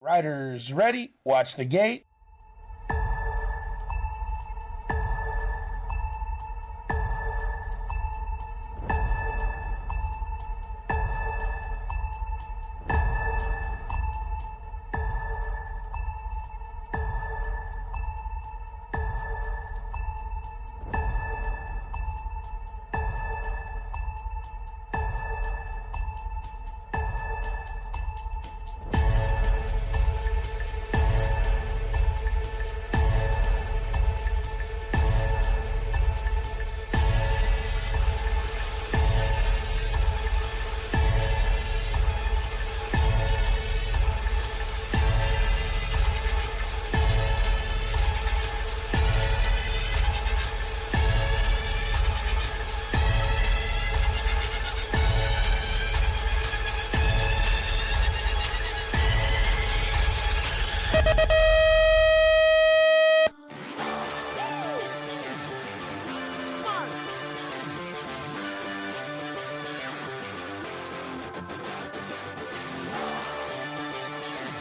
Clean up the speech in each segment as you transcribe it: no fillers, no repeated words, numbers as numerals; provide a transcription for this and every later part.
Riders ready, watch the gate.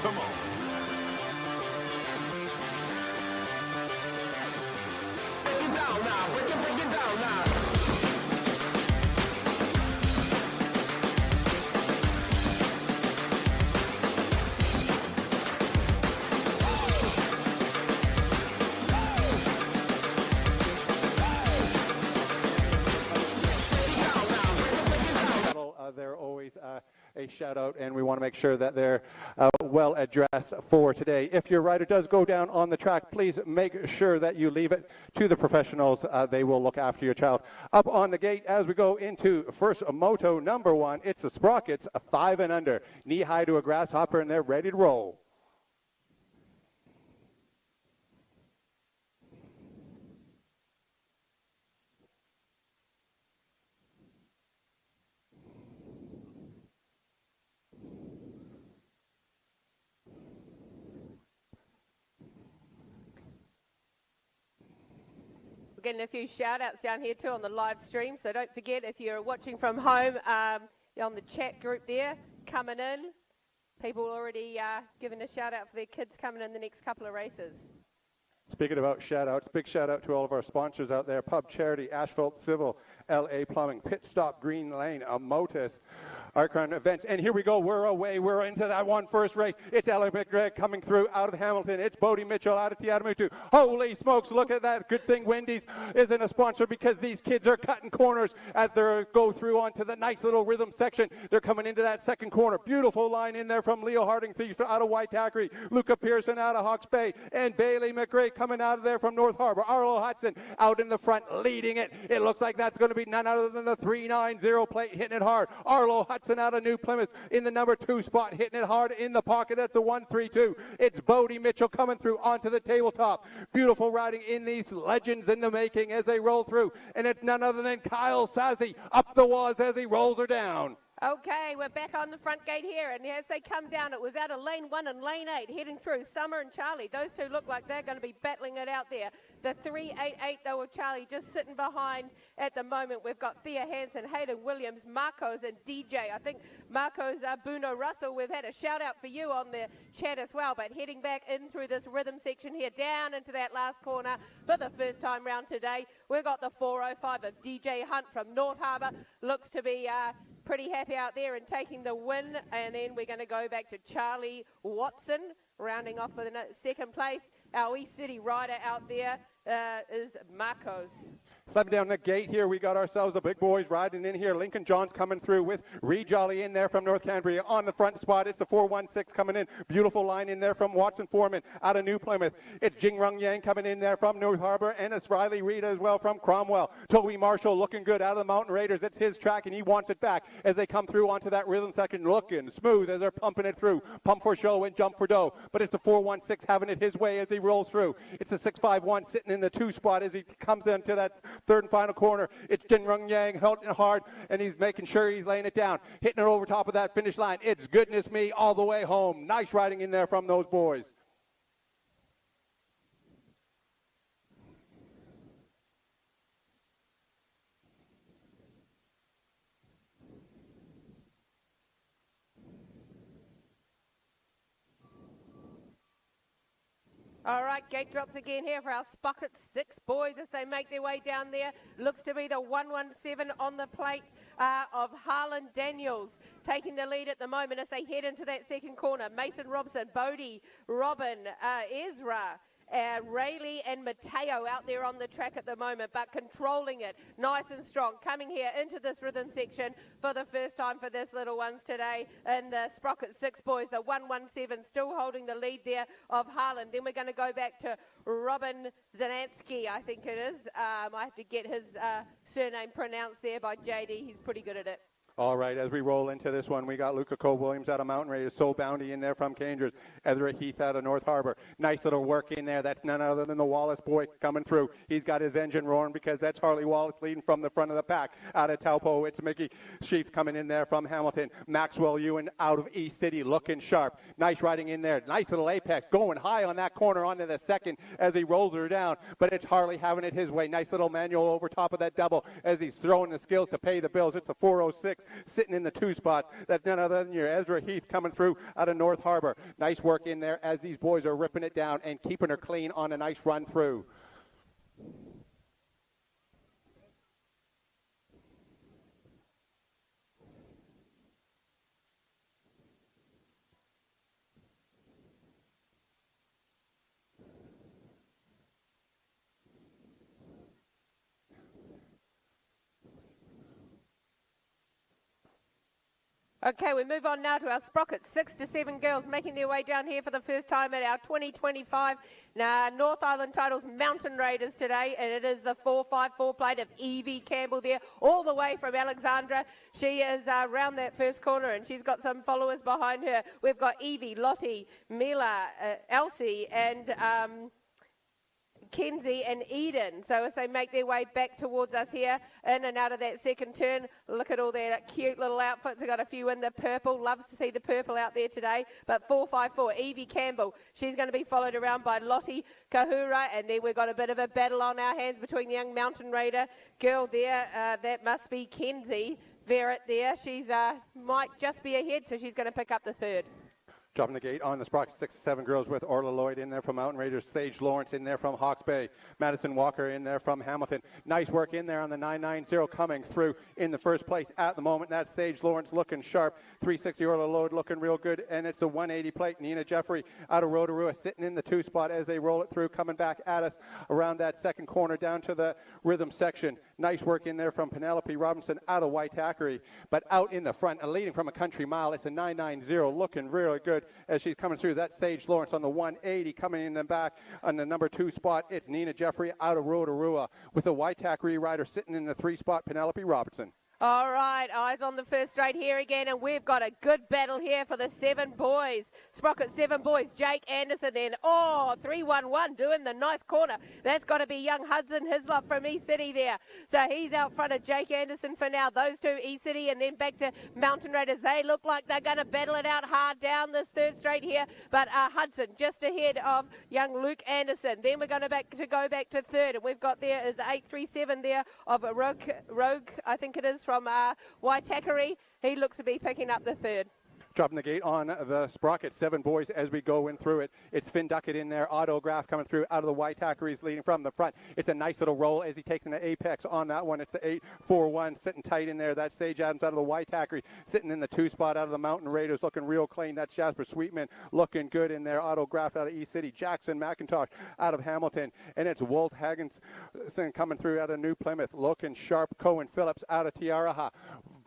Come on. Break it down now. Break it down now. They're always a shout out, and we want to make sure that they're well addressed for today. If your rider does go down on the track, please make sure that you leave it to the professionals. They will look after your child. Up on the gate as we go into first moto number 1, it's the Sprockets, 5 and under, knee high to a grasshopper, and they're ready to roll. Getting a few shout outs down here too on the live stream, so don't forget, if you're watching from home, on the chat group there coming in, people already giving a shout out for their kids coming in the next couple of races. Speaking about shout outs, big shout out to all of our sponsors out there: Pub Charity, Asphalt Civil, LA Plumbing, Pit Stop Green Lane, Motos, Archon Events. And here we go, we're away, we're into that one first race. It's Ellen McGregor coming through out of Hamilton. It's Bodie Mitchell out of Tiadamutu. Holy smokes, look at that. Good thing Wendy's isn't a sponsor, because these kids are cutting corners as they go through onto the nice little rhythm section. They're coming into that second corner. Beautiful line in there from Leo Harding Thieves out of Waitakere, Luca Pearson out of Hawke's Bay, and Bailey McRae coming out of there from North Harbor. Arlo Hudson out in the front leading it. It looks like that's going to be none other than the 390 plate hitting it hard. Arlo Hudson out of New Plymouth in the number 2 spot, hitting it hard in the pocket. That's the 132. It's Bodie Mitchell coming through onto the tabletop. Beautiful riding in these legends in the making as they roll through. And it's none other than Kyle Sazzy up the was as he rolls her down. Okay, we're back on the front gate here, and as they come down, it was out of lane 1 and lane 8, heading through Summer and Charlie. Those two look like they're going to be battling it out there. The 388, though, with Charlie just sitting behind at the moment. We've got Thea Hansen, Hayden Williams, Marcos, and DJ. I think Marcos Bruno Russell, we've had a shout out for you on the chat as well, but heading back in through this rhythm section here, down into that last corner for the first time round today. We've got the 405 of DJ Hunt from North Harbour. Looks to be pretty happy out there and taking the win. And then we're going to go back to Charlie Watson, rounding off for the second place. Our East City rider out there is Marcos. Slapping down the gate here, we got ourselves the big boys riding in here. Lincoln Johns coming through with Reed Jolly in there from North Cambria on the front spot. It's the 416 coming in. Beautiful line in there from Watson Foreman out of New Plymouth. It's Jing Rung Yang coming in there from North Harbor, and it's Riley Reed as well from Cromwell. Toby Marshall looking good out of the Mountain Raiders. It's his track, and he wants it back as they come through onto that rhythm section, looking smooth as they're pumping it through. Pump for show and jump for dough, but it's the 416 having it his way as he rolls through. It's a 651 sitting in the 2 spot as he comes into that third and final corner. It's Jin Rung Yang holding it hard, and he's making sure he's laying it down, hitting it over top of that finish line. It's goodness me all the way home. Nice riding in there from those boys. All right, gate drops again here for our Sprocket 6 boys as they make their way down there. Looks to be the 117 on the plate of Harlan Daniels. Taking the lead at the moment as they head into that second corner. Mason Robson, Bodie, Robin, Ezra, Rayleigh and Mateo out there on the track at the moment, but controlling it nice and strong. Coming here into this rhythm section for the first time for this little ones today. And the Sprocket 6 boys, the 117 still holding the lead there of Harlan. Then we're going to go back to Robin Zanansky, I think it is. I have to get his surname pronounced there by JD. He's pretty good at it. All right, as we roll into this one, we got Luca Cole-Williams out of Mountain Raiders, Soul Bounty in there from Cambridge, Ezra Heath out of North Harbor. Nice little work in there. That's none other than the Wallace boy coming through. He's got his engine roaring because that's Harley Wallace leading from the front of the pack. Out of Taupo, it's Mickey Sheaf coming in there from Hamilton. Maxwell Ewan out of East City looking sharp. Nice riding in there. Nice little apex going high on that corner onto the second as he rolls her down. But it's Harley having it his way. Nice little manual over top of that double as he's throwing the skills to pay the bills. It's a 406 sitting in the two spot. That's none other than your Ezra Heath coming through out of North Harbor. Nice work in there as these boys are ripping it down and keeping her clean on a nice run through. Okay, we move on now to our Sprocket 6 to 7 girls making their way down here for the first time at our 2025 North Island titles Mountain Raiders today, and it is the 454 plate of Evie Campbell there, all the way from Alexandra. She is around that first corner, and she's got some followers behind her. We've got Evie, Lottie, Mila, Elsie, and Kenzie and Eden. So as they make their way back towards us here, in and out of that second turn, look at all their cute little outfits. They've got a few in the purple. Loves to see the purple out there today. But 454, Evie Campbell, she's going to be followed around by Lottie Kahura, and then we've got a bit of a battle on our hands between the young Mountain Raider girl there. That must be Kenzie Verrett there. She's might just be ahead, so she's going to pick up the third. Dropping the gate on the Sprocket 6-7 girls with Orla Lloyd in there from Mountain Raiders. Sage Lawrence in there from Hawke's Bay. Madison Walker in there from Hamilton. Nice work in there on the 990 coming through in the first place at the moment. That's Sage Lawrence looking sharp. 360 Orla Lloyd looking real good. And it's a 180 plate. Nina Jeffrey out of Rotorua sitting in the two spot as they roll it through, coming back at us around that second corner down to the rhythm section. Nice work in there from Penelope Robinson out of Waitakere. But out in the front, leading from a country mile, it's a 990 looking really good as she's coming through. That's Sage Lawrence on the 180 coming in the back on the number 2 spot. It's Nina Jeffrey out of Rotorua with the Waitakere rider sitting in the 3 spot, Penelope Robinson. All right, eyes on the first straight here again, and we've got a good battle here for the 7 boys. Sprocket 7 boys, Jake Anderson then. 311 doing the nice corner. That's got to be young Hudson Hislop from East City there. So he's out front of Jake Anderson for now. Those two, East City, and then back to Mountain Raiders. They look like they're going to battle it out hard down this third straight here. But Hudson just ahead of young Luke Anderson. Then we're going to go back to third, and we've got there is the 837 there of Rogue, I think it is, from Waitakere. He looks to be picking up the third. Dropping the gate on the Sprocket 7 boys as we go in through it. It's Finn Duckett in there. Autograph coming through out of the Waitakeres leading from the front. It's a nice little roll as he takes an apex on that one. It's the 841 sitting tight in there. That's Sage Adams out of the Waitakere sitting in the 2 spot out of the Mountain Raiders looking real clean. That's Jasper Sweetman looking good in there. Autograph out of East City. Jackson McIntosh out of Hamilton. And it's Walt Hagginson coming through out of New Plymouth looking sharp. Cohen Phillips out of Tiaraha.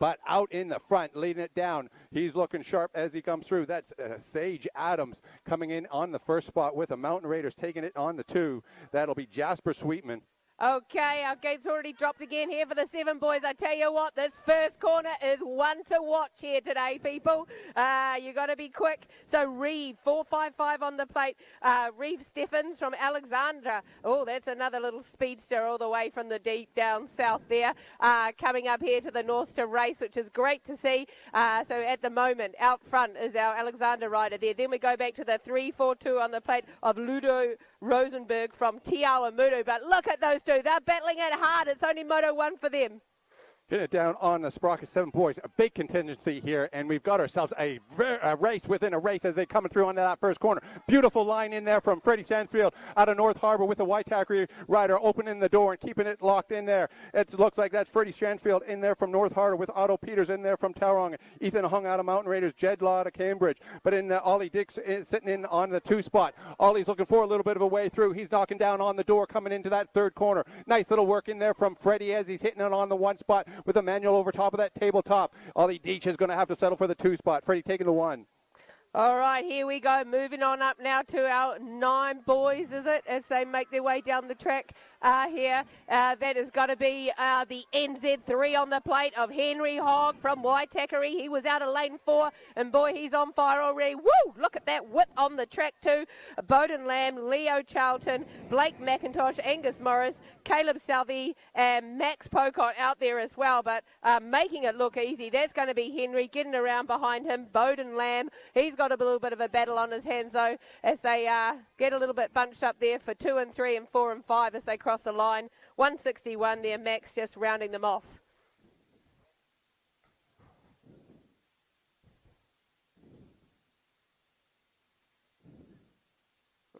But out in the front, leading it down, he's looking sharp as he comes through. That's Sage Adams coming in on the first spot with the Mountain Raiders taking it on the 2. That'll be Jasper Sweetman. Okay, our gate's already dropped again here for the 7 boys. I tell you what, this first corner is one to watch here today, people. You got to be quick. So Reeve, 455 on the plate. Reeve Steffens from Alexandra. Oh, that's another little speedster all the way from the deep down south there. Coming up here to the north to race, which is great to see. So at the moment, out front is our Alexander rider there. Then we go back to the 342 on the plate of Ludo Rosenberg from Te Awamutu. But look at those two. They're battling it hard. It's only Moto 1 for them. Get it down on the Sprocket 7 boys. A big contingency here, and we've got ourselves a race within a race as they come through onto that first corner. Beautiful line in there from Freddie Sansfield out of North Harbor with the Waitakere rider opening the door and keeping it locked in there. It looks like that's Freddie Sansfield in there from North Harbor with Otto Peters in there from Tauranga. Ethan Hung out of Mountain Raiders. Jed Law out of Cambridge. But in Ollie Dix sitting in on the 2 spot. Ollie's looking for a little bit of a way through. He's knocking down on the door coming into that third corner. Nice little work in there from Freddie as he's hitting it on the 1 spot with Emmanuel over top of that tabletop. Ollie Deach is going to have to settle for the 2 spot. Freddie taking the 1. All right, here we go. Moving on up now to our 9 boys, is it? As they make their way down the track here. That is going to be the NZ3 on the plate of Henry Hogg from Waitakere. He was out of lane 4, and boy, he's on fire already. Woo! Look at that whip on the track too. Bowden Lamb, Leo Charlton, Blake McIntosh, Angus Morris, Caleb Southey, and Max Pocott out there as well, but making it look easy. That's going to be Henry getting around behind him. Bowden Lamb, he's got a little bit of a battle on his hands though, as they get a little bit bunched up there for 2 and 3 and 4 and 5 as they cross the line. 161 there, Max just rounding them off.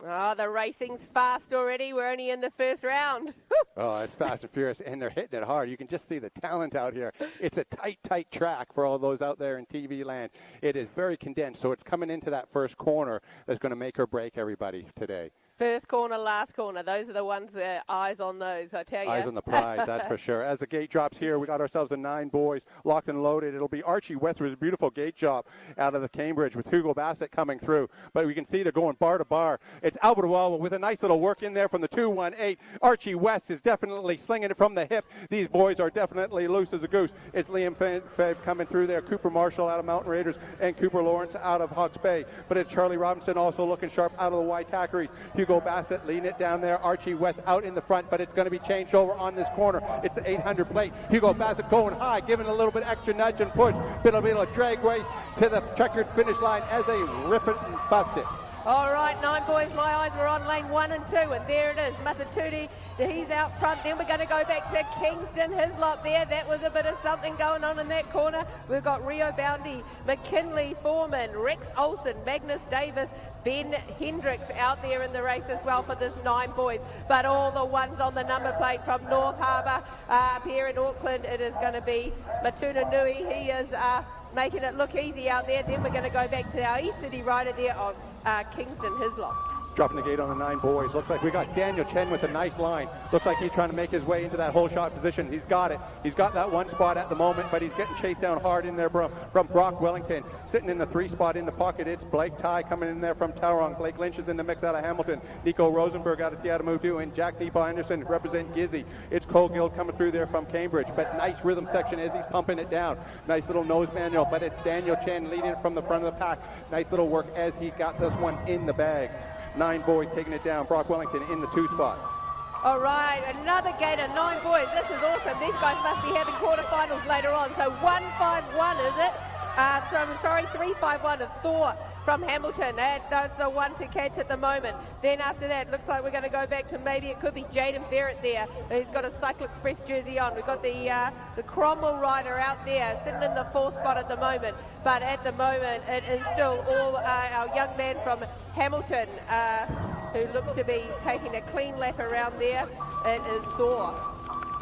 Oh, the racing's fast already. We're only in the first round. Oh, it's fast and furious, and they're hitting it hard. You can just see the talent out here. It's a tight track for all those out there in TV land. It is very condensed, so it's coming into that first corner that's going to make or break everybody today. First corner, last corner. Those are the ones, eyes on those, I tell you. Eyes on the prize, that's for sure. As the gate drops here, we got ourselves a 9 boys locked and loaded. It'll be Archie Westwood's beautiful gate job out of the Cambridge with Hugo Bassett coming through. But we can see they're going bar to bar. It's Albert Wawa with a nice little work in there from the 218. Archie West is definitely slinging it from the hip. These boys are definitely loose as a goose. It's Liam Fev coming through there. Cooper Marshall out of Mountain Raiders and Cooper Lawrence out of Hawke's Bay. But it's Charlie Robinson also looking sharp out of the Waitakeries. Hugo Bassett leading it down there. Archie West out in the front, but it's going to be changed over on this corner. It's the 800 plate. Hugo Bassett going high, giving a little bit extra nudge and push. It'll be a drag race to the checkered finish line as they rip it and bust it. All right, 9 boys, my eyes were on lane 1 and 2, and there it is, Matatudi, he's out front. Then we're going to go back to Kingston, his lot there. That was a bit of something going on in that corner. We've got Rio Boundy, McKinley Foreman, Rex Olsen, Magnus Davis, Ben Hendricks out there in the race as well for this 9 boys. But all the ones on the number plate from North Harbour up here in Auckland, it is going to be Matuna Nui. He is making it look easy out there. Then we're going to go back to our East City rider there of Kingston Hislop. Dropping the gate on the 9 boys. Looks like we got Daniel Chen with a nice line. Looks like he's trying to make his way into that whole shot position. He's got it. He's got that 1 spot at the moment, but he's getting chased down hard in there from Brock Wellington. Sitting in the 3 spot in the pocket, it's Blake Ty coming in there from Tauranga. Blake Lynch is in the mix out of Hamilton. Nico Rosenberg out of Tiadamutu, and Jack Deepa Anderson represent Gizzy. It's Cole Guild coming through there from Cambridge, but nice rhythm section as he's pumping it down. Nice little nose manual, but it's Daniel Chen leading it from the front of the pack. Nice little work as he got this one in the bag. 9 boys taking it down. Brock Wellington in the 2 spot. All right, another gate of 9 boys. This is awesome. These guys must be having quarterfinals later on. So 151 is it? So I'm sorry, 351 of Thor from Hamilton. That's the one to catch at the moment. Then after that, looks like we're going to go back to maybe it could be Jaden Barrett there. He's got a Cycle Express jersey on. We've got the Cromwell rider out there sitting in the 4th spot at the moment. But at the moment, it is still all our young man from Hamilton who looks to be taking a clean lap around there. It is Thor.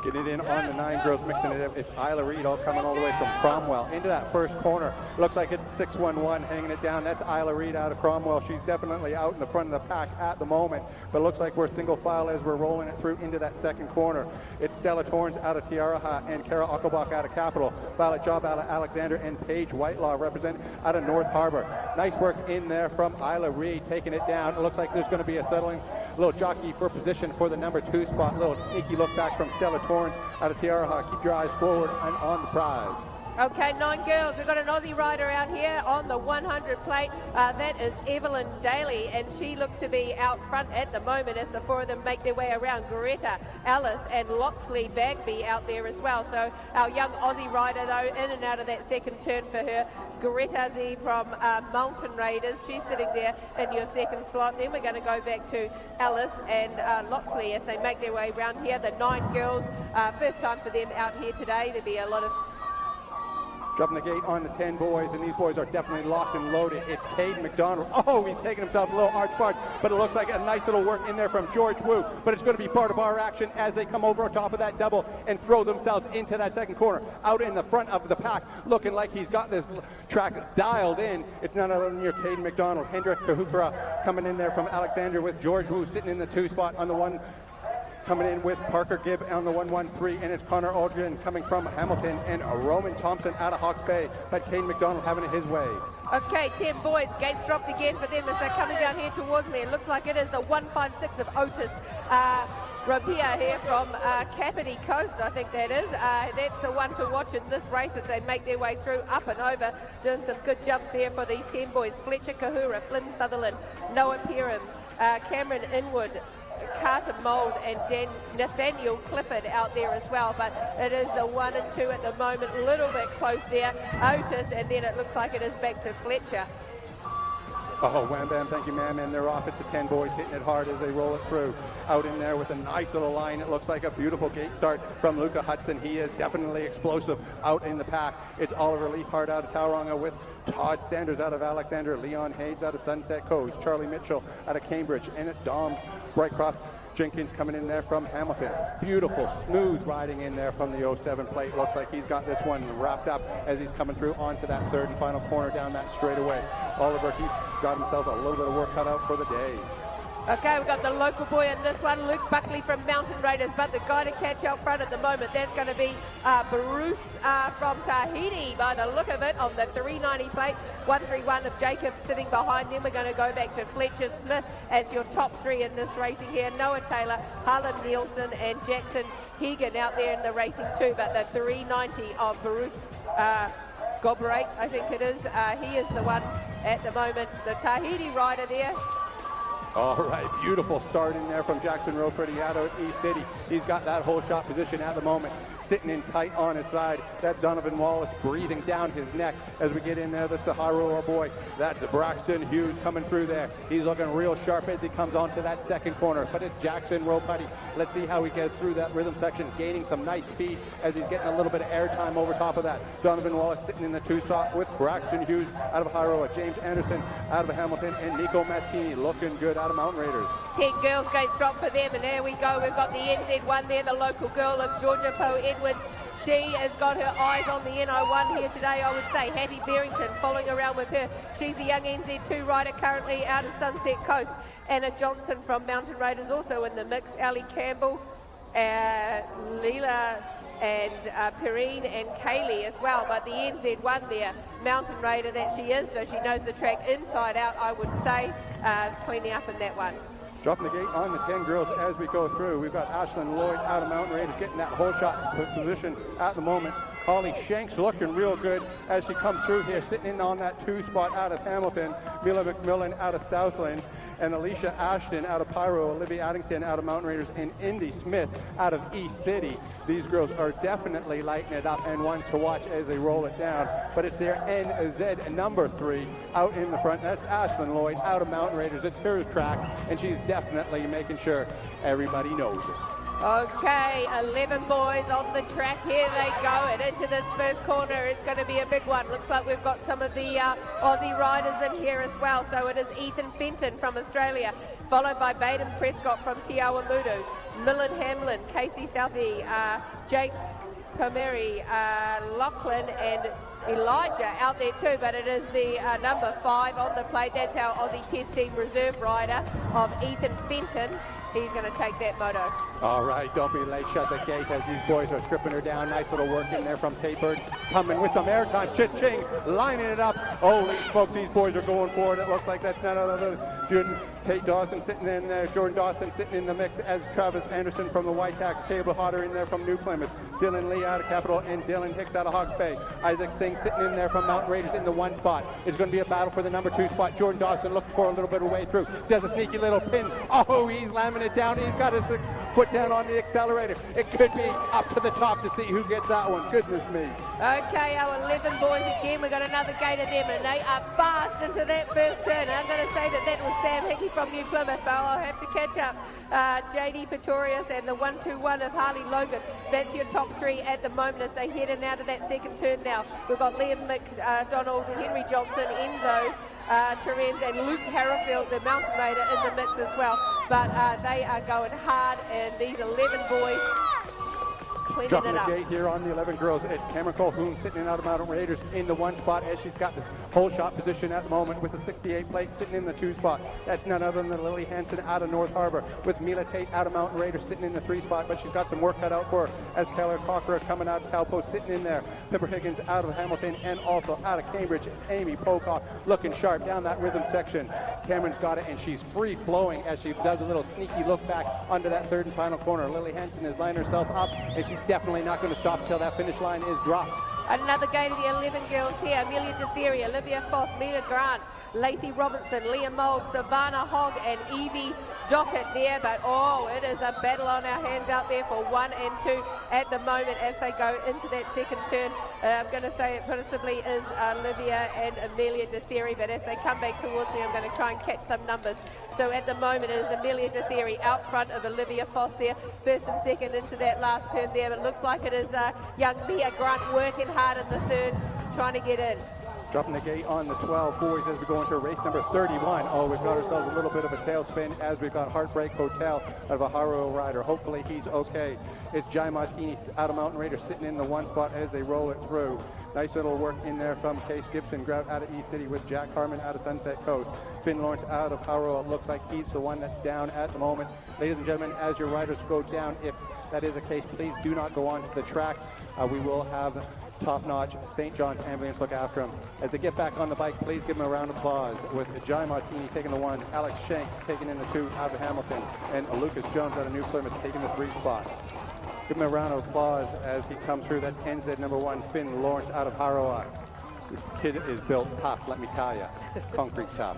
Getting it in on the 9 girls, mixing it up. It's Isla Reed all coming all the way from Cromwell into that first corner. Looks like it's 611 hanging it down. That's Isla Reed out of Cromwell. She's definitely out in the front of the pack at the moment, but it looks like we're single file as we're rolling it through into that second corner. It's Stella Torrens out of Tiaraha and Kara Ockelbach out of Capital. Violet Job out of Alexander and Paige Whitelaw represent out of North Harbour. Nice work in there from Isla Reed taking it down. It looks like there's going to be a settling little jockey for position for the number 2 spot. Little sneaky look back from Stella Torrens out of Tiaraha. Keep your eyes forward and on the prize. Okay, 9 girls. We've got an Aussie rider out here on the 100 plate. That is Evelyn Daly, and she looks to be out front at the moment as the 4 of them make their way around. Greta, Alice, and Loxley Bagby out there as well. So our young Aussie rider, though, in and out of that second turn for her. Greta Z from Mountain Raiders. She's sitting there in your second slot. Then we're going to go back to Alice and Loxley as they make their way around here. The 9 girls, first time for them out here today. There'll be a lot of Dropping the gate on the 10 boys, and these boys are definitely locked and loaded. It's Caden McDonald. Oh, he's taking himself a little arch barge, but it looks like a nice little work in there from George Wu. But it's going to be part of our action as they come over on top of that double and throw themselves into that second corner. Out in the front of the pack, looking like he's got this track dialed in. It's none other than your Caden McDonald. Hendrik Kahukura coming in there from Alexander with George Wu sitting in the 2 spot on the 1. Coming in with Parker Gibb on the 113, and it's Connor Aldrin coming from Hamilton, and Roman Thompson out of Hawke's Bay, but Caden McDonald having it his way. Okay, 10 boys. Gates dropped again for them as they're coming down here towards me. It looks like it is the 156 of Otis Rapia here from Kapiti Coast, I think that is. That's the one to watch in this race as they make their way through, up and over, doing some good jumps there for these 10 boys. Fletcher Kahura, Flynn Sutherland, Noah Peram, Cameron Inwood, Carter Mould, and Nathaniel Clifford out there as well, but it is the 1 and 2 at the moment, a little bit close there. Otis, and then it looks like it is back to Fletcher. Oh, wham bam, thank you, ma'am, and they're off. It's the 10 boys hitting it hard as they roll it through. Out in there with a nice little line. It looks like a beautiful gate start from Luca Hudson. He is definitely explosive out in the pack. It's Oliver Leafhart out of Tauranga with Todd Sanders out of Alexander, Leon Hayes out of Sunset Coast, Charlie Mitchell out of Cambridge, and Dom Brightcroft Jenkins coming in there from Hamilton. Beautiful, smooth riding in there from the 07 plate. Looks like he's got this one wrapped up as he's coming through onto that third and final corner down that straightaway. Oliver, he's got himself a little bit of work cut out for the day. Okay, we've got the local boy in this one, Luke Buckley from Mountain Raiders, but the guy to catch out front at the moment, that's going to be Bruce from Tahiti by the look of it on the 390 plate. 131 of Jacob sitting behind them. We're going to go back to Fletcher Smith as your top 3 in this racing here. Noah Taylor, Harlan Nielsen, and Jackson Hegan out there in the racing too, but the 390 of Bruce Gobrate, I think it is, he is the one at the moment, the Tahiti rider there. All right, beautiful start in there from Jackson Rofredy out of East City. He's got that whole shot position at the moment, sitting in tight on his side. That's Donovan Wallace breathing down his neck as we get in there. That's a Haroa boy. That's Braxton Hughes coming through there. He's looking real sharp as he comes onto that second corner, but it's Jackson Rofredy. Let's see how he gets through that rhythm section, gaining some nice speed as he's getting a little bit of airtime over top of that. Donovan Wallace sitting in the 2 spot with Braxton Hughes out of Haroa, James Anderson out of Hamilton, and Nico Mattini looking good out of Mountain Raiders. 10 girls, gates drop for them, and there we go. We've got the NZ1 there, the local girl of Georgia Poe Edwards. She has got her eyes on the NI1 here today, I would say. Hattie Barrington following around with her. She's a young NZ2 rider currently out of Sunset Coast. Anna Johnson from Mountain Raiders also in the mix. Ellie Campbell, Leela and Perrine and Kaylee as well. But the NZ1 there, Mountain Raider that she is, so she knows the track inside out, I would say, cleaning up in that one. Dropping the gate on the 10 girls as we go through. We've got Ashlyn Lloyd out of Mountain Raiders getting that whole shot position at the moment. Holly Shanks looking real good as she comes through here, sitting in on that 2 spot out of Hamilton. Mila McMillan out of Southland, and Alicia Ashton out of Pyro, Olivia Addington out of Mountain Raiders, and Indy Smith out of East City. These girls are definitely lighting it up and one to watch as they roll it down. But it's their NZ number 3 out in the front. That's Ashlyn Lloyd out of Mountain Raiders. It's her track, and she's definitely making sure everybody knows it. Okay, 11 boys on the track. Here they go, and into this first corner. It's going to be a big one. Looks like we've got some of the Aussie riders in here as well. So it is Ethan Fenton from Australia, followed by Baden Prescott from Te Awamutu, Millen Hamlin, Casey Southey, Jake Pomeri, Lachlan, and Elijah out there too, but it is the number 5 on the plate. That's our Aussie Test Team reserve rider of Ethan Fenton. he's going to take that moto. All right, don't be late. Shut the gate as these boys are stripping her down. Nice little work in there from Tapered. Coming with some airtime. Cha-ching. Lining it up. Holy smokes, these boys are going forward. It looks like that's none other than Tate Dawson sitting in there. Jordan Dawson sitting in the mix as Travis Anderson from the White-Tack. Cable Hodder in there from New Plymouth. Dylan Lee out of Capital and Dylan Hicks out of Hawke's Bay. Isaac Singh sitting in there from Mountain Raiders in the 1 spot. It's going to be a battle for the number 2 spot. Jordan Dawson looking for a little bit of way through. Does a sneaky little pin. Oh, he's lamming it down. He's got his 6 foot down on the accelerator. It could be up to the top to see who gets that one. Goodness me. Okay, our 11 boys again. We've got another gate of them, and they are fast into that first turn. I'm going to say that was Sam Hickey from New Plymouth, but I'll have to catch up. JD Pretorius and the 121 of Harley Logan. That's your top 3 at the moment as they head in out of that second turn now. We've got Liam McDonald, Henry Johnson, Enzo Terens and Luke Harrowfield, the Mountain Raider, in the mix as well. But they are going hard, and these 11 boys cleaning Dropping it the up. gate here on the 11 girls. It's Cameron Colquhoun sitting in out of Mountain Raiders in the 1 spot as she's got the whole shot position at the moment with the 68 plate sitting in the 2 spot. That's none other than Lily Hansen out of North Harbour with Mila Tate out of Mountain Raiders sitting in the 3 spot, but she's got some work cut out for her as Keller Cochran coming out of Taupo sitting in there. Pipper Higgins out of Hamilton and also out of Cambridge. It's Amy Pocock looking sharp down that rhythm section. Cameron's got it and she's free flowing as she does a little sneaky look back under that 3rd and final corner. Lily Hansen is lining herself up and she's definitely not going to stop until that finish line is dropped. Another gate of the 11 girls here. Amelia DeTheri, Olivia Foss, Mila Grant, Lacey Robinson, Leah Mould, Savannah Hogg and Evie Dockett there. But it is a battle on our hands out there for 1 and 2 at the moment as they go into that second turn. I'm going to say it principally is Olivia and Amelia DeTheri, but as they come back towards me, I'm going to try and catch some numbers. So at the moment, it is Amelia DeTheri out front of Olivia Foss there, 1st and 2nd into that last turn there. But it looks like it is young Mia Grant working hard in the 3rd, trying to get in. Dropping the gate on the 12 boys as we go into race number 31. We've got ourselves a little bit of a tailspin as we've got Heartbreak Hotel out of a Haro rider. Hopefully he's okay. It's Jai Martini out of Mountain Raiders sitting in the 1 spot as they roll it through. Nice little work in there from Case Gibson, Grout out of East City with Jack Harmon out of Sunset Coast. Finn Lawrence out of Haro. It looks like he's the one that's down at the moment. Ladies and gentlemen, as your riders go down, if that is the case, please do not go onto the track. We will have top-notch St. John's ambulance look after him. As they get back on the bike, please give them a round of applause with Jai Martini taking the 1, Alex Shanks taking in the 2 out of Hamilton, and Lucas Jones out of New Plymouth taking the 3 spot. Give him a round of applause as he comes through. That's NZ number 1, Finn Lawrence out of Harawa. The kid is built tough, let me tell you. Concrete tough.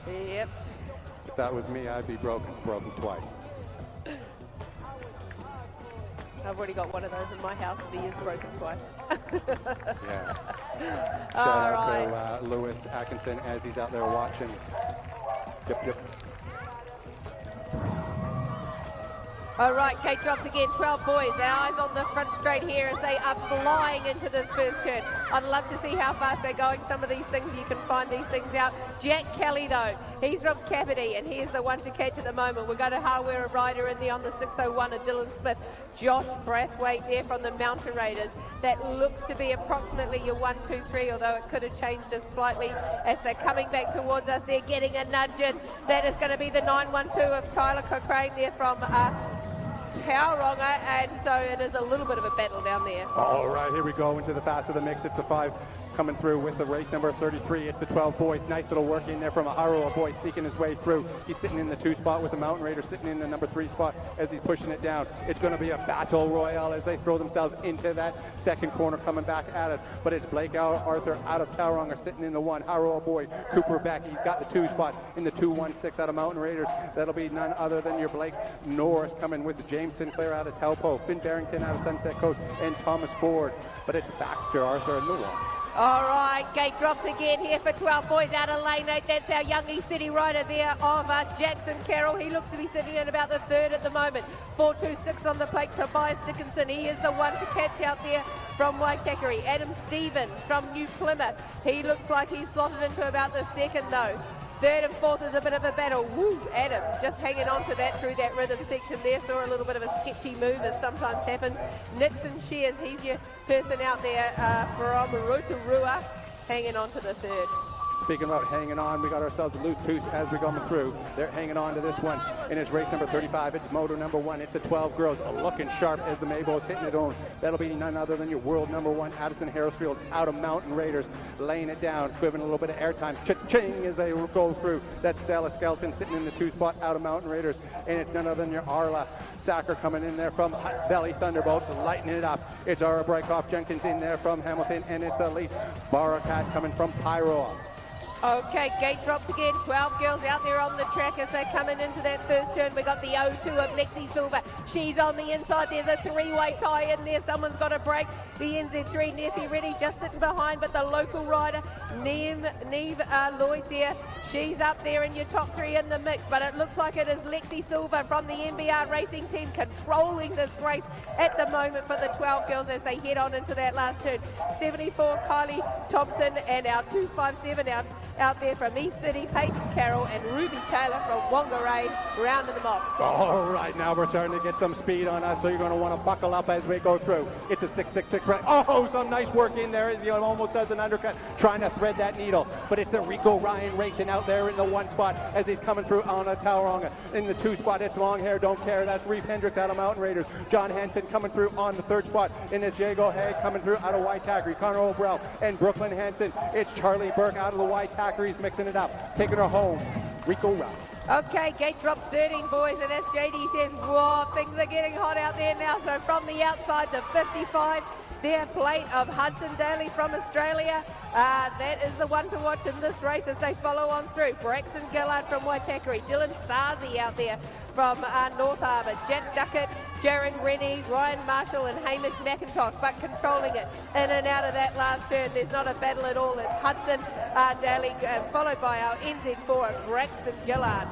Yep. If that was me, I'd be broken twice. I've already got one of those in my house and he is broken twice. Yeah. Shout All out right. to Lewis Atkinson as he's out there watching. Yep. All right, gate drops again, 12 boys. Our eyes on the front straight here as they are flying into this first turn. I'd love to see how fast they're going. Some of these things, you can find these things out. Jack Kelly, though, he's from Kapiti, and he's the one to catch at the moment. We've got a hardware rider in there on the 601 of Dylan Smith. Josh Brathwaite there from the Mountain Raiders. That looks to be approximately your 1, 2, 3, although it could have changed just slightly as they're coming back towards us. They're getting a nudge in. That is going to be the 912 of Tyler Cochrane there from Tauranga, and so it is a little bit of a battle down there. All right, here we go into the fast of the mix. It's the 5 coming through with the race number 33. It's the 12 boys. Nice little work in there from a Haroa boy sneaking his way through. He's sitting in the 2 spot with the Mountain Raider sitting in the number 3 spot as he's pushing it down. It's going to be a battle royale as they throw themselves into that second corner coming back at us. But it's Blake Arthur out of Tauranga sitting in the 1. Haroa boy, Cooper Beck. He's got the 2 spot in the 216 out of Mountain Raiders. That'll be none other than your Blake Norris coming with James Sinclair out of Taupo, Finn Barrington out of Sunset Coast, and Thomas Ford. But it's back to Arthur in the 1. All right, gate drops again here for 12 boys out of lane 8. That's our young East City rider there of Jackson Carroll. He looks to be sitting in about the 3rd at the moment. 426 on the plate. Tobias Dickinson, he is the one to catch out there from Waitakere. Adam Stevens from New Plymouth. He looks like he's slotted into about the 2nd though. 3rd and 4th is a bit of a battle. Woo, Adam just hanging on to that through that rhythm section there. Saw a little bit of a sketchy move as sometimes happens. Nixon Shears, he's your person out there from Rotorua, hanging on to the 3rd. Speaking about hanging on, we got ourselves a loose tooth as we're coming through. They're hanging on to this one, and it's race number 35. It's moto number 1. It's the 12 girls, looking sharp as the Maybos hitting it on. That'll be none other than your world number 1, Addison Harrisfield, out of Mountain Raiders, laying it down, giving a little bit of airtime. Cha-ching as they go through. That's Stella Skelton sitting in the 2 spot, out of Mountain Raiders, and it's none other than your Arla Sacker coming in there from Valley Thunderbolts, lighting it up. It's Ara Breakoff Jenkins in there from Hamilton, and it's Elise Barakat coming from Pyro. Okay, gate drops again. 12 girls out there on the track as they're coming into that first turn. We got the O2 of Lexi Silver. She's on the inside. There's a 3-way tie in there. Someone's got a break. The NZ3, Nessie Reddy just sitting behind, but the local rider, Neve Lloyd there, she's up there in your top 3 in the mix, but it looks like it is Lexi Silver from the NBR Racing Team controlling this race at the moment for the 12 girls as they head on into that last turn. 74, Kylie Thompson, and our 257 out there from East City, Peyton Carroll and Ruby Taylor from Whangarei, rounding them off. All right, now we're starting to get some speed on us, so you're going to want to buckle up as we go through. It's a 6.66 right. Oh, some nice work in there as he almost does an undercut, trying to thread that needle. But it's a Rico Ryan racing out there in the 1 spot as he's coming through on a Tauranga. In the 2 spot, it's Long Hair Don't Care. That's Reef Hendricks out of Mountain Raiders. John Hansen coming through on the 3rd spot. And it's Jago Hay coming through out of Waitakere. Connor O'Brell and Brooklyn Hansen. It's Charlie Burke out of the Waitakere's mixing it up, taking her home. Rico Ryan. Okay, gate drops 13, boys, and as JD says, whoa, things are getting hot out there now. So from the outside, the 55, their plate of Hudson Daly from Australia. That is the one to watch in this race as they follow on through. Braxton Gillard from Waitakere, Dylan Sarzi out there from North Harbour, Jack Duckett, Jaron Rennie, Ryan Marshall and Hamish McIntosh, but controlling it in and out of that last turn. There's not a battle at all. It's Hudson Daly, followed by our NZ4, Braxton Gillard.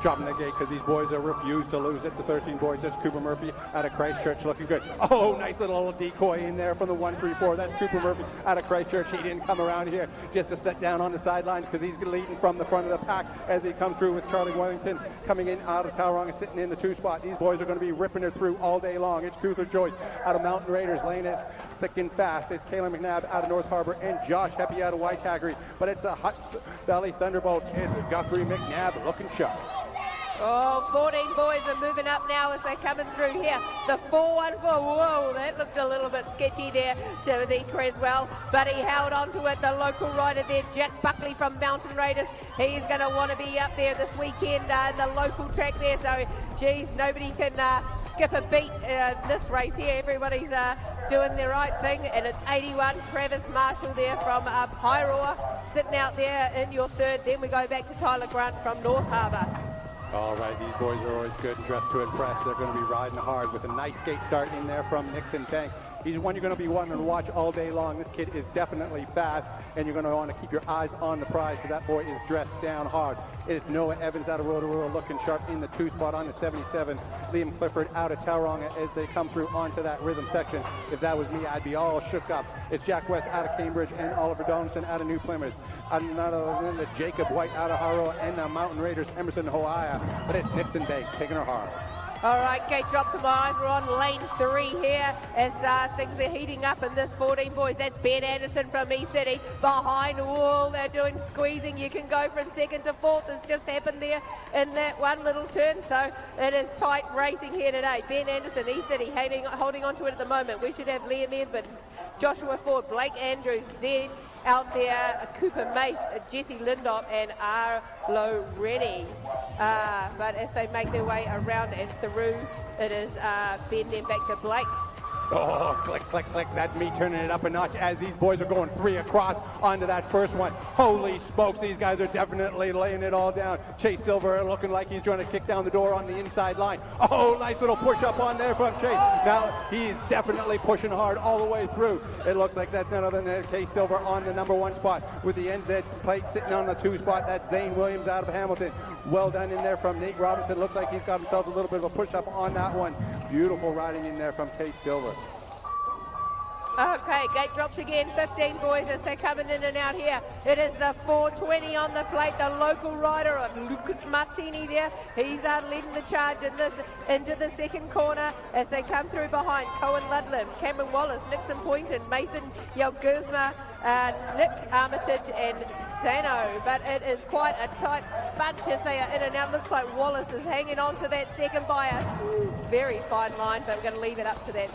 Dropping the gate because these boys are refused to lose. It's the 13 boys. That's Cooper Murphy out of Christchurch, looking good. Oh, nice little decoy in there from the 134. That's Cooper Murphy out of Christchurch. He didn't come around here just to sit down on the sidelines because he's leading from the front of the pack as he comes through with Charlie Wellington coming in out of Tauranga, sitting in the 2 spot. These boys are going to be ripping it through all day long. It's Cooper Joyce out of Mountain Raiders laying it thick and fast. It's Kayla McNabb out of North Harbour and Josh Heppy out of Waitakere. But it's the Hutt Valley Thunderbolts and Guthrie McNabb looking sharp. Oh, 14 boys are moving up now as they're coming through here. The 414, whoa, that looked a little bit sketchy there to the Creswell, but he held on to it. The local rider there, Jack Buckley from Mountain Raiders, he's going to want to be up there this weekend in the local track there. So, geez, nobody can skip a beat this race here. Everybody's doing the right thing, and it's 81, Travis Marshall there from Pyroa, sitting out there in your 3rd. Then we go back to Tyler Grant from North Harbour. All right, these boys are always good and dressed to impress. They're going to be riding hard with a nice gate start in there from Nixon Banks. He's one you're going to be wanting to watch all day long. This kid is definitely fast, and you're going to want to keep your eyes on the prize because that boy is dressed down hard. It is Noah Evans out of Rotorua looking sharp in the 2 spot on the 77. Liam Clifford out of Tauranga as they come through onto that rhythm section. If that was me, I'd be all shook up. It's Jack West out of Cambridge and Oliver Donaldson out of New Plymouth. None other than the Jacob White out of Haroa and the Mountain Raiders, Emerson Hoaya. But it's Nixon Banks taking her hard. All right, gate drops to my eyes. We're on lane 3 here as things are heating up in this 14 boys. That's Ben Anderson from E-City. Behind wall, they're doing squeezing. You can go from 2nd to 4th. It's just happened there in that one little turn. So it is tight racing here today. Ben Anderson, E-City, holding on to it at the moment. We should have Liam Evans, Joshua Ford, Blake Andrews, Zed out there, Cooper Mace, Jesse Lindop and Arlo Rennie. But as they make their way around and through, it is Ben then back to Blake. Oh, click, click, click. That's me turning it up a notch as these boys are going 3 across onto that first one. Holy smokes, these guys are definitely laying it all down. Chase Silver looking like he's trying to kick down the door on the inside line. Oh, nice little push up on there from Chase. Now he's definitely pushing hard all the way through. It looks like that's none other than Chase Silver on the number 1 spot with the NZ plate sitting on the 2 spot. That's Zane Williams out of Hamilton. Well done in there from Nate Robinson. Looks like he's got himself a little bit of a push up on that one. Beautiful riding in there from Chase Silver. Okay, gate drops again. 15 boys as they're coming in and out here. It is the 420 on the plate. The local rider of Lucas Martini there. He's leading the charge in this into the second corner as they come through behind. Cohen Ludlam, Cameron Wallace, Nixon Poynton, Mason Yelgersma, Nick Armitage and Sano. But it is quite a tight bunch as they are in and out. Looks like Wallace is hanging on to that second by a very fine line, but we're going to leave it up to that.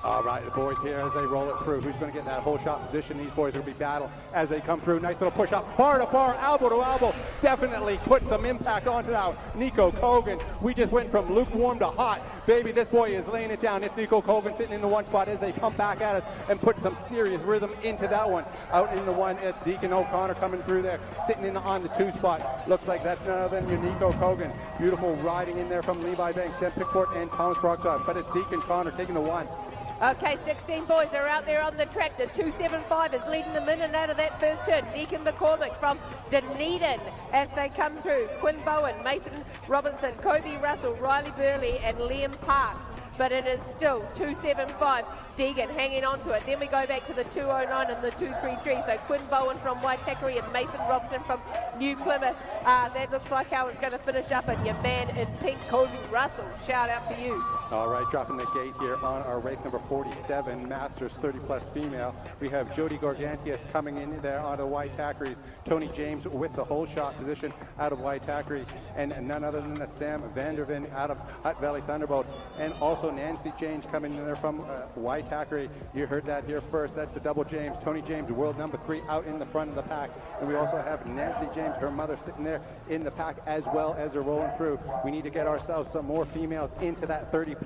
All right, the boys here as they roll it through. Who's going to get that whole shot position? These boys will be battle as they come through. Nice little push up, bar to bar, elbow to elbow. Definitely put some impact onto that. Nico Kogan. We just went from lukewarm to hot. Baby, this boy is laying it down. It's Nico Kogan sitting in the one spot as they come back at us and put some serious rhythm into that one. Out in the one, it's Deacon O'Connor coming through there, sitting in on the two spot. Looks like that's none other than your Nico Kogan. Beautiful riding in there from Levi Banks, Sam Pickford, and Thomas Brockside. But it's Deacon Connor taking the one. Okay, 16 boys are out there on the track. The 275 is leading them in and out of that first turn. Deacon McCormick from Dunedin as they come through. Quinn Bowen, Mason Robinson, Kobe Russell, Riley Burley and Liam Parks. But it is still 275. Deegan hanging on to it. Then we go back to the 209 and the 233. So Quinn Bowen from Waitakere and Mason Robson from New Plymouth. That looks like how it's going to finish up. And your man in pink, Kobe Russell. Shout out for you. All right, dropping the gate here on our race number 47, Masters 30-plus female. We have Jody Gorgantius coming in there out of Waitakere's. Tony James with the whole shot position out of Waitakere. And none other than the Sam Vanderven out of Hutt Valley Thunderbolts. And also Nancy James coming in there from Waitakere. You heard that here first. That's the double James. Tony James, world number 3, out in the front of the pack. And we also have Nancy James, her mother, sitting there in the pack as well as they're rolling through. We need to get ourselves some more females into that 30+.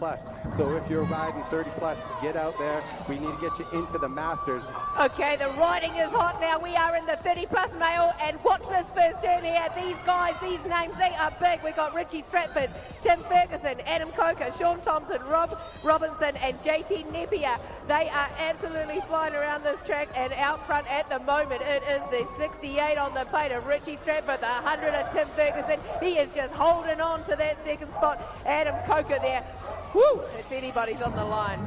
So if you're riding 30+, get out there. We need to get you into the Masters. Okay, the riding is hot now. We are in the 30+ male, and watch this first turn here. These guys, these names, they are big. We've got Richie Stratford, Tim Ferguson, Adam Coker, Sean Thompson, Rob Robinson, and JT Nepier. They are absolutely flying around this track, and out front at the moment, it is the 68 on the plate of Richie Stratford, the 100 of Tim Ferguson. He is just holding on to that second spot. Adam Coker there. Woo! If anybody's on the line.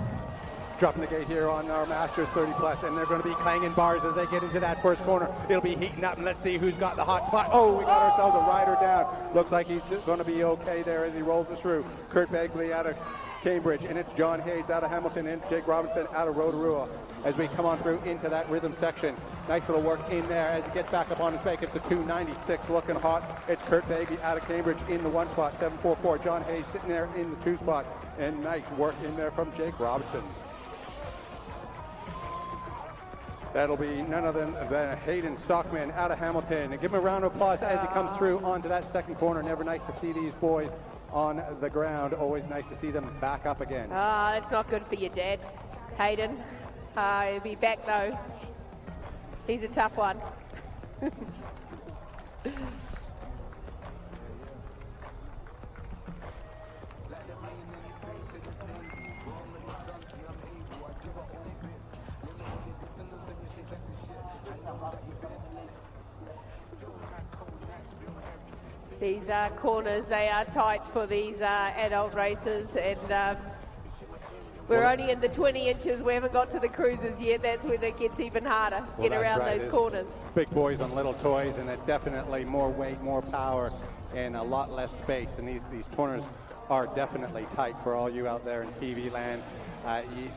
Dropping the gate here on our Masters 30+, and they're going to be clanging bars as they get into that first corner. It'll be heating up, and let's see who's got the hot spot. Oh, we got ourselves a rider down. Looks like he's going to be okay there as he rolls us through. Kurt Begley out of Cambridge, and it's John Hayes out of Hamilton and Jake Robinson out of Rotorua as we come on through into that rhythm section. Nice little work in there as he gets back up on his bike. It's a 296 looking hot. It's Kurt Begley out of Cambridge in the one spot, 744. John Hayes sitting there in the two spot, and nice work in there from Jake Robinson. That'll be none other than Hayden Stockman out of Hamilton. And give him a round of applause as he comes through onto that second corner. Never nice to see these boys on the ground. Always nice to see them back up again. It's not good for your dad, Hayden. He'll be back though. He's a tough one. These corners, they are tight for these adult races, and we're only in the 20 inches. We haven't got to the cruisers yet. That's where it gets even harder to get around those corners. Big boys on little toys, and it's definitely more weight, more power, and a lot less space. And these corners are definitely tight for all you out there in TV land.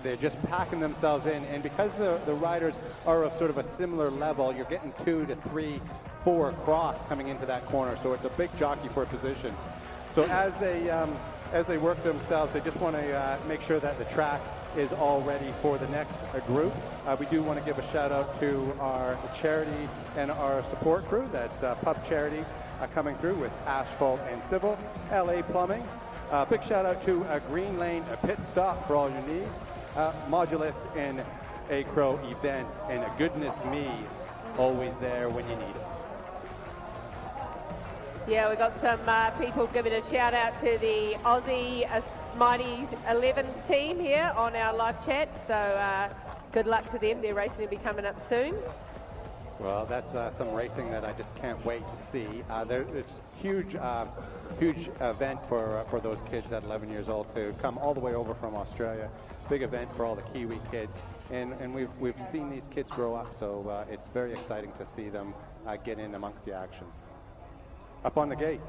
They're just packing themselves in, and because the riders are of sort of a similar level, you're getting 2 to 3, 4 across coming into that corner. So it's a big jockey for position. So as they work themselves, they just want to make sure that the track is all ready for the next group. We do want to give a shout out to our charity and our support crew. That's Pub Charity coming through with Asphalt and Civil, LA Plumbing. Big shout out to Green Lane Pit Stop for all your needs. Modulus and Acro Events, and Goodness Me, always there when you need it. Yeah, we got some people giving a shout out to the Aussie Mighty 11s team here on our live chat. So good luck to them. Their racing will be coming up soon. Well, that's some racing that I just can't wait to see. It's huge event for those kids at 11 years old to come all the way over from Australia. Big event for all the Kiwi kids. and we've seen these kids grow up, so it's very exciting to see them get in amongst the action. Up on the gate.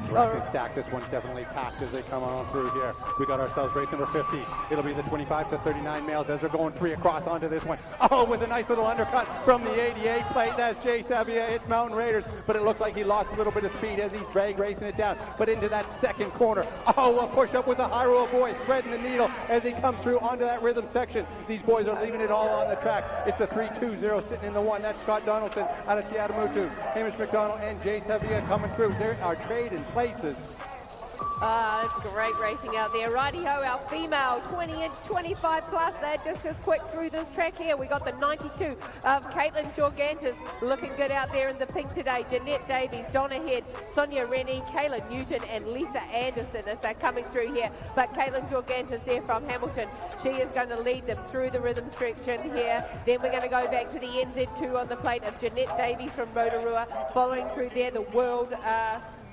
Rapid stack. This one's definitely packed as they come on through here. We got ourselves race number 50. It'll be the 25 to 39 males as they're going 3 across onto this one. Oh, with a nice little undercut from the 88 plate. That's Jay Savia. It's Mountain Raiders, but it looks like he lost a little bit of speed as he's drag racing it down. But into that second corner. Oh, a push up with the high roll boy threading the needle as he comes through onto that rhythm section. These boys are leaving it all on the track. It's the 3-2-0 sitting in the one. That's Scott Donaldson out of Tiadamutu. Hamish McDonald and Jay Savia coming through. There are trading places. It's great racing out there. Righty-ho, our female 20-inch, 25 plus. They're just as quick through this track here. We got the 92 of Caitlin Jorgantis looking good out there in the pink today. Jeanette Davies, Donna Head, Sonia Rennie, Kayla Newton, and Lisa Anderson as they're coming through here. But Caitlin Jorgantis there from Hamilton. She is going to lead them through the rhythm section here. Then we're going to go back to the NZ2 on the plate of Jeanette Davies from Rotorua. Following through there, the World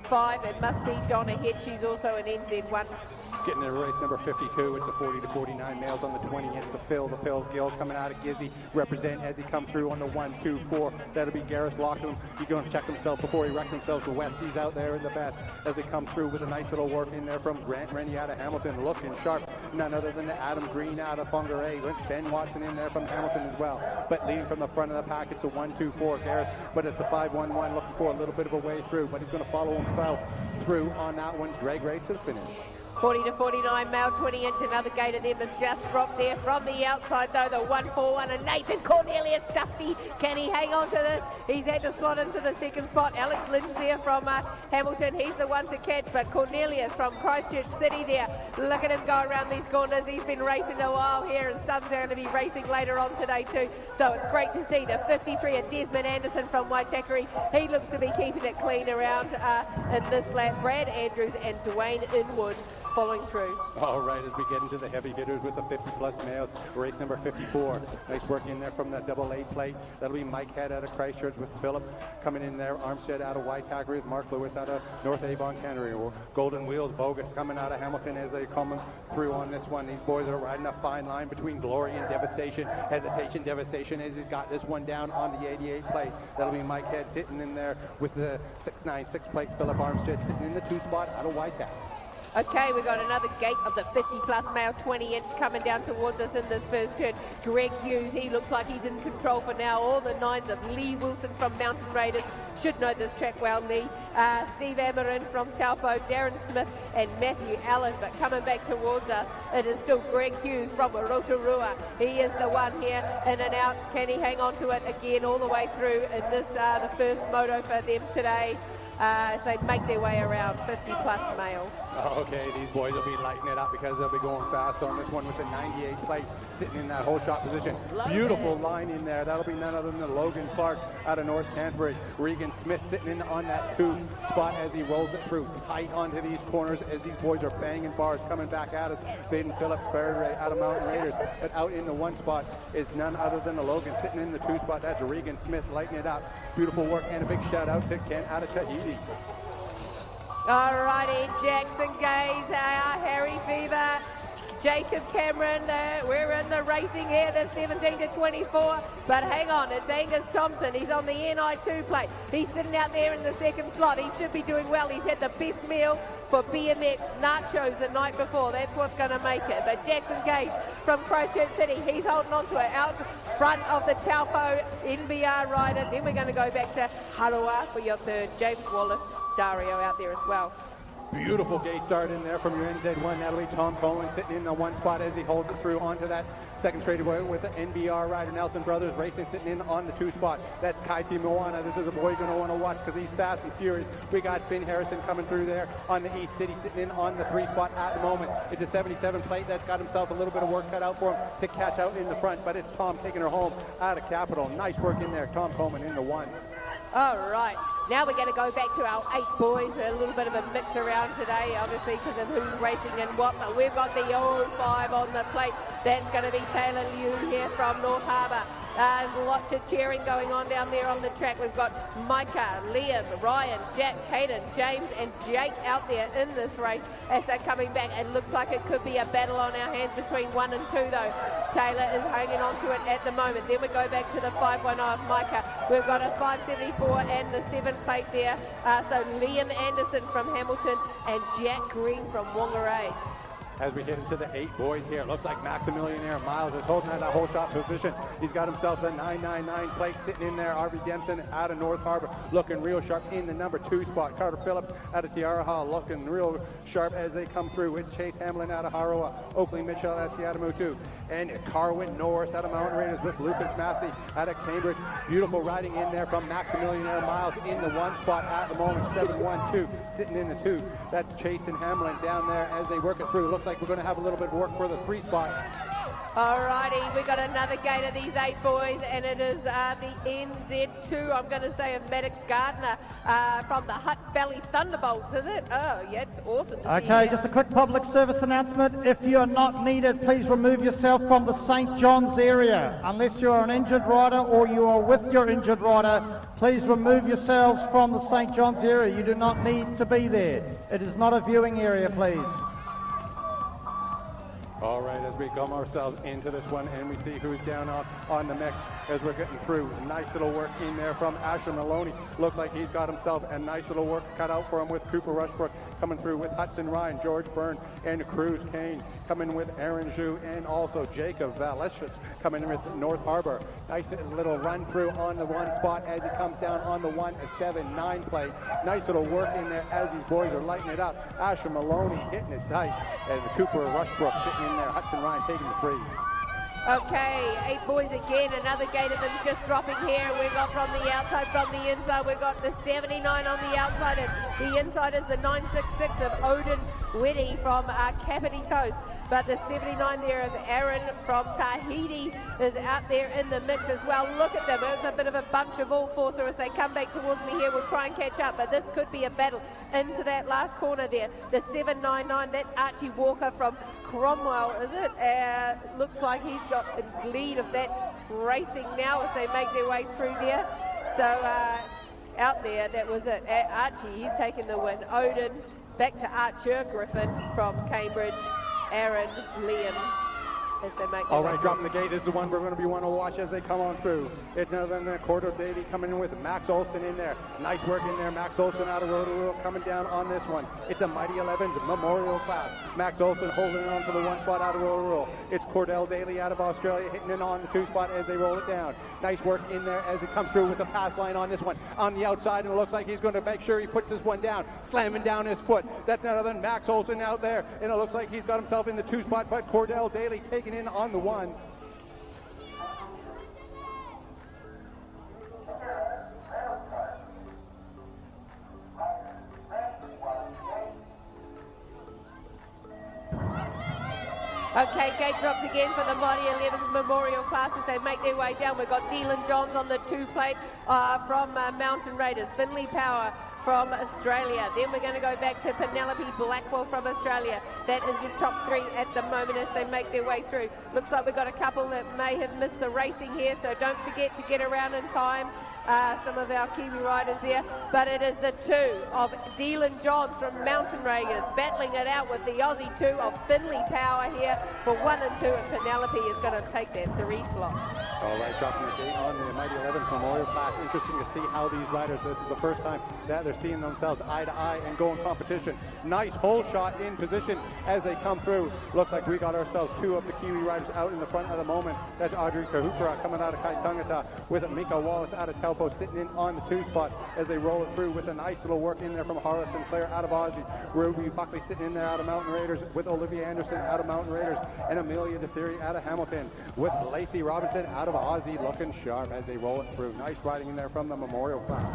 5, it must be Donna Head. She's also an NZ1. Getting into race number 52. It's the 40 to 49 males on the 20. It's the Phil Gill coming out of Gizzy. Represent as he comes through on the 1, 2, 4. That'll be Gareth Lachlan. He's going to check himself before he wrecks himself. The Westies out there in the best as they come through with a nice little work in there from Grant Rennie out of Hamilton. Looking sharp. None other than the Adam Green out of Fungaray. With Ben Watson in there from Hamilton as well. But leading from the front of the pack, it's a 1, 2, 4 Gareth. But it's a 5, 1, 1 looking for a little bit of a way through. But he's going to follow himself through on that one. Drag race to the finish. 40 to 49 male 20-inch. Another gate of them has just dropped there from the outside though. The 1-4-1 and Nathan Cornelius Dusty. Can he hang on to this? He's had to slot into the second spot. Alex Lynch there from Hamilton. He's the one to catch, but Cornelius from Christchurch City there. Look at him go around these corners. He's been racing a while here, and some's going to be racing later on today too. So it's great to see the 53 of Desmond Anderson from Waitakere. He looks to be keeping it clean around in this lap. Brad Andrews and Dwayne Inwood following through. All right, as we get into the heavy hitters with the 50-plus males, race number 54. Nice work in there from the double A plate. That'll be Mike Head out of Christchurch with Philip coming in there. Armstead out of Waitakere with Mark Lewis out of North Avon, Canterbury. Golden Wheels Bogus coming out of Hamilton as they come through on this one. These boys are riding a fine line between glory and devastation. Hesitation, devastation as he's got this one down on the 88 plate. That'll be Mike Head sitting in there with the 696 plate. Philip Armstead sitting in the 2 spot out of Waitakere. Okay, we've got another gate of the 50-plus male 20-inch coming down towards us in this first turn. Greg Hughes, he looks like he's in control for now. All the 9s of Lee Wilson from Mountain Raiders should know this track well, Lee. Steve Amarin from Taupo, Darren Smith and Matthew Allen. But coming back towards us, it is still Greg Hughes from Rotorua. He is the one here, in and out. Can he hang on to it again all the way through in this, the first moto for them today? As they make their way around 50-plus male. Okay, these boys will be lighting it up because they'll be going fast on this one with the 98 plate sitting in that whole shot position. Beautiful line in there. That'll be none other than Logan Clark out of North Canterbury. Regan Smith sitting in on that 2 spot as he rolls it through tight onto these corners as these boys are banging bars coming back at us. Baden Phillips out of Mountain Raiders. But out in the 1 spot is none other than the Logan sitting in the 2 spot. That's Regan Smith lighting it up. Beautiful work, and a big shout out to Ken out of Tahiti. Alrighty, Jackson Gaze, Harry Fever, Jacob Cameron, we're in the racing here, the 17 to 24, but hang on, it's Angus Thompson. He's on the NI2 plate. He's sitting out there in the second slot. He should be doing well. He's had the best meal for BMX nachos the night before. That's what's going to make it. But Jackson Gaze from Christchurch City, he's holding on to it out front of the Taupo NBR rider. Then we're going to go back to Harua for your third. James Wallace, Dario out there as well. Beautiful gate start in there from your NZ1. That'll be Tom Cohen sitting in the 1 spot as he holds it through onto that second straightaway with the NBR rider. Nelson Brothers Racing sitting in on the 2 spot. That's Kaiti Moana. This is a boy you're going to want to watch because he's fast and furious. We got Finn Harrison coming through there on the East City sitting in on the 3 spot at the moment. It's a 77 plate that's got himself a little bit of work cut out for him to catch out in the front, but it's Tom taking her home out of Capital. Nice work in there. Tom Coleman in the 1. All right, now we're going to go back to our 8 boys. A little bit of a mix around today, obviously, because of who's racing and what. But we've got the 05 on the plate. That's going to be Taylor Liu here from North Harbour. There's lots of cheering going on down there on the track. We've got Micah, Liam, Ryan, Jack, Caden, James and Jake out there in this race as they're coming back. It looks like it could be a battle on our hands between 1 and 2 though. Taylor is hanging on to it at the moment. Then we go back to the 510 of Micah. We've got a 574 and the 7 plate there. So Liam Anderson from Hamilton and Jack Green from Whangarei. As we get into the 8 boys here, it looks like Maximilianaire Miles is holding at that whole shot position. He's got himself the 999 plate sitting in there. RV Dempson out of North Harbour looking real sharp in the number 2 spot. Carter Phillips out of Tiara Hall looking real sharp as they come through. It's Chase Hamlin out of Harawa, Oakley Mitchell at Adamutu, and Carwin Norris out of Mountain Raiders with Lucas Massey out of Cambridge. Beautiful riding in there from Maximilianaire Miles in the 1 spot at the moment. 712 sitting in the 2. That's Chase and Hamlin down there as they work it through. Looks like we're going to have a little bit of work for the 3 spot. Alrighty, we got another gate of these 8 boys, and it is the NZ2, I'm going to say, of Maddox Gardner from the Hutt Valley Thunderbolts, is it? Oh, yeah, it's awesome to see. Okay, just a quick public service announcement. If you are not needed, please remove yourself from the St. John's area. Unless you are an injured rider or you are with your injured rider, please remove yourselves from the St. John's area. You do not need to be there. It is not a viewing area, please. All right, as we come ourselves into this one and we see who's down on the mix as we're getting through. Nice little work in there from Asher Maloney. Looks like he's got himself a nice little work cut out for him with Cooper Rushbrook coming through with Hudson Ryan, George Byrne, and Cruz Kane coming with Aaron Zhu, and also Jacob Valeshich coming with North Harbour. Nice little run through on the 1 spot as he comes down on the 179 plate. Nice little work in there as these boys are lighting it up. Asher Maloney hitting it tight, and Cooper Rushbrook sitting in there. Hudson Ryan taking the 3. Okay, 8 boys again, another gate of them just dropping here. We've got from the outside, from the inside, we've got the 79 on the outside, and the inside is the 966 of Odin Whitty from Kapiti Coast. But the 79 there of Aaron from Tahiti is out there in the mix as well. Look at them. It's a bit of a bunch of all 4, so as they come back towards me here, we'll try and catch up. But this could be a battle into that last corner there. The 799, that's Archie Walker from Cromwell, is it? Looks like he's got the lead of that racing now as they make their way through there. So out there, that was it. Archie, he's taken the win. Odin, back to Archer Griffin from Cambridge. Aaron, Liam, as they make. All right, dropping the gate is the one we're going to be wanting to watch as they come on through. It's none other than Cordo Davey coming in with Max Olson in there. Nice work in there. Max Olson out of Rotorua coming down on this one. It's a Mighty 11's Memorial class. Max Olson holding on to the 1 spot out of Rotorua. It's Cordell Daly out of Australia hitting it on the 2 spot as they roll it down. Nice work in there as it comes through with the pass line on this one. On the outside, and it looks like he's going to make sure he puts this one down, slamming down his foot. That's none other than Max Olson out there, and it looks like he's got himself in the 2 spot, but Cordell Daly taking in on the 1. Okay, gate drops again for the Mighty 11's Memorial class as they make their way down. We've got Dylan Johns on the 2 plate from Mountain Raiders. Finley Power from Australia. Then we're going to go back to Penelope Blackwell from Australia. That is your top 3 at the moment as they make their way through. Looks like we've got a couple that may have missed the racing here, so don't forget to get around in time. Some of our Kiwi riders there, but it is the 2 of Dylan Johns from Mountain Raiders battling it out with the Aussie 2 of Finley Power here for 1 and 2, and Penelope is going to take that 3 slot. All right, dropping the gate on the Mighty 11 Memorial class. Interesting to see how these riders, this is the first time that they're seeing themselves eye to eye and go in competition. Nice hole shot in position as they come through. Looks like we got ourselves 2 of the Kiwi riders out in the front at the moment. That's Audrey Kahukura coming out of Kaitangata with Mika Wallace out of Taupo sitting in on the 2 spot as they roll it through with a nice little work in there from Horace Sinclair out of Aussie. Ruby Buckley sitting in there out of Mountain Raiders with Olivia Anderson out of Mountain Raiders, and Amelia DeTheory out of Hamilton with Lacey Robinson out of Aussie looking sharp as they roll it through. Nice riding in there from the Memorial class.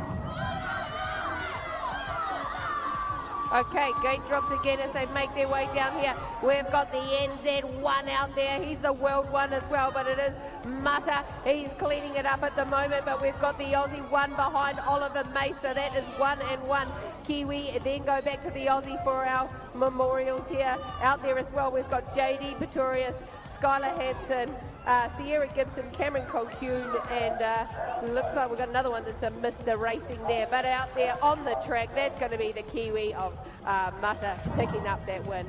Okay, gate drops again as they make their way down here. We've got the NZ1 out there. He's the world one as well, but it is Mutta. He's cleaning it up at the moment, but we've got the Aussie 1 behind Oliver Mace, so that is 1 and 1 Kiwi. Then go back to the Aussie for our memorials here. Out there as well, we've got JD Pretorius, Skylar Hansen, Sierra Gibson, Cameron Colquhoun, and looks like we've got another one that's a Mr. Racing there. But out there on the track, that's going to be the Kiwi of Mutta picking up that win.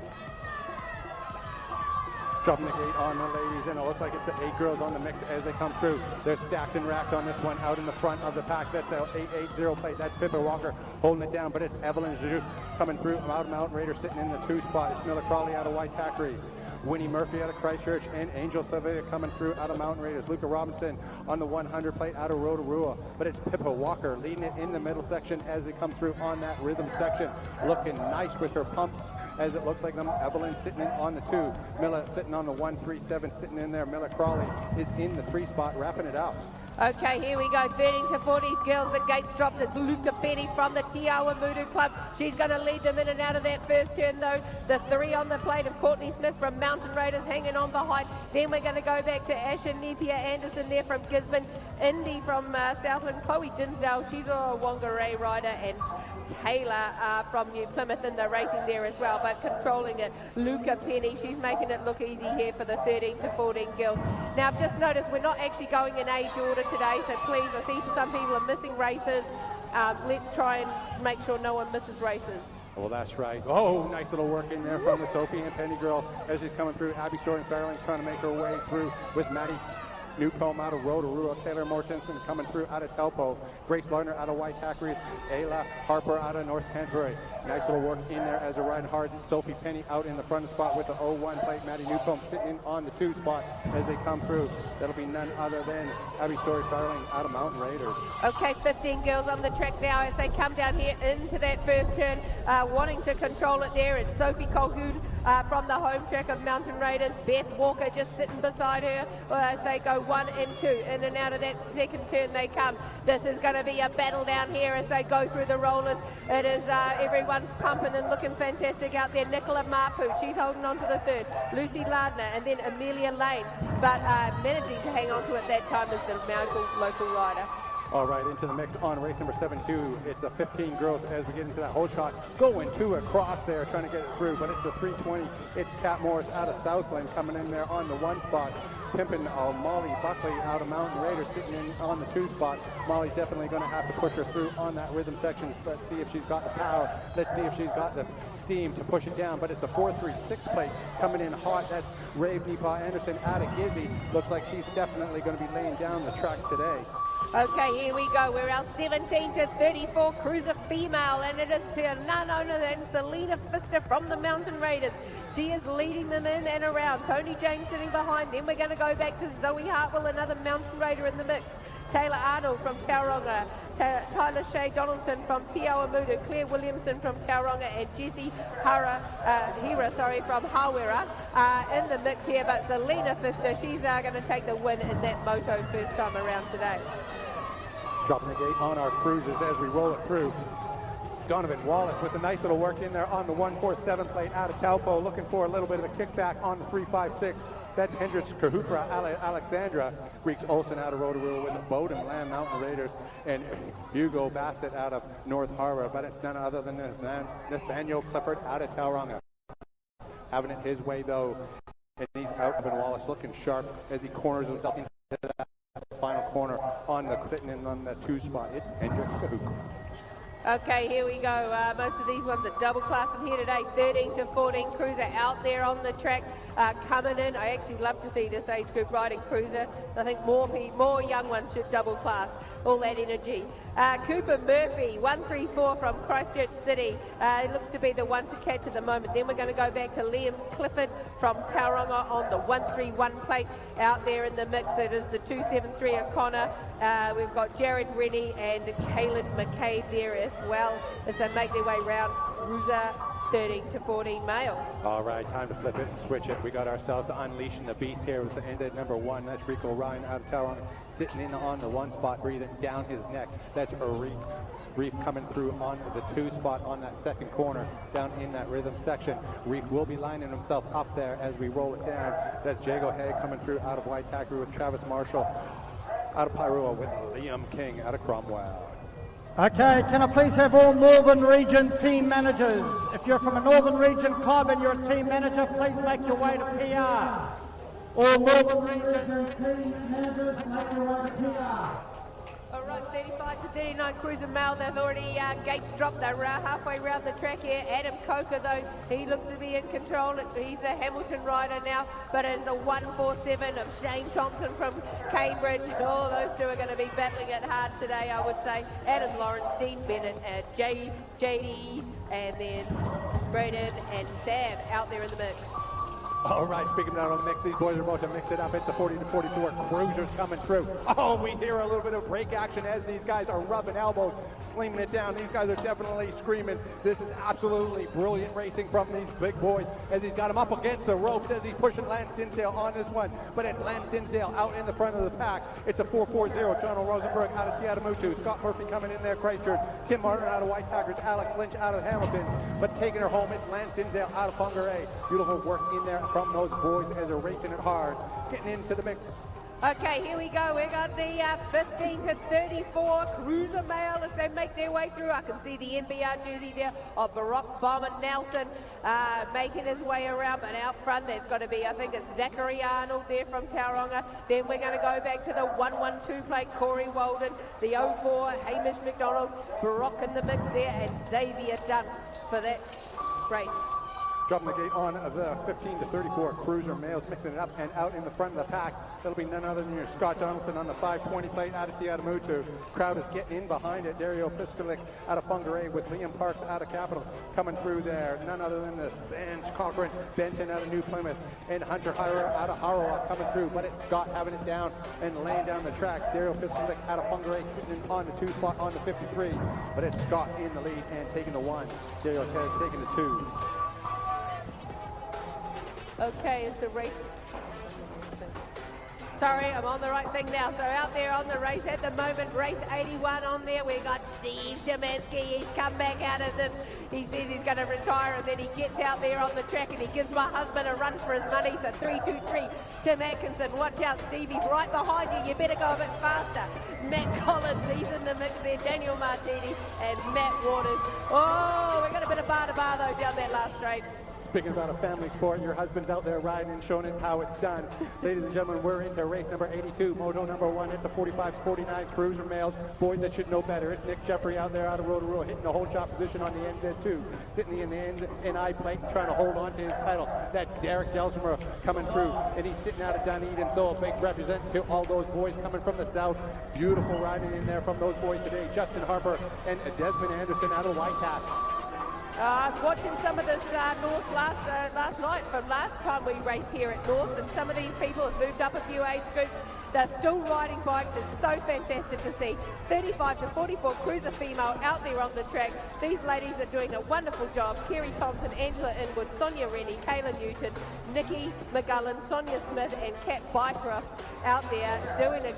Dropping the gate on the ladies, and it looks like it's the 8 girls on the mix as they come through. They're stacked and racked on this one out in the front of the pack. That's the 880 plate. That's Pippa Walker holding it down, but it's Evelyn Giroux coming through out of Mountain Raider sitting in the 2 spot. It's Miller Crawley out of Waitakere. Winnie Murphy out of Christchurch, and Angel Sylvia coming through out of Mountain Raiders. Luca Robinson on the 100 plate out of Rotorua, but it's Pippa Walker leading it in the middle section as they come through on that rhythm section. Looking nice with her pumps as it looks like them. Evelyn sitting in on the 2. Miller sitting on the 137 sitting in there. Miller Crawley is in the 3 spot wrapping it up. Okay, here we go, 13 to 14 girls. The gates dropped. It's Luca Penny from the Te Awa Mudu Club. She's going to lead them in and out of that first turn, though. The 3 on the plate of Courtney Smith from Mountain Raiders hanging on behind. Then we're going to go back to Asha Nepia Anderson there from Gisborne. Indy from Southland. Chloe Dinsdale, she's a Whangarei rider, and Taylor from New Plymouth in the racing there as well, but controlling it. Luca Penny, she's making it look easy here for the 13 to 14 girls. Now, I've just noticed we're not actually going in age order today, so please, I see some people are missing races. Let's try and make sure no one misses races. Well, that's right. Oh, nice little work in there from the Sophie and Penny girl as she's coming through. Abby Story Fairlane trying to make her way through with Maddie Newcomb out of Rotorua, Taylor Mortensen coming through out of Telpo, Grace Lerner out of Waitakere, Ayla Harper out of North Canterbury. Nice little work in there as they're riding hard. Sophie Penny out in the front spot with the 01 plate. Maddie Newcomb sitting in on the 2 spot as they come through. That'll be none other than Abby Story Farling out of Mountain Raiders. Okay, 15 girls on the track now as they come down here into that first turn, wanting to control it there. It's Sophie Colquhoun from the home track of Mountain Raiders. Beth Walker just sitting beside her as they go 1 and 2. In and out of that second turn they come. This is going to be a battle down here as they go through the rollers. It is everyone's pumping and looking fantastic out there. Nicola Mapu, she's holding on to the 3rd. Lucy Lardner and then Amelia Lane. But managing to hang on to it that time is the local rider. All right, into the mix on race number 7-2. It's a 15 girls as we get into that whole shot. Going 2 across there, trying to get it through, but it's the 320. It's Kat Morris out of Southland coming in there on the 1 spot. Pimping Molly Buckley out of Mountain Raiders sitting in on the 2 spot. Molly's definitely going to have to push her through on that rhythm section. Let's see if she's got the power. Let's see if she's got the steam to push it down, but it's a 436 plate coming in hot. That's Rave Neepa Anderson out of Gizzy. Looks like she's definitely going to be laying down the track today. Okay, here we go. We're our 17 to 34 cruiser female, and it is none other than Selena Pfister from the Mountain Raiders. She is leading them in and around. Tony James sitting behind. Then we're going to go back to Zoe Hartwell, another Mountain Raider in the mix. Taylor Arnold from Tauranga, Tyler Shea Donaldson from Te Awa Mudu, Claire Williamson from Tauranga, and Jessie Hira from Hawera in the mix here. But Selena Pfister, she's going to take the win in that moto first time around today. Dropping the gate on our cruisers as we roll it through. Donovan Wallace with a nice little work in there on the 147 plate out of Taupo, looking for a little bit of a kickback on the 356. That's Hendricks Kahupra Alexandra. Greeks Olsen out of Rotorua with the Bowden Land Mountain Raiders, and Hugo Bassett out of North Harbour, but it's none other than Nathaniel Clifford out of Tauranga. Having it his way though, and he's out. Donovan Wallace looking sharp as he corners himself into that final corner on the sitting in on the 2 spot. It's Hendricks Kahupra. Okay, here we go. Most of these ones are double classing here today. 13 to 14 cruiser out there on the track coming in. I actually love to see this age group riding cruiser. I think more young ones should double class. All that energy. Cooper Murphy, 134 from Christchurch City. Looks to be the one to catch at the moment. Then we're going to go back to Liam Clifford from Tauranga on the 131 plate out there in the mix. It is the 273 O'Connor. We've got Jared Rennie and Kaylin McCabe there as well as they make their way round cruiser 13 to 14 male. All right, time to flip it and switch it. We got ourselves Unleashing the Beast here with the NZ number 1. That's Rico Ryan out of Tauranga, sitting in on the 1 spot, breathing down his neck. That's Reef coming through on the 2 spot on that second corner down in that rhythm section. Reef will be lining himself up there as we roll it down. That's Jago Hay coming through out of Waitakere with Travis Marshall out of Pairua with Liam King out of Cromwell. Okay, can I please have all Northern Region team managers? If you're from a Northern Region club and you're a team manager, please make your way to PR. All Northern regions and team members make your way to PR. All right, 35 to 39 cruiser male. They've already gates dropped. They're halfway around the track here. Adam Coker, though, he looks to be in control. He's a Hamilton rider now, but it's the 147 of Shane Thompson from Cambridge. And all those two are going to be battling it hard today, I would say. Adam Lawrence, Dean Bennett, JD, and then Braden and Sam out there in the mix. All right, speaking out on the mix, these boys are about to mix it up. It's a 40 to 44 cruisers coming through. Oh, we hear a little bit of break action as these guys are rubbing elbows, slamming it down. These guys are definitely screaming. This is absolutely brilliant racing from these big boys as he's got him up against the ropes as he's pushing Lance Dinsdale on this one. But it's Lance Dinsdale out in the front of the pack. It's a 440. John Rosenberg out of Tiadamutu. Scott Murphy coming in there, Christchurch. Tim Martin out of White Tigers. Alex Lynch out of Hamilton. But taking her home, it's Lance Dinsdale out of Whangarei. Beautiful work in there from those boys as they're racing it hard, getting into the mix. Okay, here we go. We got the 15 to 34 cruiser male as they make their way through. I can see the NBR jersey there of Barack Bomber Nelson making his way around, but out front there's got to be, I think it's Zachary Arnold there from Tauranga. Then we're going to go back to the 112 plate, Corey Walden, the 04, Hamish McDonald, Barack in the mix there, and Xavier Dunn for that race. Dropping the gate on the 15 to 34 cruiser males, mixing it up and out in the front of the pack. That'll be none other than your Scott Donaldson on the 520 plate out of Tiadamutu. Crowd is getting in behind it. Dario Pistolik out of Whangarei with Liam Parks out of Capital coming through there. None other than the Sanj Cochran, Benton out of New Plymouth, and Hunter Hira out of Harawa coming through. But it's Scott having it down and laying down the tracks. Dario Pistolik out of Whangarei sitting on the 2 spot on the 53. But it's Scott in the lead and taking the 1. Dario taking the 2. Okay, it's the race. Sorry, I'm on the right thing now. So out there on the race at the moment, race 81 on there. We got Steve Szymanski. He's come back out of this. He says he's going to retire, and then he gets out there on the track and he gives my husband a run for his money. So 3-2-3. Tim Atkinson, watch out, Steve. He's right behind you. You better go a bit faster. Matt Collins, he's in the mix there. Daniel Martini and Matt Waters. Oh, we got a bit of bar-to-bar though down that last straight. Speaking about a family sport, your husband's out there riding and showing it how it's done. Ladies and gentlemen, we're into race number 82, moto number 1 at the 45-49 cruiser males. Boys that should know better. It's Nick Jeffrey out there out of Rotorua hitting the whole shot position on the NZ2, sitting in the NI plate and trying to hold on to his title. That's Derek Gelsimer coming through, and he's sitting out of Dunedin. So a big represent to all those boys coming from the south. Beautiful riding in there from those boys today. Justin Harper and Desmond Anderson out of Whitehat. I was watching some of this North last night from last time we raced here at North, and some of these people have moved up a few age groups. They're still riding bikes. It's so fantastic to see. 35 to 44 cruiser female out there on the track. These ladies are doing a wonderful job. Kerry Thompson, Angela Inwood, Sonia Rennie, Kayla Newton, Nikki McGullen, Sonia Smith, and Kat Bycroft out there doing it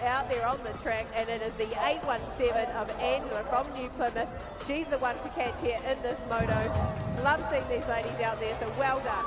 out there on the track. And it is the 817 of Angela from New Plymouth. She's the one to catch here in this moto. Love seeing these ladies out there, so well done.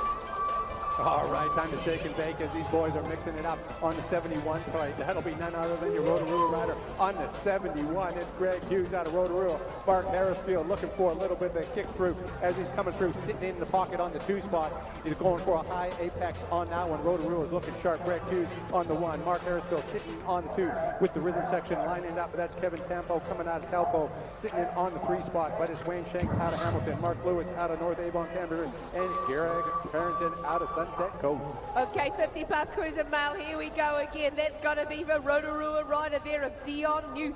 All right, time to shake and bake as these boys are mixing it up on the 71 plate. That'll be none other than your Rotorua rider on the 71. It's Greg Hughes out of Rotorua. Mark Harrisfield looking for a little bit of a kick through as he's coming through, sitting in the pocket on the 2 spot. He's going for a high apex on that one. Rotorua is looking sharp. Greg Hughes on the 1. Mark Harrisfield sitting on the 2 with the rhythm section lining up. That's Kevin Tampo coming out of Taupo, sitting in on the 3 spot. But it's Wayne Shanks out of Hamilton, Mark Lewis out of North Avon, Canberra, and Greg Parrington out of Sunset Coast. Okay, 50 plus cruiser male, here we go again. That's got to be the Rotorua rider there of Dion Newt,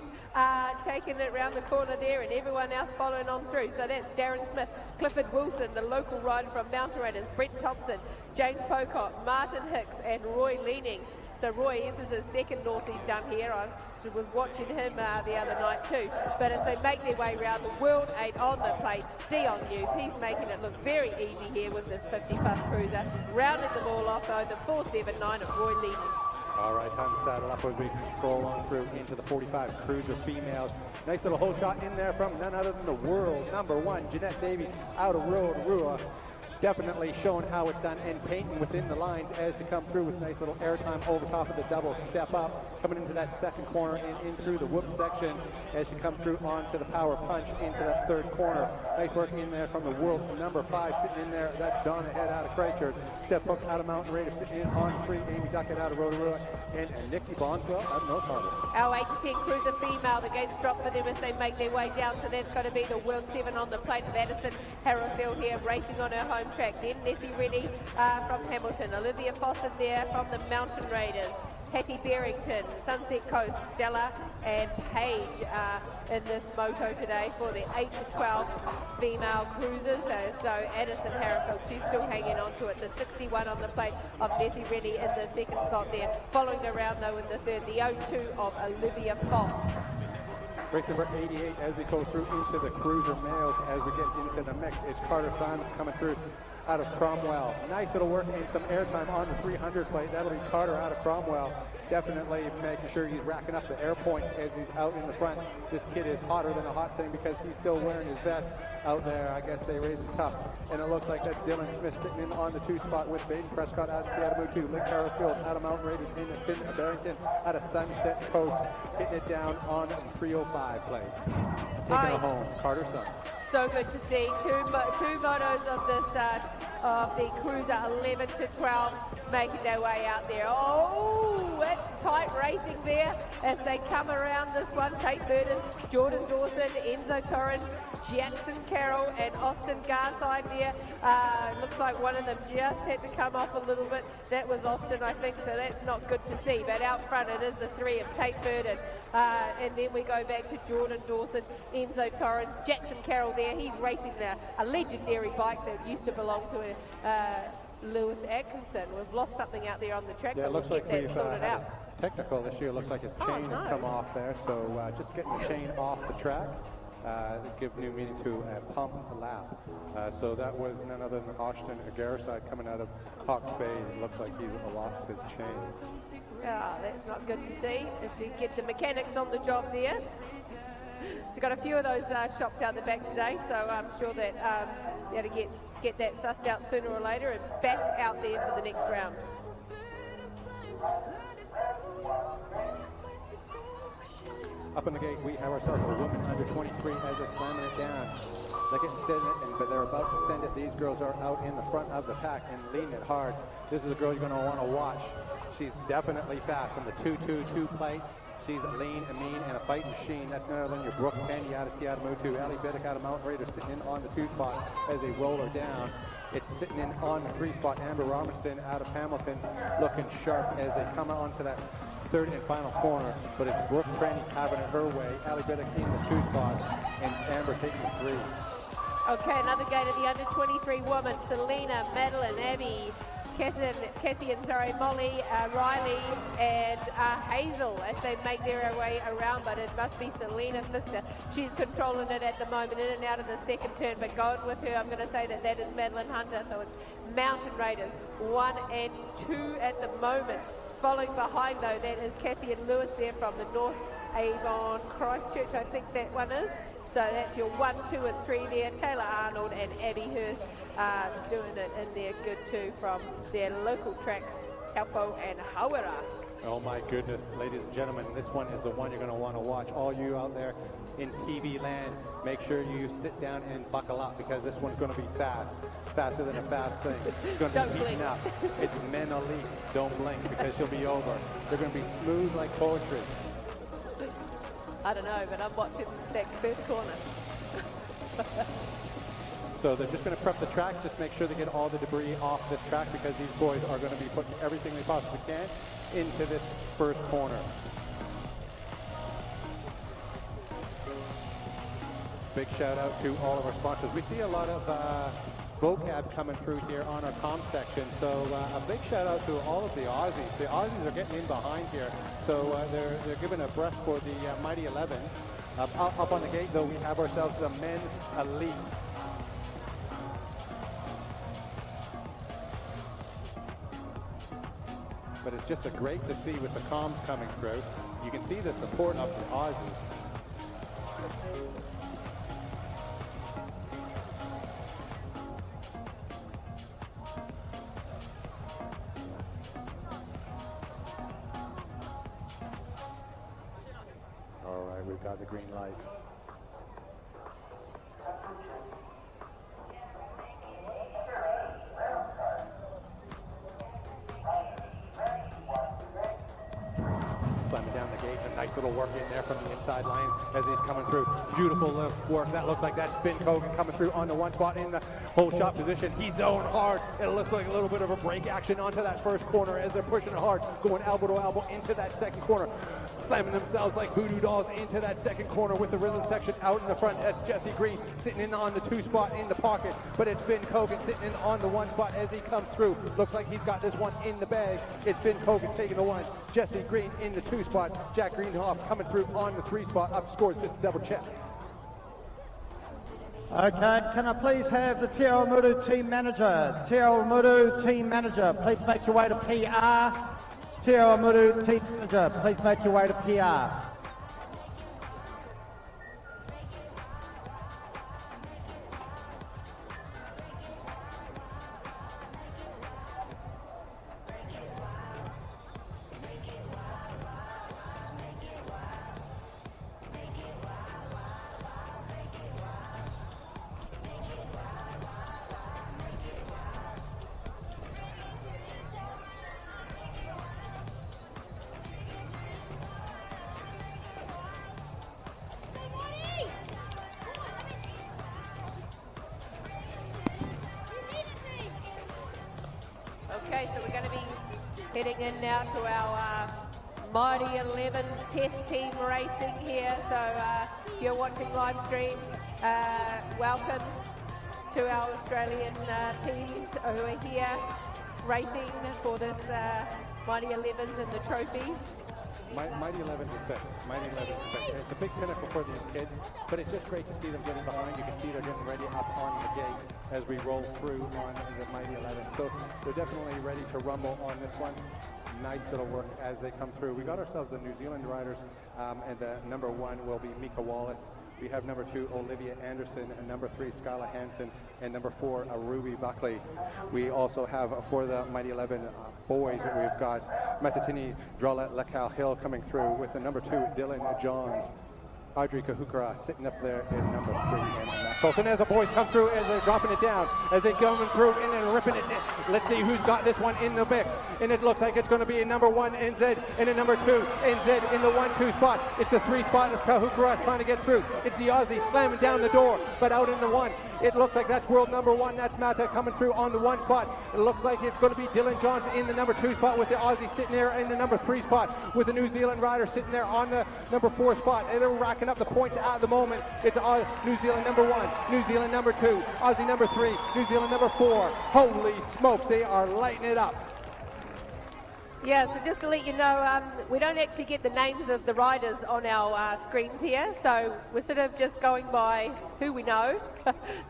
taking it around the corner there, and everyone else following on through. So that's Darren Smith, Clifford Wilson, the local rider from Mount Raiders, Brett Thompson, James Pocock, Martin Hicks, and Roy Leaning. So Roy, this is his second North he's done here. I was watching him the other night too. But as they make their way around, the World 8 on the plate, Dion Newt, he's making it look very easy here with this 50 plus cruiser. Rounding them all off though, the 479 of Roy Leaning. All right, time to saddle up as we scroll on through into the 45 cruiser females. Nice little hole shot in there from none other than the world number 1, Jeanette Davies out of Rotorua. definitely showing how it's done and painting within the lines as you come through with nice little airtime over top of the double step up, coming into that second corner and in through the whoop section as you come through onto the power punch into that third corner. Nice work in there from the world number 5 sitting in there. That's Donna Head out of Christchurch. Step Hook out of Mountain Raider sitting in on 3. Amy Duckett out of Rotorua and Nikki Bonswell out of North Harbour. Our 8 to 10 cruiser female, the gates drop for them as they make their way down, so that's going to be the World 7 on the plate of Addison Harrowfield here racing on her home track. Then Nessie Reddy from Hamilton, Olivia Fossett there from the Mountain Raiders, Hattie Barrington, Sunset Coast, Stella and Paige in this moto today for the 8 to 12 female cruisers. So Addison Harrowfield, she's still hanging on to it. The 61 on the plate of Nessie Reddy in the second slot there. Following around though in the third, the 02 of Olivia Foss. Race number 88 as we go through into the cruiser males as we get into the mix. It's Carter Simons coming through out of Cromwell. Nice little work and some airtime on the 300 plate. That'll be Carter out of Cromwell. Definitely making sure he's racking up the air points as he's out in the front. This kid is hotter than a hot thing because he's still wearing his vest out there. I guess they raise him tough. And it looks like that's Dylan Smith sitting in on the 2 spot with Baden Prescott out of Kiatamutu, Lake Harrisfield out of Mountain Raiders, in the Finn Barrington out of Sunset Coast, hitting it down on the 305 plate. Taking it home, Carter Simons. So good to see two motos of this of the cruiser 11 to 12 making their way out there. Oh, it's tight racing there as they come around this one. Tate Burden, Jordan Dawson, Enzo Torren, Jackson Carroll and Austin Garside there. Looks like one of them just had to come off a little bit. That was Austin, I think, so that's not good to see. But out front it is the 3 of Tate Burden. And then we go back to Jordan Dawson, Enzo Torren, Jackson Carroll there. He's racing a legendary bike that used to belong to Lewis Atkinson. We've lost something out there on the track. Yeah, it looks like we've sorted had out. a technical issue. It looks like his chain has come off there. So just getting the chain off the track. Give new meaning to a pump lap. So that was none other than Austin Garside coming out of Hawke's Bay. It looks like he's lost his chain. That's not good to see. If to get the mechanics on the job there. We've got a few of those shops out the back today, so I'm sure that you have to get that sussed out sooner or later and back out there for the next round. Up on the gate, we have ourselves a woman under 23 as they're slamming it down. They're getting steady, but they're about to send it. These girls are out in the front of the pack and leaning it hard. This is a girl you're going to want to watch. She's definitely fast on the 222 plate. She's lean and mean and a fight machine. That's none other than your Brooke Penny out of Kiatamutu. Ali Biddick out of Mountain Raiders sitting in on the 2 spot as they roll her down. It's sitting in on the 3 spot. Amber Robertson out of Hamilton looking sharp as they come onto that 3rd and final corner, but it's Brooke Penny having it her way. Ali Biddick in the 2 spot and Amber taking the 3. Okay, another gate of the under 23 women. Selena, Madeline, Abby, Cassian, Molly, Riley, and Hazel as they make their way around, but it must be Selena Pfister. She's controlling it at the moment, in and out of the second turn, but going with her, I'm going to say that is Madeline Hunter, so it's Mountain Raiders 1 and 2 at the moment. Following behind, though, that is Cassian Lewis there from the North Avon Christchurch, I think that one is. So that's your 1, 2, and 3 there. Taylor Arnold and Abby Hurst doing it in there good too from their local tracks, Taupo and Hawera. Oh my goodness, ladies and gentlemen, this one is the one you're going to want to watch. All you out there in TV land, make sure you sit down and buckle up because this one's going to be fast. Faster than a fast thing. It's going to be heating up. It's Men Elite. Don't blink because she'll be over. They're going to be smooth like poetry. I don't know, but I'm watching that first corner. So they're just going to prep the track, just make sure they get all the debris off this track because these boys are going to be putting everything they possibly can into this first corner. Big shout out to all of our sponsors. We see a lot of vocab coming through here on our comm section, so a big shout out to all of the Aussies. The Aussies are getting in behind here, so they're giving a breath for the Mighty 11s. Up on the gate, though, we have ourselves the Men Elite. But it's just a great to see with the comms coming through. You can see the support of the Aussies. we've got the green light. Slamming down the gate, a nice little work in there from the inside line as he's coming through. Beautiful work. That looks like that's Finn Cogan coming through on the one spot in the whole shot position. He's zoned hard. It looks like a little bit of a break action onto that first corner as they're pushing it hard, going elbow to elbow into that second corner. Slamming themselves like voodoo dolls into that second corner with the rhythm section out in the front. That's Jesse Green sitting in on the 2 spot in the pocket, but it's Finn Cogan sitting in on the 1 spot as he comes through. Looks like he's got this one in the bag. It's Finn Cogan taking the 1, Jesse Green in the 2 spot, Jack Greenhoff coming through on the 3 spot. Up scores just to double check. Okay, can I please have the Te Awamutu team manager? Te Awamutu team manager, please make your way to PR. Te Awamutu team manager, please make your way to PR. Okay, so we're going to be heading in now to our Mighty 11s test team racing here. So if you're watching live stream, welcome to our Australian teams who are here racing for this Mighty 11s and the trophies. Mighty 11 is big. Mighty 11 is big. It's a big pinnacle for these kids, but it's just great to see them getting behind. You can see they're getting ready up on the gate as we roll through on the Mighty 11. So they're definitely ready to rumble on this one. Nice little work as they come through. We got ourselves the New Zealand riders, and the number 1 will be Mika Wallace. We have number 2, Olivia Anderson, and number 3, Skyla Hansen, and number 4, Ruby Buckley. We also have for the Mighty 11 boys, we've got Matatini Drala Lakal Hill coming through with the number 2, Dylan Johns. Audrey Kahukara sitting up there in number 3. And Matt Colton as the boys come through as they're dropping it down, as they coming through in and ripping it. Let's see who's got this one in the mix. And it looks like it's going to be a number 1 NZ and a number 2 NZ in the 1-2 spot. It's the 3 spot of Kahukara trying to get through. It's the Aussie slamming down the door, but out in the 1. It looks like that's world number 1. That's Mata coming through on the 1 spot. It looks like it's going to be Dylan Johns in the number 2 spot with the Aussie sitting there in the number 3 spot with the New Zealand rider sitting there on the number 4 spot. And they're racking up the points at the moment. It's New Zealand number 1, New Zealand number 2, Aussie number 3, New Zealand number 4. Holy smokes, they are lighting it up. Yeah, so just to let you know, we don't actually get the names of the riders on our screens here, so we're sort of just going by who we know.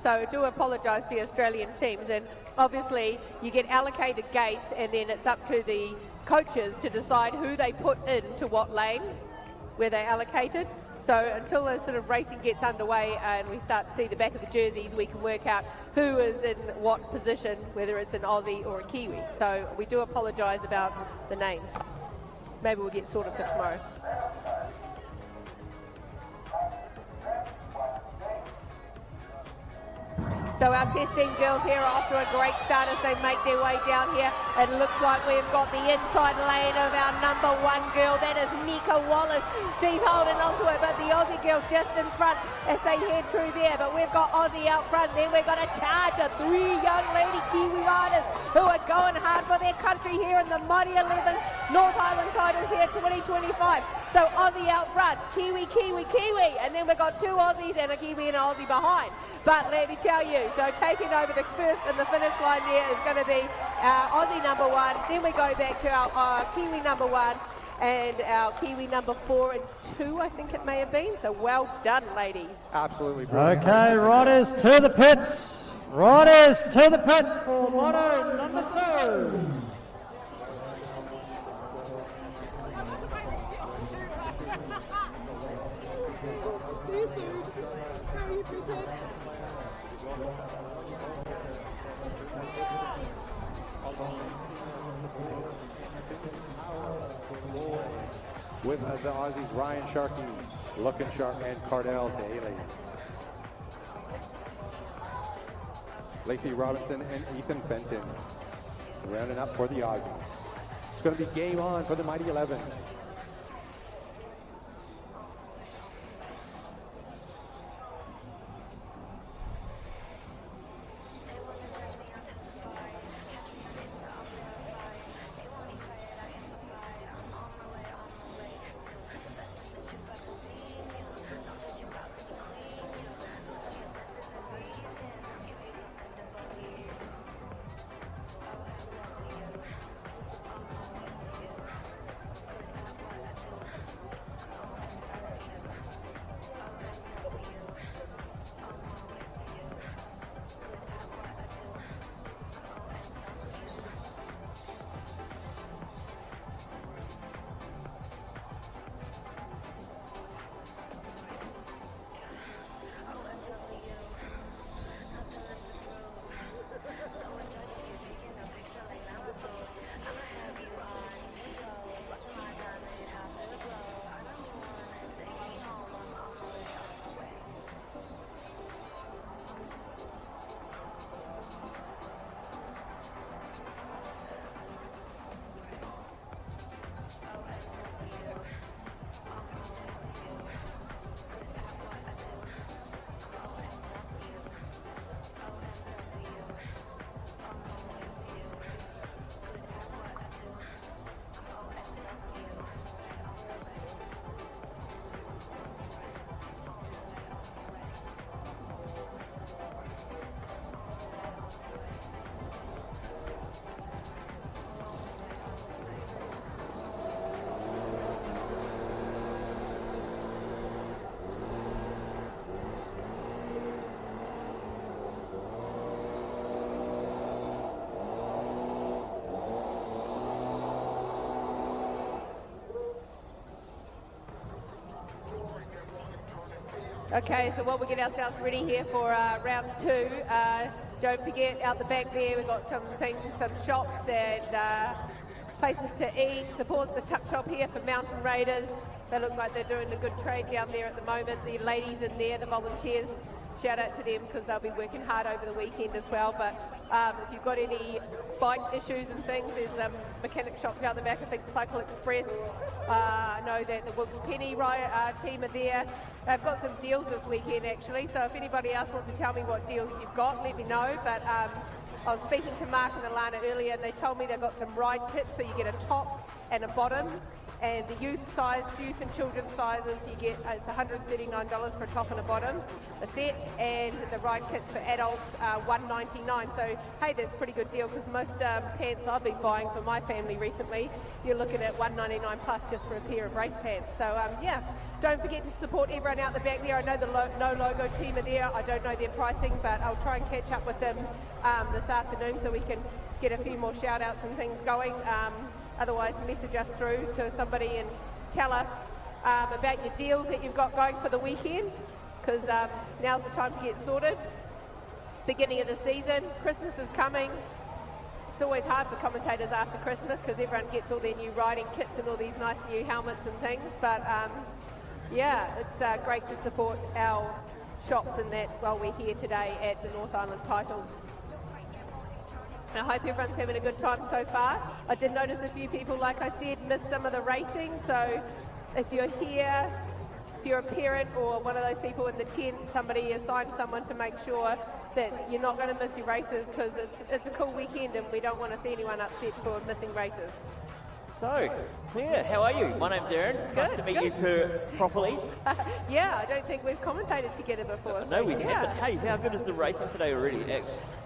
So do apologise to the Australian teams, and obviously you get allocated gates, and then it's up to the coaches to decide who they put into what lane, where they're allocated. So until the sort of racing gets underway and we start to see the back of the jerseys, we can work out who is in what position, whether it's an Aussie or a Kiwi. So we do apologise about the names. Maybe we'll get sorted for tomorrow. So our testing girls here are off to a great start as they make their way down here. It looks like we've got the inside lane of our number 1 girl. That is Mika Wallace. She's holding on to it, but the Aussie girl just in front as they head through there. But we've got Aussie out front. Then we've got a charge of 3 young lady Kiwi riders who are going hard for their country here in the Mighty 11 North Island titles here 2025. So Aussie out front, Kiwi, Kiwi, Kiwi. And then we've got 2 Aussies and a Kiwi and an Aussie behind. But let me tell you, so taking over the first and the finish line there is going to be our Aussie number 1. Then we go back to our Kiwi number 1 and our Kiwi number 4 and 2, I think it may have been. So well done, ladies. Absolutely brilliant. Okay, riders to the pits. Riders to the pits for moto number 2. With the Aussies, Ryan Sharkey, Looking Sharp, and Cardell Daly. Lacey Robinson and Ethan Fenton rounding up for the Aussies. It's going to be game on for the Mighty 11s. Okay, so while we get ourselves ready here for round two, don't forget out the back there we've got some things, some shops and places to eat. Support the tuck shop here for Mountain Raiders. They look like they're doing a good trade down there at the moment. The ladies in there, the volunteers, shout out to them because they'll be working hard over the weekend as well. But if you've got any bike issues and things, there's mechanic shops out the back. I think Cycle Express. I know that the Wilkes Penny team are there. They've got some deals this weekend actually, so if anybody else wants to tell me what deals you've got, let me know. But I was speaking to Mark and Alana earlier and they told me they've got some ride kits, so you get a top and a bottom. And the youth and children's sizes, you get, it's $139 for a top and a bottom, a set, and the ride kits for adults are $199. So, hey, that's a pretty good deal because most pants I've been buying for my family recently, you're looking at $199 plus just for a pair of race pants. So, yeah, don't forget to support everyone out the back there. I know the No Logo team are there. I don't know their pricing, but I'll try and catch up with them this afternoon so we can get a few more shout-outs and things going. Otherwise, message us through to somebody and tell us about your deals that you've got going for the weekend, because now's the time to get sorted. Beginning of the season, Christmas is coming. It's always hard for commentators after Christmas because everyone gets all their new riding kits and all these nice new helmets and things. But yeah, it's great to support our shops and that while we're here today at the North Island Titles. I hope everyone's having a good time so far. I did notice a few people, like I said, missed some of the racing. So if you're here, if you're a parent or one of those people in the tent, somebody assigned someone to make sure that you're not going to miss your races because it's a cool weekend and we don't want to see anyone upset for missing races. So, Claire, how are you? My name's Aaron. Nice to meet you properly. Yeah, I don't think we've commentated together before. No, we haven't. Hey, how good is the racing today already?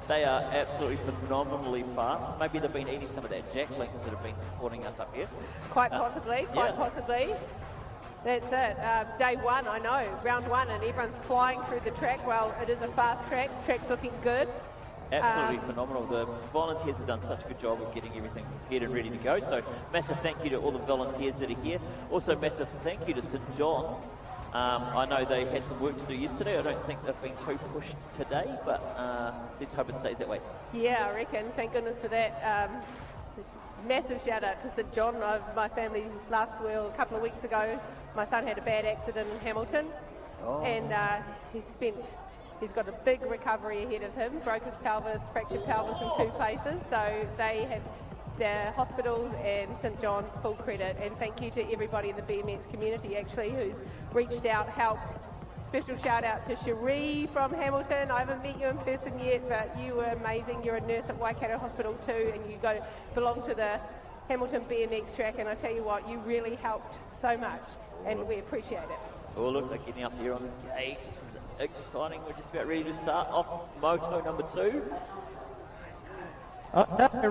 They are absolutely phenomenally fast. Maybe they've been eating some of that Jack Links that have been supporting us up here. Quite possibly, possibly. That's it. Day one, I know, round one, and everyone's flying through the track. Well, it is a fast track. Track's looking good. Absolutely phenomenal. The volunteers have done such a good job of getting everything prepared and ready to go. So massive thank you to all the volunteers that are here. Also massive thank you to St John's. I know they had some work to do yesterday. I don't think they've been too pushed today, but let's hope it stays that way. Yeah, I reckon. Thank goodness for that. Massive shout out to St John. My family last a couple of weeks ago my son had a bad accident in Hamilton, and he's got a big recovery ahead of him. Broke his pelvis, fractured pelvis in 2 places. So they have the hospitals and St John's full credit. And thank you to everybody in the BMX community actually who's reached out, helped. Special shout out to Cherie from Hamilton. I haven't met you in person yet, but you were amazing. You're a nurse at Waikato Hospital too, and you belong to the Hamilton BMX track. And I tell you what, you really helped so much, and we appreciate it. Oh, look, they're getting up here on the gate. This is exciting. We're just about ready to start off moto number 2. Okay,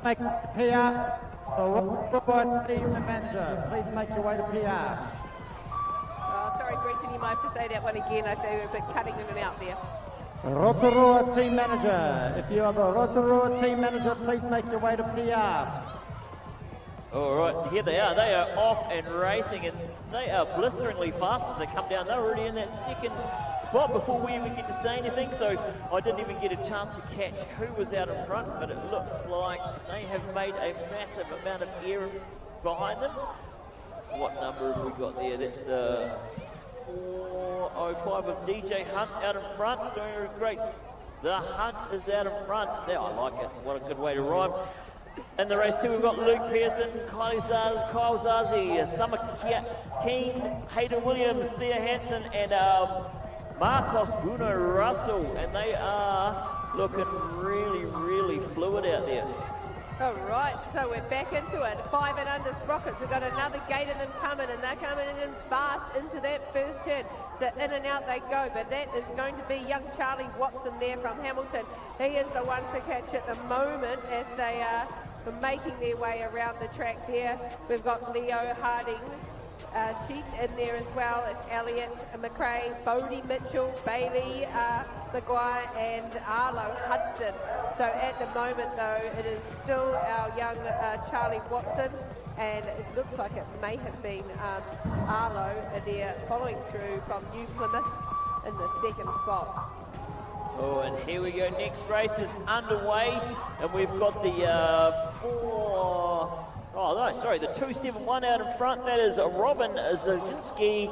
make PR. The team manager, please make your way to PR. Sorry, Brenton, you might have to say that one again. I think we're a bit cutting in and out there. Rotorua team manager, if you are the Rotorua team manager, please make your way to PR. All right, here they are. They are off and racing, and they are blisteringly fast as they come down. They're already in that second spot before we even get to say anything, so I didn't even get a chance to catch who was out in front, but it looks like they have made a massive amount of air behind them. What number have we got there? That's the 405 of DJ Hunt out in front, doing great. The Hunt is out in front. There, I like it. What a good way to rhyme. In the race 2, we've got Luke Pearson, Kyle Zazi, Summer Keane, Hayden Williams, Thea Hansen, and Marcos Bruno Russell. And they are looking really, really fluid out there. All right, so we're back into it. 5 and under Sprockets. We've got another gate of them coming, and they're coming in fast into that first turn. So in and out they go, but that is going to be young Charlie Watson there from Hamilton. He is the one to catch at the moment as they are making their way around the track there. We've got Leo Harding, Sheep in there as well. It's Elliot McRae, Bodie Mitchell, Bailey Maguire, and Arlo Hudson. So at the moment, though, it is still our young Charlie Watson, and it looks like it may have been Arlo there following through from New Plymouth in the second spot. Oh, and here we go. Next race is underway, and we've got the the 271 out in front. That is Robin Zazinski,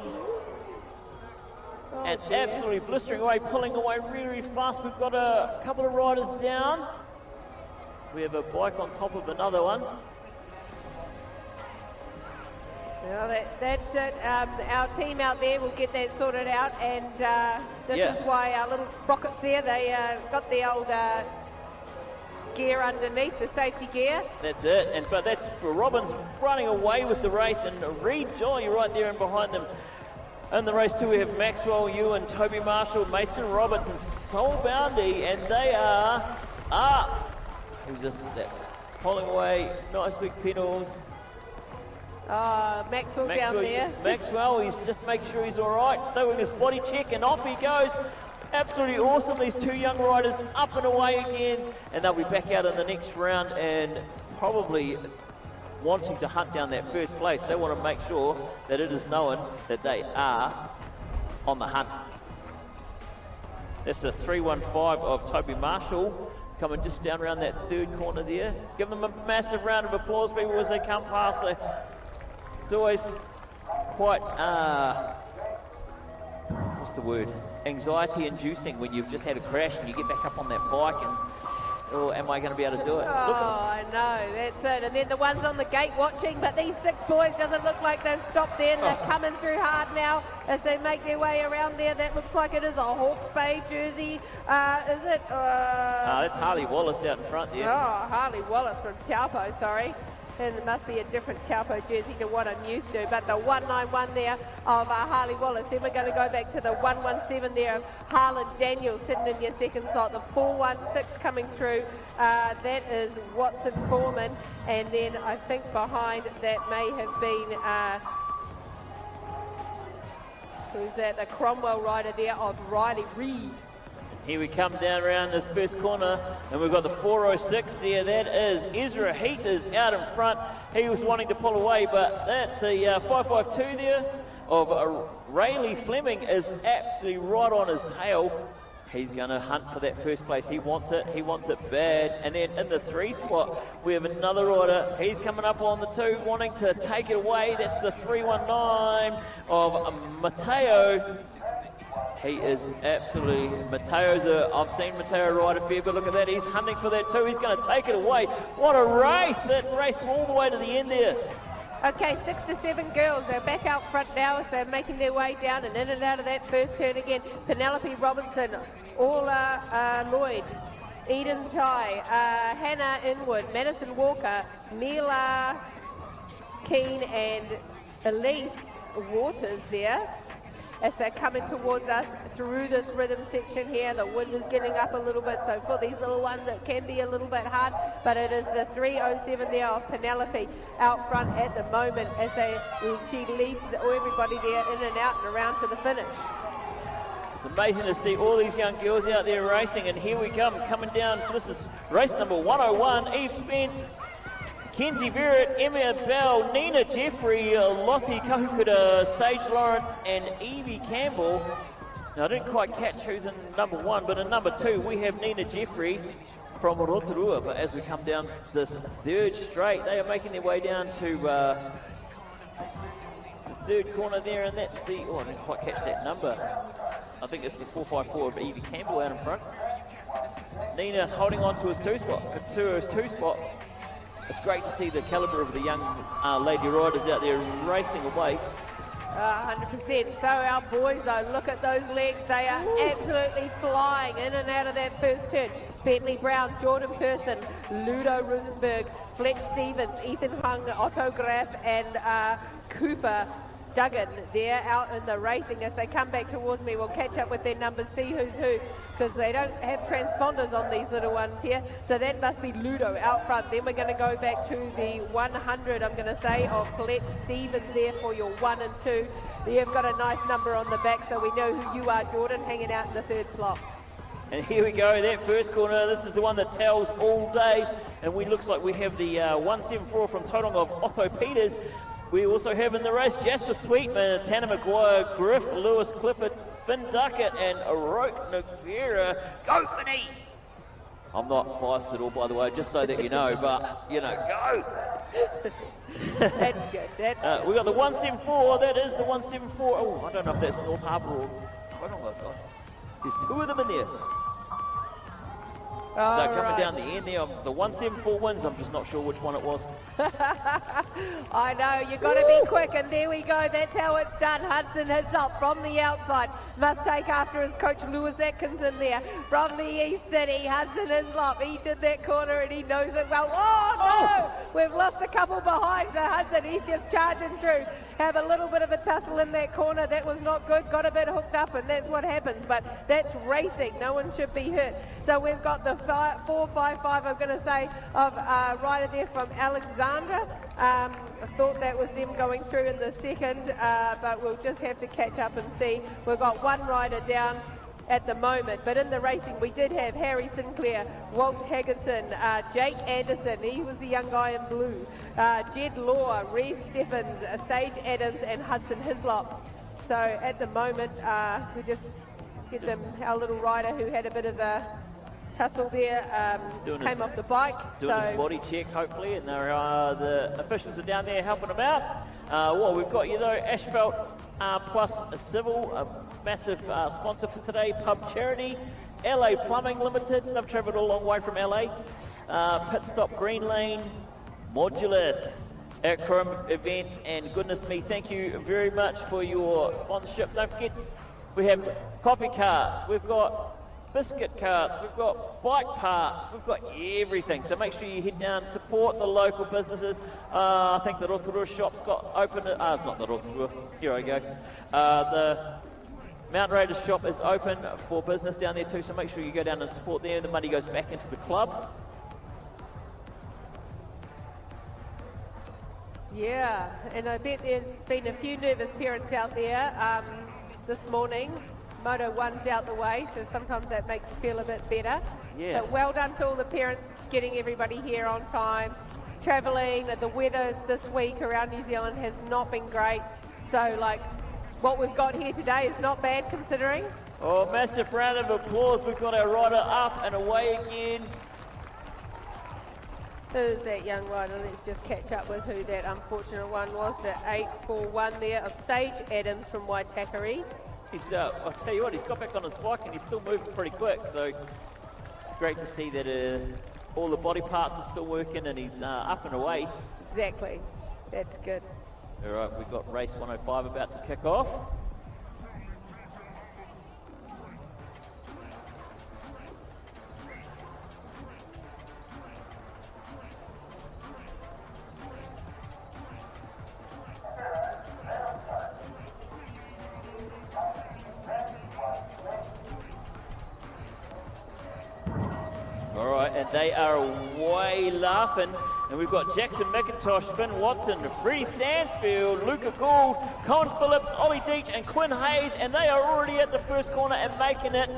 and absolutely blistering away, pulling away really, really fast. We've got a couple of riders down. We have a bike on top of another one. Well, that's it. Our team out there will get that sorted out, and this is why our little sprockets there, they got the old gear underneath, the safety gear. That's it, but that's Robin's running away with the race, and Reed Jolly right there and behind them. In the race 2, we have Maxwell Ewan, Toby Marshall, Mason Roberts, and Sol Boundy, and they are who's this? That's pulling away. Nice big pedals. Maxwell down there. Maxwell, he's just making sure he's all right. Doing his body check, and off he goes. Absolutely awesome. These 2 young riders up and away again, and they'll be back out in the next round and probably wanting to hunt down that first place. They want to make sure that it is known that they are on the hunt. That's the 315 of Toby Marshall coming just down around that third corner there. Give them a massive round of applause, people, as they come past. It's always quite, what's the word? Anxiety inducing when you've just had a crash and you get back up on that bike and, oh, am I going to be able to do it? I know, that's it. And then the ones on the gate watching, but these 6 boys doesn't look like they've stopped there, and they're coming through hard now as they make their way around there. That looks like it is a Hawke's Bay jersey. Is it? That's Harley Wallace out in front there. Oh, Harley Wallace from Taupo, sorry. And it must be a different Taupo jersey to what I'm used to. But the 191 there of Harley Wallace. Then we're going to go back to the 117 there of Harlan Daniel sitting in your second slot. The 416 coming through. That is Watson Foreman. And then I think behind that may have been, who's that? The Cromwell rider there of Riley Reid. Here we come down around this first corner, and we've got the 406 there. That is Ezra Heath is out in front. He was wanting to pull away, but that's the 552 there of Rayleigh Fleming is absolutely right on his tail. He's going to hunt for that first place. He wants it bad. And then in the 3 spot, we have another rider. He's coming up on the 2, wanting to take it away. That's the 319 of Mateo. He is absolutely, I've seen Mateo ride a fair bit. Look at that, he's hunting for that 2. He's going to take it away. What a race. That raced all the way to the end there. Okay, 6 to 7 girls. They're back out front now as they're making their way down and in and out of that first turn again. Penelope Robinson, Orla Lloyd, Eden Ty, Hannah Inwood, Madison Walker, Mila Keane and Elise Waters there as they're coming towards us through this rhythm section here. The wind is getting up a little bit, so for these little ones it can be a little bit hard, but it is the 307 there of Penelope out front at the moment as she leads everybody there in and out and around to the finish. It's amazing to see all these young girls out there racing, and here we come, coming down. This is race number 101. Eve Spence, Kenzie Verrett, Emma Bell, Nina Jeffrey, Lottie Kahukuda, Sage Lawrence and Evie Campbell. Now I didn't quite catch who's in number 1, but in number 2 we have Nina Jeffrey from Rotorua. But as we come down this 3rd straight, they are making their way down to the 3rd corner there, and that's the, I didn't quite catch that number. I think it's the 454 of Evie Campbell out in front. Nina holding on to his 2 spot. It's great to see the calibre of the young lady riders out there racing away. 100%. So our boys though, look at those legs. They are absolutely flying in and out of that first turn. Bentley Brown, Jordan Person, Ludo Rosenberg, Fletch Stevens, Ethan Hung, Otto Graf and Cooper Duggan there out in the racing. As they come back towards me, we'll catch up with their numbers, see who's who, because they don't have transponders on these little ones here. So that must be Ludo out front. Then we're going to go back to the 100, I'm going to say, of Fletch Stevens there for your 1 and 2. You've got a nice number on the back, so we know who you are, Jordan, hanging out in the 3rd slot. And here we go, that first corner. This is the one that tells all day. And we looks like we have the 174 from Tauranga of Otto Peters. We also have in the race Jasper Sweetman, Tanner McGuire, Griff, Lewis Clifford, Finn Duckett and Aroke Noguera. Go Finny! I'm not biased at all, by the way, just so that you know, but, you know, go! That's good. That's we got the 174, that is the 174. Oh, I don't know if that's North Harbour or Tauranga. There's 2 of them in there. They're coming down the end there. The 174 wins. I'm just not sure which one it was. I know, you've got to be quick, and there we go. That's how it's done. Hudson hits up from the outside. Must take after his coach, Lewis Atkinson there. From the East City, Hudson Hislop. He did that corner, and he knows it well. Oh, no! We've lost a couple behind, so Hudson, he's just charging through. Have a little bit of a tussle in that corner. That was not good. Got a bit hooked up, and that's what happens. But that's racing. No one should be hurt. So we've got the 455, I'm going to say, of rider there from Alexandra. I thought that was them going through in the 2nd, but we'll just have to catch up and see. We've got 1 rider down at the moment, but in the racing we did have Harry Sinclair, Walt Haggerson, Jake Anderson, he was the young guy in blue, Jed Law, Reeve Steffens, Sage Adams and Hudson Hislop. So at the moment we just get them, our little rider who had a bit of a tussle there, came off the bike. Doing his body check hopefully, and there are the officials are down there helping him out. Well, we've got, you know, Asphalt plus Civil, a massive sponsor for today, Pub Charity, LA Plumbing Limited, I've travelled a long way from LA, Pit Stop Green Lane, Modulus, Acrom Events, and goodness me, thank you very much for your sponsorship. Don't forget, we have coffee carts, we've got biscuit carts, we've got bike parts, we've got everything. So make sure you head down, support the local businesses. I think the Rotorua shop's got open, it's not the Rotorua, here I go. The Mount Raiders shop is open for business down there too, so make sure you go down and support there. The money goes back into the club. Yeah, and I bet there's been a few nervous parents out there this morning. Moto 1's out the way, so sometimes that makes you feel a bit better. Yeah. But well done to all the parents getting everybody here on time, travelling. The weather this week around New Zealand has not been great. So, like, what we've got here today is not bad considering. Oh, massive round of applause. We've got our rider up and away again. Who's that young rider? Let's just catch up with who that unfortunate one was. The 841 there of Sage Adams from Waitakere. He's, I'll tell you what, he's got back on his bike and he's still moving pretty quick. So great to see that all the body parts are still working and he's up and away. Exactly. That's good. All right, we've got race 105 about to kick off. All right, and they are away laughing. And we've got Jackson McIntosh, Finn Watson, Freddie Stansfield, Luca Gould, Colin Phillips, Ollie Deach, and Quinn Hayes. And they are already at the first corner and making it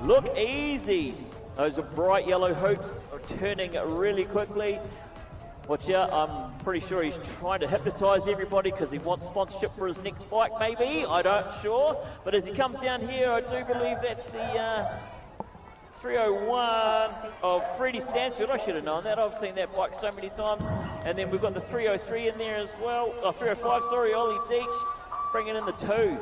look easy. Those are bright yellow hoops are turning really quickly. Watch out, I'm pretty sure he's trying to hypnotise everybody because he wants sponsorship for his next bike, maybe. I don't sure. But as he comes down here, I do believe that's the 301 of Freddie Stansfield. I should have known that. I've seen that bike so many times. And then we've got the 303 in there as well. Oh, 305, sorry, Ollie Deach bringing in the 2.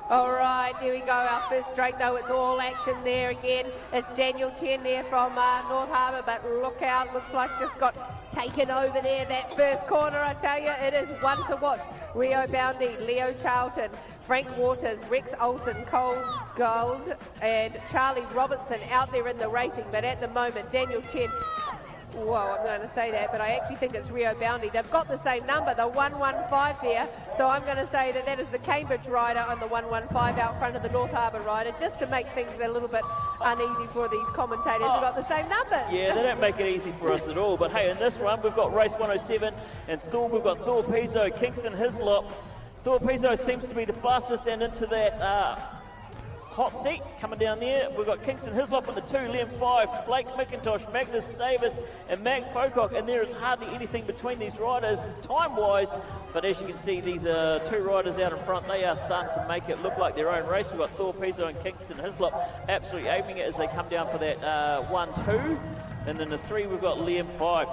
All right, there we go. Our first straight, though, it's all action there again. It's Daniel Chen there from North Harbour, but look out, looks like just got taken over there. That first corner, I tell you, it is one to watch. Rio Boundy, Leo Charlton, Frank Waters, Rex Olsen, Coles Gold, and Charlie Robinson out there in the racing. But at the moment, Daniel Chen, whoa, I'm going to say that, but I actually think it's Rio Boundy. They've got the same number, the 115 there. So I'm going to say that that is the Cambridge rider on the 115 out front of the North Harbour rider, just to make things a little bit uneasy for these commentators. They've got the same numbers. Yeah, they don't make it easy for us at all. But hey, in this run, we've got race 107, and we've got Thor Pizzo, Kingston Hislop. Thor Pizzo seems to be the fastest and into that hot seat coming down there. We've got Kingston Hislop in the 2, Liam 5, Blake McIntosh, Magnus Davis, and Max Pocock. And there is hardly anything between these riders time-wise. But as you can see, these are 2 riders out in front. They are starting to make it look like their own race. We've got Thor Pizzo and Kingston Hislop absolutely aiming it as they come down for that 1-2. And then the 3, we've got Liam 5.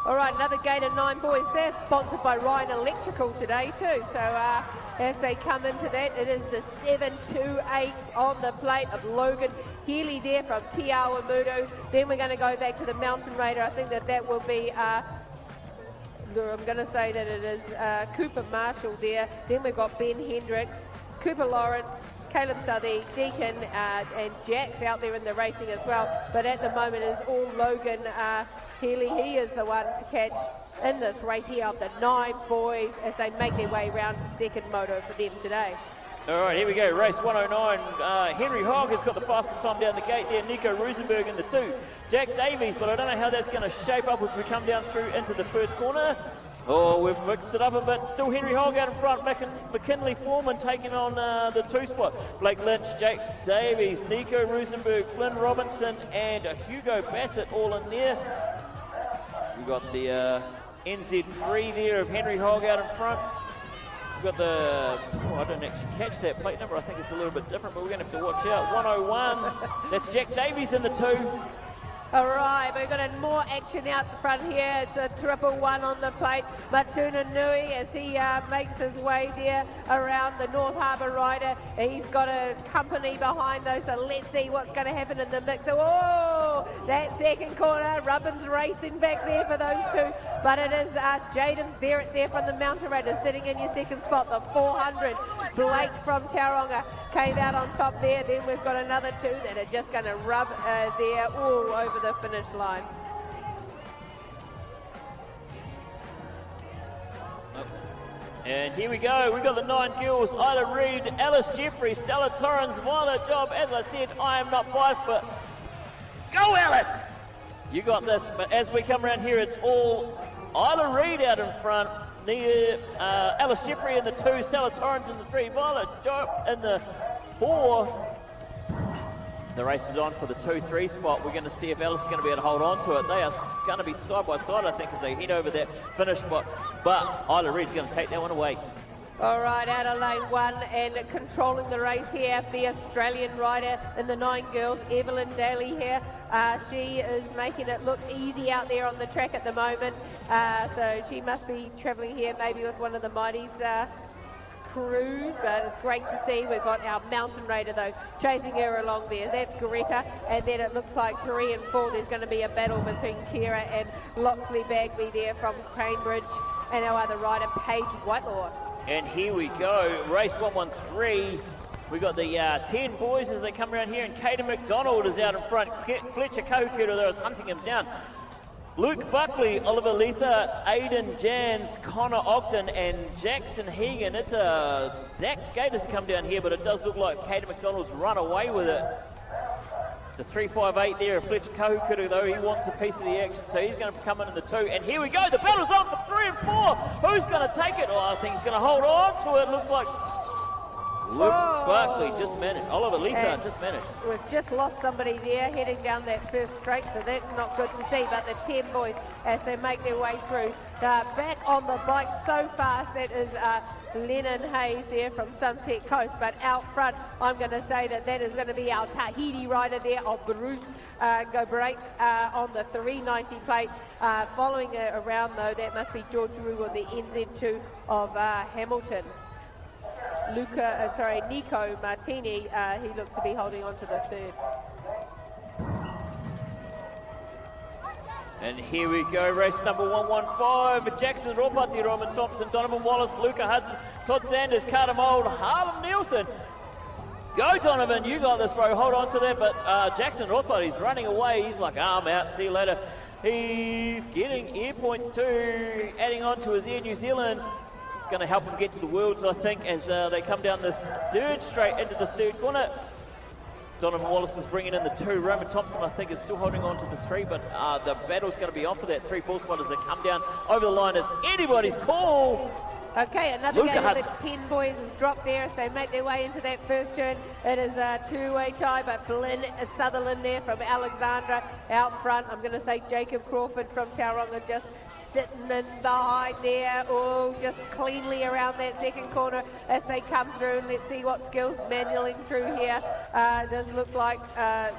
All right, another gate of 9 boys there, sponsored by Ryan Electrical today too. So as they come into that, it is the 728 on the plate of Logan Healy there from Tiawa Mudo. Then we're going to go back to the Mountain Raider. I think that will be, I'm going to say that it is Cooper Marshall there. Then we've got Ben Hendricks, Cooper Lawrence, Caleb Southey, Deacon, and Jack's out there in the racing as well. But at the moment it's all Logan Healy. He is the one to catch in this race here of the 9 boys as they make their way around the second moto for them today. All right, here we go, race 109. Henry Hogg has got the fastest time down the gate there. Nico Rosenberg in the 2. Jack Davies, but I don't know how that's going to shape up as we come down through into the first corner. Oh, we've mixed it up a bit. Still Henry Hogg out in front. McKinley Foreman taking on the 2 spot. Blake Lynch, Jake Davies, Nico Rosenberg, Flynn Robinson, and Hugo Bassett all in there. We've got the NZ3 there of Henry Hogg out in front. We've got the, I don't actually catch that plate number. I think it's a little bit different, but we're going to have to watch out. 101. That's Jack Davies in the 2. All right, we've got more action out the front here. It's a 111 on the plate. Matuna Nui as he makes his way there around the North Harbour rider. He's got a company behind those, so let's see what's going to happen in the mix. Oh, that second corner, Rubbin's racing back there for those 2. But it is Jaden Barrett there from the Mountain Raiders sitting in your second spot, the 400. Blake from Tauranga came out on top there. Then we've got another 2 that are just going to rub there all over the finish line. And here we go. We've got the 9 girls. Isla Reid, Alice Jeffrey, Stella Torrens, Violet Job. As I said, I am not biased, but go Alice! You got this. But as we come around here, it's all Isla Reid out in front. Alice Jeffrey in the 2, Stella Torrens in the 3, Violet Job in the 4. The race is on for the 2-3 spot. We're going to see if Alice is going to be able to hold on to it. They are going to be side by side, I think, as they head over that finish spot. But Isla Reid's going to take that one away. All right, out of lane 1 and controlling the race here, the Australian rider in the 9 girls, Evelyn Daly here. She is making it look easy out there on the track at the moment. So she must be travelling here maybe with one of the Mighty's crew, but it's great to see. We've got our mountain raider though chasing her along there. That's Greta, and then it looks like 3 and 4 there's going to be a battle between Kira and Loxley Bagby there from Cambridge, and our other rider Paige Whitelaw. And here we go, race 113. We got the 10 boys as they come around here, and Caden McDonald is out in front. Fletcher Kohukura there is hunting him down. Luke Buckley, Oliver Letha, Aidan Jans, Connor Ogden, and Jackson Hegan. It's a stacked gate as they come down here, but it does look like Caden McDonald's run away with it. The 358 there of Fletcher Kohukura, though, he wants a piece of the action, so he's going to come in the 2. And here we go, the battle's on for 3 and 4. Who's going to take it? Oh, I think he's going to hold on to it. Looks like Luke Buckley just managed. Oliver Letha just managed. We've just lost somebody there heading down that first straight, so that's not good to see. But the 10 boys, as they make their way through, back on the bike so fast, that is Lennon Hayes there from Sunset Coast. But out front, I'm going to say that is going to be our Tahiti rider there, of Bruce Gobrate on the 390 plate. Following around, though, that must be George Rue on the NZ2 of Hamilton. Nico Martini, he looks to be holding on to the 3rd. And here we go, race number 115. Jackson Ropati, Roman Thompson, Donovan Wallace, Luca Hudson, Todd Sanders, Carter Mould, Harlem Nielsen. Go Donovan, you got this, bro. Hold on to that. But Jackson Ropati's running away. He's like, I'm out, see you later. He's getting air points too, adding on to his Air New Zealand. Going to help him get to the Worlds, I think, as they come down this 3rd straight into the 3rd corner. Donovan Wallace is bringing in the 2. Roman Thompson, I think, is still holding on to the 3, but the battle's going to be on for that 3-4 spot as they come down over the line. It's anybody's call. Okay, another game of the 10 boys has dropped there as they make their way into that first turn. It is a 2-way tie, but Flynn Sutherland there from Alexandra out front. I'm going to say Jacob Crawford from Tauranga just sitting in behind there, just cleanly around that 2nd corner as they come through. Let's see what skills manualing through here. It does look like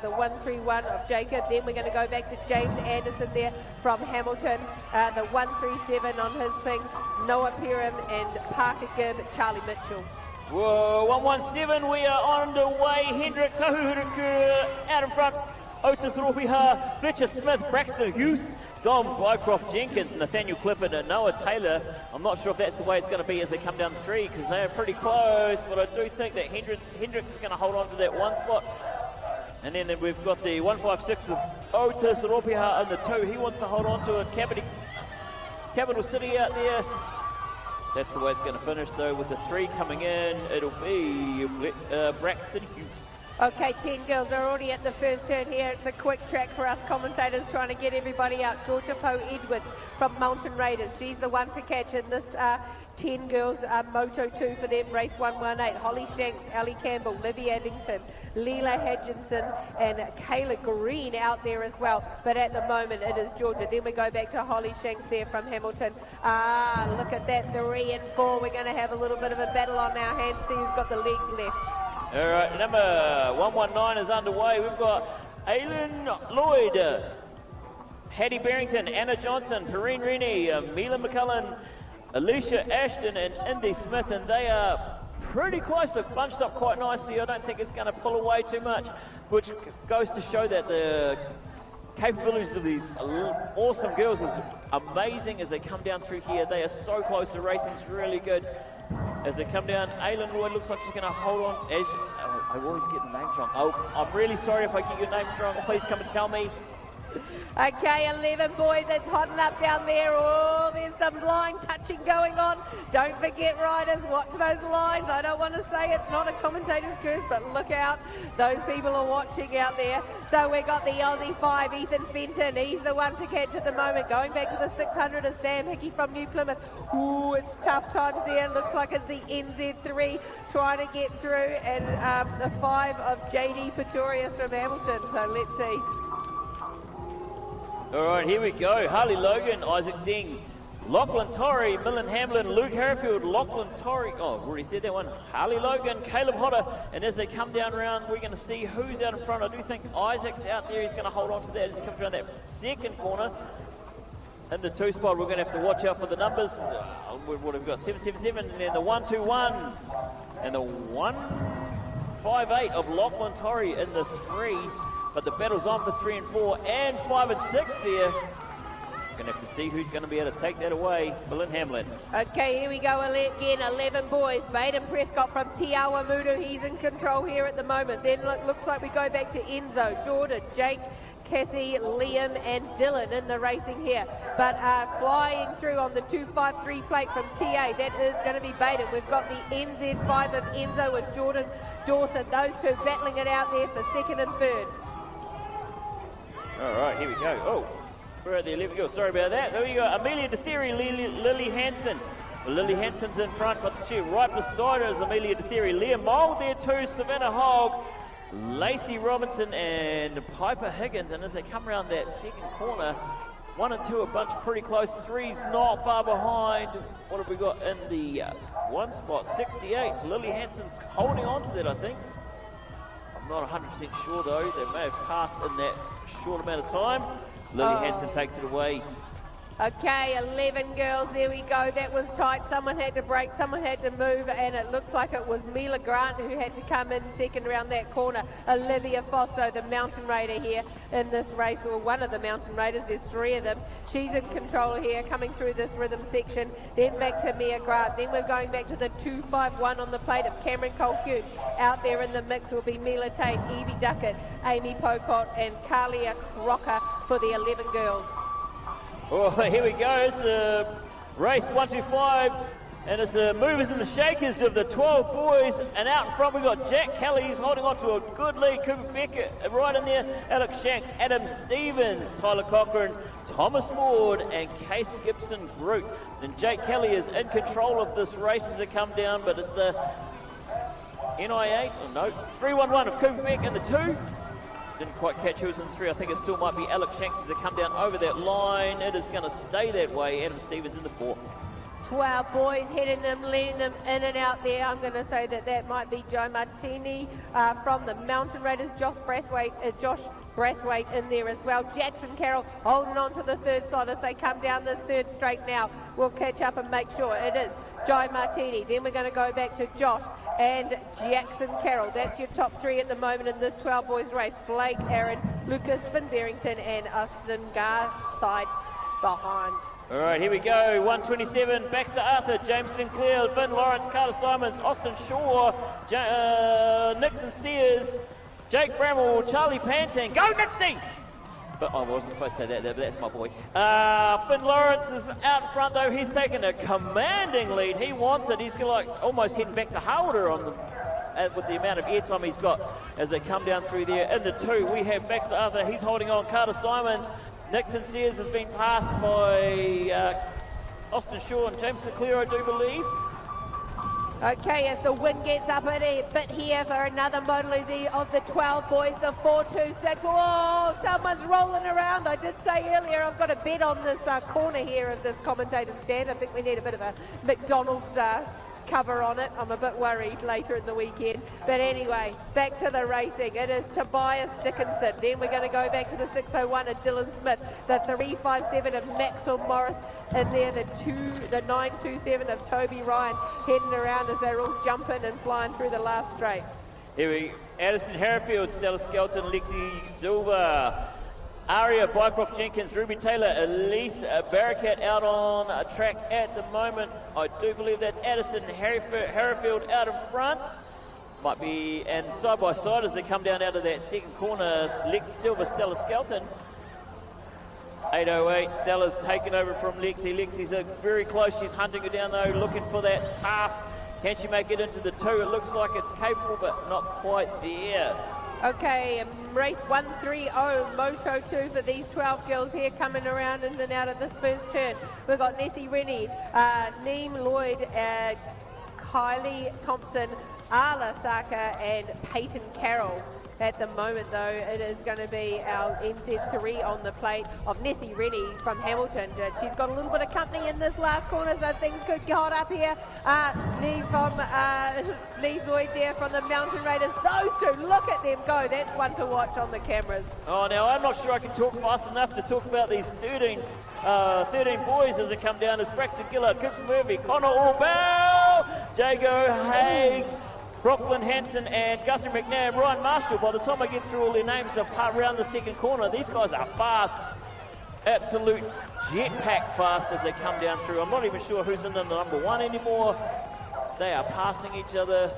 the 131 of Jacob. Then we're going to go back to James Anderson there from Hamilton. The 137 on his thing, Noah Perham and Parker Gibb, Charlie Mitchell. Whoa, 117, we are underway. Hendricks, Ahurukura out in front. Otis Ropiha, Fletcher Smith, Braxton Hughes, Dom Bycroft Jenkins, Nathaniel Clifford and Noah Taylor. I'm not sure if that's the way it's going to be as they come down 3 because they are pretty close, but I do think that Hendricks is going to hold on to that 1 spot. And then we've got the 156 of Otis Ropiha in the 2. He wants to hold on to it. Capital City out there. That's the way it's going to finish though, with the 3 coming in. It'll be Braxton Hughes. Okay, 10 girls are already at the first turn here. It's a quick track for us commentators trying to get everybody out. Georgia Poe Edwards from Mountain Raiders. She's the one to catch in this 10 girls Moto 2 for them, race 118. Holly Shanks, Ellie Campbell, Livy Addington, Leela Hutchinson and Kayla Green out there as well. But at the moment it is Georgia. Then we go back to Holly Shanks there from Hamilton. Look at that, 3 and 4. We're going to have a little bit of a battle on our hands. See who's got the legs left. All right, number 119 is underway. We've got Aileen Lloyd, Hattie Barrington, Anna Johnson, Perrine Rennie, Mila McCullen, Alicia Ashton and Indy Smith, and they are pretty close. They've bunched up quite nicely. I don't think it's going to pull away too much, which goes to show that the capabilities of these awesome girls is amazing as they come down through here. They are so close. The racing's really good. As they come down, Aileen Lloyd looks like she's going to hold on. I always get the names wrong. Oh, I'm really sorry if I get your names wrong. Please come and tell me. Okay, 11 boys, it's hotting up down there. Oh, there's some line touching going on. Don't forget, riders, watch those lines. I don't want to say it's not a commentator's curse, but look out. Those people are watching out there. So we've got the Aussie 5, Ethan Fenton. He's the one to catch at the moment. Going back to the 600 is Sam Hickey from New Plymouth. Ooh, it's tough times there. Looks like it's the NZ3 trying to get through. And the 5 of JD Pretorius from Hamilton. So let's see. All right, here we go. Harley Logan, Isaac Zing, Lachlan Torrey, Millen Hamlin, Luke Herfield, Lachlan Torrey, oh, I've already said that one, Harley Logan, Caleb Hodder, and as they come down around, we're going to see who's out in front. I do think Isaac's out there. He's going to hold on to that as he comes around that second corner. In the 2 spot, we're going to have to watch out for the numbers. What have we got? 777, and then the 121, and the 158 of Lachlan Torrey in the 3. But the battle's on for 3 and 4, and 5 and 6 there. Going to have to see who's going to be able to take that away. Millen Hamlin. Okay, here we go again. 11 boys. Baden Prescott from Tiawa Mudu. He's in control here at the moment. Then looks like we go back to Enzo, Jordan, Jake, Cassie, Liam and Dylan in the racing here. But flying through on the 253 plate from TA, that is going to be Baden. We've got the NZ5 of Enzo with Jordan Dawson. Those two battling it out there for second and third. All right, here we go. Oh, we're at the 11 girls. Sorry about that. There we go. Amelia DeTheory, Lily Hansen. Well, Lily Hansen's in front, but she right beside her is Amelia DeTheory. Leah Mould there too, Savannah Hogg, Lacey Robinson and Piper Higgins. And as they come around that second corner, 1 and 2 a bunch pretty close. 3's not far behind. What have we got in the 1 spot? 68. Lily Hansen's holding on to that, I think. I'm not 100% sure though. They may have passed in that short amount of time. Lily Hansen takes it away. Okay, 11 girls, there we go. That was tight. Someone had to break, someone had to move, and it looks like it was Mila Grant who had to come in second around that corner. Olivia Fosso, the mountain raider here in this race, or one of the mountain raiders. There's 3 of them. She's in control here, coming through this rhythm section. Then back to Mia Grant. Then we're going back to the 251 on the plate of Cameron Colquhoun. Out there in the mix will be Mila Tate, Evie Duckett, Amy Pocott, and Carlia Crocker for the 11 girls. Oh, here we go. It's the race 125, and it's the movers and the shakers of the 12 boys. And out in front, we've got Jack Kelly. He's holding on to a good lead. Cooper Becker right in there. Alex Shanks, Adam Stevens, Tyler Cochran, Thomas Ward, and Case Gibson Groot. And Jake Kelly is in control of this race as they come down, but it's the NI8, or no, 311 of Cooper Beck in the 2. Didn't quite catch who was in the 3. I think it still might be Alex Shanks as they come down over that line. It is going to stay that way. Adam Stevens in the 4. 12 boys heading them, leading them in and out there. I'm going to say that might be Joe Martini from the Mountain Raiders. Josh Brathwaite in there as well. Jackson Carroll holding on to the 3rd slot as they come down this 3rd straight now. We'll catch up and make sure it is Joe Martini. Then we're going to go back to Josh and Jackson Carroll. That's your top 3 at the moment in this 12 boys race. Blake Aaron, Lucas Finn Barrington and Austin Garside behind. All right, here we go. 127, Baxter Arthur, James Sinclair, Finn Lawrence, Carter Simons, Austin Shaw, Nixon Sears, Jake Bramwell, Charlie Panting. Go Nixie! But I wasn't supposed to say that, but that's my boy. Finn Lawrence is out in front though. He's taken a commanding lead. He wants it. He's like almost heading back to Harder on the with the amount of airtime he's got as they come down through there. In the 2, we have Baxter Arthur. He's holding on. Carter Simons. Nixon Sears has been passed by Austin Shaw and James Sinclair, I do believe. Okay, as the wind gets up a bit here for another modality of the 12 boys, the 426. Oh, someone's rolling around. I did say earlier I've got a bet on this corner here of this commentator stand. I think we need a bit of a McDonald's cover on it. I'm a bit worried later in the weekend. But anyway, back to the racing. It is Tobias Dickinson. Then we're going to go back to the 601 of Dylan Smith, the 357 of Maxwell Morris in there, the 927 of Toby Ryan heading around as they're all jumping and flying through the last straight. Here we Addison Harrifield, Stella Skelton, Lexi Silva, Aria Bycroft Jenkins, Ruby Taylor, Elise Barricat out on track at the moment. I do believe that's Addison Harrifield out in front. Might be, and side by side as they come down out of that second corner, Lexi Silva, Stella Skelton. 808, Stella's taken over from Lexi. Lexi's very close. She's hunting her down though, looking for that pass. Can she make it into the 2? It looks like it's capable, but not quite there. Okay, race 130, Moto 2 for these 12 girls here coming around in and out of this first turn. We've got Nessie Rennie, Neem Lloyd, Kylie Thompson, Arla Saka and Peyton Carroll At the moment, though, it is going to be our NZ3 on the plate of Nessie Rennie from Hamilton. She's got a little bit of company in this last corner, so things could get hot up here. Lee Lloyd there from the Mountain Raiders. Those two, look at them go. That's one to watch on the cameras. Oh, now I'm not sure I can talk fast enough to talk about these 13 boys as they come down. As Braxton Giller, Cooper Murphy, Connor Allbell, Jago Haig, Brooklyn Hanson and Guthrie McNabb, Ryan Marshall. By the time I get through all their names around the second corner, these guys are fast, absolute jetpack fast as they come down through. I'm not even sure who's in the number one anymore. They are passing each other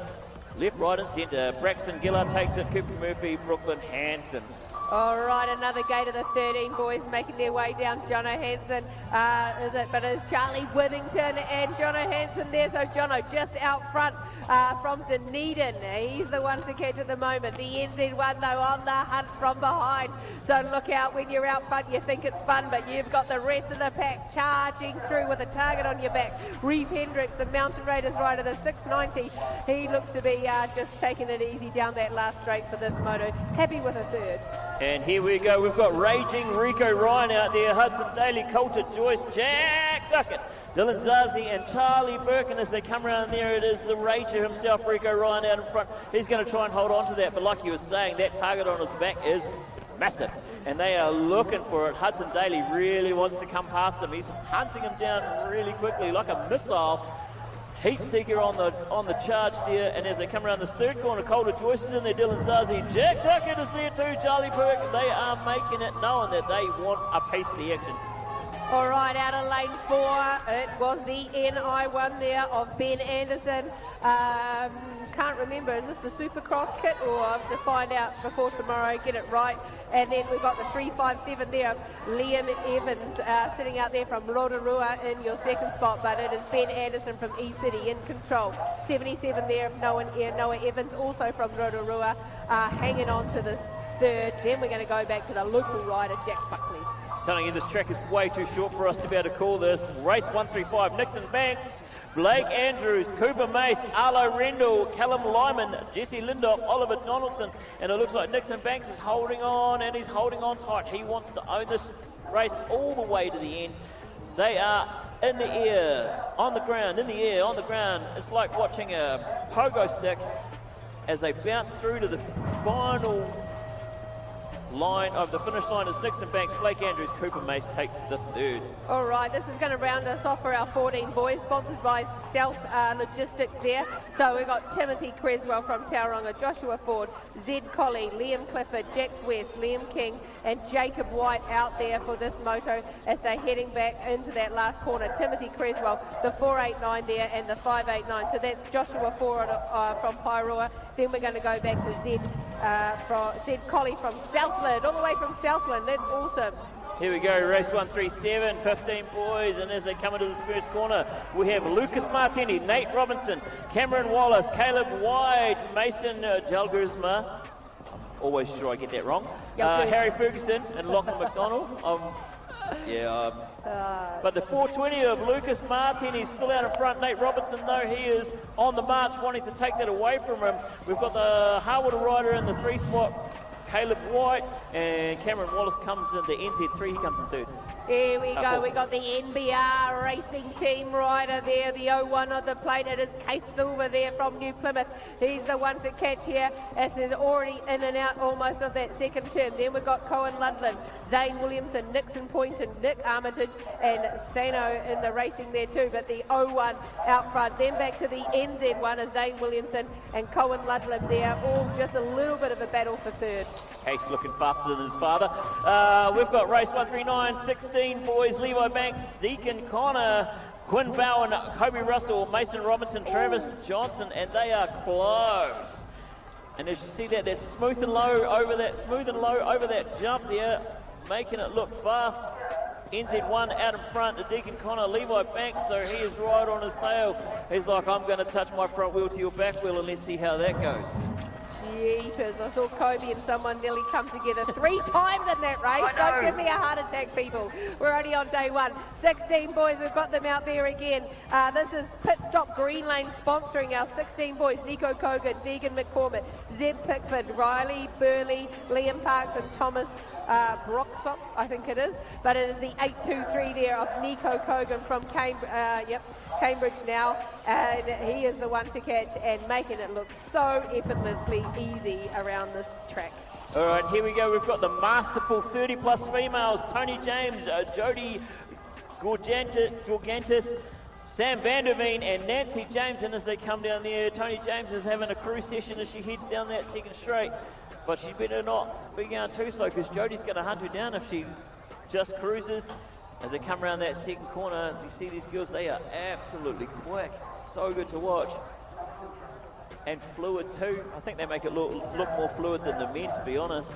left, right and centre. Braxton Giller takes it, Cooper Murphy, Brooklyn Hanson. All right, another gate of the 13 boys making their way down. Jono Hanson, but it's Charlie Withington and Jono Hanson there. So Jono just out front from Dunedin. He's the one to catch at the moment. The NZ1 though on the hunt from behind. So look out when you're out front. You think it's fun, but you've got the rest of the pack charging through with a target on your back. Reeve Hendricks, the Mountain Raiders rider, the 690. He looks to be just taking it easy down that last straight for this moto. Happy with a third. And here we go. We've got Raging Rico Ryan out there. Hudson Daly, Coulter, Joyce, Jack Duckett, Dylan Zazi and Charlie Birkin as they come around there. It is the Rager himself, Rico Ryan, out in front. He's going to try and hold on to that. But like you were saying, that target on his back is massive. And they are looking for it. Hudson Daly really wants to come past him. He's hunting him down really quickly like a missile. Heat Seeker on the charge there, and as they come around this third corner, Coulter Joyce is in there, Dylan Zazi, Jack Duckett is there too, Charlie Burke. They are making it known that they want a piece of the action. All right, out of lane 4, it was the NI1 there of Ben Anderson. Can't remember, is this the Supercross kit, or I have to find out before tomorrow, get it right. And then we've got the 357 there, Liam Evans sitting out there from Rotorua in your second spot, but it is Ben Anderson from E-City in control. 77 there, Noah Evans, also from Rotorua, hanging on to the third. Then we're going to go back to the local rider, Jack Buckley. Telling you this track is way too short for us to be able to call this. Race 135, Nixon Banks, Blake Andrews, Cooper Mace, Arlo Rendell, Callum Lyman, Jesse Lindop, Oliver Donaldson, and it looks like Nixon Banks is holding on, and he's holding on tight. He wants to own this race all the way to the end. They are in the air, on the ground, in the air, on the ground. It's like watching a pogo stick as they bounce through to the final line of the finish line is Nixon Banks, Blake Andrews, Cooper Mace takes the third. All right, this is going to round us off for our 14 boys, sponsored by Stealth Logistics there. So we've got Timothy Creswell from Tauranga, Joshua Ford, Zed Colley, Liam Clifford, Jax West, Liam King and Jacob White out there for this moto as they're heading back into that last corner. Timothy Creswell, the 489 there and the 589. So that's Joshua Ford from Pairua. Then we're going to go back to Zed Colley from Southland, all the way from Southland. That's awesome. Here we go, race 137, 15 boys, and as they come into this first corner, we have Lucas Martini, Nate Robinson, Cameron Wallace, Caleb White, Mason Jalgrisma, always sure I get that wrong, Harry Ferguson and Lachlan McDonald. But the 420 of Lucas Martin, he's still out in front. Nate Robinson, though, he is on the march, wanting to take that away from him. We've got the Harwood rider in the 3 spot, Caleb White, and Cameron Wallace comes in the NZ3, he comes in third. Here we go, we got the NBR Racing Team rider there, the 01 on the plate. It is Case Silver there from New Plymouth. He's the one to catch here, as is already in and out almost of that second turn. Then we've got Cohen Ludland, Zane Williamson, Nixon Poynton, Nick Armitage, and Sano in the racing there too. But the 01 out front. Then back to the NZ1 is Zane Williamson and Cohen Ludland there, all just a little bit of a battle for third. Case looking faster than his father. We've got race 139, 16 boys, Levi Banks, Deacon Connor, Quinn Bowen, Kobe Russell, Mason Robinson, Travis Johnson, and they are close. And as you see that, they're smooth and low over that jump there, making it look fast. NZ1 out in front to Deacon Connor, Levi Banks, so he is right on his tail. He's like, I'm going to touch my front wheel to your back wheel and let's see how that goes. Jeepers, I saw Kobe and someone nearly come together 3 times in that race. Don't give me a heart attack, people. We're only on day 1. 16 boys, we've got them out there again. This is Pit Stop Green Lane sponsoring our 16 boys. Nico Kogan, Deegan McCormick, Zeb Pickford, Riley, Burley, Liam Parks and Thomas Broxop, I think it is. But it is the 823 there of Nico Kogan from Cambridge now. And he is the one to catch and making it look so effortlessly easy around this track. All right, here we go. We've got the masterful 30-plus females. Tony James, Jodie Gorgantis, Sam Vanderveen and Nancy James. And as they come down there, Tony James is having a cruise session as she heads down that second straight. But she better not be going too slow because Jodie's going to hunt her down if she just cruises. As they come around that second corner, you see these girls, they are absolutely quick. So good to watch. And fluid too. I think they make it look more fluid than the men, to be honest.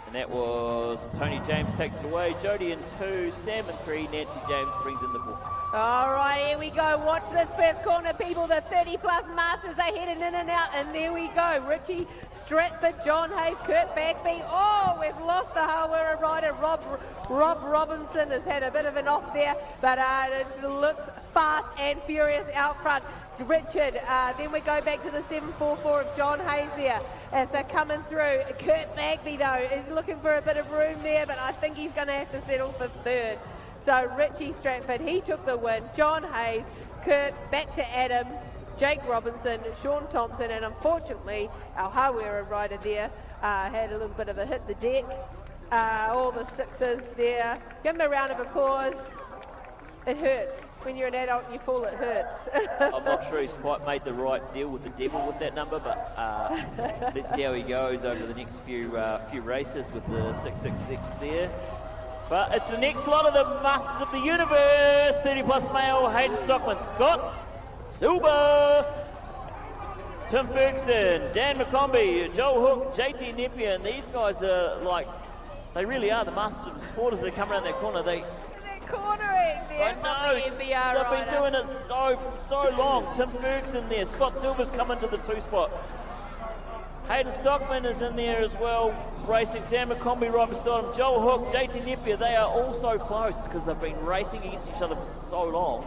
And that was Tony James takes it away. Jodie in 2, Sam in 3, Nancy James brings in the 4. All right, here we go. Watch this first corner, people. The 30-plus masters, they're heading in and out. And there we go. Richie Stratford, John Hayes, Kurt Bagby. Oh, we've lost the Hawera rider. Rob Robinson has had a bit of an off there. But it looks fast and furious out front. Richard, then we go back to the 744 of John Hayes there as they're coming through. Kurt Bagby, though, is looking for a bit of room there, but I think he's going to have to settle for 3rd. So Richie Stratford, he took the win. John Hayes, Kurt, back to Adam, Jake Robinson, Sean Thompson, and unfortunately, our Hawera rider there had a little bit of a hit the deck. All the 6s there. Give him a round of applause. It hurts. When you're an adult and you fall, it hurts. I'm not sure he's quite made the right deal with the devil with that number, but let's see how he goes over the next few races with the 666 there. But it's the next lot of the Masters of the Universe. 30-plus male, Hayden Stockman, Scott Silver, Tim Ferguson, Dan McCombie, Joel Hook, JT Nepier, and these guys are like, they really are the masters of the sport as they come around that corner. They're cornering there. I know, they've been doing it so long. Tim Ferguson there, Scott Silver's coming to the 2 spot. Hayden Stockman is in there as well, racing. Dan McCombie right beside him. Joel Hook, JT Nepier, they are all so close because they've been racing against each other for so long.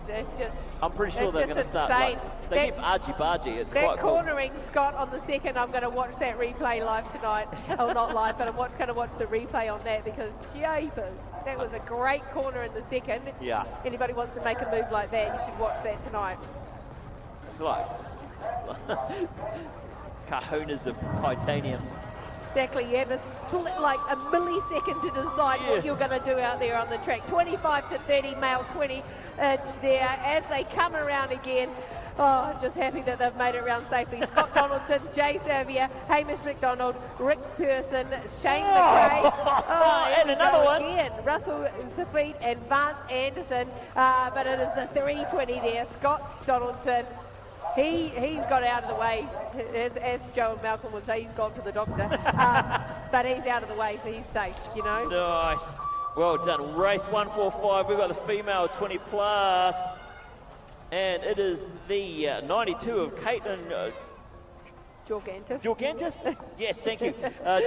That's just, I'm pretty sure they're going to start. They keep argy-bargy. It's quite cool. Cornering Scott on the 2nd, I'm going to watch that replay live tonight. Oh, not live, but I'm going to watch the replay on that because, jeepers, that was a great corner in the 2nd. Yeah. Anybody wants to make a move like that, you should watch that tonight. It's like kahunas of titanium. Exactly, you have a split, like a millisecond to decide what you're going to do out there on the track. 25 to 30, male 20 there as they come around again. Oh, just happy that they've made it around safely. Scott Donaldson, Jay Savia, Hamish McDonald, Rick Pearson, Shane McRae. And another one. Again, Russell Safeet and Vance Anderson. But it is the 320 there. Scott Donaldson. He's got out of the way, as Joe and Malcolm would say, he's gone to the doctor. But he's out of the way, so he's safe, you know. Nice. Well done. Race 145, we've got the female 20 plus. And it is the 92 of Caitlin Jorgantis? Yes, thank you.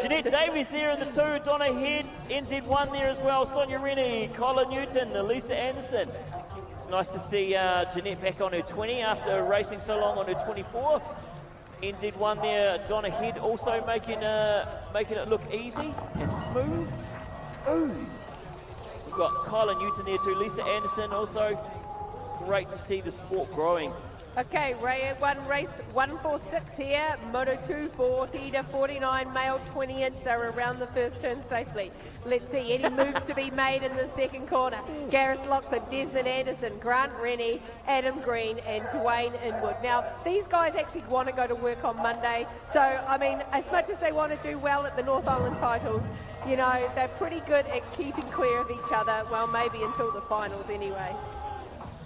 Jeanette Davies there in the 2, Donna Head, NZ1 there as well, Sonia Rennie, Colin Newton, Lisa Anderson. It's nice to see Jeanette back on her 20 after racing so long on her 24. NZ1 there, Donna Head also making it look easy and smooth. We've got Kyla Newton there too, Lisa Anderson also. It's great to see the sport growing. Okay, race 146 here, Moto 2, 40 to 49, male 20-inch. They're around the first turn safely. Let's see, any moves to be made in the second corner. Gareth Lockford, Desmond Anderson, Grant Rennie, Adam Green, and Dwayne Inwood. Now, these guys actually want to go to work on Monday. So, I mean, as much as they want to do well at the North Island titles, you know, they're pretty good at keeping clear of each other, well, maybe until the finals anyway.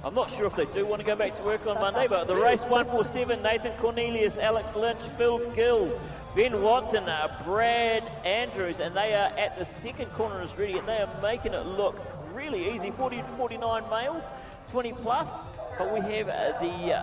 I'm not sure if they do want to go back to work on Monday, but the race 147, Nathan Cornelius, Alex Lynch, Phil Gill, Ben Watson, Brad Andrews, and they are at the second corner as ready, and they are making it look really easy. 40 to 49 male, 20 plus. But we have the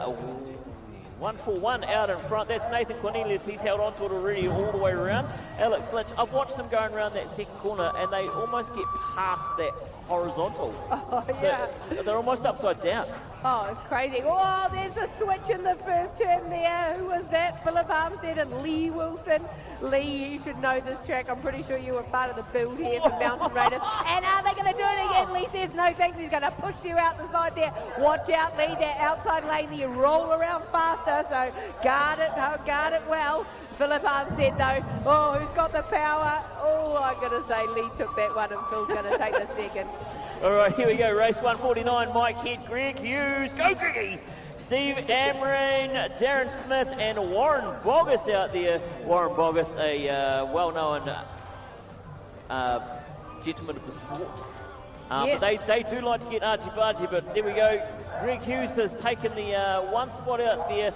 141 out in front. That's Nathan Cornelius. He's held on to it already all the way around. Alex Lynch, I've watched them going around that second corner and they almost get past that horizontal. Oh, yeah. They're almost upside down. Oh, it's crazy. Oh, there's the switch in the first turn there. Who was that? Philip Armstead and Lee Wilson. Lee, you should know this track. I'm pretty sure you were part of the build here for Mountain Raiders. And are they going to do it again? Lee says no thanks. He's going to push you out the side there. Watch out, Lee. That outside lane, you roll around faster. So guard it well. Philip Armstead though. Oh, who's got the power? Oh, I'm going to say Lee took that one and Phil's going to take the second. All right, here we go. Race 149. Mike Head, Greg Hughes. Go, Greggy! Steve Amrain, Darren Smith, and Warren Boggess out there. Warren Boggess, a well-known gentleman of the sport. Yes. But they do like to get argy-bargy, but there we go. Greg Hughes has taken the one spot out there.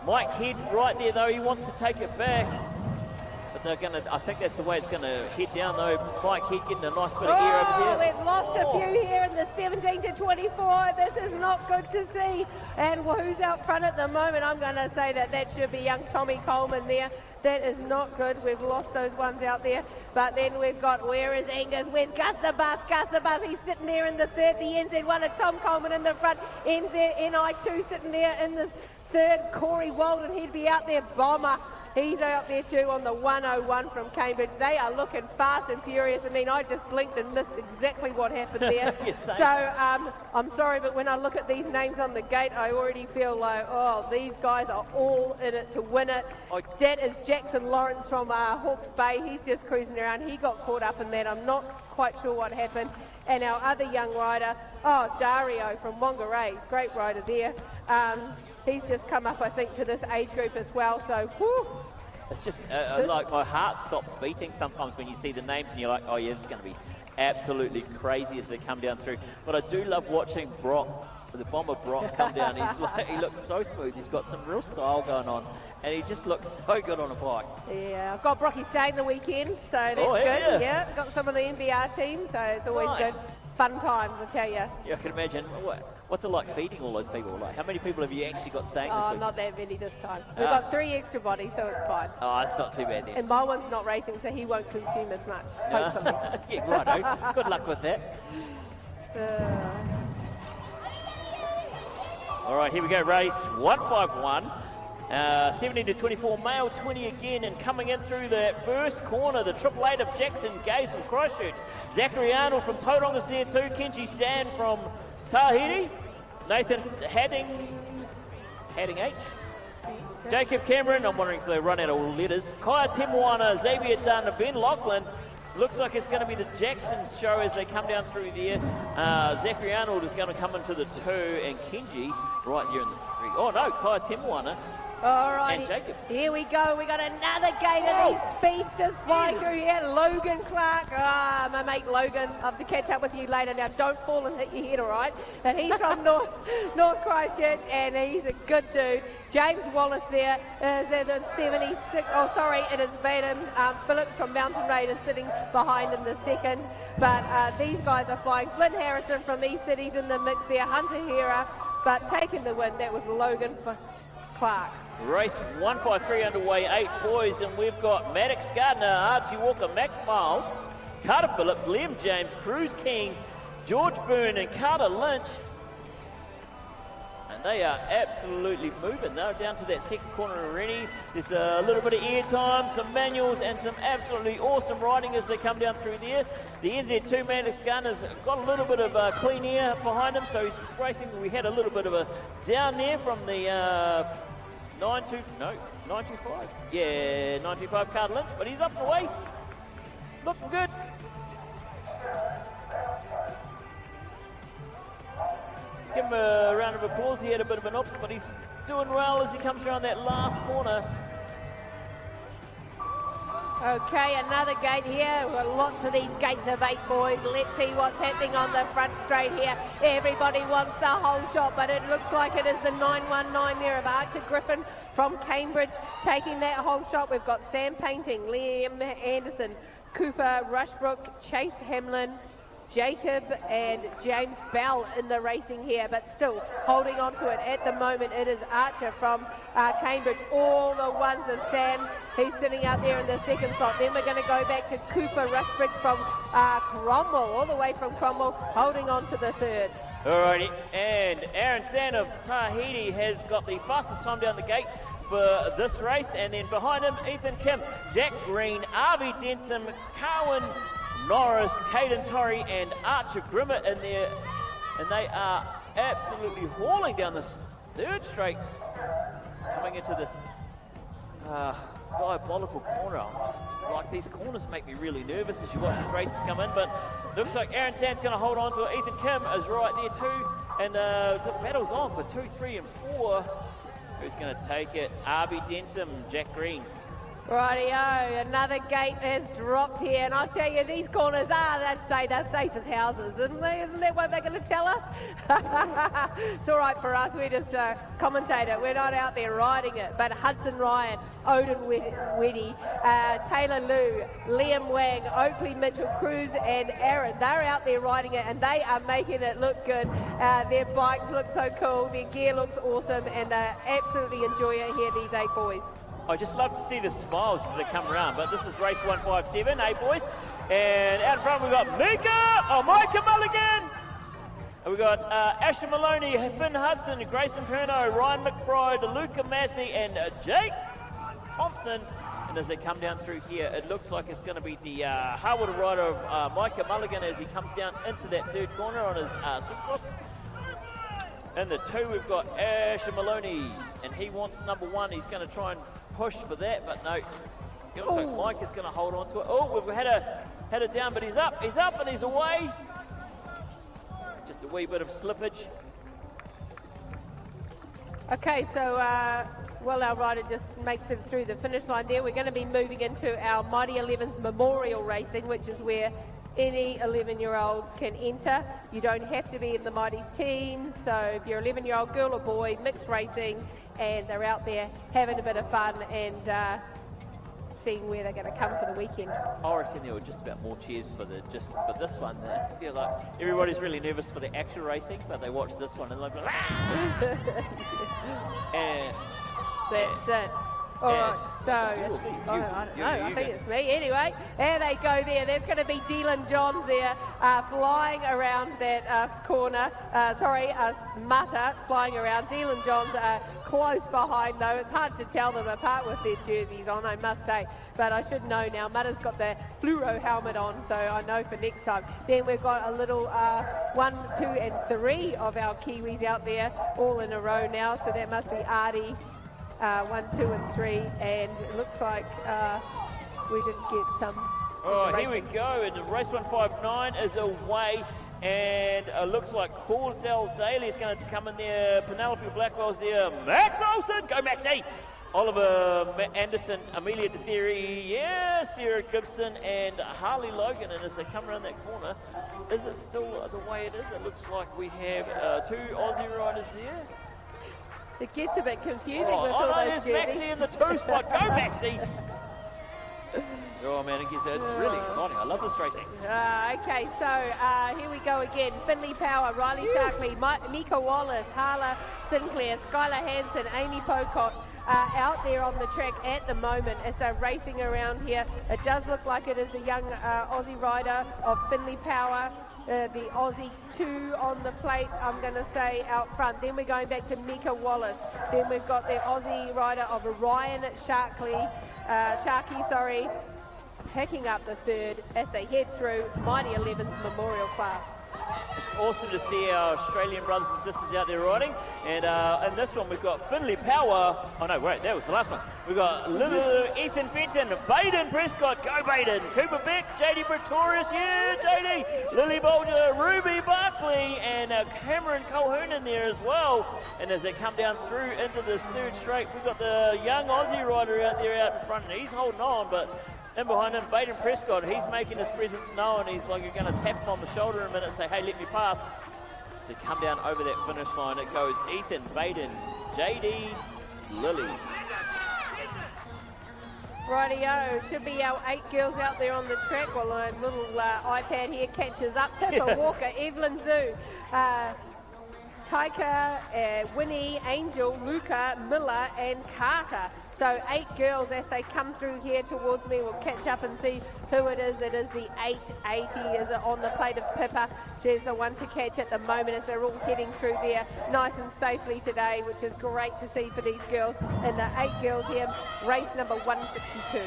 Mike Head right there, though. He wants to take it back. But they're going to, I think that's the way it's going to head down, though. Mike Head getting a nice bit of gear over there. We've lost a few here in the 17 to 24. This is not good to see. And who's out front at the moment? I'm going to say that should be young Tommy Coleman there. That is not good. We've lost those ones out there. But then we've got, where is Angus? Where's Gus the Bus? Gus the Bus, he's sitting there in the third. The NZ1 of Tom Coleman in the front. NI2 sitting there in the third. Corey Walden, he'd be out there. Bomber. He's out there too on the 101 from Cambridge. They are looking fast and furious. I mean, I just blinked and missed exactly what happened there. So I'm sorry, but when I look at these names on the gate, I already feel like, oh, these guys are all in it to win it. That is Jackson Lawrence from Hawke's Bay. He's just cruising around. He got caught up in that. I'm not quite sure what happened. And our other young rider, Dario from Whangarei, great rider there. He's just come up, I think, to this age group as well. So, whew. It's just like my heart stops beating sometimes when you see the names and you're like, oh yeah, this is going to be absolutely crazy as they come down through. But I do love watching Brock, the bomber Brock, come down. He looks so smooth. He's got some real style going on, and he just looks so good on a bike. Yeah, I've got Brocky staying the weekend, so that's good. Yeah, got some of the NBR team, so it's always good. Fun times, I tell you. Yeah, I can imagine. What's it like feeding all those people? Like, how many people have you actually got staying this week? Not that many this time. We've got 3 extra bodies, so it's fine. Oh, it's not too bad then. And my one's not racing, so he won't consume as much, hopefully. Yeah, righto. Good luck with that. All right, here we go. Race 151. 17 to 24, male 20 again, and coming in through the first corner, the 888 of Jackson Gaze from Christchurch. Zachary Arnold from Tauronga's there too. Kenji Stan from Tahiti. Nathan Hadding H. Jacob Cameron, I'm wondering if they run out of letters. Kaya Temoana, Xavier Dunn, Ben Lachlan. Looks like it's going to be the Jacksons show as they come down through there. Zachary Arnold is going to come into the 2, and Kenji right here in the 3. Oh no, Kaya Temoana. All right, and Jacob. Here we go. We got another gate of these speedsters flying through here. Logan Clark. My mate Logan. I'll have to catch up with you later. Now, don't fall and hit your head, all right? And he's from North Christchurch, and he's a good dude. James Wallace there is in the 76. Oh, sorry, it is Vaden Phillips from Mountain Raiders sitting behind in the second. But these guys are flying. Flynn Harrison from East Cities in the mix there. Hunter Hera, but taking the win. That was Logan Clark. Race 153 underway, 8 boys, and we've got Maddox Gardner, Archie Walker, Max Miles, Carter Phillips, Liam James, Cruz King, George Byrne, and Carter Lynch. And they are absolutely moving. They're down to that second corner already. There's a little bit of air time, some manuals, and some absolutely awesome riding as they come down through there. The NZ2 Maddox Gardner's got a little bit of clean air behind him, so he's racing. We had a little bit of a down there from the 925. Yeah, 925 Carter Lynch, but he's up the way. Looking good. Give him a round of applause. He had a bit of an ups, but he's doing well as he comes around that last corner. Okay, another gate here. We've got lots of these gates of 8 boys. Let's see what's happening on the front straight here. Everybody wants the whole shot, but it looks like it is the 919 there of Archer Griffin from Cambridge taking that whole shot. We've got Sam Painting, Liam Anderson, Cooper Rushbrook, Chase Hamlin, Jacob and James Bell in the racing here, but still holding on to it at the moment. It is Archer from Cambridge, all the ones of Sam. He's sitting out there in the second slot. Then we're going to go back to Cooper Rushford from Cromwell, all the way from Cromwell, holding on to the third. Alrighty, and Aaron Sand of Tahiti has got the fastest time down the gate for this race, and then behind him, Ethan Kim, Jack Green, Avi Denson, Carwin Norris, Caden Torrey, and Archer Grimmett in there, and they are absolutely hauling down this third straight, coming into this diabolical corner. I'm just like, these corners make me really nervous as you watch these races come in, but looks like Aaron Sand's going to hold on to it. Ethan Kim is right there too, and the battle's on for 2, 3, and 4. Who's going to take it? Arby Denson, Jack Green. Rightio, another gate has dropped here, and I'll tell you, these corners they're safe as houses, isn't they? Isn't that what they're going to tell us? It's all right for us, we're just commentate it. We're not out there riding it. But Hudson Ryan, Odin Weddy, Taylor Liu, Liam Wang, Oakley Mitchell, Cruz, and Aaron, they're out there riding it, and they are making it look good. Their bikes look so cool, their gear looks awesome, and they absolutely enjoy it here, these 8 boys. I just love to see the smiles as they come around, but this is race 157, 8 boys. And out in front we've got Micah Mulligan. And we've got Asher Maloney, Finn Hudson, Grayson Perno, Ryan McBride, Luca Massey, and Jake Thompson. And as they come down through here, it looks like it's going to be the hard-water rider of Micah Mulligan as he comes down into that third corner on his supercross. In the 2, we've got Asher Maloney, and he wants number 1. He's going to try and push for that, but no. It looks like Mike is going to hold on to it. Oh, we've had it down, but he's up, and he's away. Just a wee bit of slippage. Okay, so while our rider just makes it through the finish line there, we're going to be moving into our Mighty 11s Memorial Racing, which is where any 11-year-olds can enter. You don't have to be in the Mighties team, so if you're an 11-year-old girl or boy, mixed racing, and they're out there having a bit of fun and seeing where they're going to come for the weekend. I reckon there were just about more cheers for this one. I feel like everybody's really nervous for the actual racing, but they watch this one and they're like, and that's it. All right, so, I don't know, I think it's me. Anyway, there they go there. There's going to be Dylan Johns there flying around that corner. Mutter flying around. Dylan Johns close behind, though. It's hard to tell them apart with their jerseys on, I must say. But I should know now. Mutter's got the fluoro helmet on, so I know for next time. Then we've got a little 1, 2, and 3 of our Kiwis out there, all in a row now. So that must be Artie. 1, 2, and 3, and it looks like we didn't get some. Oh, here we go, and race 159 is away, and it looks like Cordell Daly is going to come in there. Penelope Blackwell's there. Max Olsen, go Maxie! Oliver Anderson, Amelia DeThieri, yeah, Sarah Gibson, and Harley Logan. And as they come around that corner, is it still the way it is? It looks like we have 2 Aussie riders there. It gets a bit confusing with all those there's Maxie in the 2 spot. Go, Maxie! Oh, man, it's really exciting. I love this racing. Okay, so here we go again. Finley Power, Riley Sharkley, Mika Wallace, Harla Sinclair, Skylar Hansen, Amy Pocock out there on the track at the moment as they're racing around here. It does look like it is a young Aussie rider of Finley Power. The Aussie 2 on the plate, I'm going to say, out front. Then we're going back to Mika Wallace. Then we've got the Aussie rider of Ryan Sharkey, picking up the third as they head through Mighty 11's Memorial class. It's awesome to see our Australian brothers and sisters out there riding. And in this one, we've got Finley Power. Oh, no, wait, that was the last one. We've got Ethan Fenton, Baden Prescott, go Baden, Cooper Beck, JD Pretorius, yeah, JD, Lily Bolger, Ruby Barkley, and Cameron Colhoun in there as well. And as they come down through into this third straight, we've got the young Aussie rider out there out in front, and he's holding on, but in behind him, Baden Prescott, he's making his presence known. He's like, you're going to tap him on the shoulder in a minute and say, hey, let me pass. So come down over that finish line. It goes Ethan, Baden, JD, Lily. Rightio, should be our 8 girls out there on the track. Well, a little iPad here catches up. Pippa Walker, Evelyn Zhu, Taika, Winnie, Angel, Luca, Miller and Carter. So 8 girls as they come through here towards me. We'll catch up and see who it is. It is the 880 is on the plate of Pippa. She's the one to catch at the moment as they're all heading through there nice and safely today, which is great to see for these girls. And the 8 girls here, race number 162.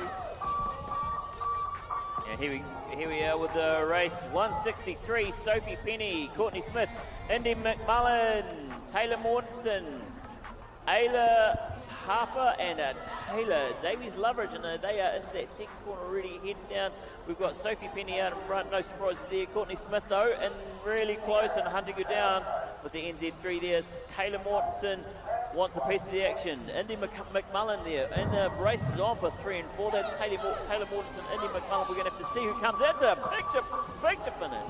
And here we are with the race 163. Sophie Penny, Courtney Smith, Indy McMullen, Taylor Mortensen, Ayla Harper and Taylor Davies Loveridge, and they are into that second corner already heading down. We've got Sophie Penny out in front, no surprises there. Courtney Smith though, and really close and hunting her down with the NZ3 there. Taylor Mortensen wants a piece of the action. Indy McMullen there, and the race is on for 3 and 4. That's Taylor Mortensen, Indy McMullen. We're going to have to see who comes. That's a picture finish.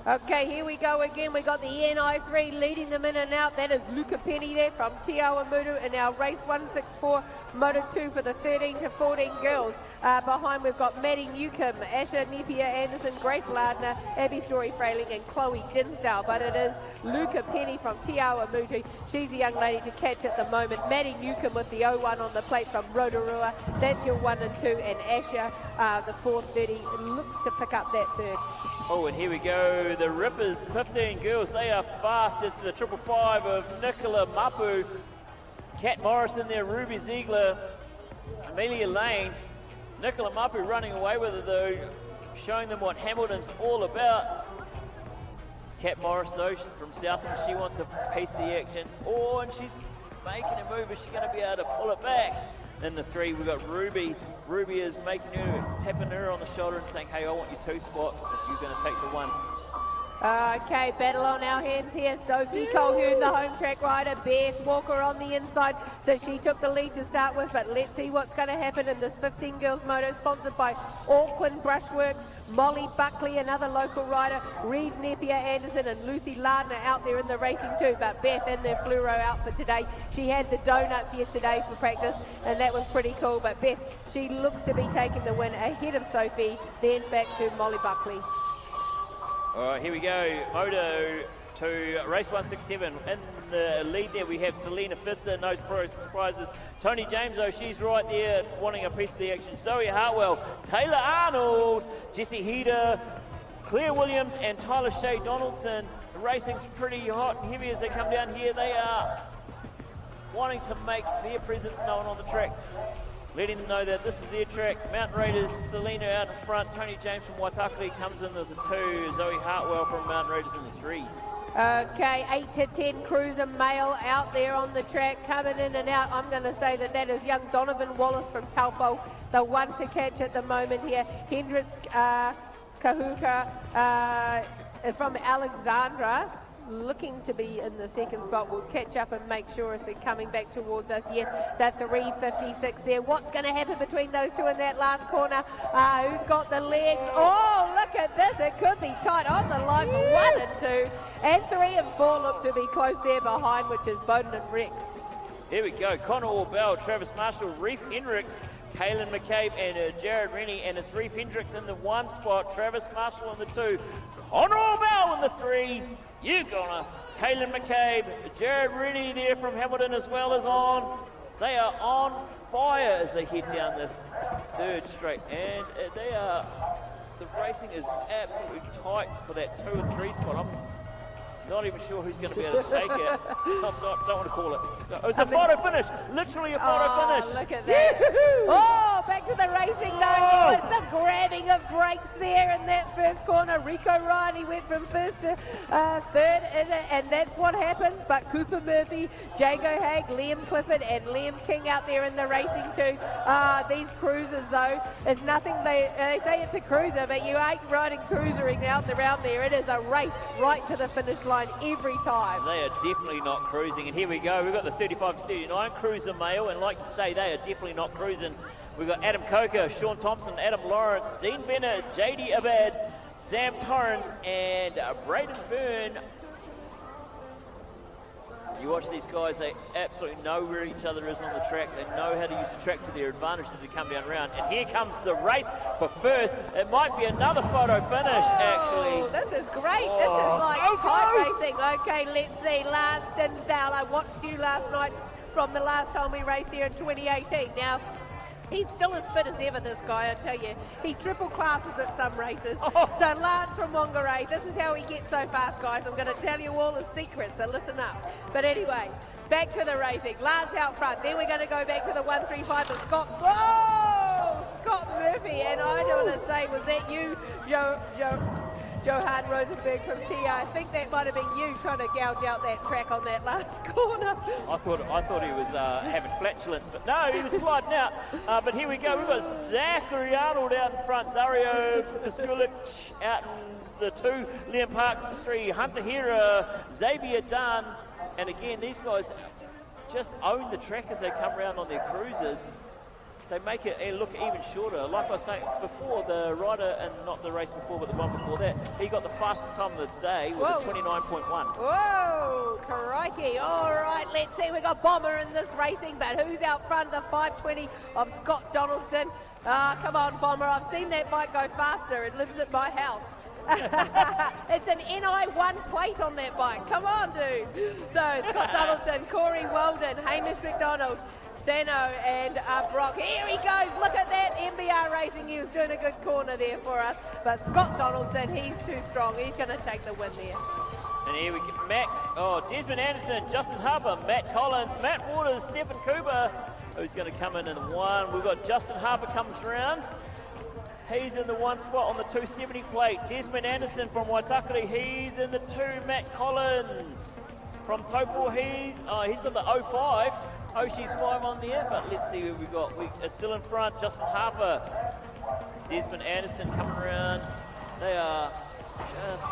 Okay, here we go again. We got the NI3 leading them in and out. That is Luca Penny there from Te Awamutu in our race 164, Moto 2 for the 13 to 14 girls. Behind we've got Maddie Newcomb, Asha Nepia Anderson, Grace Lardner, Abby Story Frayling and Chloe Dinsdale. But it is Luca Penny from Te Awamutu. She's the young lady to catch at the moment. Maddie Newcomb with the 01 on the plate from Rotorua. That's your 1 and 2. And Asha, the 430, looks to pick up that third. Oh, and here we go, the Rippers, 15 girls, they are fast. It's the 555 of Nicola Mapu, Kat Morrison there, Ruby Ziegler, Amelia Lane. Nicola Mapu running away with it though, showing them what Hamilton's all about. Kat Morris though, from Southland, she wants a piece of the action. Oh, and she's making a move. Is she going to be able to pull it back? In the 3, we've got Ruby. Ruby is tapping her on the shoulder and saying, hey, I want your 2 spot if you're going to take the 1. Okay, battle on our hands here. Sophie Colquhoun, the home track rider. Beth Walker on the inside. So she took the lead to start with, but let's see what's going to happen in this 15 girls moto, sponsored by Auckland Brushworks. Molly Buckley, another local rider. Reeve Napier Anderson and Lucy Lardner out there in the racing too. But Beth in their fluoro outfit today. She had the donuts yesterday for practice, and that was pretty cool. But Beth, she looks to be taking the win ahead of Sophie. Then back to Molly Buckley. All right, here we go. Moto to race 167. In the lead there, we have Selena Pfister, no surprises. Tony James, though, she's right there wanting a piece of the action. Zoe Hartwell, Taylor Arnold, Jessie Heder, Claire Williams, and Tyler Shea Donaldson. The racing's pretty hot and heavy as they come down here. They are wanting to make their presence known on the track, letting them know that this is their track. Mountain Raiders, Selena out in front. Tony James from Waitakere comes in as the 2. Zoe Hartwell from Mountain Raiders in the 3. Okay, 8 to 10 cruiser male out there on the track, coming in and out. I'm going to say that is young Donovan Wallace from Taupo, the one to catch at the moment here. Hendricks Kahuka from Alexandra, looking to be in the second spot. We'll catch up and make sure as they're coming back towards us. Yes, that 356 there. What's going to happen between those two in that last corner? Who's got the legs? Oh, look at this. It could be tight on the line for 1 and 2. And 3 and 4 look to be close there behind, which is Bowden and Rex. Here we go. Connor Bell, Travis Marshall, Reef Hendricks, Kaylin McCabe, and Jared Rennie. And it's Reef Hendricks in the 1 spot, Travis Marshall in the 2, Connor Bell in the 3. You gonna Kaylin McCabe, Jared Rennie there from Hamilton as well as on. They are on fire as they head down this 3rd straight, and the racing is absolutely tight for that 2 and 3 spot. I'm not even sure who's going to be able to take it. Don't want to call it. It was a photo finish. Literally a photo finish. Look at that. Oh, back to the racing though. There was some grabbing of brakes there in that first corner. Rico Ryan, he went from 1st to 3rd, and that's what happens. But Cooper Murphy, Jago Haig, Liam Clifford, and Liam King out there in the racing too. These cruisers though, it's nothing. They say it's a cruiser, but you ain't riding cruisering out around there. It is a race right to the finish line every time. They are definitely not cruising, and here we go. We've got the 35-39 cruiser male, and like you say, they are definitely not cruising. We've got Adam Coker, Sean Thompson, Adam Lawrence, Dean Bennett, JD Abad, Sam Torrance, and Braden Byrne. You watch these guys, they absolutely know where each other is on the track. They know how to use the track to their advantage as they come down round. And here comes the race for first. It might be another photo finish, actually. This is great. This is like so tight close. racing. Okay, let's see. Lance Dinsdale, I watched you last night from the last time we raced here in 2018. Now, he's still as fit as ever, this guy, I tell you. He triple classes at some races. So Lance from Whangarei, this is how he gets so fast, guys. I'm going to tell you all the secrets, so listen up. But anyway, back to the racing. Lance out front. Then we're going to go back to the 135 of Scott. Whoa! Scott Murphy. And I don't want to say, was that you, Johan Rosenberg from TR? I think that might have been you trying to gouge out that track on that last corner. I thought he was having flatulence, but no, he was sliding out. But here we go. We've got Zachary Arnold out in front, Dario Piskulic out in the 2, Liam Parks in 3, Hunter Hera, Xavier Dunn. And again, these guys just own the track as they come around on their cruisers. They make it look even shorter. Like I was saying before, the rider, and not the race before, but the one before that, he got the fastest time of the day, was a 29.1. Whoa, crikey. All right, let's see. We got Bomber in this racing, but who's out front? The 520 of Scott Donaldson. Come on, Bomber. I've seen that bike go faster. It lives at my house. It's an NI1 plate on that bike. Come on, dude. So Scott Donaldson, Corey Weldon, Hamish McDonald, Sano and Brock. Here he goes. Look at that. MBR Racing. He was doing a good corner there for us. But Scott Donaldson, he's too strong. He's going to take the win there. And here we get Desmond Anderson, Justin Harper, Matt Collins, Matt Waters, Stephen Cooper, who's going to come in 1. We've got Justin Harper comes around. He's in the 1 spot on the 270 plate. Desmond Anderson from Waitakere, he's in the 2. Matt Collins from Taupo, he's got the 05. She's 5 on there, but let's see who we got. It's still in front, Justin Harper. Desmond Anderson coming around. They are just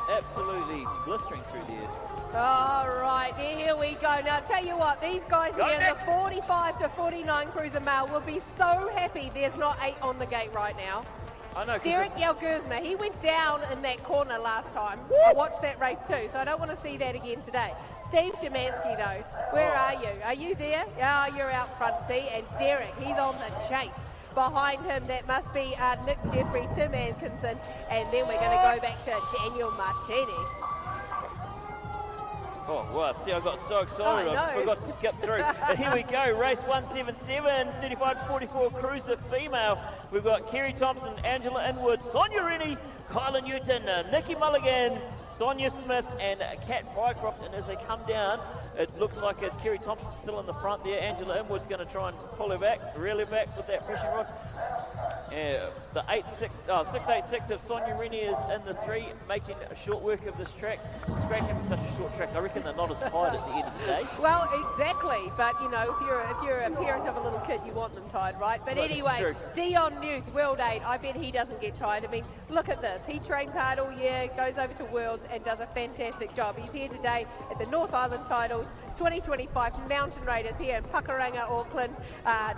absolutely blistering through there. All right, here we go. Now, tell you what, these guys here in the 45 to 49 Cruiser Male will be so happy there's not 8 on the gate right now. I know. Derek Yelgersma, he went down in that corner last time. I watched that race too, so I don't want to see that again today. Steve Szymanski, though, where are you? Are you there? Yeah, you're out front, see? And Derek, he's on the chase. Behind him, that must be Nick Jeffrey, Tim Atkinson, and then we're going to go back to Daniel Martini. Oh, wow. See, I got so excited, I forgot to skip through. But here we go, race 177, 35 to 44 Cruiser Female. We've got Kerry Thompson, Angela Inwood, Sonia Rennie, Kyla Newton, Nikki Mulligan, Sonia Smith, and Kat Bycroft. And as they come down, it looks like it's Kerry Thompson still in the front there. Angela Inwood's going to try and pull her back, reel her back with that pressure rod. The 686 of Sonia Rennie is in the 3, making short work of this track. It's great having such a short track. I reckon they're not as tired at the end of the day. Well, exactly. But you know, if you're a parent of a little kid, you want them tired, right? But anyway, Dion Newth, World 8. I bet he doesn't get tired. I mean, look at this. He trains hard all year, goes over to Worlds, and does a fantastic job. He's here today at the North Island Titles 2025 Mountain Raiders here in Pakuranga, Auckland.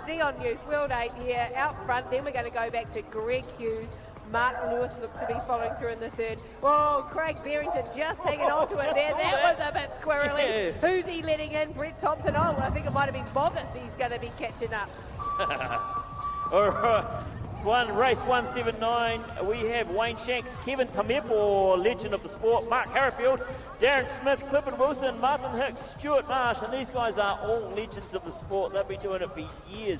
Dion Newth, World 8 here out front. Then we're going to go back to Greg Hughes. Mark Lewis looks to be following through in the 3rd. Oh, Craig Barrington just hanging on to it there. That was a bit squirrely. Yeah. Who's he letting in? Brett Thompson. Oh, I think it might have been Bogus he's going to be catching up. All right. Race 179, we have Wayne Shanks, Kevin Tamepo, legend of the sport, Mark Harrifield, Darren Smith, Clifford Wilson, Martin Hicks, Stuart Marsh, and these guys are all legends of the sport. They've been doing it for years,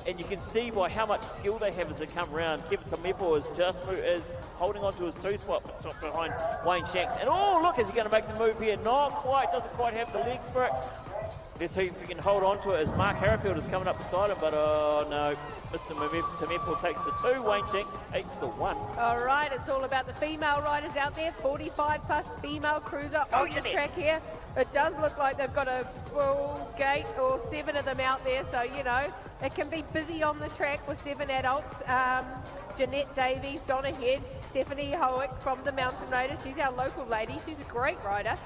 and you can see by how much skill they have as they come around. Kevin Tamepo is holding on to his 2 spot behind Wayne Shanks. And oh, look, is he going to make the move here? Not quite, doesn't quite have the legs for it. Let's see if we can hold on to it as Mark Harrifield is coming up beside him, but oh no, Mr. Tamepo takes the 2, Wayne Shanks takes the 1. All right, it's all about the female riders out there, 45 plus female cruiser on the track here. It does look like they've got a full gate or 7 of them out there, so you know, it can be busy on the track with 7 adults. Jeanette Davies, Donna Head, Stephanie Howick from the Mountain Raiders. She's our local lady. She's a great rider.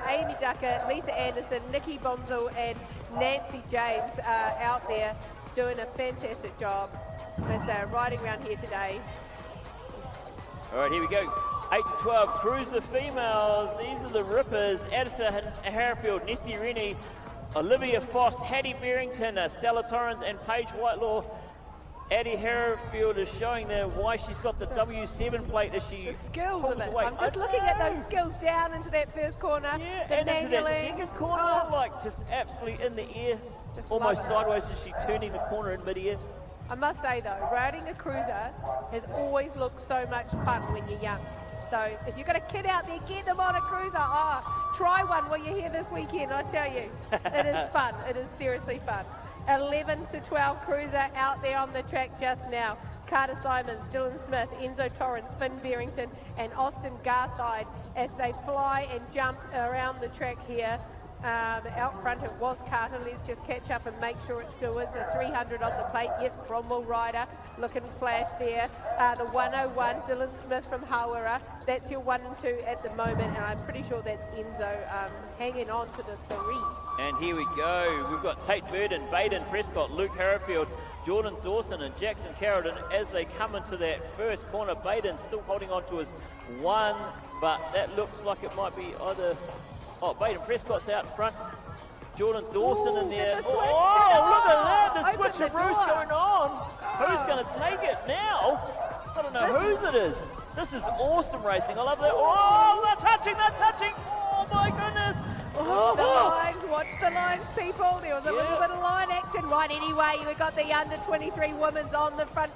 Amy Ducker, Lisa Anderson, Nikki Bonzel, and Nancy James out there doing a fantastic job as they're riding around here today. All right, here we go. 8 to 12 cruiser females. These are the rippers. Addison Harrifield, Nessie Rennie, Olivia Foss, Hattie Barrington, Stella Torrens, and Paige Whitelaw. Addie Harrifield is showing there why she's got the W7 plate as she The skills pulls of it. away. I'm just looking at those skills down into that first corner. Yeah, the and into that manualing. second corner, Oh, like just absolutely in the air, Just almost love it. sideways as she turning the corner in mid-air. I must say though, riding a cruiser has always looked so much fun when you're young. So if you've got a kid out there, get them on a cruiser. Try one while you're here this weekend, I tell you. It is fun. It is seriously fun. 11 to 12 cruiser out there on the track just now. Carter Simons, Dylan Smith, Enzo Torrens, Finn Barrington and Austin Garside as they fly and jump around the track here. Out front it was Carter. Let's just catch up and make sure it still is the 300 on the plate. Yes, Cromwell rider looking flash there. The 101, Dylan Smith from Hawera. That's your 1 and 2 at the moment, and I'm pretty sure that's Enzo hanging on to the 3. And here we go. We've got Tate Burden, Baden Prescott, Luke Harrifield, Jordan Dawson and Jackson Carrollton as they come into that first corner. Baden still holding on to his 1, but that looks like it might be either... Oh, Baden Prescott's out in front. Jordan Dawson in there. The switch. Oh, look at that. The Open switch the of Bruce door. going on. Who's going to take it now? I don't know whose it is. This is awesome racing. I love that. Oh, they're touching. Oh, my goodness. The lines, watch the lines, people. There was a little bit of line action. Right, anyway, we've got the under-23 women's on the front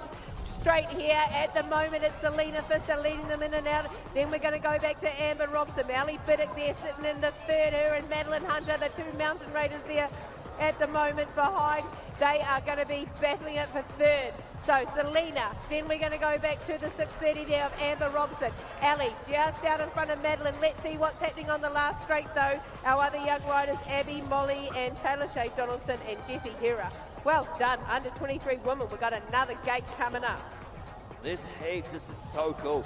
straight here. At the moment, it's Selena Pfister leading them in and out. Then we're going to go back to Amber Robson. Allie Biddick there sitting in the third. Her and Madeline Hunter, the 2 mountain raiders there at the moment behind. They are going to be battling it for third. So Selena, then we're going to go back to the 6:30 there of Amber Robson. Allie just out in front of Madeline. Let's see what's happening on the last straight though. Our other young riders, Abby, Molly and Taylor Shea Donaldson and Jessie Hera. Well done, under 23 women. We've got another gate coming up. There's heaps. This is so cool.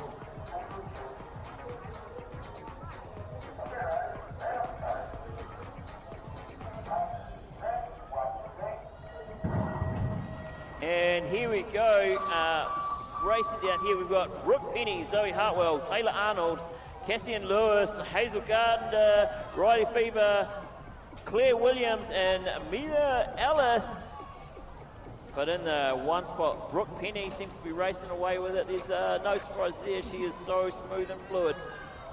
And here we go, racing down here, we've got Brooke Penny, Zoe Hartwell, Taylor Arnold, Cassian Lewis, Hazel Gardner, Riley Fever, Claire Williams, and Amelia Ellis. But in the one spot, Brooke Penny seems to be racing away with it. There's no surprise there. She is so smooth and fluid.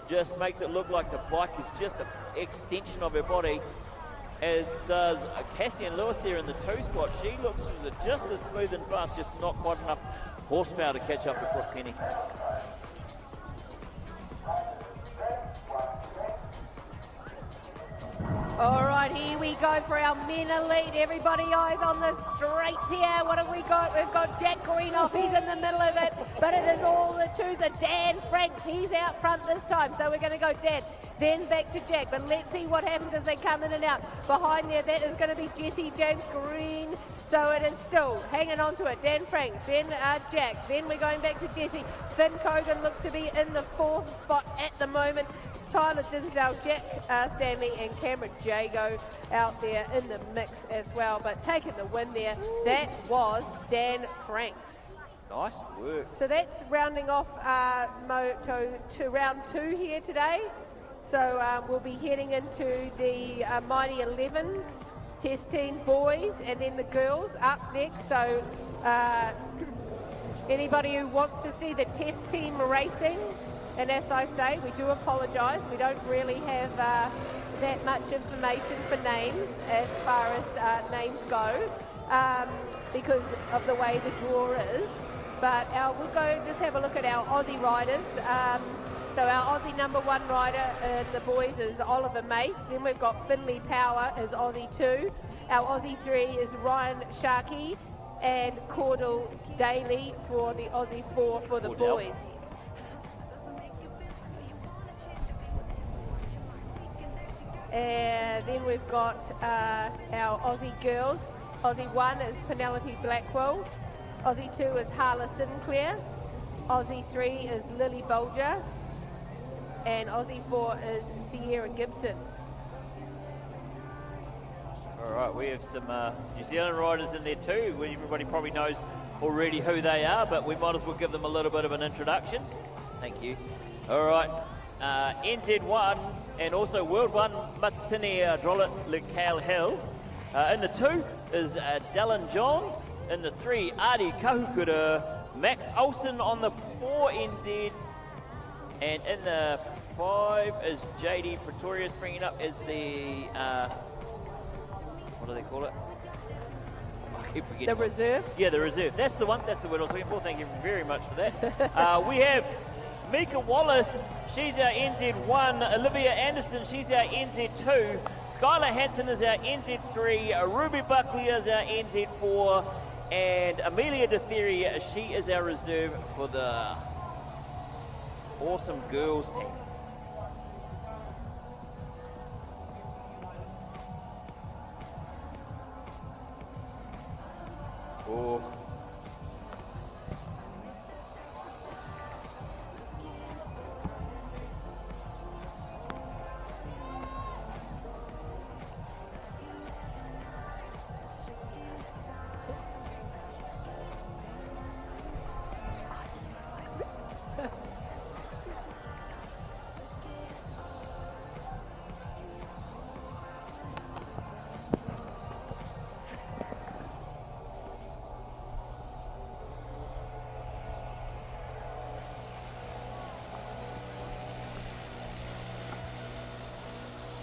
Just makes it look like the bike is just an extension of her body. As does Cassian Lewis there in the 2 spot. She looks just as smooth and fast, just not quite enough horsepower to catch up with Brooke Penny. All right, here we go for our men elite. Everybody eyes on the straight here. What have we got? We've got Jack Greenoff. He's in the middle of it, but it is all the twos. Dan Franks, he's out front this time. So we're going to go Dan, then back to Jack. But let's see what happens as they come in and out. Behind there, that is going to be Jesse James Green. So it is still hanging on to it. Dan Franks, then Jack. Then we're going back to Jesse. Finn Cogan looks to be in the 4th spot at the moment. Tyler Dinsdale, Jack Stanley and Cameron Jago out there in the mix as well. But taking the win there, that was Dan Franks. Nice work. So that's rounding off Moto to round 2 here today. So we'll be heading into the Mighty 11s, test team boys, and then the girls up next. So anybody who wants to see the test team racing, and as I say, we do apologise. We don't really have that much information for names as far as names go because of the way the draw is. But we'll go just have a look at our Aussie riders. So our Aussie #1 rider in the boys is Oliver Mace. Then we've got Finley Power as Aussie 2. Our Aussie 3 is Ryan Sharkey and Cordell Daly for the Aussie 4 for the boys. And then we've got our Aussie girls. Aussie 1 is Penelope Blackwell. Aussie 2 is Harla Sinclair. Aussie 3 is Lily Bolger. And Aussie 4 is Sierra Gibson. All right, we have some New Zealand riders in there too. Everybody probably knows already who they are, but we might as well give them a little bit of an introduction. Thank you. All right. NZ1 and also World 1, Matatini Drolet Lekal Hill. In the 2 is Dylan Johns. In the 3, Adi Kahukura. Max Olsen on the 4 NZ. And in the 5 is JD Pretorius. Bringing up is the, what do they call it? I keep forgetting. The reserve? Yeah, the reserve. That's the one. That's the word I was looking for. Thank you very much for that. We have Mika Wallace. She's our NZ1. Olivia Anderson. She's our NZ2. Skylar Hansen is our NZ3. Ruby Buckley is our NZ4. And Amelia DeTheri, she is our reserve for the awesome girls team. Oh.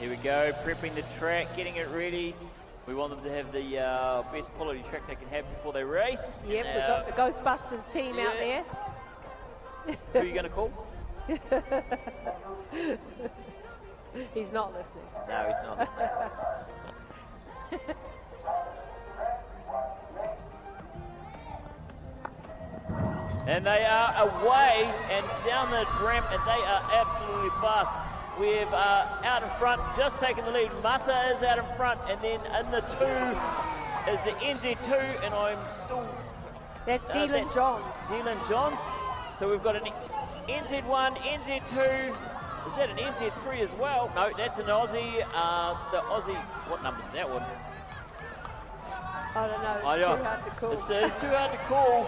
Here we go, prepping the track, getting it ready. We want them to have the best quality track they can have before they race. Yep, we've got the Ghostbusters team out there. Who are you going to call? He's not listening. No, he's not listening. And they are away and down the ramp, and they are absolutely fast. We've out in front, just taken the lead. Mata is out in front, and then in the 2 is the NZ2, and I'm still... That's Dylan Johns. Dylan Johns. So we've got an NZ1, NZ2. Is that an NZ3 as well? No, that's an Aussie. The Aussie, what number is that one? I don't know, it's too hard to call. It's too hard to call.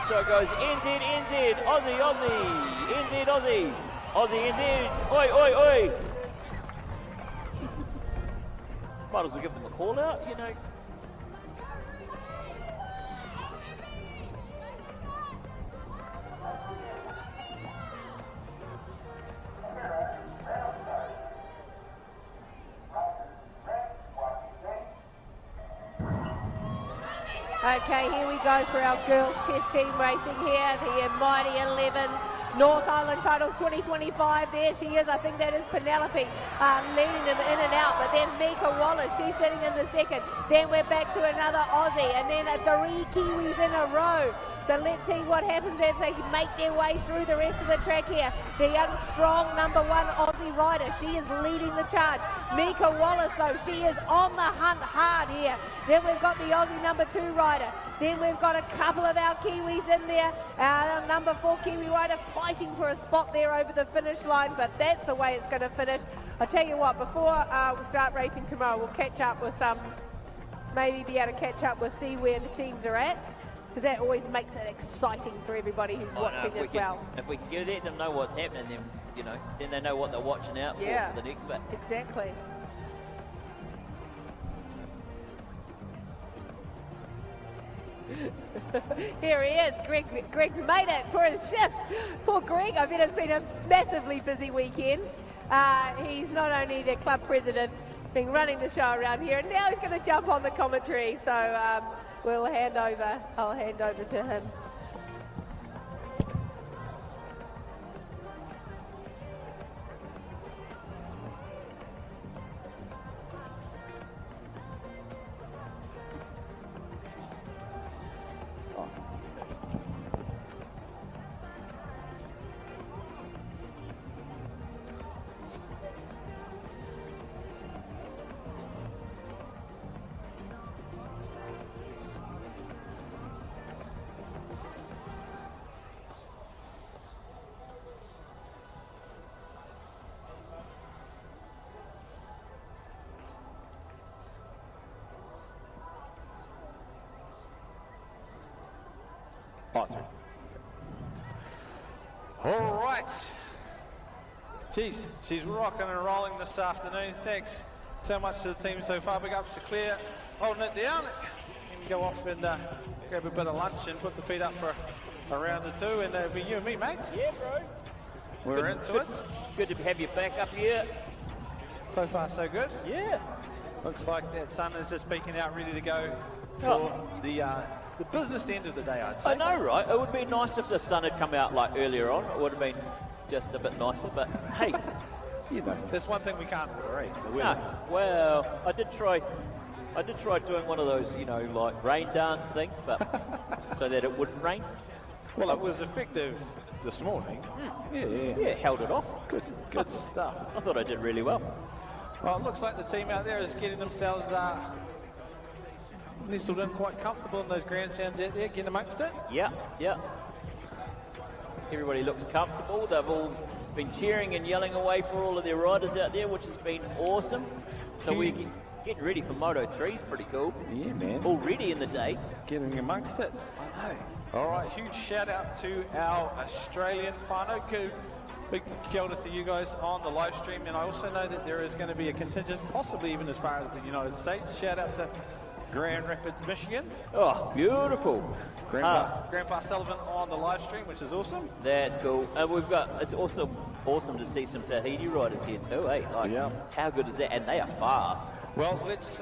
So it goes NZ, NZ, Aussie, Aussie, NZ, Aussie. Aussie indeed. Oi, oi, oi. Might as well give them a call out, you know. Okay, here we go for our girls test team racing here, the Mighty 11s. North Island Titles 2025, there she is, I think that is Penelope leading them in and out, but then Mika Wallace, she's sitting in the second. Then we're back to another Aussie, and then 3 Kiwis in a row. So let's see what happens as they make their way through the rest of the track here. The young, strong number 1 Aussie rider, she is leading the charge. Mika Wallace, though, she is on the hunt hard here. Then we've got the Aussie number 2 rider. Then we've got a couple of our Kiwis in there. Our number 4 Kiwi rider fighting for a spot there over the finish line, but that's the way it's going to finish. I'll tell you what, before we start racing tomorrow, we'll catch up with some, maybe be able to catch up with, see where the teams are at, because that always makes it exciting for everybody who's watching as well. If we can let them know what's happening, then, you know, then they know what they're watching out for the next bit. Exactly. Here he is, Greg's made it for his shift. Poor Greg, I bet it's been a massively busy weekend. He's not only the club president, been running the show around here, and now he's going to jump on the commentary, so I'll hand over to him. All right. Geez, she's rocking and rolling this afternoon. Thanks so much to the team so far. Big ups to Claire, holding it down. You can go off and grab a bit of lunch and put the feet up for a round or two, and it'll be you and me, mate. Yeah, bro. We're into it. Good to have you back up here. So far, so good. Yeah. Looks like that sun is just peeking out, ready to go for the business end of the day, I'd say. I know, right? It would be nice if the sun had come out like earlier on. It would have been just a bit nicer, but hey. You know, there's one thing we can't do, right? No. Well, I did try doing one of those, you know, like rain dance things, but so that it wouldn't rain. Well, it was effective this morning. Yeah, held it off. Good stuff. I thought I did really well. Well, it looks like the team out there is getting themselves nestled in quite comfortable in those grandstands out there, getting amongst it. Yeah. Everybody looks comfortable. They've all been cheering and yelling away for all of their riders out there, which has been awesome. So we're getting ready for Moto 3 is pretty cool. Yeah, man. Already in the day. Getting amongst it. I know. All right, huge shout out to our Australian whānau coup. Big kia ora to you guys on the live stream, and I also know that there is going to be a contingent, possibly even as far as the United States. Shout out to Grand Rapids, Michigan. Oh, beautiful. Grandpa Sullivan on the live stream, which is awesome. That's cool. And it's also awesome to see some Tahiti riders here too, eh? Like, how good is that? And they are fast. Well, let's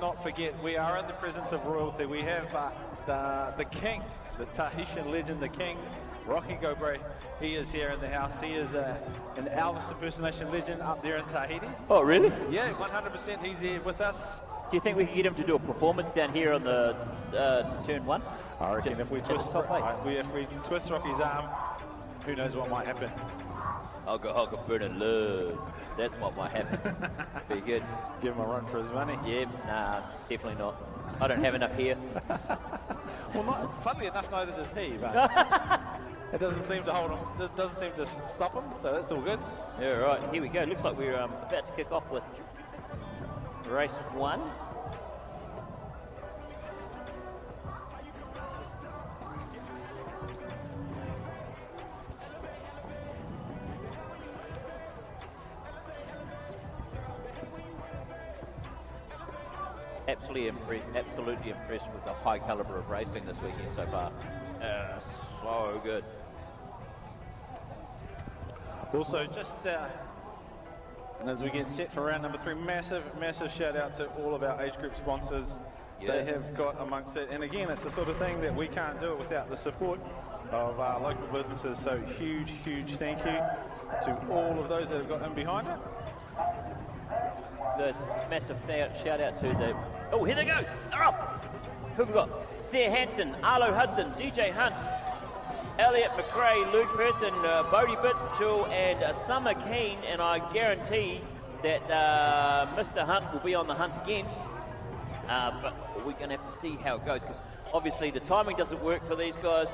not forget, we are in the presence of royalty. We have the king, the Tahitian legend, the king, Rocky Gobre. He is here in the house. He is an Elvis impersonation legend up there in Tahiti. Oh, really? Yeah, 100%. He's here with us. Do you think we can get him to do a performance down here on the turn one? I reckon Just if we at the twist top eight. if we twist Rocky's arm, who knows what might happen. I'll go burning love. That's what might happen. Be good. Give him a run for his money. Yeah, nah, definitely not. I don't have enough here. Well, funnily enough, neither does he, but it doesn't seem to hold him. It doesn't seem to stop him, so that's all good. Yeah, right. Here we go. Looks like we're about to kick off with race 1. Absolutely impressed with the high caliber of racing this weekend so far. So good. Also, just as we get set for round number 3, massive shout out to all of our age group sponsors. Yeah. They have got amongst it, and again, it's the sort of thing that we can't do it without the support of our local businesses. So huge thank you to all of those that have got in behind it. There's massive shout out to the... Oh, here they go. They're off. Who have we got? Thea Hansen, Arlo Hudson, DJ Hunt, Elliot McRae, Luke Person, Bodie Bitchell, and Summer Keane. And I guarantee that Mr. Hunt will be on the hunt again. But we're going to have to see how it goes, because obviously the timing doesn't work for these guys.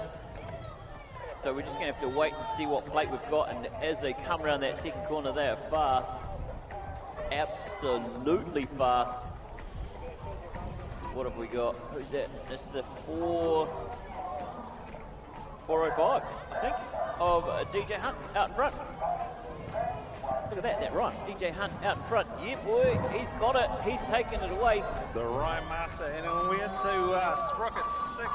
So we're just going to have to wait and see what plate we've got. And as they come around that second corner, they are fast. Absolutely fast. What have we got? Who's that? This is the 405, I think, of DJ Hunt out in front. Look at that rhyme. DJ Hunt out in front. Yeah, boy, he's got it. He's taken it away. The Rhyme Master, and then we're into Sprocket 6.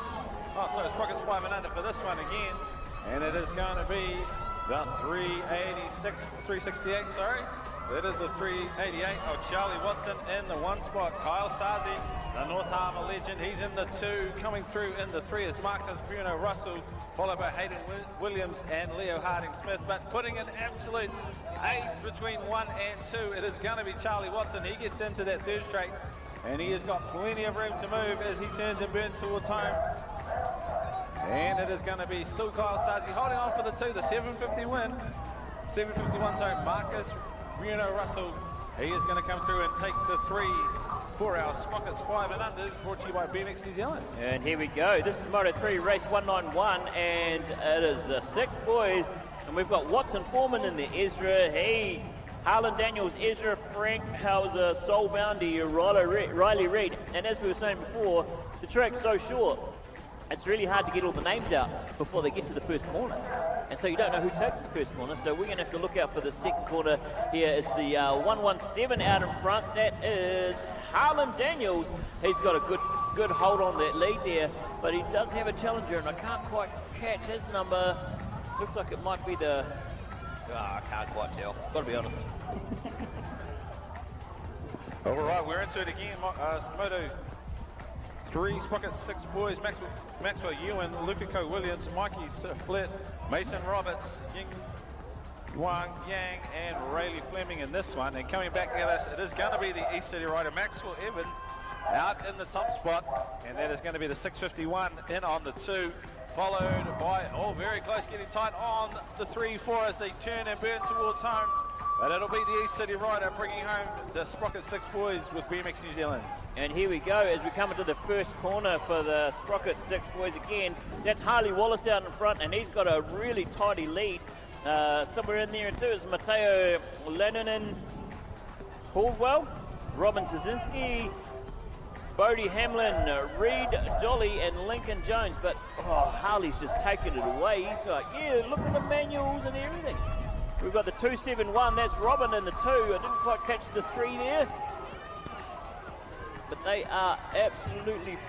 Sprocket's 5 and under for this one again. And it is going to be the 368, sorry. It is the 388 of Charlie Watson in the 1 spot. Kyle Sazi, the North Harbour legend, he's in the 2. Coming through in the 3 is Marcus Bruno Russell, followed by Hayden Williams and Leo Harding-Smith. But putting an absolute 8 between 1 and 2, it is going to be Charlie Watson. He gets into that 3rd straight, and he has got plenty of room to move as he turns and burns towards home. And it is going to be still Kyle Sazi holding on for the 2, the 750 win. 751, so Marcus Bruno Russell, he is going to come through and take the 3 for our Sprockets 5 and unders, brought to you by BMX New Zealand. And here we go. This is Moto 3 race 191, and it is the 6 boys. And we've got Watson Foreman in the Ezra, Harlan Daniels, Ezra, Frank Hauser, Sol Boundy, Riley Reid. And as we were saying before, the track's so short, it's really hard to get all the names out before they get to the first corner. and so you don't know who takes the first corner. So we're going to have to look out for the second corner. Here is the 117 out in front. That is Harlan Daniels. He's got a good hold on that lead there, but he does have a challenger, and I can't quite catch his number. Looks like it might be the... I can't quite tell. Got to be honest. All right, we're into it again. Moto 3, Sprocket 6 boys, Maxwell Ewan, Lupico Williams, Mikey Flett, Mason Roberts, Ying Wang Yang, and Rayleigh Fleming in this one. And coming back at us, it is going to be the East City rider, Maxwell Evan, out in the top spot. And that is going to be the 651 in on the 2, followed by, very close, getting tight on the 3-4 as they turn and burn towards home. But it'll be the East City rider bringing home the Sprocket 6 boys with BMX New Zealand. And here we go as we come into the first corner for the Sprocket 6 boys again. That's Harley Wallace out in front, and he's got a really tidy lead. Somewhere in there too is Matteo Lennon Caldwell, Robin Tazinski, Bodie Hamlin, Reed Jolly, and Lincoln Jones. But Harley's just taken it away. He's like, yeah, look at the manuals and everything. We've got the 271, that's Robin in the 2. I didn't quite catch the 3 there. But they are absolutely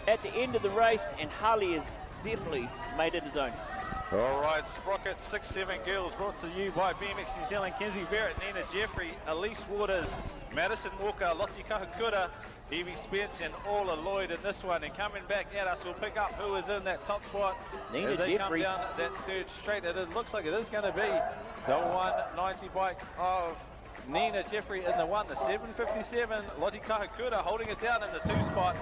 at the end of the race, and Harley has definitely made it his own. All right, Sprocket 6-7 girls brought to you by BMX New Zealand. Kenzie Barrett, Nina Jeffrey, Elise Waters, Madison Walker, Lottie Kahakura, Evie Spence, and Orla Lloyd in this one. And coming back at us, we'll pick up who is in that top spot Nina as they Jeffrey. come down that third straight. It looks like it is going to be the 190 bike of Nina Jeffrey in the 1, the 757, Lottie Kahakura holding it down in the 2 spot.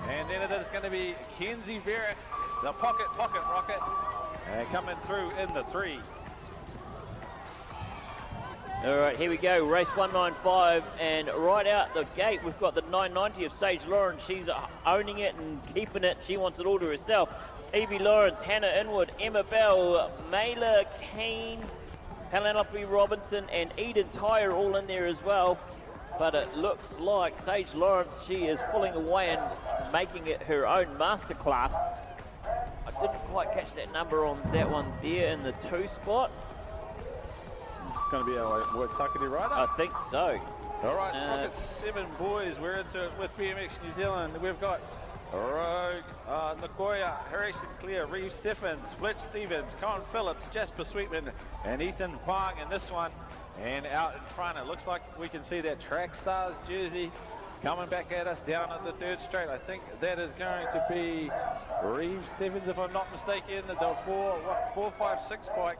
And then it is going to be Kenzie Barrett, the pocket rocket, and coming through in the 3. All right, here we go, race 195, and right out the gate, we've got the 990 of Sage Lawrence. She's owning it and keeping it. She wants it all to herself. Evie Lawrence, Hannah Inwood, Emma Bell, Mayla Kane, Penelope Robinson, and Eden Tyre all in there as well. But it looks like Sage Lawrence, she is pulling away and making it her own masterclass. I didn't quite catch that number on that one there in the 2 spot. It's going to be our Waitakere rider? I think so. All right, Sprocket 7 boys. We're into it with BMX New Zealand. We've got Rogue, Nagoya, Harry Sinclair, Reeve Stephens, Fletch Stevens, Colin Phillips, Jasper Sweetman, and Ethan Huang in this one. And out in front, it looks like we can see that Track Stars jersey coming back at us down at the 3rd straight. I think that is going to be Reeve Stephens, if I'm not mistaken, the 456 bike.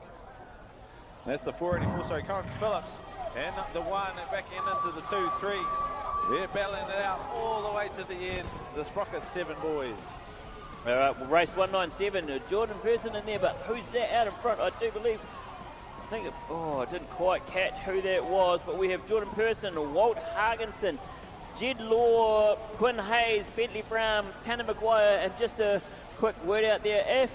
That's the 484, sorry, Colin Phillips, and the 1 and back into the 2, 3. They're battling it out all the way to the end, the Sprocket 7 boys. All right, we'll race 197, Jordan Person in there, but who's that out in front? I do believe, I didn't quite catch who that was, but we have Jordan Person, Walt Hagenson, Jed Law, Quinn Hayes, Bentley Brown, Tanner McGuire, and just a quick word out there, if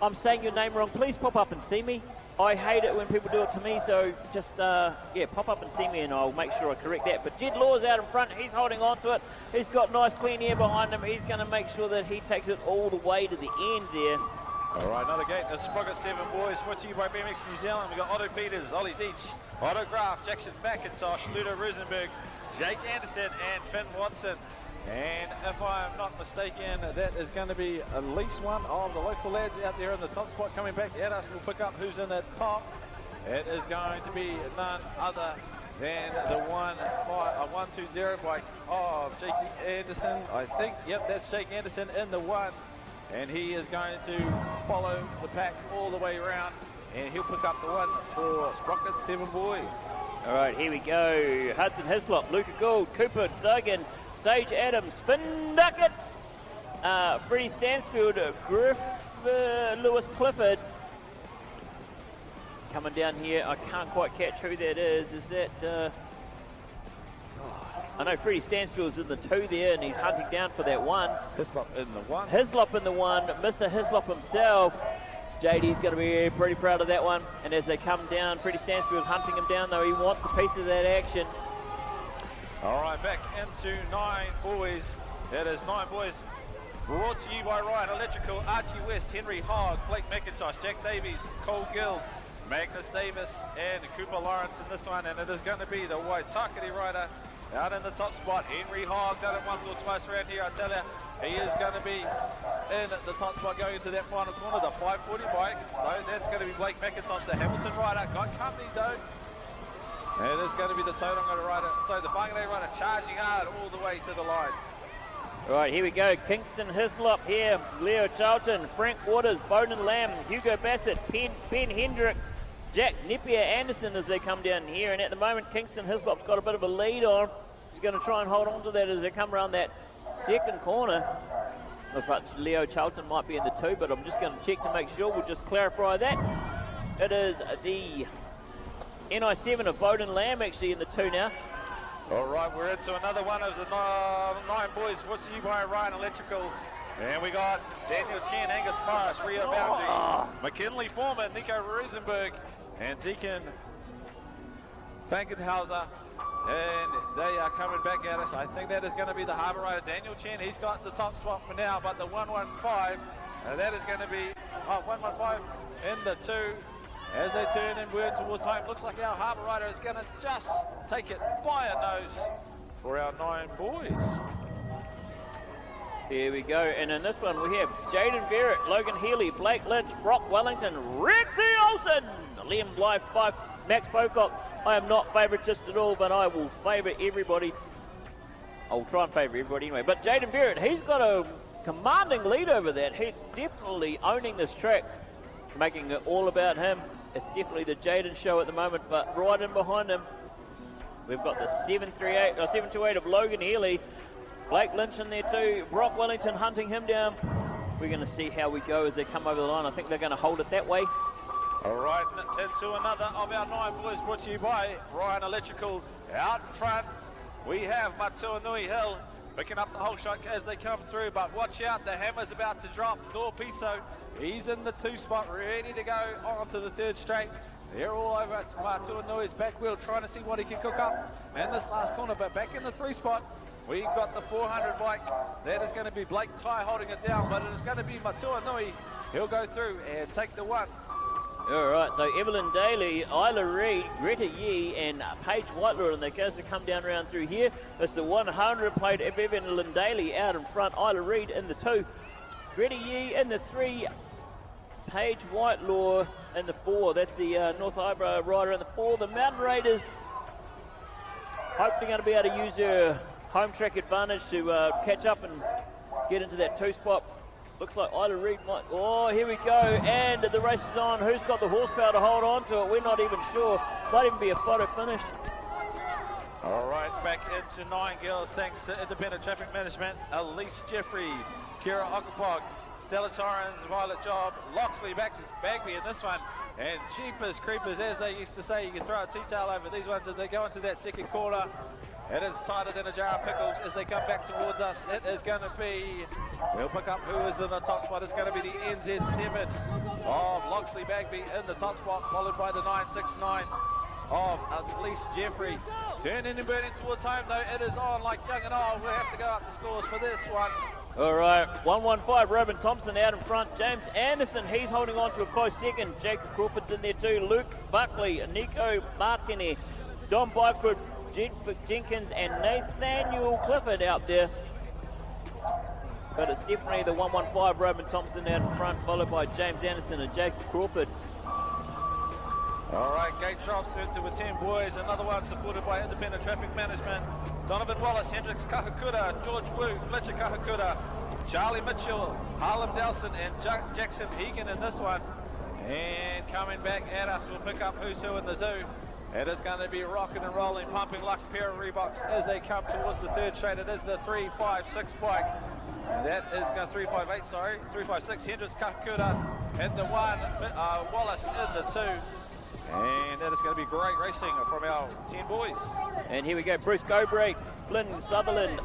I'm saying your name wrong, please pop up and see me. I hate it when people do it to me, so just, pop up and see me and I'll make sure I correct that. But Jed Law's out in front, he's holding on to it. He's got nice clean air behind him. He's going to make sure that he takes it all the way to the end there. All right, another gate, the Sprocket 7 boys, brought to you by BMX New Zealand. We've got Otto Peters, Ollie Deitch, Otto Graf, Jackson McIntosh, Ludo Rosenberg, Jake Anderson, and Finn Watson. And if I'm not mistaken, that is going to be at least one of the local lads out there in the top spot coming back at us. We'll pick up who's in that top. It is going to be none other than the 120 bike of Jake Anderson. I think, yep, that's Jake Anderson in the 1. And he is going to follow the pack all the way around. And he'll pick up the 1 for Sprocket 7 boys. All right, here we go. Hudson Hislop, Luca Gould, Cooper Duggan, Sage Adams, Finn Duckett, Freddie Stansfield, Griff Lewis Clifford. Coming down here, I can't quite catch who that is. Is that... I know Freddie Stansfield's in the 2 there, and he's hunting down for that 1. Hislop in the 1. Hislop in the 1. Mr. Hislop himself. JD's going to be pretty proud of that one. And as they come down, Freddie Stansfield's hunting him down, though he wants a piece of that action. All right, back into 9 boys. That is 9 boys. Brought to you by Ryan Electrical, Archie West, Henry Hogg, Blake McIntosh, Jack Davies, Cole Gill, Magnus Davis, and Cooper Lawrence in this one. And it is going to be the Waitakere rider out in the top spot. Henry Hogg done it once or twice around here, I tell you. He is going to be in the top spot going into that final corner. The 540 bike, though, that's going to be Blake McIntosh, the Hamilton rider. Got company, though. It is going to be the Tauranga rider. So the Whangarei rider charging hard all the way to the line. All right, here we go. Kingston Hislop here. Leo Charlton, Frank Waters, Bowden Lamb, Hugo Bassett, Ben Hendricks, Jax Napier Anderson as they come down here. And at the moment, Kingston Hislop's got a bit of a lead on. He's going to try and hold on to that as they come around that second corner. Looks like Leo Charlton might be in the 2, but I'm just going to check to make sure. We'll just clarify that. It is the NI7 of Bowden Lamb actually in the 2 now. All right, we're into another one of the 9 boys. What's you by Ryan Electrical? And we got Daniel Chen, Angus Morris, Rio Bounty, McKinley Foreman, Nico Rosenberg, and Deacon Fankenhauser. And they are coming back at us. I think that is going to be the Harbour rider, Daniel Chen. He's got the top spot for now, but the 115, that is going to be 115 in the 2. As they turn inward towards home, looks like our Harbour rider is going to just take it by a nose for our 9 boys. Here we go, and in this one we have Jaden Barrett, Logan Healy, Blake Lynch, Brock Wellington, Ricky Olsen, Liam Blythe, 5, Max Pocock. I am not favouritised at all, but I will favour everybody. I'll try and favour everybody anyway. But Jaden Barrett, he's got a commanding lead over that. He's definitely owning this track, making it all about him. It's definitely the Jaden show at the moment, but right in behind him, we've got the 728 of Logan Healy, Blake Lynch in there too, Brock Wellington hunting him down. We're going to see how we go as they come over the line. I think they're going to hold it that way. All right, into another of our 9 boys brought to you by Ryan Electrical. Out in front, we have Matua Nui Hill picking up the whole shot as they come through, but watch out, the hammer's about to drop. Thor Piso, he's in the 2 spot, ready to go on to the 3rd straight. They're all over at Matua Nui's back wheel, trying to see what he can cook up in this last corner, but back in the 3 spot, we've got the 400 bike. That is going to be Blake Ty holding it down, but it is going to be Matua Nui. He'll go through and take the 1. All right, so Evelyn Daly, Isla Reid, Greta Yee, and Paige Whitelord, and they guys to come down around through here. It's the 100 plate of Evelyn Daly out in front, Isla Reid in the 2, Greta Yee in the 3, Paige Whitelaw in the 4. That's the North Eyebrow rider in the 4. The Mountain Raiders hope they're going to be able to use their home track advantage to catch up and get into that 2 spot. Looks like Isla Reid might... Oh, here we go. And the race is on. Who's got the horsepower to hold on to it? We're not even sure. Might even be a photo finish. All right, back into 9 girls, thanks to Independent Traffic Management. Elise Jeffrey, Kira Okapog, Stella Torrens, Violet Job, Loxley Bagby in this one. And Jeepers Creepers, as they used to say, you can throw a T-tail over these ones as they go into that second corner. It is tighter than a jar of pickles as they come back towards us. It is going to be, we'll pick up who is in the top spot. It's going to be the NZ7 of Loxley Bagby in the top spot, followed by the 969 of Elise Jeffrey. Turning and burning towards home though, it is on like young and old. We'll have to go up the scores for this one. All right, 115, Robin Thompson out in front. James Anderson, he's holding on to a close second. Jacob Crawford's in there too. Luke Buckley, Nico Martini, Don Byford, Jenkins and Nathaniel Clifford out there. But it's definitely the 115 Roman Thompson out in front, followed by James Anderson and Jacob Crawford. All right, gate drops into with 10 boys. Another one supported by Independent Traffic Management. Donovan Wallace, Hendricks Kahakura, George Blue, Fletcher Kahakura, Charlie Mitchell, Harlem Delson and Jackson Egan in this one. And coming back at us, we'll pick up who's who in the zoo. It is going to be rocking and rolling, pumping like a pair of Reeboks as they come towards the 3rd straight. It is the 356 bike. That is going 356. Hendricks Kahakura and the 1, Wallace in the 2. And that is going to be great racing from our 10 boys. And here we go, Bruce Gobray, Flynn Sutherland,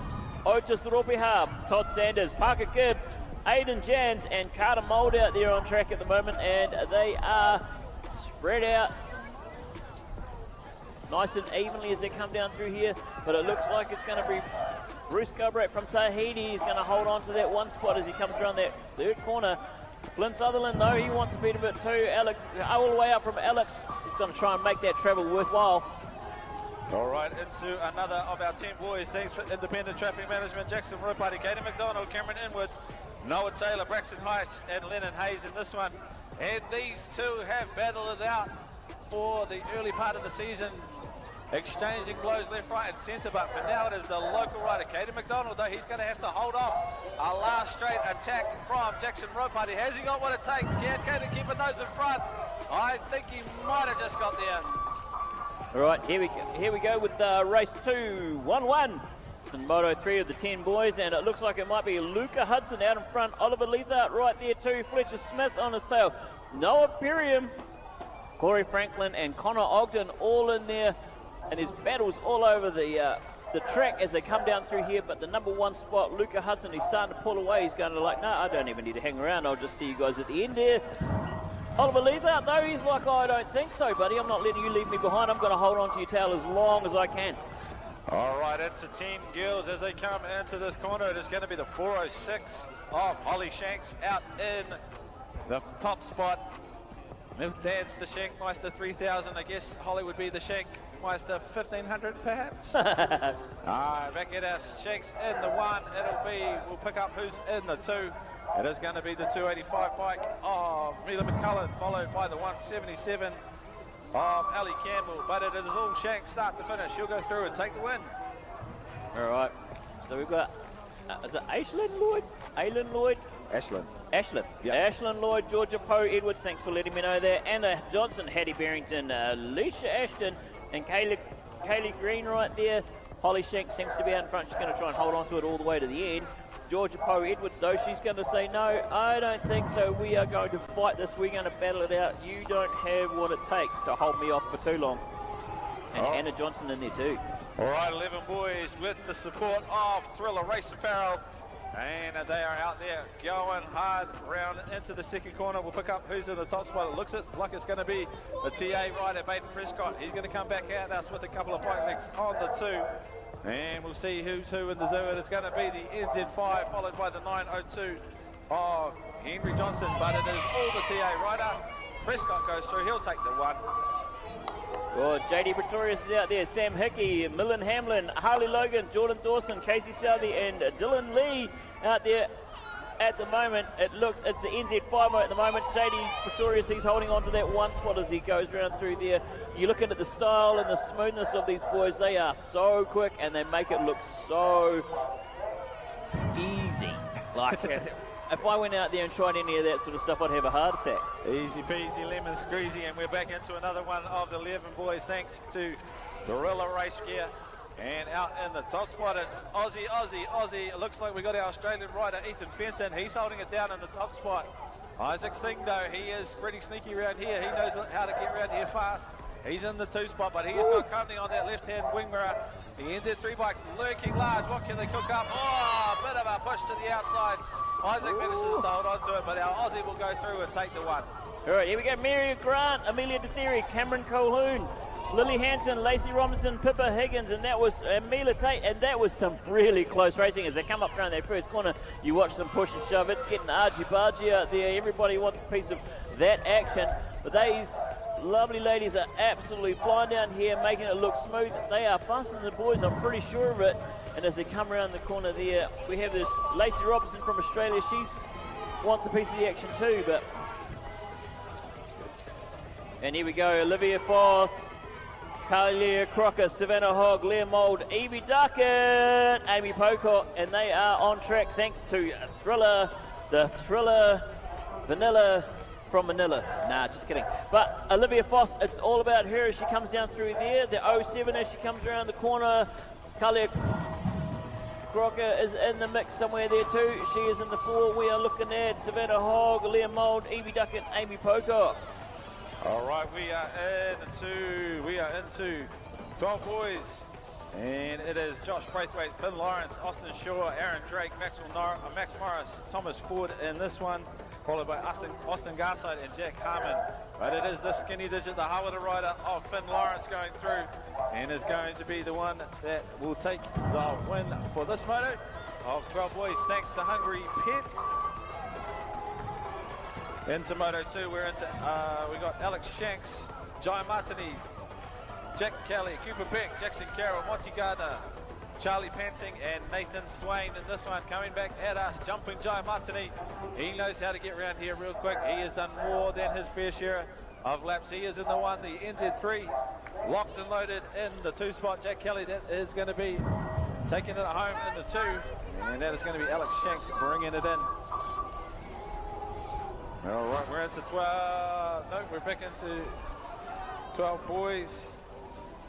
Otis Ropiha, Todd Sanders, Parker Gibb, Aidan Jans and Carter Mould out there on track at the moment, and they are spread out nice and evenly as they come down through here, but it looks like it's going to be Bruce Galbraith from Tahiti is going to hold on to that one spot as he comes around that third corner. Flynn Sutherland, though, he wants to beat a bit too. Alex, all the way up from Alex, he's going to try and make that travel worthwhile. All right, into another of our 10 boys. Thanks for Independent Traffic Management. Jackson Ropati, Kaden McDonald, Cameron Inwood, Noah Taylor, Braxton Heiss, and Lennon Hayes in this one. And these two have battled it out for the early part of the season, exchanging blows left, right, and centre. But for now, it is the local rider, Kaden McDonald, though. He's going to have to hold off a last straight attack from Jackson Ropati. Has he got what it takes? Can Kaden keep a nose in front? I think he might have just got there. All right, here we go with race 2, 1-1. In Moto 3 of the 10 boys, and it looks like it might be Luca Hudson out in front. Oliver Leathart right there too. Fletcher Smith on his tail. Noah Perriam, Corey Franklin, and Connor Ogden all in there. And there's battles all over the track as they come down through here. But the number 1 spot, Luca Hudson, he's starting to pull away. He's going to like, no, I don't even need to hang around. I'll just see you guys at the end there. Oliver Leathart, though, he's like, oh, I don't think so, buddy. I'm not letting you leave me behind. I'm going to hold on to your tail as long as I can. All right, it's the 10 girls as they come into this corner. It is going to be the 406 of Holly Shanks out in the top spot. If Dad's the Shankmeister 3000, I guess Holly would be the Shankmeister 1500 perhaps. Back at us, Shanks in the 1. We'll pick up who's in the 2. It is going to be the 285 bike of Mila McCullough, followed by the 177 of Ali Campbell. But it is all Shanks start to finish. She'll go through and take the win. All right. So we've got, is it Aislinn Lloyd? Aislinn Lloyd? Ashlyn. Yep. Ashlyn Lloyd, Georgia Poe Edwards, thanks for letting me know that. Anna Johnson, Hattie Barrington, Leisha Ashton, and Kaylee Green right there. Holly Shanks seems to be out in front. She's going to try and hold on to it all the way to the end. Georgia Poe Edwards, though, she's going to say, no, I don't think so. We are going to fight this. We're going to battle it out. You don't have what it takes to hold me off for too long. And Anna Johnson in there, too. All right, 11 boys with the support of Thriller Race Apparel. And they are out there going hard round into the second corner. We'll pick up who's in the top spot. It looks like it's going to be the TA rider, Baden Prescott. He's going to come back at us with a couple of bike licks on the 2. And we'll see who's who in the zoo. And it's going to be the NZ5, followed by the 902 of Henry Johnson. But it is all the TA rider. Prescott goes through. He'll take the 1. Well, JD Pretorius is out there, Sam Hickey, Millen Hamlin, Harley Logan, Jordan Dawson, Casey Southey, and Dylan Lee out there at the moment. It's the NZ5 at the moment. JD Pretorius, he's holding on to that 1 spot as he goes around through there. You're looking at the style and the smoothness of these boys. They are so quick and they make it look so easy. Like, if I went out there and tried any of that sort of stuff, I'd have a heart attack. Easy peasy, lemon squeezy, and we're back into another one of the 11 boys, thanks to Gorilla Race Gear. And out in the top spot, it's Aussie. It looks like we got our Australian rider, Ethan Fenton. He's holding it down in the top spot. Isaac Singh, though, he is pretty sneaky around here. He knows how to get around here fast. He's in the 2 spot, but he's got company on that left-hand wing mirror. The NZ3 bike's lurking large. What can they cook up? Oh, a bit of a push to the outside. Isaac manages to hold on to it, but our Aussie will go through and take the 1. All right, here we go. Mary Grant, Amelia DeTheri, Cameron Colhoun, Lily Hanson, Lacey Robinson, Pippa Higgins, and that was Mila Tate, and that was some really close racing. As they come up around that first corner, you watch them push and shove. It's getting argy-bargy out there. Everybody wants a piece of that action, but these lovely ladies are absolutely flying down here, making it look smooth. They are faster than the boys, I'm pretty sure of it. And as they come around the corner there, we have this Lacey Robinson from Australia. She wants a piece of the action too, but... And here we go, Olivia Foss, Kalia Crocker, Savannah Hogg, Leah Mould, Evie Duckett, Amy Pocock, and they are on track thanks to the Thriller Vanilla from Manila. Nah, just kidding. But Olivia Foss, it's all about her as she comes down through there. The 07 as she comes around the corner. Kalia Crocker is in the mix somewhere there too. She is in the 4. We are looking at Savannah Hogg, Leah Mould, Evie Duckett, Amy Pocock. All right, we are into 12 boys. And it is Josh Braithwaite, Finn Lawrence, Austin Shaw, Aaron Drake, Max Morris, Thomas Ford in this one, followed by Austin Garside and Jack Harmon. But it is the skinny digit, the Harwood rider of Finn Lawrence going through, and is going to be the one that will take the win for this moto of 12 boys, thanks to Hungry Pet. Into Moto 2, we got Alex Shanks, Jai Martini, Jack Kelly, Cooper Beck, Jackson Carroll, Monty Gardner, Charlie Panting and Nathan Swain in this one. Coming back at us, jumping Jai Martini. He knows how to get around here real quick. He has done more than his fair share of laps. He is in the one, the NZ3, locked and loaded in the 2 spot. Jack Kelly, that is going to be taking it home in the 2. And that is going to be Alex Shanks bringing it in. All right, we're into 12. No, we're back into 12 boys.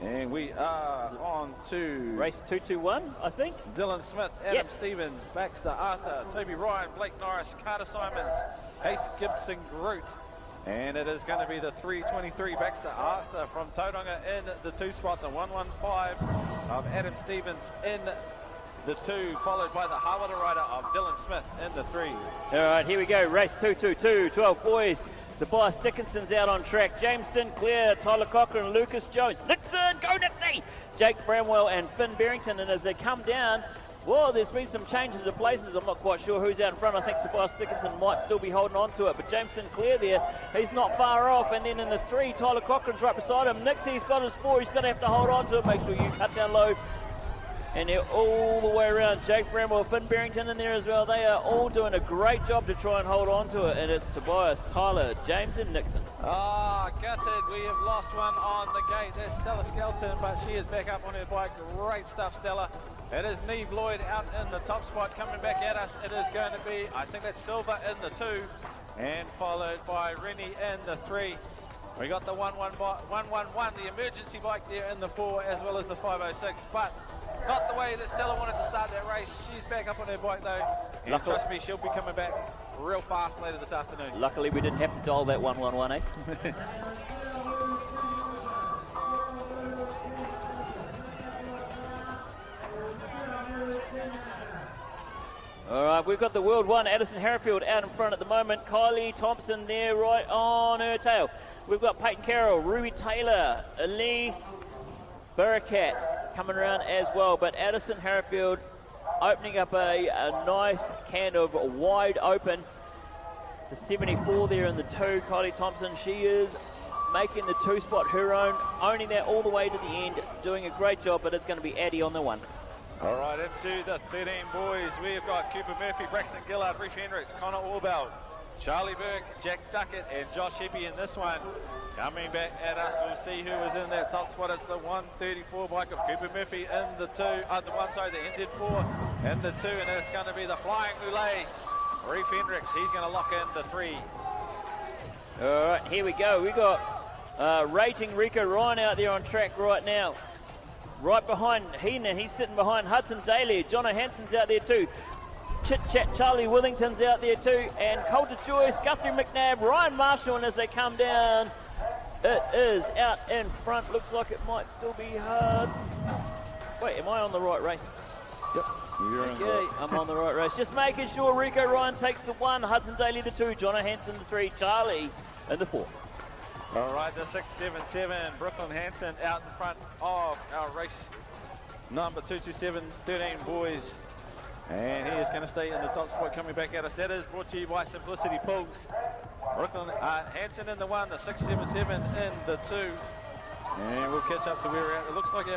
And we are on to race 221, I think. Dylan Smith, Adam Stevens, Baxter Arthur, Toby Ryan, Blake Norris, Carter Simons, Ace Gibson Groot. And it is going to be the 323 Baxter Arthur from Tauranga in the 2 spot, the 115 of Adam Stevens in the 2, followed by the Harwood rider of Dylan Smith in the 3. All right, here we go, race 222, 12 boys. Tobias Dickinson's out on track. James Sinclair, Tyler Cochran, Lucas Jones. Nixon, go Nixie! Jake Bramwell and Finn Barrington. And as they come down, well, there's been some changes of places. I'm not quite sure who's out in front. I think Tobias Dickinson might still be holding on to it. But James Sinclair there, he's not far off. And then in the 3, Tyler Cochran's right beside him. Nixie's got his 4. He's going to have to hold on to it. Make sure you cut down low. And they're all the way around. Jake Bramwell, Finn Barrington in there as well. They are all doing a great job to try and hold on to it. And it's Tobias, Tyler, James and Nixon. Ah, gutted. We have lost one on the gate. There's Stella Skelton, but she is back up on her bike. Great stuff, Stella. It is Neve Lloyd out in the top spot coming back at us. It is going to be, I think that's Silver in the 2. And followed by Rennie in the 3. We got the 111, the emergency bike there in the 4, as well as the 506. But not the way that Stella wanted to start that race. She's back up on her bike though. And trust me, she'll be coming back real fast later this afternoon. Luckily we didn't have to dial that 111, eh? All right, we've got the World 1, Addison Harrifield out in front at the moment. Kylie Thompson there right on her tail. We've got Peyton Carroll, Ruby Taylor, Elise Barakat coming around as well. But Addison Harrifield opening up a nice can of wide open. The 74 there in the 2, Kylie Thompson, she is making the 2 spot her own, owning that all the way to the end, doing a great job, but it's going to be Addie on the 1. All right, into the 13 boys, we've got Cooper Murphy, Braxton Gillard, Reef Hendricks, Connor Orbell, Charlie Burke, Jack Duckett, and Josh Heppy in this one. Coming back at us, we'll see who is in that top spot. It's the 134 bike of Cooper Murphy in the 2, the NZ4 in the 2, and it's going to be the Flying Oulet, Reef Hendricks. He's going to lock in the 3. All right, here we go. We got Rating Rico Ryan out there on track right now. Right behind Heenan, he's sitting behind Hudson Daly. Jono Hanson's out there too. Chit Chat Charlie Withington's out there too. And Coulter Joyce, Guthrie McNabb, Ryan Marshall, and as they come down, it is out in front. Looks like it might still be hard. Wait, am I on the right race? Yep. You're okay, I'm on the right race. Just making sure Rico Ryan takes the 1, Hudson Daly the 2, Jono Hanson the 3, Charlie and the 4. All right, the 677, Brooklyn Hanson out in front of our race number 227, 13 boys. And he is going to stay in the top spot coming back at us. That is brought to you by Simplicity Pools. Brooklyn Hanson in the 1, the 677 in the 2. And we'll catch up to where we're at. It looks like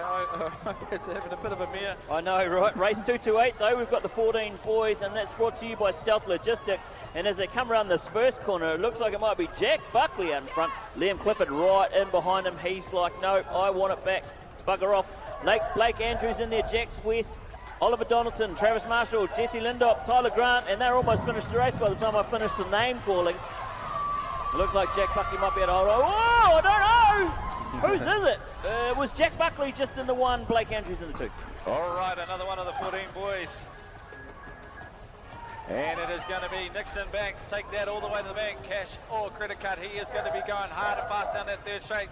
it's having a bit of a mare. I know, right? Race 228 though, we've got the 14 boys, and that's brought to you by Stealth Logistics. And as they come around this first corner, it looks like it might be Jack Buckley out in front. Liam Clifford right in behind him. He's like, nope, I want it back. Bugger off. Blake Andrews in there, Jax West, Oliver Donaldson, Travis Marshall, Jesse Lindop, Tyler Grant, and they're almost finished the race by the time I finished the name calling. It looks like Jack Buckley might be able to hold on. Whoa, I don't know! Whose is it? It was Jack Buckley just in the 1, Blake Andrews in the 2. All right, another one of the 14 boys. And it is going to be Nixon Banks. Take that all the way to the bank. Cash or credit card. He is going to be going hard and fast down that 3rd straight.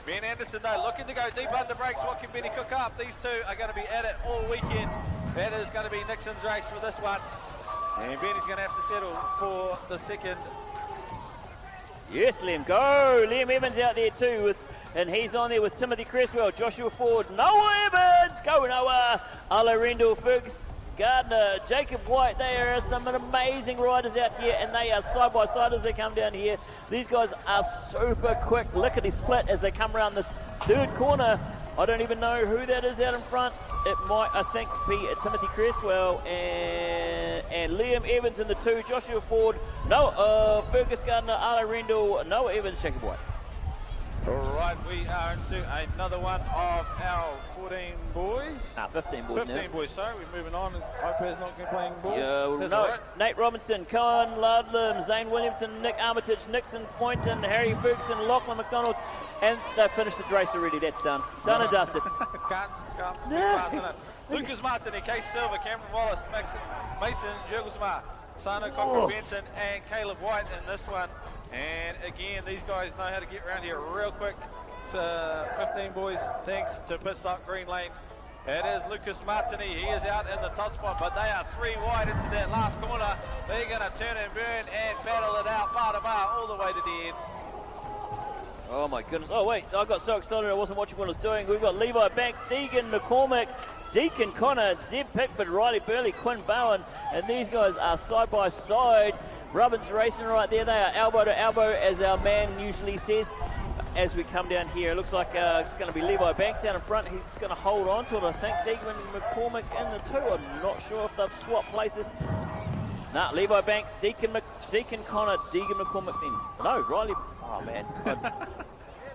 Ben Anderson, though, looking to go deep under brakes. What can Benny cook up? These two are going to be at it all weekend. That is going to be Nixon's race for this one. And Benny's going to have to settle for the second. Yes, Liam, go! Liam Evans out there too, and he's on there with Timothy Cresswell, Joshua Ford, Noah Evans! Go Noah! Ala Rendell, Fergus Gardner, Jacob White. They are some amazing riders out here, and they are side by side as they come down here. These guys are super quick, lickety split as they come around this third corner. I don't even know who that is out in front. It might, I think, be Timothy Cresswell and Liam Evans in the two, Joshua Ford, Fergus Gardner, Ala Rendell, Noah Evans, Jacob White. All right, we are into another one of our 14 boys. 15 boys 15 now. boys, sorry. We're moving on. Hope's not playing ball. No, right. Nate Robinson, Cohen Ludlam, Zane Williamson, Nick Armitage, Nixon Poynton, Harry Ferguson, Lachlan McDonald, and they've finished the race already. That's done. Done and dusted. Can't be fast enough. Lucas Martin, Case Silver, Cameron Wallace, Mason Jurgelsma, Sano Cocker Benson, and Caleb White in this one. And again, these guys know how to get around here real quick. So 15 boys, thanks to pit stop Green Lane. It is Lucas Martini. He is out in the top spot, but they are 3 wide into that last corner. They're going to turn and burn and battle it out bar to bar all the way to the end. Oh my goodness. Oh wait, I got so excited I wasn't watching what I was doing. We've got Levi Banks, Deegan McCormick, Deacon Connor, Zeb Pickford, Riley Burley, Quinn Bowen, and these guys are side by side. Robbins racing right there. They are elbow to elbow, as our man usually says. As we come down here, it looks like it's going to be Levi Banks out in front. He's going to hold on to it. I think Deacon McCormick in the two. I'm not sure if they've swapped places. Nah, Levi Banks, Deacon Connor, Deacon McCormick then. No, Riley. Oh man,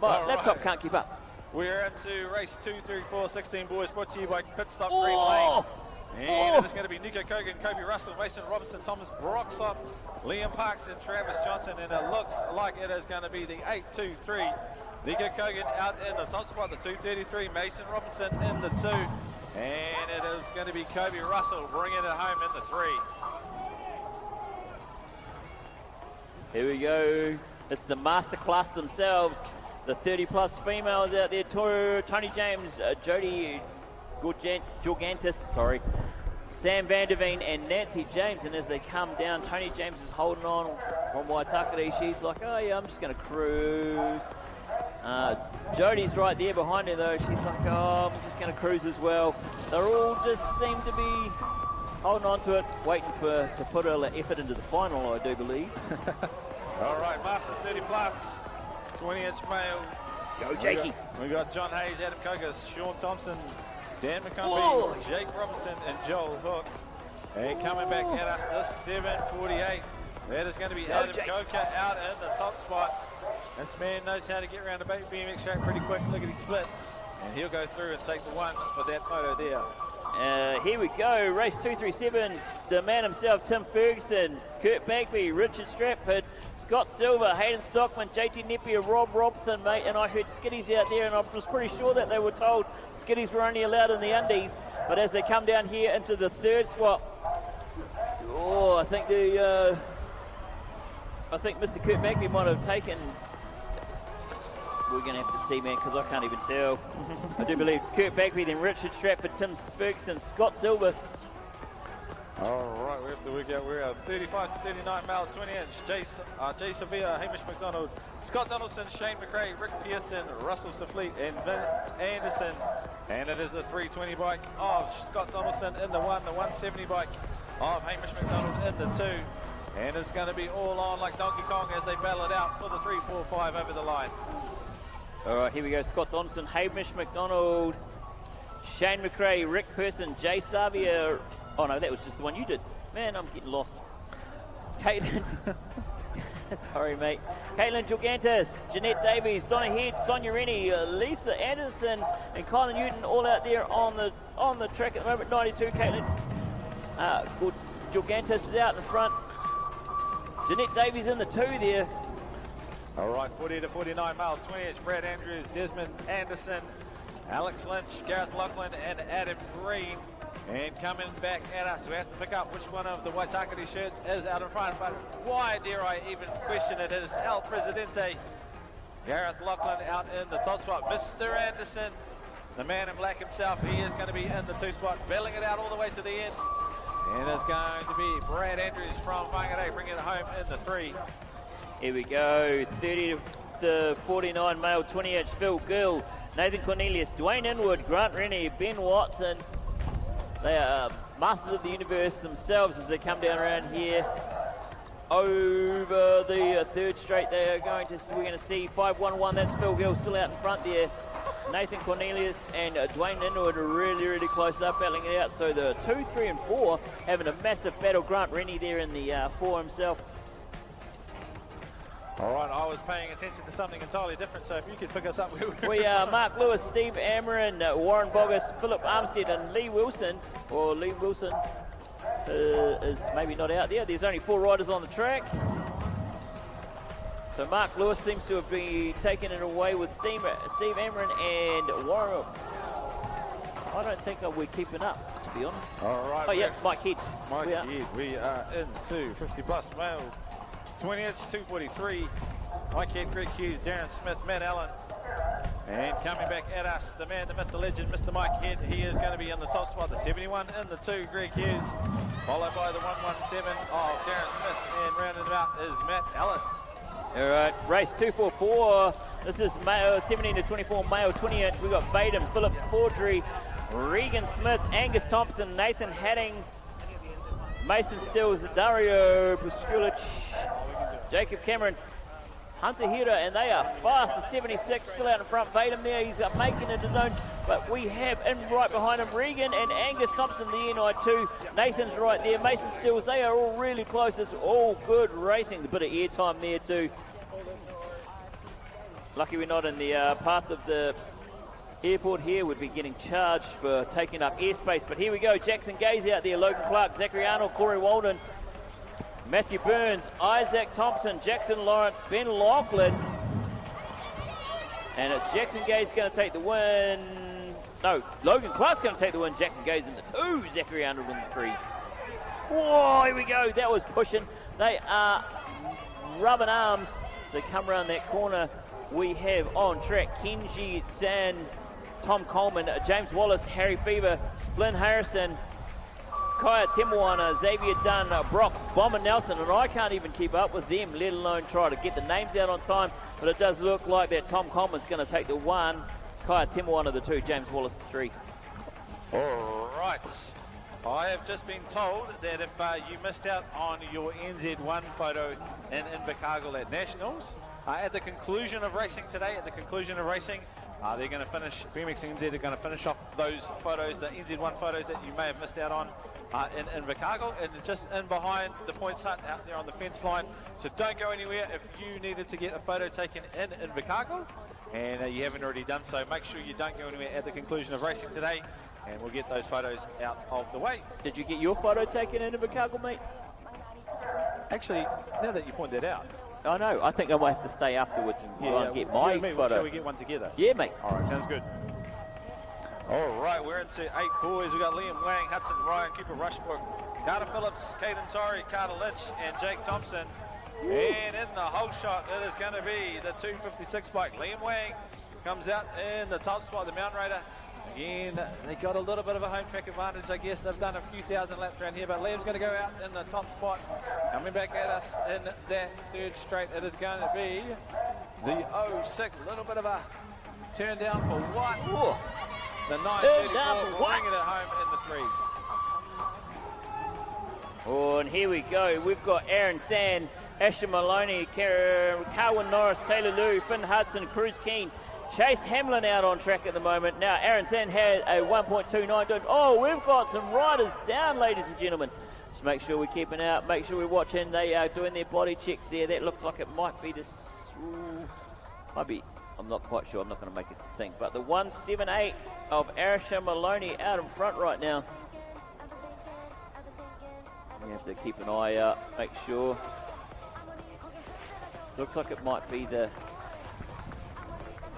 my laptop can't keep up. We're into race 2, 3, 4, 16 boys, brought to you by Pit Stop Green Lane. And it is going to be Nico Kogan, Kobe Russell, Mason Robinson, Thomas Broxop, Liam Parks and Travis Johnson, and it looks like it is going to be the 8-2-3. Nico Kogan out in the top spot, the 233, Mason Robinson in the 2, and it is going to be Kobe Russell bringing it home in the 3. Here we go. It's the masterclass themselves. The 30-plus females out there. Tony James, Jody Jorgantis, Sam Vanderveen and Nancy James. And as they come down, Tony James is holding on from Waitakere. She's like, oh yeah, I'm just going to cruise. Jody's right there behind her though. She's like, oh, I'm just going to cruise as well. They all just seem to be holding on to it, waiting to put all the effort into the final, I do believe. All right, Masters 30 plus, 20-inch male. Go, Jakey. We got John Hayes, Adam Kogas, Sean Thompson, Dan McCombie, Jake Robinson, and Joel Hook. And coming back at us, this 7:48. That is going to be Adam Coker out in the top spot. This man knows how to get around the BMX track pretty quick. Look at his split. And he'll go through and take the one for that moto there. Here we go, race 237, the man himself, Tim Ferguson, Kurt Bagby, Richard Stratford, Scott Silver, Hayden Stockman, JT Napier, Rob Robson, mate, and I heard Skitties out there, and I was pretty sure that they were told Skitties were only allowed in the undies, but as they come down here into the third swap, I think Mr. Kurt Bagby might have taken. We're going to have to see, man, because I can't even tell. I do believe Kurt Bagby, then Richard Stratford, Tim Ferguson, Scott Silver. All right, we have to work out. We're at 35 to 39 male, 20-inch. Jay Sevilla, Hamish McDonald, Scott Donaldson, Shane McRae, Rick Pearson, Russell Safleet, and Vince Anderson. And it is the 320 bike of Scott Donaldson in the 1, the 170 bike of Hamish McDonald in the 2. And it's going to be all on like Donkey Kong as they battle it out for the 3, 4, 5 over the line. All right, here we go. Scott Donaldson, Hamish McDonald, Shane McRae, Rick Pearson, Jay Savia. Oh no, that was just the one you did. Man, I'm getting lost. Caitlin. Sorry, mate. Caitlin Gigantis, Jeanette Davies, Donna Head, Sonia Rennie, Lisa Anderson, and Kyla Newton all out there on the track at the moment. 92, Caitlin. Good. Gigantis is out in front. Jeanette Davies in the 2 there. All right, 40 to 49 male, 20-inch, Brad Andrews, Desmond Anderson, Alex Lynch, Gareth Lachlan, and Adam Green. And coming back at us, we have to pick up which one of the Waitakere shirts is out in front. But why dare I even question it? It is El Presidente. Gareth Lachlan out in the top spot. Mr. Anderson, the man in black himself, he is going to be in the 2 spot, battling it out all the way to the end. And it's going to be Brad Andrews from Whangarei bringing it home in the 3. Here we go, 30 to 49 male, 20-inch Phil Gill, Nathan Cornelius, Dwayne Inwood, Grant Rennie, Ben Watson. They are masters of the universe themselves as they come down around here. Over the 3rd straight, we're going to see 5-1-1. That's Phil Gill still out in front there. Nathan Cornelius and Dwayne Inwood are really close up, battling it out. So the 2, 3, and 4 having a massive battle. Grant Rennie there in the 4 himself. All right, I was paying attention to something entirely different, so if you could pick us up. We are Mark Lewis, Steve Amron, Warren Boggess, Philip Armstead, and Lee Wilson. Or Lee Wilson is maybe not out there. There's only 4 riders on the track. So Mark Lewis seems to have been taking it away with Steve Amron and Warren. I don't think we're keeping up, to be honest. All right. Oh, yeah, Mike Head. Mike Head. We are into 50-plus male. 20-inch, 243. Mike Head, Greg Hughes, Darren Smith, Matt Allen. And coming back at us, the man, the myth, the legend, Mr. Mike Head. He is going to be in the top spot. The 71 in the 2, Greg Hughes. Followed by the 117 of Darren Smith. And rounding them out is Matt Allen. All right, race 244. This is male 17 to 24 male 20-inch. We've got Baden, Phillips Forgery, Regan Smith, Angus Thompson, Nathan Hadding, Mason Stills, Dario Puskulic, Jacob Cameron, Hunter Hira, and they are fast. The 76 still out in front. Baden there, he's making it his own. But we have in right behind him Regan and Angus Thompson, the NI2. Nathan's right there. Mason Stills, they are all really close. It's all good racing. A bit of airtime there too. Lucky we're not in the path of the airport here. We'd be getting charged for taking up airspace. But here we go. Jackson Gaze out there. Logan Clark, Zachary Arnold, Corey Walden, Matthew Burns, Isaac Thompson, Jackson Lawrence, Ben Laughlin. And it's Jackson Gaze going to take the win. No, Logan Clark's going to take the win. Jackson Gaze in the 2, Zachary Arnold in the 3. Whoa, here we go. That was pushing. They are rubbing arms. They come around that corner. We have on track Kenji Zan, Tom Coleman, James Wallace, Harry Fever, Flynn Harrison, Kaya Timuana, Xavier Dunn, Brock Bomber Nelson, and I can't even keep up with them, let alone try to get the names out on time. But it does look like that Tom Coleman's going to take the 1, Kaya Timuana the 2, James Wallace the 3. All right. I have just been told that if you missed out on your NZ1 photo in Invercargill at Nationals, at the conclusion of racing today, they're going to finish, BMXNZ are going to finish off those photos, the NZ1 photos that you may have missed out on in Invercargill, and just in behind the points hut out there on the fence line. So don't go anywhere if you needed to get a photo taken in Invercargill, and you haven't already done so. Make sure you don't go anywhere at the conclusion of racing today, and we'll get those photos out of the way. Did you get your photo taken in Invercargill, mate? Actually, now that you point that out, I know. I think I might have to stay afterwards and go and get my photo. Shall we get one together? Yeah, mate. All right, sounds good. All right, we're into 8 boys. We've got Liam Wang, Hudson Ryan, Cooper Rushbrook, Carter Phillips, Caden Torrey, Carter Lynch, and Jake Thompson. And in the whole shot, it is going to be the 256 bike. Liam Wang comes out in the top spot, the Mount Raider. Again, they got a little bit of a home track advantage, I guess. They've done a few thousand laps around here, but Liam's going to go out in the top spot. Coming back at us in that 3rd straight, it is going to be the 06. A little bit of a turn down for what? Ooh. The 934 bringing it home in the 3. Oh, and here we go. We've got Aaron Sand, Asher Maloney, Carwin Norris, Taylor Liu, Finn Hudson, Cruz Keane, Chase Hamlin out on track at the moment. Now, Aaron Sand had a 1.29. Oh, we've got some riders down, ladies and gentlemen. Just make sure we're keeping out. Make sure we're watching. They are doing their body checks there. That looks like it might be this. Might be. I'm not quite sure. I'm not going to make it think. But the 178 of Arisha Maloney out in front right now. We have to keep an eye out. Make sure. Looks like it might be the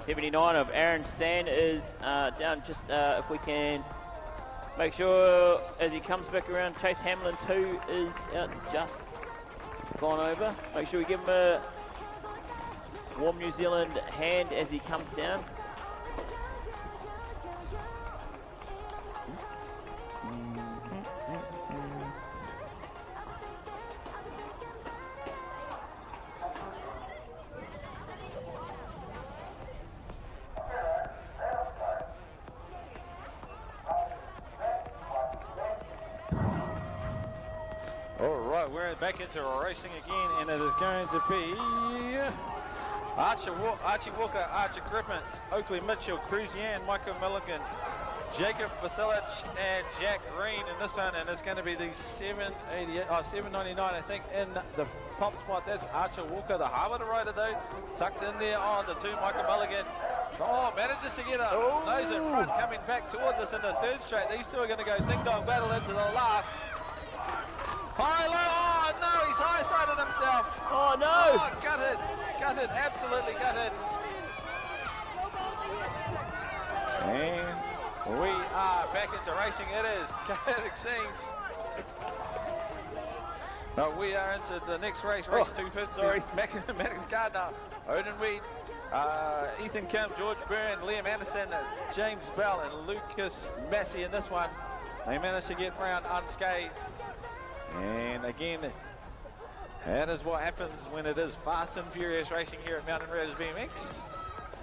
79 of Aaron Sand is down. Just if we can make sure as he comes back around, Chase Hamlin too is out, just gone over. Make sure we give him a Warm New Zealand hand as he comes down. All right, we're back into racing again, and it is going to be Archie Walker, Archie Griffin, Oakley Mitchell, Cruzian, Michael Milligan, Jacob Vasilich, and Jack Green in this one, and it's going to be the 799, I think, in the top spot. That's Archie Walker, the Harvard rider, though, tucked in there on the 2, Michael Milligan. Oh, manages to get a nose in front, coming back towards us in the third straight. These two are going to go ding-dong battle into the last. High, low, oh no, he's high-sided himself. Oh no! Oh, gutted, absolutely gutted. And we are back into racing. It is chaotic scenes. But we are into the next race, race 250. Sorry. Maddox Gardner, Odin Weed, Ethan Kim, George Byrne, Liam Anderson, James Bell, and Lucas Massey in this one. They managed to get round unscathed. And again, that is what happens when it is fast and furious racing here at Mountain Riders BMX.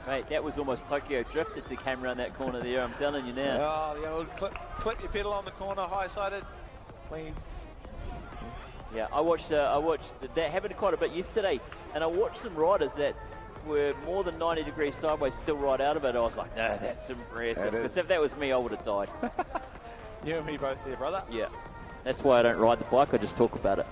Mate, that was almost Tokyo Drift as he came around that corner there, I'm telling you now. Oh, the old clip your pedal on the corner, high-sided. Please. Yeah, I watched that happened quite a bit yesterday, and I watched some riders that were more than 90 degrees sideways still right out of it. I was like, no, that's impressive. Because if that was me, I would have died. You and me both there, brother. Yeah. That's why I don't ride the bike, I just talk about it.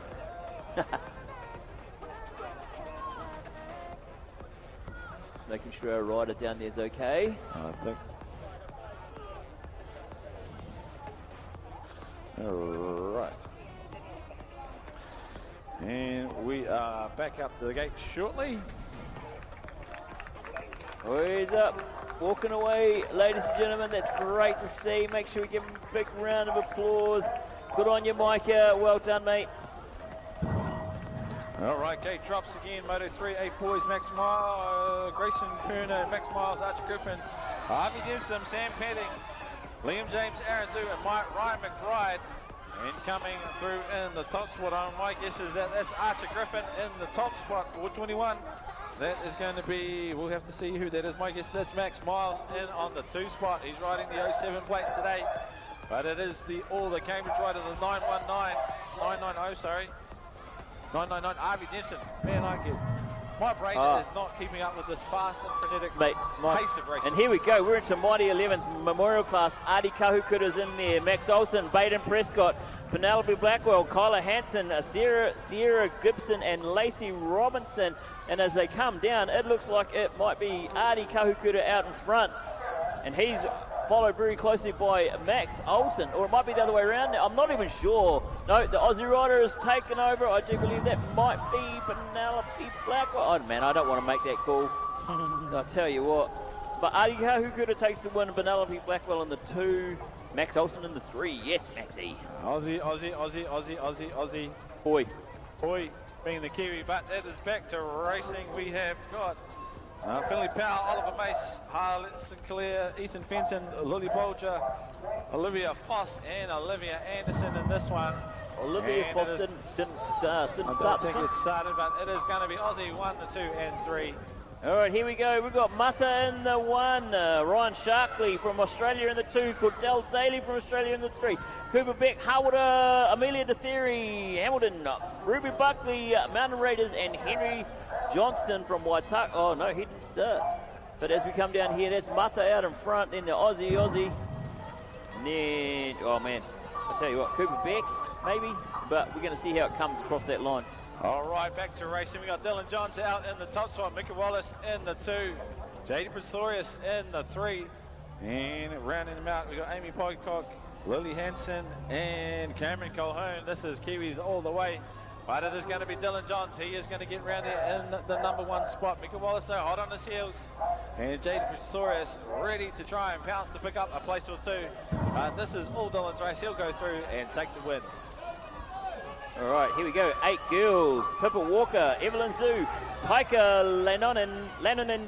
Just making sure our rider down there is okay. I think. All right. And we are back up to the gate shortly. He's up, walking away, ladies and gentlemen. That's great to see. Make sure we give him a big round of applause. Good on you, Micah. Well done, mate. All right, gate drops again. Moto 3, 8 boys, Max Miles, Grayson Perner, Max Miles, Archie Griffin, Harvey Denson, Sam Padding, Liam James, Aaron Zoo, and Ryan McBride. And coming through in the top spot, on my guess is that's Archie Griffin in the top spot, 421. That is going to be, we'll have to see who that is. My guess that's Max Miles in on the 2 spot. He's riding the 07 plate today. But it is the Cambridge rider, the 999, Harvey Denson. Man, my brain is not keeping up with this fast and frenetic pace of racing. And here we go, we're into Mighty 11's memorial class. Artie Kahukura's in there, Max Olsen, Baden Prescott, Penelope Blackwell, Kyla Hansen, Sierra Gibson, and Lacey Robinson. And as they come down, it looks like it might be Artie Kahukura out in front. And he's followed very closely by Max Olsen, or it might be the other way around. I'm not even sure. No, the Aussie rider has taken over. I do believe that might be Penelope Blackwell. Oh man, I don't want to make that call. I'll tell you what. But Artie Kahukura takes the win, Penelope Blackwell in the 2, Max Olsen in the 3. Yes, Maxie. Aussie. Boy, being the Kiwi, but it is back to racing. We have got Finley Powell, Oliver Mace, Harlan Sinclair, Ethan Fenton, Lily Bolger, Olivia Foss, and Olivia Anderson in this one. Olivia Foss didn't start. I don't think it started, but it is going to be Aussie 1, 2, and 3. All right, here we go. We've got Mata in the 1, Ryan Sharkley from Australia in the 2, Cordell Daly from Australia in the 3, Cooper Beck, Howard, Amelia DeTheory, Hamilton, Ruby Buckley, Mountain Raiders, and Henry Johnston from Waitaka. Oh no, he didn't start. But as we come down here, that's Mata out in front, then the Aussie. And then, oh man, I tell you what, Cooper Beck, maybe, but we're going to see how it comes across that line. All right, back to racing. We got Dylan Johns out in the top spot, Mickey Wallace in the 2, JD Pretorius in the 3, and rounding them out, we got Amy Pocock, Lily Hansen, and Cameron Colhoun. This is Kiwis all the way. But it is going to be Dylan Johns. He is going to get round there in the number 1 spot. Mickey Wallace, though, hot on his heels. And JD Pretorius ready to try and pounce to pick up a place or 2. But this is all Dylan's race. He'll go through and take the win. All right, here we go. 8 girls. Pippa Walker, Evelyn Zhu, Taika Lannonen,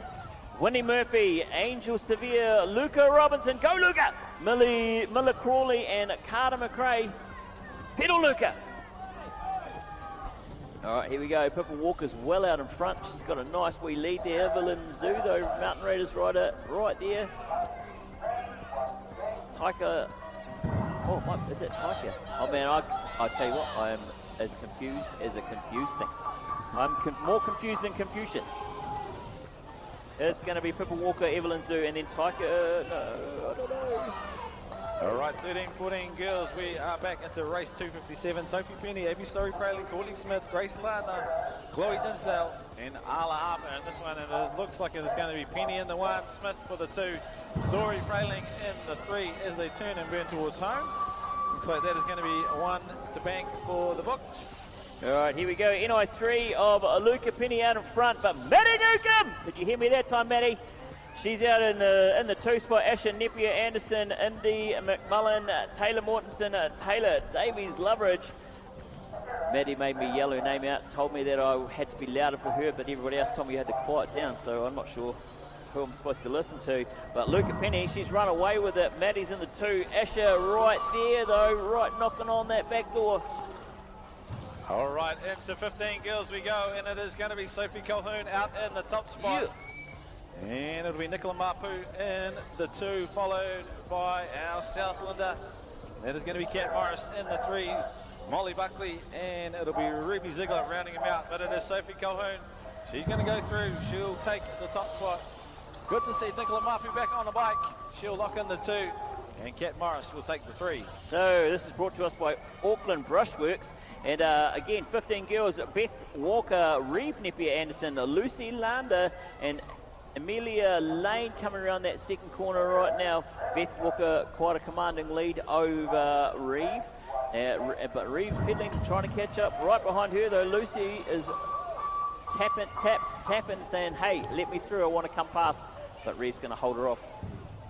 Winnie Murphy, Angel Severe, Luca Robinson, go Luca! Miller Crawley and Carter McRae. Pedal Luca! All right, here we go. Pippa Walker's well out in front. She's got a nice wee lead there. Evelyn Zoo, though, Mountain Raiders rider right there. Taika. Oh, what is it, Taika? Oh, man, I tell you what, I am as confused as a confused thing. I'm more confused than Confucius. It's going to be Pippa Walker, Evelyn Zoo, and then Taika. No, I don't know. All right, 13-14 girls, we are back into race 257. Sophie Penny, Abby Story Fraley, Courtney Smith, Grace Lardner, Chloe Dinsdale, and Arla Harper in this one. And it looks like it is going to be Penny in the 1, Smith for the 2, Story Fraley in the 3 as they turn and burn towards home. Looks like that is going to be 1 to bank for the books. All right, here we go. NI3 of Luca Penny out in front, but Maddie Newcomb! Did you hear me that time, Maddie? She's out in the 2 spot. Asher Napier, Anderson, Indy, McMullen, Taylor Mortensen, Taylor Davies, Loveridge. Maddie made me yell her name out, told me that I had to be louder for her, but everybody else told me you had to quiet down, so I'm not sure who I'm supposed to listen to. But Luca Penny, she's run away with it. Maddie's in the 2. Asher right there, though, right knocking on that back door. All right, into 15 girls we go, and it is going to be Sophie Calhoun out in the top spot. Yeah. And it'll be Nicola Mapu in the 2, followed by our Southlander. That is going to be Kat Morris in the 3, Molly Buckley, and it'll be Ruby Ziegler rounding him out. But it is Sophie Calhoun. She's going to go through. She'll take the top spot. Good to see Nicola Mapu back on the bike. She'll lock in the 2, and Kat Morris will take the 3. So this is brought to us by Auckland Brushworks. And again, 15 girls, Beth Walker, Reeve Napier Anderson, Lucy Lander, and Amelia Lane coming around that second corner right now. Beth Walker quite a commanding lead over Reeve. But Reeve pedaling, trying to catch up. Right behind her though, Lucy is tapping, saying, hey, let me through, I want to come past. But Reeve's going to hold her off.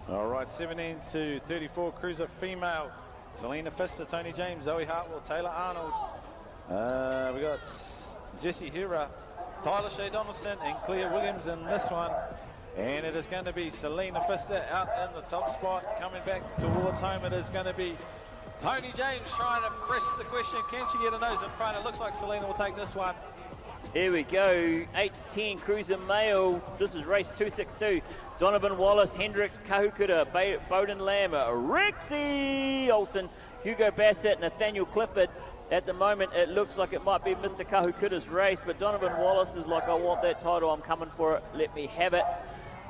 All right, 17 to 34 cruiser female. Selena Pfister, Tony James, Zoe Hartwell, Taylor Arnold. We got Jessie Hura, Tyler Shea Donaldson, and Claire Williams in this one. And it is going to be Selena Pfister out in the top spot. Coming back towards home, it is going to be Tony James trying to press the question, can she get a nose in front? It looks like Selena will take this one. Here we go, 8-10 cruiser male. This is race 262. Donovan Wallace, Hendricks, Kahukuta, Bowden Lamb, Rexy Olsen, Hugo Bassett, Nathaniel Clifford. At the moment, it looks like it might be Mr. Kahukuta's race, but Donovan Wallace is like, I want that title, I'm coming for it, let me have it.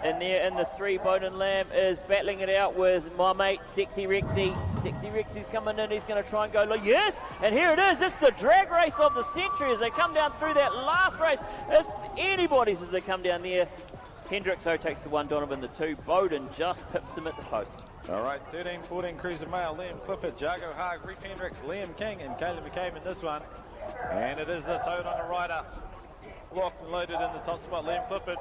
And there in the 3, Bowden Lamb is battling it out with my mate, Sexy Rexy. Sexy Rexy's coming in, he's going to try and go, yes, and here it is, it's the drag race of the century as they come down through that last race. It's anybody's as they come down there. Hendricks, though, takes the 1, Donovan the 2. Bowden just pips him at the post. All right, 13-14 cruiser male, Liam Clifford, Jago Haag, Reef Hendricks, Liam King, and Caleb McCabe in this one. And it is the Toad on the rider, locked and loaded in the top spot, Liam Clifford.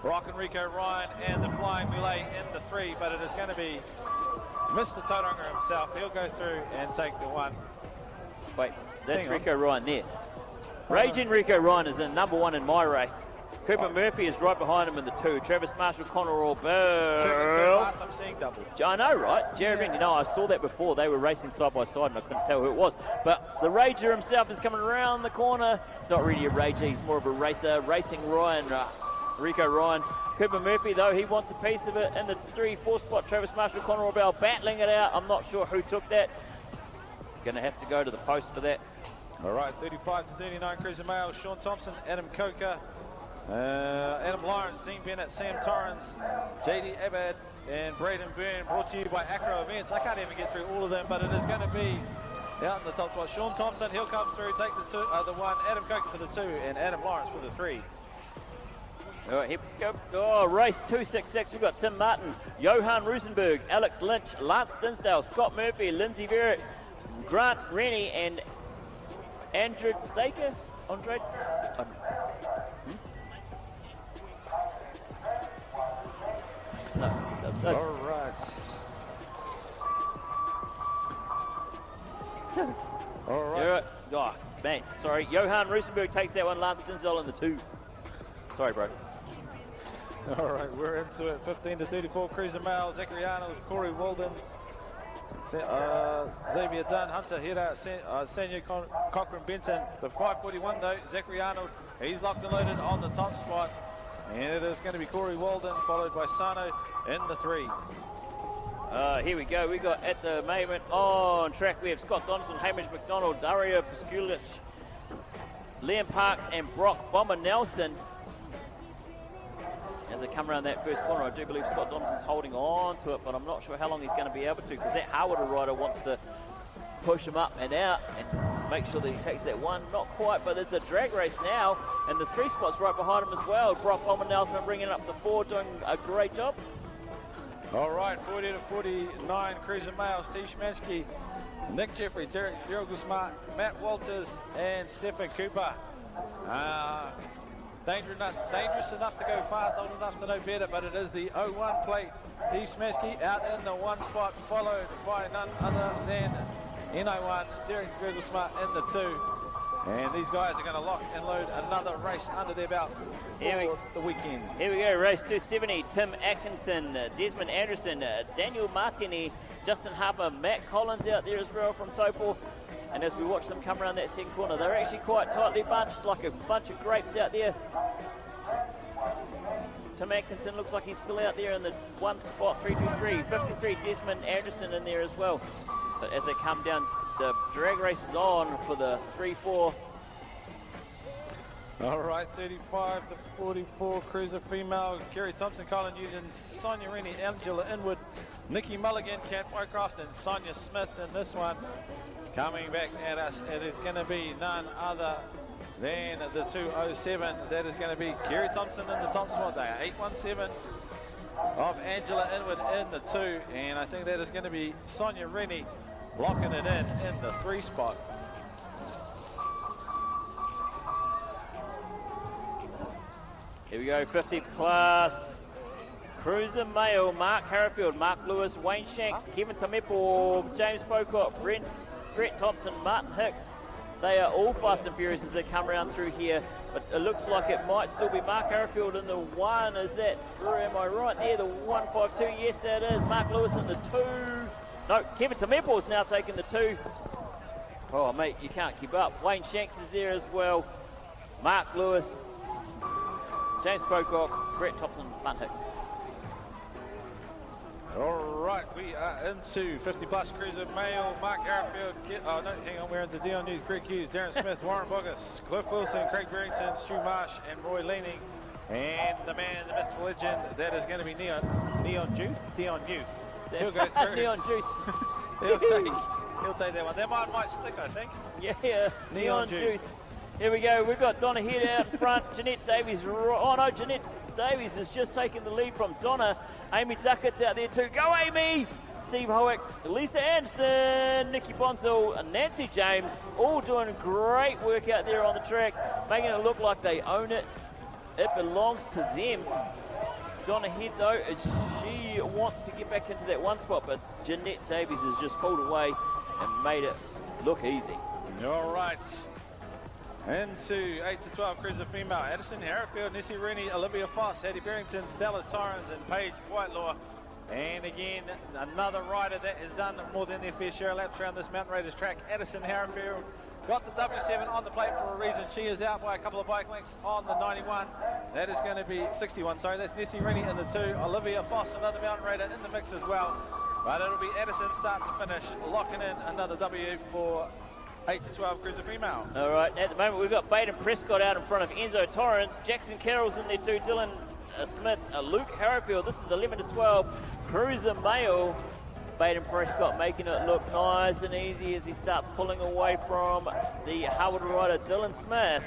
Rock and Rico Ryan and the Flying Muley in the 3, but it is going to be Mr. Tauranga himself. He'll go through and take the 1. Wait, that's Rico Ryan there. Raging Rico Ryan is in number 1 in my race. Cooper Murphy is right behind him in the 2. Travis Marshall, Connor Bell. Last time seeing double. I know, right? Jeremy, you know, I saw that before. They were racing side by side and I couldn't tell who it was. But the Rager himself is coming around the corner. It's not really a Rager, he's more of a racer. Racing Ryan, Rico Ryan. Cooper Murphy, though, he wants a piece of it in the 3-4 spot. Travis Marshall, Connor Bell battling it out. I'm not sure who took that. Going to have to go to the post for that. All right, 35 to 39 cruiser male, Sean Thompson, Adam Coker, Adam Lawrence, Dean Bennett, Sam Torrance, JD Abad, and Braden Byrne, brought to you by Acro Events. I can't even get through all of them, but it is going to be out in the top spot. Sean Thompson, he'll come through, take the 1, Adam Coker for the 2, and Adam Lawrence for the 3. All right, here we go. Oh, race 266. We've got Tim Martin, Johan Rosenberg, Alex Lynch, Lance Dinsdale, Scott Murphy, Lindsay Verrett, Grant Rennie, and Andrew Saker. Andre? No, that's all right. All right. Oh, man, sorry. Johan Rosenberg takes that one. Lance Denzel in the 2. Sorry, bro. All right, we're into it. 15 to 34. Cruiser Male, Zachary Arnold, Corey Walden, Xavier Dunn, Hunter Hira, Sanya Cochran Benton. The 541 though, Zachary Arnold, he's locked and loaded on the top spot. And it is going to be Corey Walden, followed by Sano in the 3. Here we go. We got at the moment on track. We have Scott Donaldson, Hamish McDonald, Dario Pasculich, Liam Parks, and Brock Bomber Nelson. As they come around that first corner, I do believe Scott Donaldson's holding on to it, but I'm not sure how long he's going to be able to, because that Harwood rider wants to push him up and out and make sure that he takes that one. Not quite, but there's a drag race now, and the 3 spots right behind him as well. Brock Bomber Nelson bringing up the 4, doing a great job. All right, 40 to 49, Cruiser Male, Steve Schmansky, Nick Jeffrey, Derek Guzman, Matt Walters, and Stephen Cooper. Dangerous enough to go fast, old enough to know better, but it is the 01 plate. Steve Schmansky out in the 1 spot, followed by none other than N01, Derek Guzman in the 2. And these guys are going to lock and load another race under their belt for the weekend. Here we go, race 270. Tim Atkinson, Desmond Anderson, Daniel Martini, Justin Harper, Matt Collins out there as well from Topol. And as we watch them come around that second corner, they're actually quite tightly bunched, like a bunch of grapes out there. Tim Atkinson looks like he's still out there in the 1 spot, 323, 53, Desmond Anderson in there as well. But as they come down, the drag race is on for the 3-4. All right, 35 to 44, Cruiser Female, Kerry Thompson, Colin Newton, Sonia Rennie, Angela Inwood, Nikki Mulligan, Kat Wycroft, and Sonia Smith in this one. Coming back at us, it is going to be none other than the 207. That is going to be Kerry Thompson in the top spot there, 817 of Angela Inwood in the 2. And I think that is going to be Sonia Rennie locking it in the 3 spot. Here we go, 50 plus. Cruiser Male, Mark Harrifield, Mark Lewis, Wayne Shanks, Kevin Tamepo, James Pocock, Brett Thompson, Martin Hicks. They are all fast and furious as they come around through here, but it looks like it might still be Mark Harrifield in the 1. Is that, or am I right there? The 152, yes that is. Mark Lewis in the 2. No, Kevin Tamepo is now taking the 2. Oh mate, you can't keep up. Wayne Shanks is there as well. Mark Lewis, James Pocock, Brett Thompson, Martin Hicks. All right, we are into 50 plus Cruiser Male, Mark Harrifield, we're into Dion News, Greg Hughes, Darren Smith, Warren Bogus, Cliff Wilson, Craig Barrington, Stu Marsh, and Roy Leaning. And the man, the myth, the legend, that is going to be Dion Youth. He'll go through. Neon Juice. he'll take that one. That one might stick, I think. Yeah, Neon Juice. Here we go, we've got Donna Head out in front, Jeanette Davies, Jeanette Davies has just taken the lead from Donna. Amy Duckett's out there too. Go Amy! Steve Howick, Lisa Anderson, Nikki Bonzel, and Nancy James, all doing great work out there on the track, making it look like they own it. It belongs to them. Donna Head though, she wants to get back into that 1 spot, but Jeanette Davies has just pulled away and made it look easy. All right. Into 8 to 12 Cruiser Female, Addison Harrifield, Nessie Rennie, Olivia Foss, Hattie Barrington, Stella Torrens, and Paige Whitelaw. And again, another rider that has done more than their fair share of laps around this Mountain Raiders track. Addison Harrifield got the W7 on the plate for a reason. She is out by a couple of bike lengths on the 91. That is going to be 61, sorry. That's Nessie Rennie in the 2. Olivia Foss, another Mountain Raider in the mix as well. But it'll be Addison start to finish, locking in another W for 8 to 12 Cruiser Female. All right, at the moment we've got Baden Prescott out in front of Enzo Torrance. Jackson Carroll's in there too. Dylan Smith, Luke Harrifield. This is 11 to 12 Cruiser Male. Baden Prescott making it look nice and easy as he starts pulling away from the Harwood rider Dylan Smith.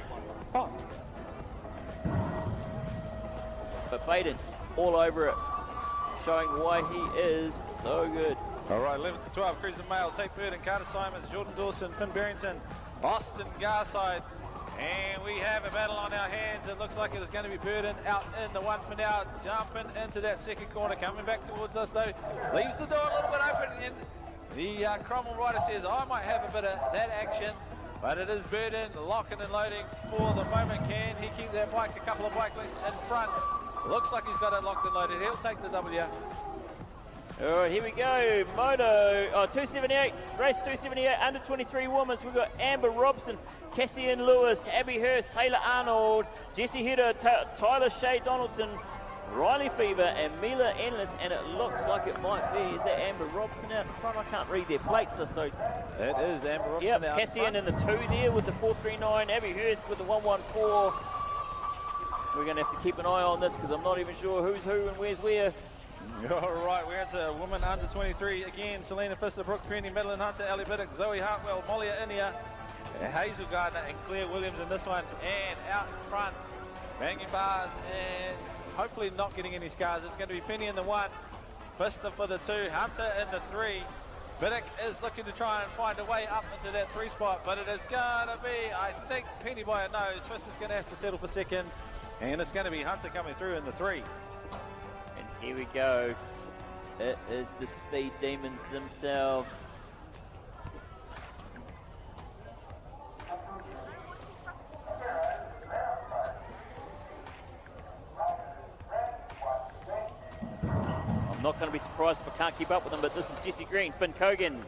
Oh. But Baden all over it, showing why he is so good. All right, 11 to 12, Cruiser Male, Tate Bird and Carter Simons, Jordan Dawson, Finn Barrington, Austin Garside. And we have a battle on our hands. It looks like it is going to be Burden out in the 1 for now, jumping into that second corner, coming back towards us though. Leaves the door a little bit open, and the Cromwell rider says, I might have a bit of that action. But it is Burden locking and loading for the moment. Can he keep that bike a couple of bike lengths in front? Looks like he's got it locked and loaded. He'll take the W. All right, here we go. Moto, 278, race 278, under 23 women's. We've got Amber Robson, Cassian Lewis, Abby Hurst, Taylor Arnold, Jessie Hedder, Tyler Shea Donaldson, Riley Fever, and Mila Endless. And it looks like it might be, is that Amber Robson out in front? I can't read their plates. So it is Amber Robson. Yep, out Cassian in the 2 there with the 439, Abby Hurst with the 114. We're going to have to keep an eye on this because I'm not even sure who's who and where's where. All right, we're into a woman under 23 again. Selena Pfister, Brooke Penny, Madeline Hunter, Ellie Biddick, Zoe Hartwell, Molly Inia, Hazel Gardner, and Claire Williams in this one. And out in front, banging bars and hopefully not getting any scars. It's going to be Penny in the 1, Pfister for the 2, Hunter in the 3. Biddick is looking to try and find a way up into that 3 spot, but it is going to be, I think, Penny by a nose. Pfister's going to have to settle for second, and it's going to be Hunter coming through in the 3. Here we go. It is the Speed Demons themselves. I'm not going to be surprised if I can't keep up with them, but this is Jesse Green, Finn Cogan,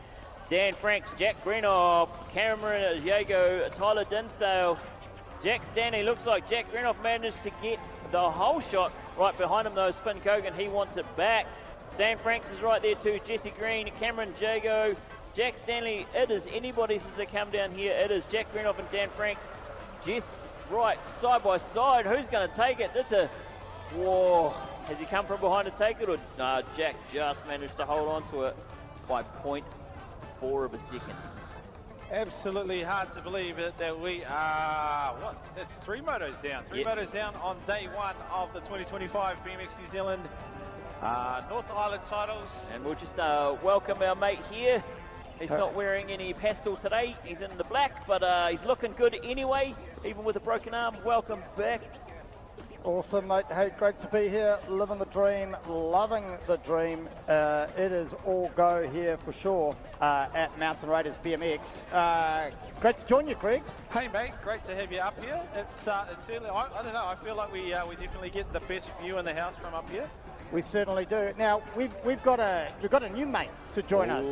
Dan Franks, Jack Greenoff, Cameron Jago, Tyler Dinsdale, Jack Stanley. Looks like Jack Greenoff managed to get the whole shot. Right behind him, though, is Finn Cogan. He wants it back. Dan Franks is right there, too. Jesse Green, Cameron Jago, Jack Stanley. It is anybody's as they come down here. It is Jack Greenoff and Dan Franks. Jess right side by side. Who's going to take it? That's a... Whoa. Has he come from behind to take it? Or no, Jack just managed to hold on to it by 0.4 of a second. Absolutely hard to believe that we are, that's 3 motos down. 3 motos down on day 1 of the 2025 BMX New Zealand North Island titles. And we'll just welcome our mate here. He's not wearing any pastel today. He's in the black, but he's looking good anyway, even with a broken arm. Welcome back. Awesome, mate. Hey, great to be here. Living the dream, loving the dream. It is all go here for sure at Mountain Raiders BMX. Great to join you, Greg. Hey, mate. Great to have you up here. It's certainly, I don't know, I feel like we definitely get the best view in the house from up here. We certainly do. Now we've got a new mate to join us.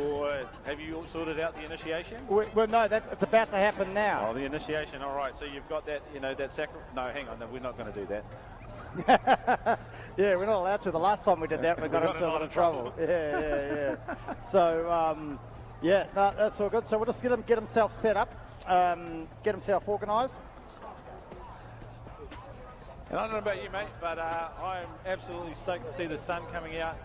Have you all sorted out the initiation? Well, no, it's about to happen now. Oh, the initiation. All right. So you've got that, that sacrifice. No, hang on. No, we're not going to do that. Yeah, we're not allowed to. The last time we did that, we got into a lot of trouble. Yeah. So, yeah, no, that's all good. So we'll just get himself set up, get himself organised. And I don't know about you, mate, but I'm absolutely stoked to see the sun coming out.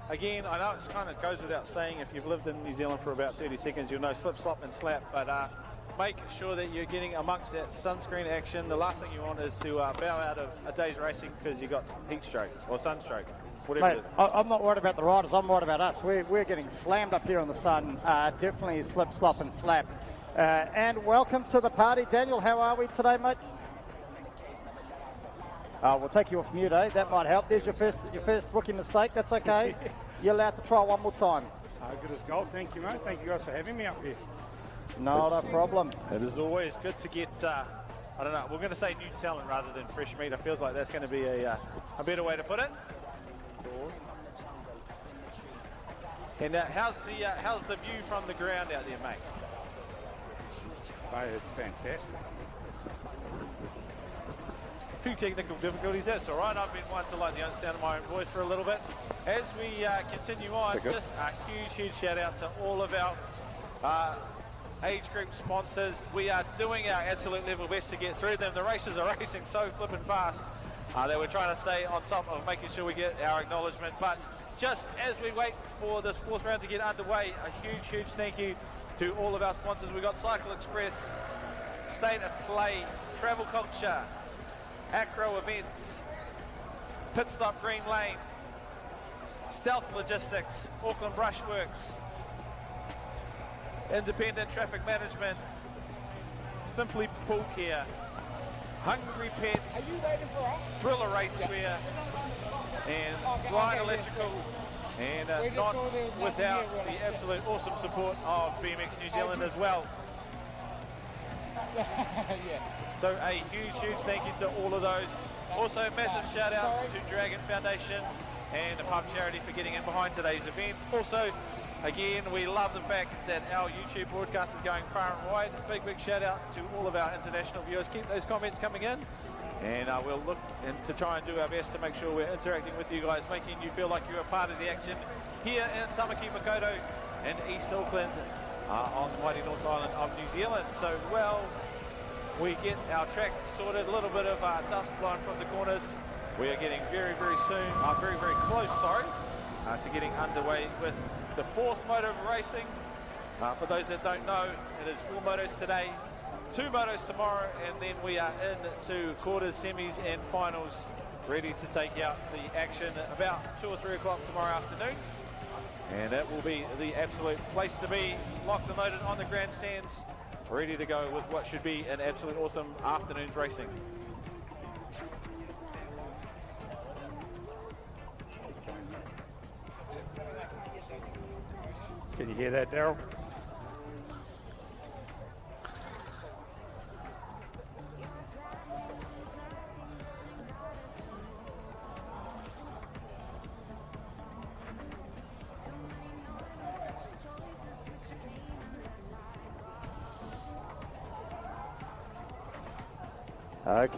Again, I know it kind of goes without saying, if you've lived in New Zealand for about 30 seconds, you'll know slip, slop and slap, but make sure that you're getting amongst that sunscreen action. The last thing you want is to bow out of a day's racing because you got heat stroke or sunstroke, whatever Mate, it is. I'm not worried about the riders, I'm worried about us. We're getting slammed up here in the sun, definitely slip, slop and slap. And welcome to the party. Daniel, how are we today, mate? We'll take you off mute, eh? That might help. There's your first rookie mistake. That's okay. You're allowed to try one more time. Good as gold. Thank you, mate. Thank you guys for having me up here. Not a problem. It is always good to get, I don't know, we're going to say new talent rather than fresh meat. It feels like that's going to be a better way to put it. And how's the view from the ground out there, mate? Mate, it's fantastic. Few technical difficulties, that's all right. I've been one to like the sound of my own voice for a little bit. As we continue on, just a huge shout out to all of our age group sponsors. We are doing our absolute level best to get through them. The races are racing so flipping fast that we're trying to stay on top of making sure we get our acknowledgement. But just as we wait for this 4th round to get underway, a huge thank you to all of our sponsors. We've got Cycle Express, State of Play, Travel Culture, Acro Events, Pit Stop Green Lane, Stealth Logistics, Auckland Brushworks, Independent Traffic Management, Simply Pool Care, Hungry Pets, Thriller Racewear, and Blind Electrical, and not without the absolute awesome support of BMX New Zealand as well. So a huge thank you to all of those. Also, massive shout outs to Dragon Foundation and the Pub Charity for getting in behind today's event. Also, again, we love the fact that our YouTube broadcast is going far and wide. Big shout out to all of our international viewers. Keep those comments coming in, and we'll look to try and do our best to make sure we're interacting with you guys, making you feel like you're a part of the action here in Tamaki Makaurau in East Auckland on the mighty North Island of New Zealand. So, well, we get our track sorted, a little bit of dust blowing from the corners. We are getting very soon, very close, to getting underway with the fourth moto of racing. For those that don't know, it is 4 motos today, 2 motos tomorrow, and then we are into quarters, semis and finals, ready to take out the action about 2 or 3 o'clock tomorrow afternoon. And that will be the absolute place to be, locked and loaded on the grandstands, ready to go with what should be an absolute awesome afternoon's racing. Can you hear that, Daryl?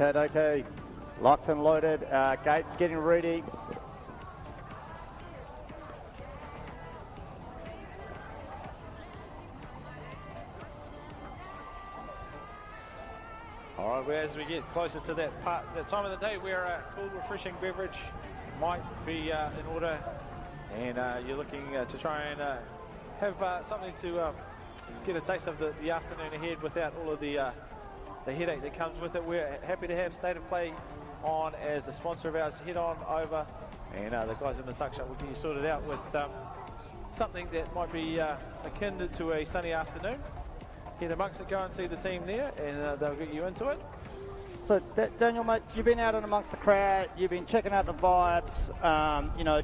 Okay. Locked and loaded. Gates getting ready. All right, as we get closer to that time of the day where a cool, refreshing beverage might be in order, and you're looking to try and have something to get a taste of the afternoon ahead without all of the headache that comes with it. We're happy to have State of Play on as a sponsor of ours. Head on over, and the guys in the tuck shop will get you sorted out with something that might be akin to a sunny afternoon. Head amongst it, go and see the team there, and they'll get you into it. So, Daniel, mate, you've been out and amongst the crowd, you've been checking out the vibes,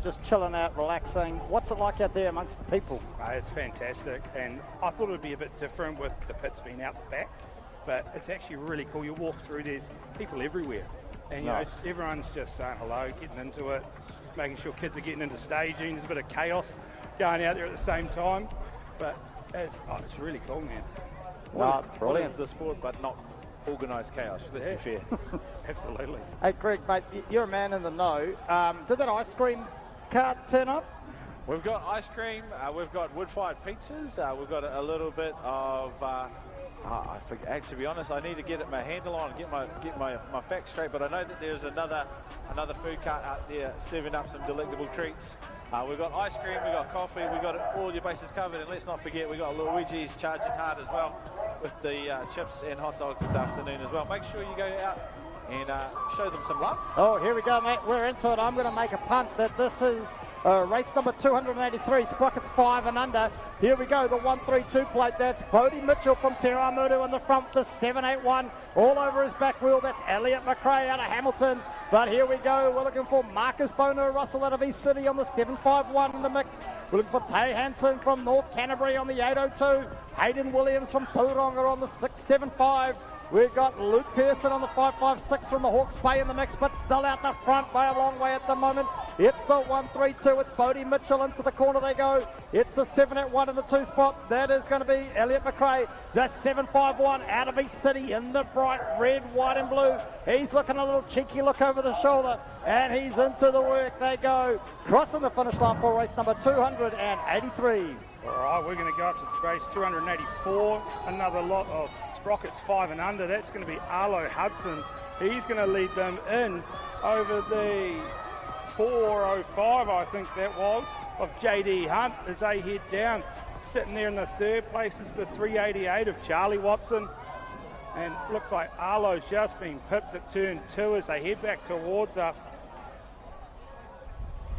just chilling out, relaxing. What's it like out there amongst the people? It's fantastic, and I thought it would be a bit different with the pits being out the back, but it's actually really cool. You walk through, there's people everywhere, and Nice. Everyone's just saying hello, getting into it, making sure kids are getting into staging. There's a bit of chaos going out there at the same time, but it's really cool, man. Brilliant. It's the sport, but not organised chaos, let's be fair. Absolutely. Hey, Greg, mate, you're a man in the know. Did that ice cream cart turn up? We've got ice cream, we've got wood-fired pizzas, we've got a little bit of, I forget, actually, to be honest, I need to get my handle on, get my facts straight, but I know that there's another food cart out there serving up some delectable treats. We've got ice cream, we've got coffee, we've got all your bases covered, and let's not forget we've got Luigi's charging hard as well with the chips and hot dogs this afternoon as well. Make sure you go out and show them some love. Oh, here we go, mate. We're into it. I'm going to make a punt that this is race number 283, Sprockets 5 and under. Here we go, the 132 plate. That's Bodie Mitchell from Te Ramutu in the front, the 781 all over his back wheel. That's Elliot McRae out of Hamilton. But here we go, we're looking for Marcus Bono Russell out of East City on the 751 in the mix. We're looking for Tay Hansen from North Canterbury on the 802. Hayden Williams from Pūronga on the 675. We've got Luke Pearson on the 556 from the Hawke's Bay in the mix, but still out the front by a long way at the moment. It's the 132. It's Bodie Mitchell into the corner they go. It's the 781 in the 2 spot. That is going to be Elliot McRae. The 751 out of East City in the bright red, white and blue. He's looking a little cheeky look over the shoulder, and he's into the work. They go. Crossing the finish line for race number 283. All right, we're going to go up to race 284. Another lot of Sprockets 5 and under. That's going to be Arlo Hudson. He's going to lead them in over the 405, I think that was, of JD Hunt as they head down. Sitting there in the 3rd place is the 388 of Charlie Watson. And looks like Arlo's just been pipped at turn 2 as they head back towards us.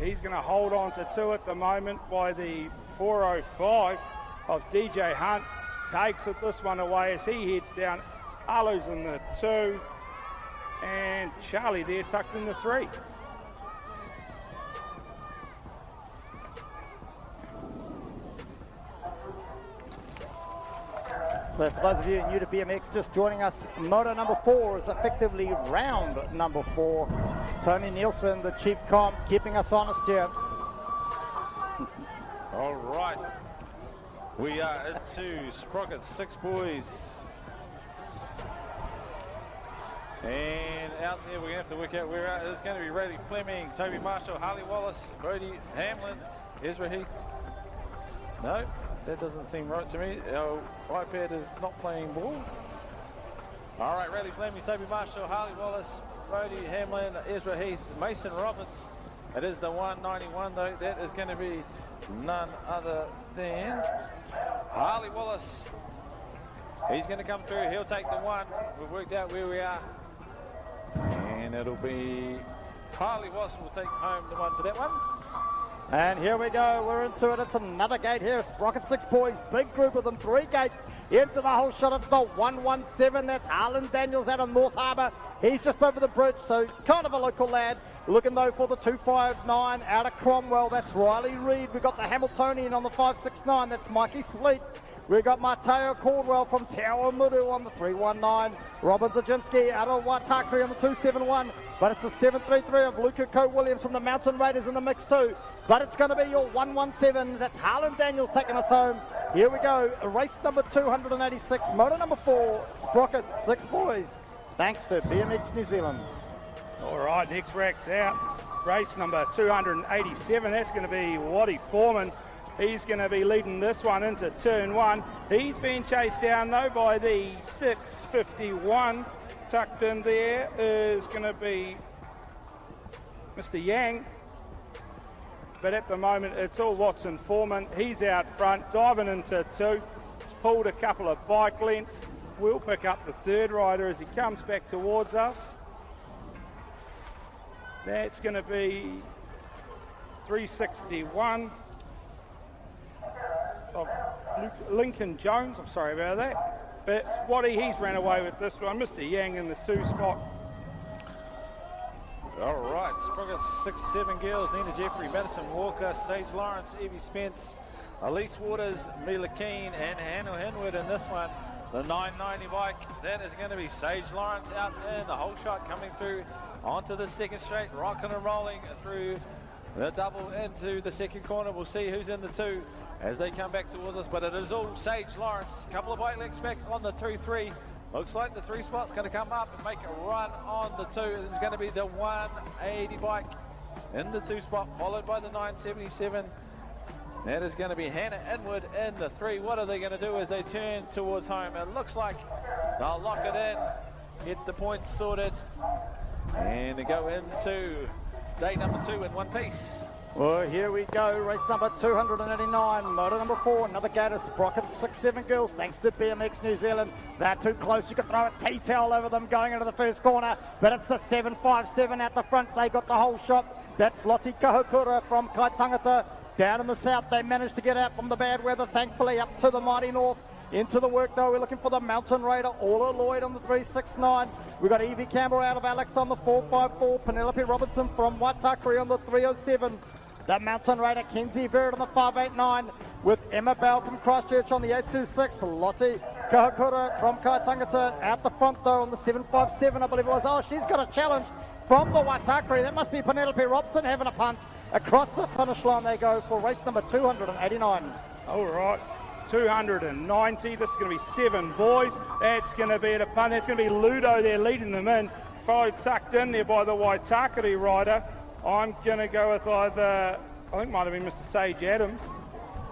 He's going to hold on to 2 at the moment by the 405 of DJ Hunt. Takes it this one away as he heads down. Arlo's in the 2 and Charlie there tucked in the 3. So for those of you new to BMX, just joining us, moto number 4 is effectively round number 4. Tony Nielsen, the chief comp, keeping us honest here. All right. We are into Sprocket 6 boys. And out there, we're going to have to work out where it's going to be Rayleigh Fleming, Toby Marshall, Harley Wallace, Brody Hamlin, Ezra Heath. No, that doesn't seem right to me. Our iPad is not playing ball. All right, Rayleigh Fleming, Toby Marshall, Harley Wallace, Brody Hamlin, Ezra Heath, Mason Roberts. It is the 191 though. That is going to be none other than Harley Wallace. He's going to come through. He'll take the 1. We've worked out where we are. And it'll be Harley Wallace will take home the 1 for that one. And here we go, we're into it. It's another gate here. Sprocket 6 boys, big group of them, 3 gates into the whole shot. It's the 117. That's Harlan Daniels out of North Harbour. He's just over the bridge, so kind of a local lad. Looking though for the 259 out of Cromwell. That's Riley Reid. We've got the Hamiltonian on the 569. That's Mikey Sleet. We've got Mateo Caldwell from Te Awamutu on the 319. Robin Zaginski out of Waitakere on the 271. But it's a 733 of Luca Coe-Williams from the Mountain Raiders in the mix too. But it's going to be your 117. That's Harlan Daniels taking us home. Here we go. Race number 286. Moto number 4. Sprocket 6 boys. Thanks to BMX New Zealand. All right, next rack's out. Race number 287. That's going to be Waddy Foreman. He's going to be leading this one into turn 1. He's been chased down though by the 651. Tucked in there is going to be Mr. Yang. But at the moment it's all Watson Foreman. He's out front, diving into 2. He's pulled a couple of bike lengths. We'll pick up the 3rd rider as he comes back towards us. That's going to be 361. Of Lincoln Jones, I'm sorry about that. But Waddy, he's ran away with this one. Mr. Yang in the 2 spot. All right, Sprocket 6-7 girls, Nina Jeffrey, Madison Walker, Sage Lawrence, Evie Spence, Elise Waters, Mila Keane, and Hannah Henwood in this one. The 990 bike, that is going to be Sage Lawrence out in the whole shot coming through onto the 2nd straight, rocking and rolling through the double into the 2nd corner. We'll see who's in the 2 as they come back towards us, but it is all Sage Lawrence. Couple of bike legs back on the 2-3. Looks like the 3 spot's going to come up and make a run on the 2. It's going to be the 180 bike in the 2 spot, followed by the 977. That is going to be Hannah Inwood in the 3. What are they going to do as they turn towards home? It looks like they'll lock it in, get the points sorted, and go into day number 2 in one piece. Well, here we go. Race number 289. Moto number 4. Another gate of Sprocket 6-7 girls. Thanks to BMX New Zealand. They're too close. You can throw a T-towel over them going into the 1st corner. But it's the 757 at the front. They got the whole shot. That's Lottie Kahukura from Kaitangata. Down in the south, they managed to get out from the bad weather, thankfully, up to the mighty north. Into the work, though, we're looking for the Mountain Raider, Orla Lloyd on the 369. We've got Evie Campbell out of Alex on the 454. Penelope Robinson from Waitakere on the 307. The Mountain Raider, Kenzie Bird on the 589. With Emma Bell from Christchurch on the 826. Lottie Kahukura from Kaitangata out the front, though, on the 757, I believe it was. Oh, she's got a challenge from the Waitakere. That must be Penelope Robson having a punt. Across the finish line they go for race number 289. All right, 290. This is going to be 7 boys. That's going to be at a punt. That's going to be Ludo there leading them in. Followed tucked in there by the Waitakere rider. I'm going to go with either, I think it might have been Mr. Sage Adams,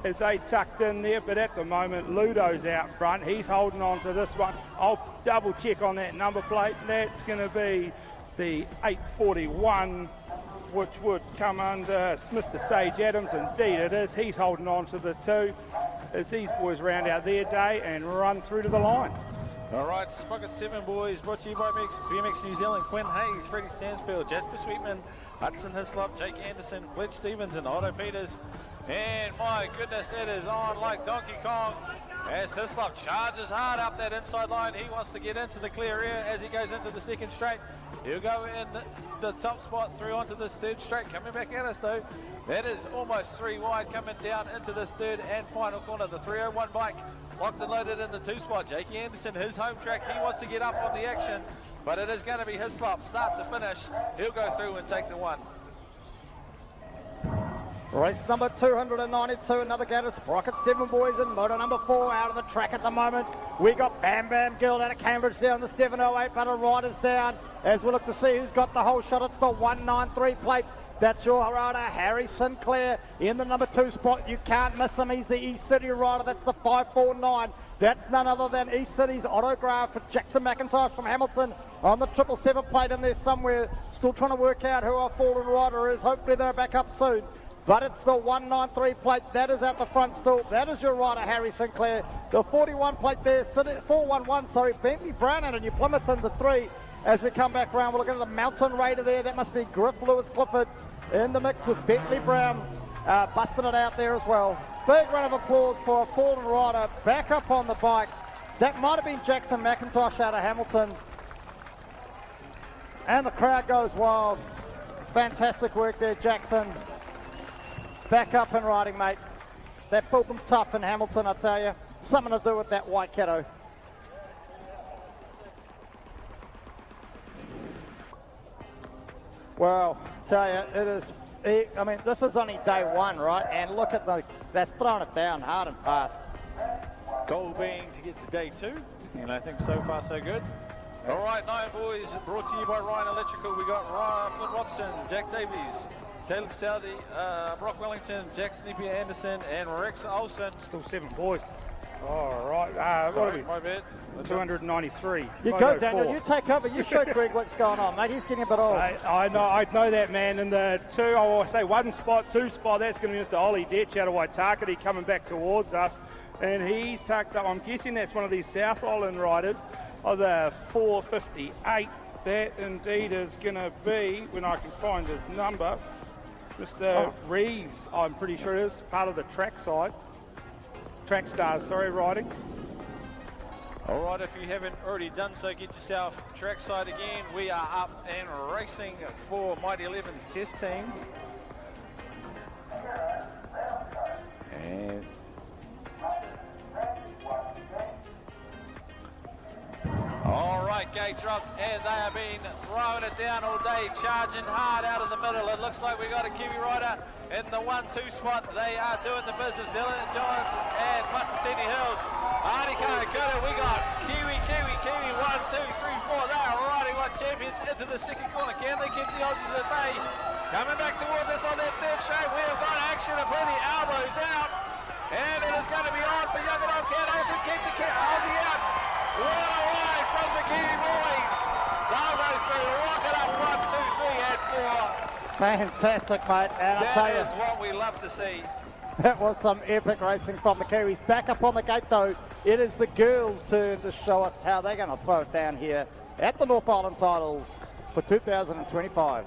as they tucked in there. But at the moment, Ludo's out front. He's holding on to this one. I'll double check on that number plate. That's going to be the 841, which would come under Mr. Sage Adams. Indeed it is. He's holding on to the 2 as these boys round out their day and run through to the line. All right, Sprocket 7 boys, brought to you by BMX New Zealand, Quinn Hayes, Freddie Stansfield, Jasper Sweetman, Hudson Hislop, Jake Anderson, Fletch Stevens and Otto Peters. And my goodness, it is on like Donkey Kong. As Hislop charges hard up that inside line, he wants to get into the clear area as he goes into the second straight. He'll go in the top spot through onto this third straight. Coming back at us though. That is almost 3 wide coming down into this third and final corner. The 301 bike locked and loaded in the 2 spot. Jakey Anderson, his home track, he wants to get up on the action, but it is going to be Hislop start to finish. He'll go through and take the 1. Race number 292, another gate of Sprocket 7 boys in moto number 4 out of the track at the moment. We got Bam Bam Guild out of Cambridge down the 708, but a rider's down as we look to see who's got the whole shot. It's the 193 plate. That's your rider, Harry Sinclair, in the number 2 spot. You can't miss him. He's the East City rider. That's the 549. That's none other than East City's autograph for Jackson McIntosh from Hamilton on the 777 plate in there somewhere. Still trying to work out who our fallen rider is. Hopefully they're back up soon. But it's the 193 plate. That is out the front still. That is your rider, Harry Sinclair. The 41 plate there, 411, sorry, Bentley Brown out of New Plymouth in the 3. As we come back around, we're looking at the Mountain Raider there. That must be Griff Lewis Clifford in the mix with Bentley Brown busting it out there as well. Big round of applause for a fallen rider back up on the bike. That might have been Jackson McIntosh out of Hamilton. And the crowd goes wild. Fantastic work there, Jackson. Back up and riding, mate. They built them tough in Hamilton, I tell you. Something to do with that white Waikato. Well, tell you, it is. I mean, this is only day 1, right? And look at they're throwing it down hard and fast. Goal being to get to day 2, and I think so far so good. All right, 9 boys, brought to you by Ryan Electrical. We got Ryan Flynn Robson, Jack Davies, Caleb Southey, Brock Wellington, Jack Snippy Anderson, and Rex Olsen. Still 7 boys. All right. Sorry, my bad. 293. You go, Daniel. You take over. You show Greg what's going on, mate. He's getting a bit old. I know that, man. In the 2, I say 1 spot, 2 spot, that's going to be Mr. Ollie Detch out of Waitakere coming back towards us. And he's tucked up. I'm guessing that's one of these South Island riders of the 458. That indeed is going to be, when I can find his number, Mr. Reeves, I'm pretty sure it is, part of the track stars, riding. All right, if you haven't already done so, get yourself trackside again. We are up and racing for Mighty 11's test teams. And all right, gate drops, and they have been throwing it down all day, charging hard out of the middle. It looks like we got a Kiwi rider in the 1-2 spot. They are doing the business. Dylan Johns and Matatini Hill. Arika Koda, we got Kiwi, 1, 2, 3, 4. They are riding like champions into the second corner. Can they keep the Aussies at bay? Coming back towards us on that 3rd straight. We have got action to bring the elbows out. And it is going to be on for Young and Old. Can also keep the Aussie out. What a ride from the Kiwi boys. They'll go through, lock it up, 1, 2, 3, and 4. Fantastic, mate. And I tell you, that is what we love to see. that was some epic racing from the Kiwis. Back up on the gate, though, it is the girls' turn to show us how they're going to throw it down here at the North Island titles for 2025.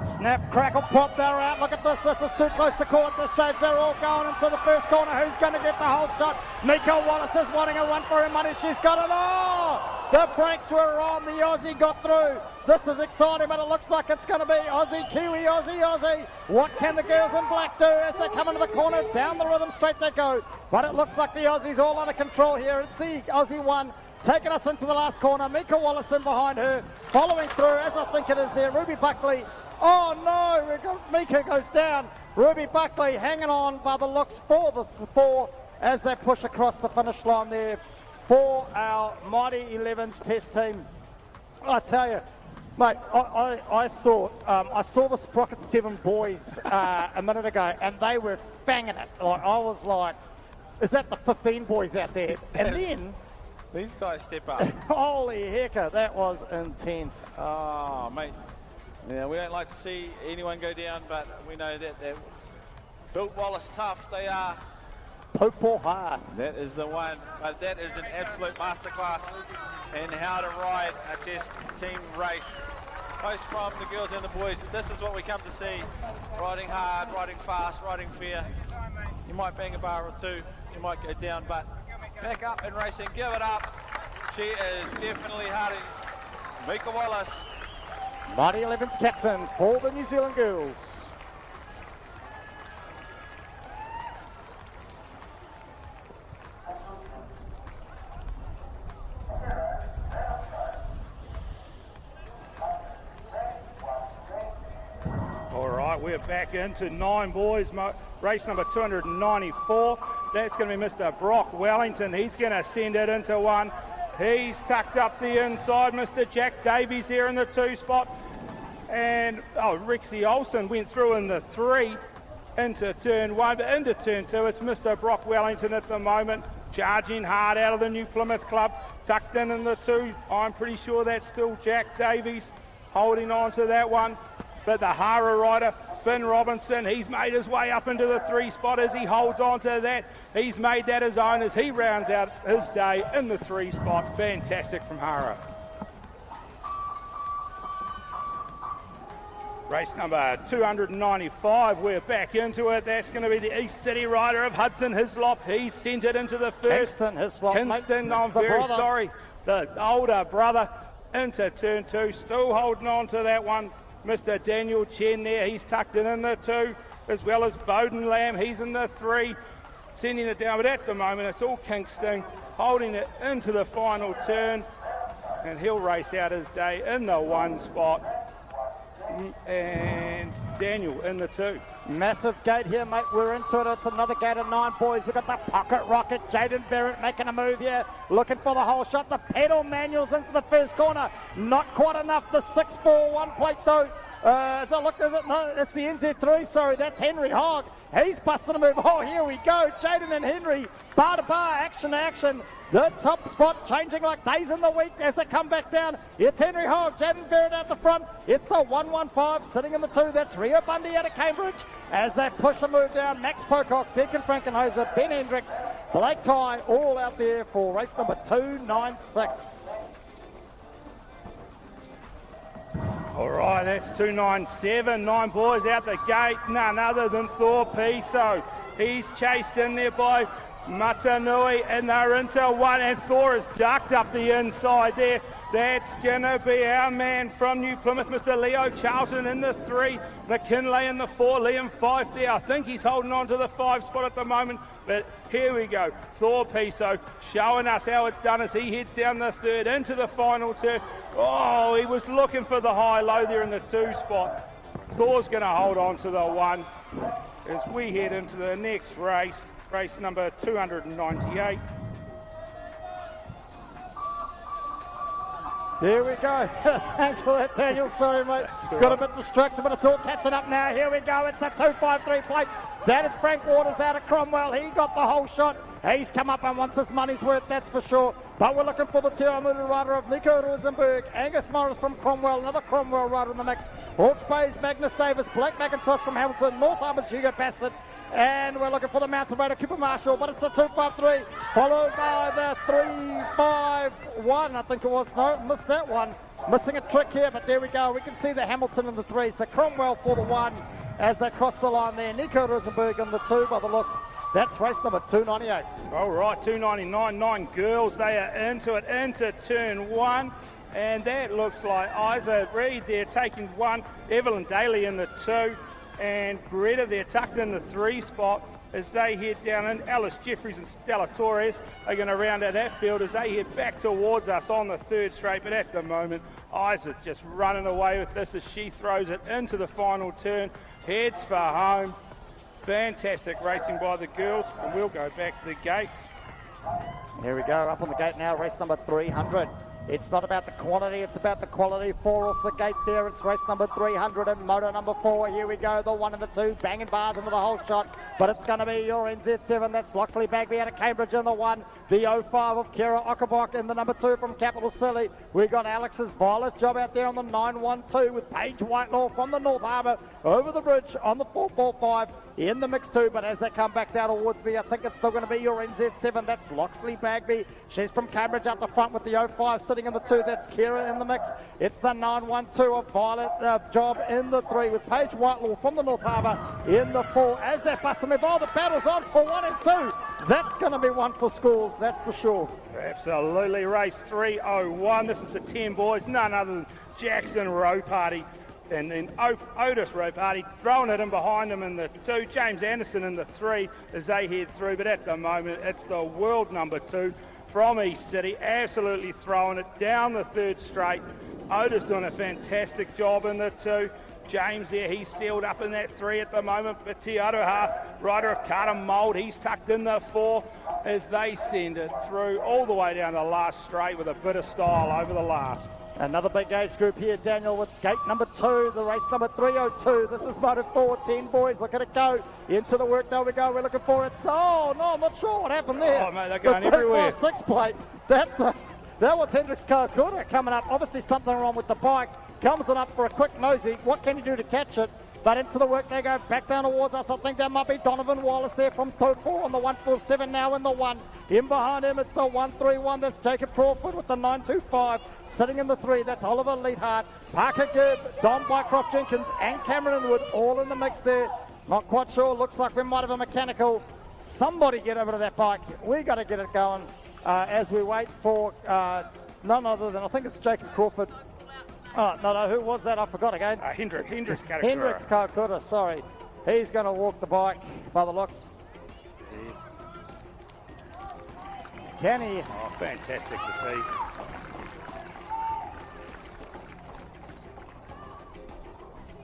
Snap, crackle, pop, they're out. Look at this. This is too close to call at this stage. They're all going into the first corner. Who's going to get the whole shot? Miko Wallace is wanting a run for her money. She's got it all. The brakes were on. The Aussie got through. This is exciting, but it looks like it's going to be Aussie, Kiwi, Aussie. What can the girls in black do as they come into the corner? Down the rhythm, straight they go. But it looks like the Aussies all under control here. It's the Aussie one taking us into the last corner. Mika Wallace in behind her. Following through, as I think it is there, Ruby Buckley. Oh no, Mika goes down. Ruby Buckley hanging on by the looks for the 4 as they push across the finish line there for our Mighty 11's test team. I tell you, mate, I thought, I saw the Sprocket 7 boys a minute ago and they were banging it. Like, I was like, is that the 15 boys out there? And then these guys step up. Holy hecker, that was intense. Oh, mate. Yeah, we don't like to see anyone go down, but we know that they're built Wallace tough. They are. Popoha. That is the one. But that is an absolute masterclass in how to ride a test team race. Post from the girls and the boys. This is what we come to see. Riding hard, riding fast, riding fair. You might bang a bar or two, you might go down, but back up in racing, give it up. She is definitely harding. Mika Wallace. Mighty 11's captain for the New Zealand girls. All right, we're back into 9 boys, race number 294. That's going to be Mr. Brock Wellington. He's going to send it into 1. He's tucked up the inside. Mr. Jack Davies here in the 2 spot. And, Rixie Olsen went through in the 3 into turn 1. But into turn 2, it's Mr. Brock Wellington at the moment. Charging hard out of the New Plymouth Club. Tucked in the 2. I'm pretty sure that's still Jack Davies holding on to that one. But the Hara rider, Finn Robinson, he's made his way up into the 3 spot as he holds on to that. He's made that his own as he rounds out his day in the 3 spot. Fantastic from Hara. Race number 295, we're back into it. That's going to be the East City rider of Hudson Hislop. He's sent it into the first. Kingston Hislop. Kingston, I'm very sorry. The older brother into turn 2, still holding on to that one. Mr. Daniel Chen there, he's tucked in the 2, as well as Bowden Lamb, he's in the 3, sending it down. But at the moment, it's all Kingston holding it into the final turn, and he'll race out his day in the 1 spot. And Daniel in the 2. Massive gate here, mate. We're into it. It's another gate of 9 boys. We've got the pocket rocket. Jaden Barrett making a move here. Looking for the whole shot. The pedal manuals into the first corner. Not quite enough. The 641 plate though. No, it's the NZ3. Sorry, that's Henry Hogg. He's busting a move. Oh, here we go. Jaden and Henry. Bar to bar. Action to action. The top spot changing like days in the week as they come back down. It's Henry Hogg, Jaden Barrett out the front. It's the 115 sitting in the 2. That's Rio Bundy out of Cambridge as they push a move down. Max Pocock, Deacon Frankenhauser, Ben Hendricks, Blake Ty, all out there for race number 296. All right, that's 297. 9 boys out the gate. None other than Thor Piso. He's chased in there by Matanui, and they're into 1, and Thor has ducked up the inside there. That's going to be our man from New Plymouth, Mr. Leo Charlton in the 3, McKinley in the 4, Liam Fife there. I think he's holding on to the 5 spot at the moment, but here we go. Thor Piso showing us how it's done as he heads down the 3rd into the final turn. Oh, he was looking for the high-low there in the 2 spot. Thor's going to hold on to the 1 as we head into the next race. Race number 298. There we go. Thanks for that, Daniel. Sorry, mate. Got a bit distracted, but it's all catching up now. Here we go. It's a 253 plate. That is Frank Waters out of Cromwell. He got the whole shot. He's come up and wants his money's worth, that's for sure. But we're looking for the Tiamuru rider of Nico Rosenberg. Angus Morris from Cromwell, another Cromwell rider in the mix. Hawke's Bay's Magnus Davis, Blake McIntosh from Hamilton, North Harbour's Hugo Bassett. And we're looking for the Mountain Raider, Cooper Marshall, but it's a 253, followed by the 351, I think it was. No, missed that one. Missing a trick here, but there we go. We can see the Hamilton in the 3, so Cromwell for the 1 as they cross the line there. Nico Rosenberg in the 2 by the looks. That's race number 298. All right, 299, 9 girls. They are into it, into turn 1. And that looks like Isa Reed there taking 1. Evelyn Daly in the 2. And Greta there tucked in the 3 spot as they head down. And Alice Jeffries and Stella Torres are going to round out that field as they head back towards us on the 3rd straight. But at the moment, Isa's just running away with this as she throws it into the final turn. Heads for home. Fantastic racing by the girls. And we'll go back to the gate. Here we go, up on the gate now, race number 300. It's not about the quantity, it's about the quality. 4 off the gate there. It's race number 300 and moto number 4. Here we go, the 1 and the 2, banging bars into the whole shot. But it's going to be your NZ7. That's Loxley Bagby out of Cambridge in the 1. The 05 of Kira Ockabok in the number 2 from Capital City. We got Alex's violet job out there on the 912 with Paige Whitelaw from the North Harbour over the bridge on the 445 in the mix 2. But as they come back down towards me, I think it's still going to be your NZ7. That's Loxley Bagby. She's from Cambridge out the front with the 05 sitting in the 2. That's Kira in the mix. It's the 912 of violet job in the 3 with Paige Whitelaw from the North Harbour in the 4. As they're busting their ball, the battle's on for 1 and 2. That's going to be one for schools, that's for sure. Absolutely. Race 301. This is the 10 boys, none other than Jackson Row Party. And then Otis Row Party throwing it in behind them in the 2. James Anderson in the 3 as they head through. But at the moment, it's the world number 2 from East City. Absolutely throwing it down the 3rd straight. Otis doing a fantastic job in the 2. James there, he's sealed up in that 3 at the moment. But Teodoha, rider of Carter Mould, he's tucked in the 4 as they send it through all the way down the last straight with a bit of style over the last. Another big age group here, Daniel, with gate number 2, the race number 302. This is moto 410, boys. Look at it go. Into the work, there we go. We're looking for it. Oh, no, I'm not sure what happened there. Oh, mate, they're going everywhere. 6 plate. That was Hendricks Karakura coming up. Obviously something wrong with the bike. Comes on up for a quick nosy. What can you do to catch it? But into the work they go, back down towards us. I think that might be Donovan Wallace there from Tokyo on the 147 now in the 1. In behind him, it's the 131. That's Jacob Crawford with the 925. Sitting in the 3, that's Oliver Leithart, Parker Gibb, Don Bycroft Jenkins, and Cameron Wood all in the mix there. Not quite sure. Looks like we might have a mechanical. Somebody get over to that bike. We got to get it going as we wait for none other than, I think it's Jacob Crawford. Oh, no, who was that? I forgot again. Hendricks Karakura. Hendricks Karakura, sorry. He's going to walk the bike by the looks. Yes. Can he? Oh, fantastic to see.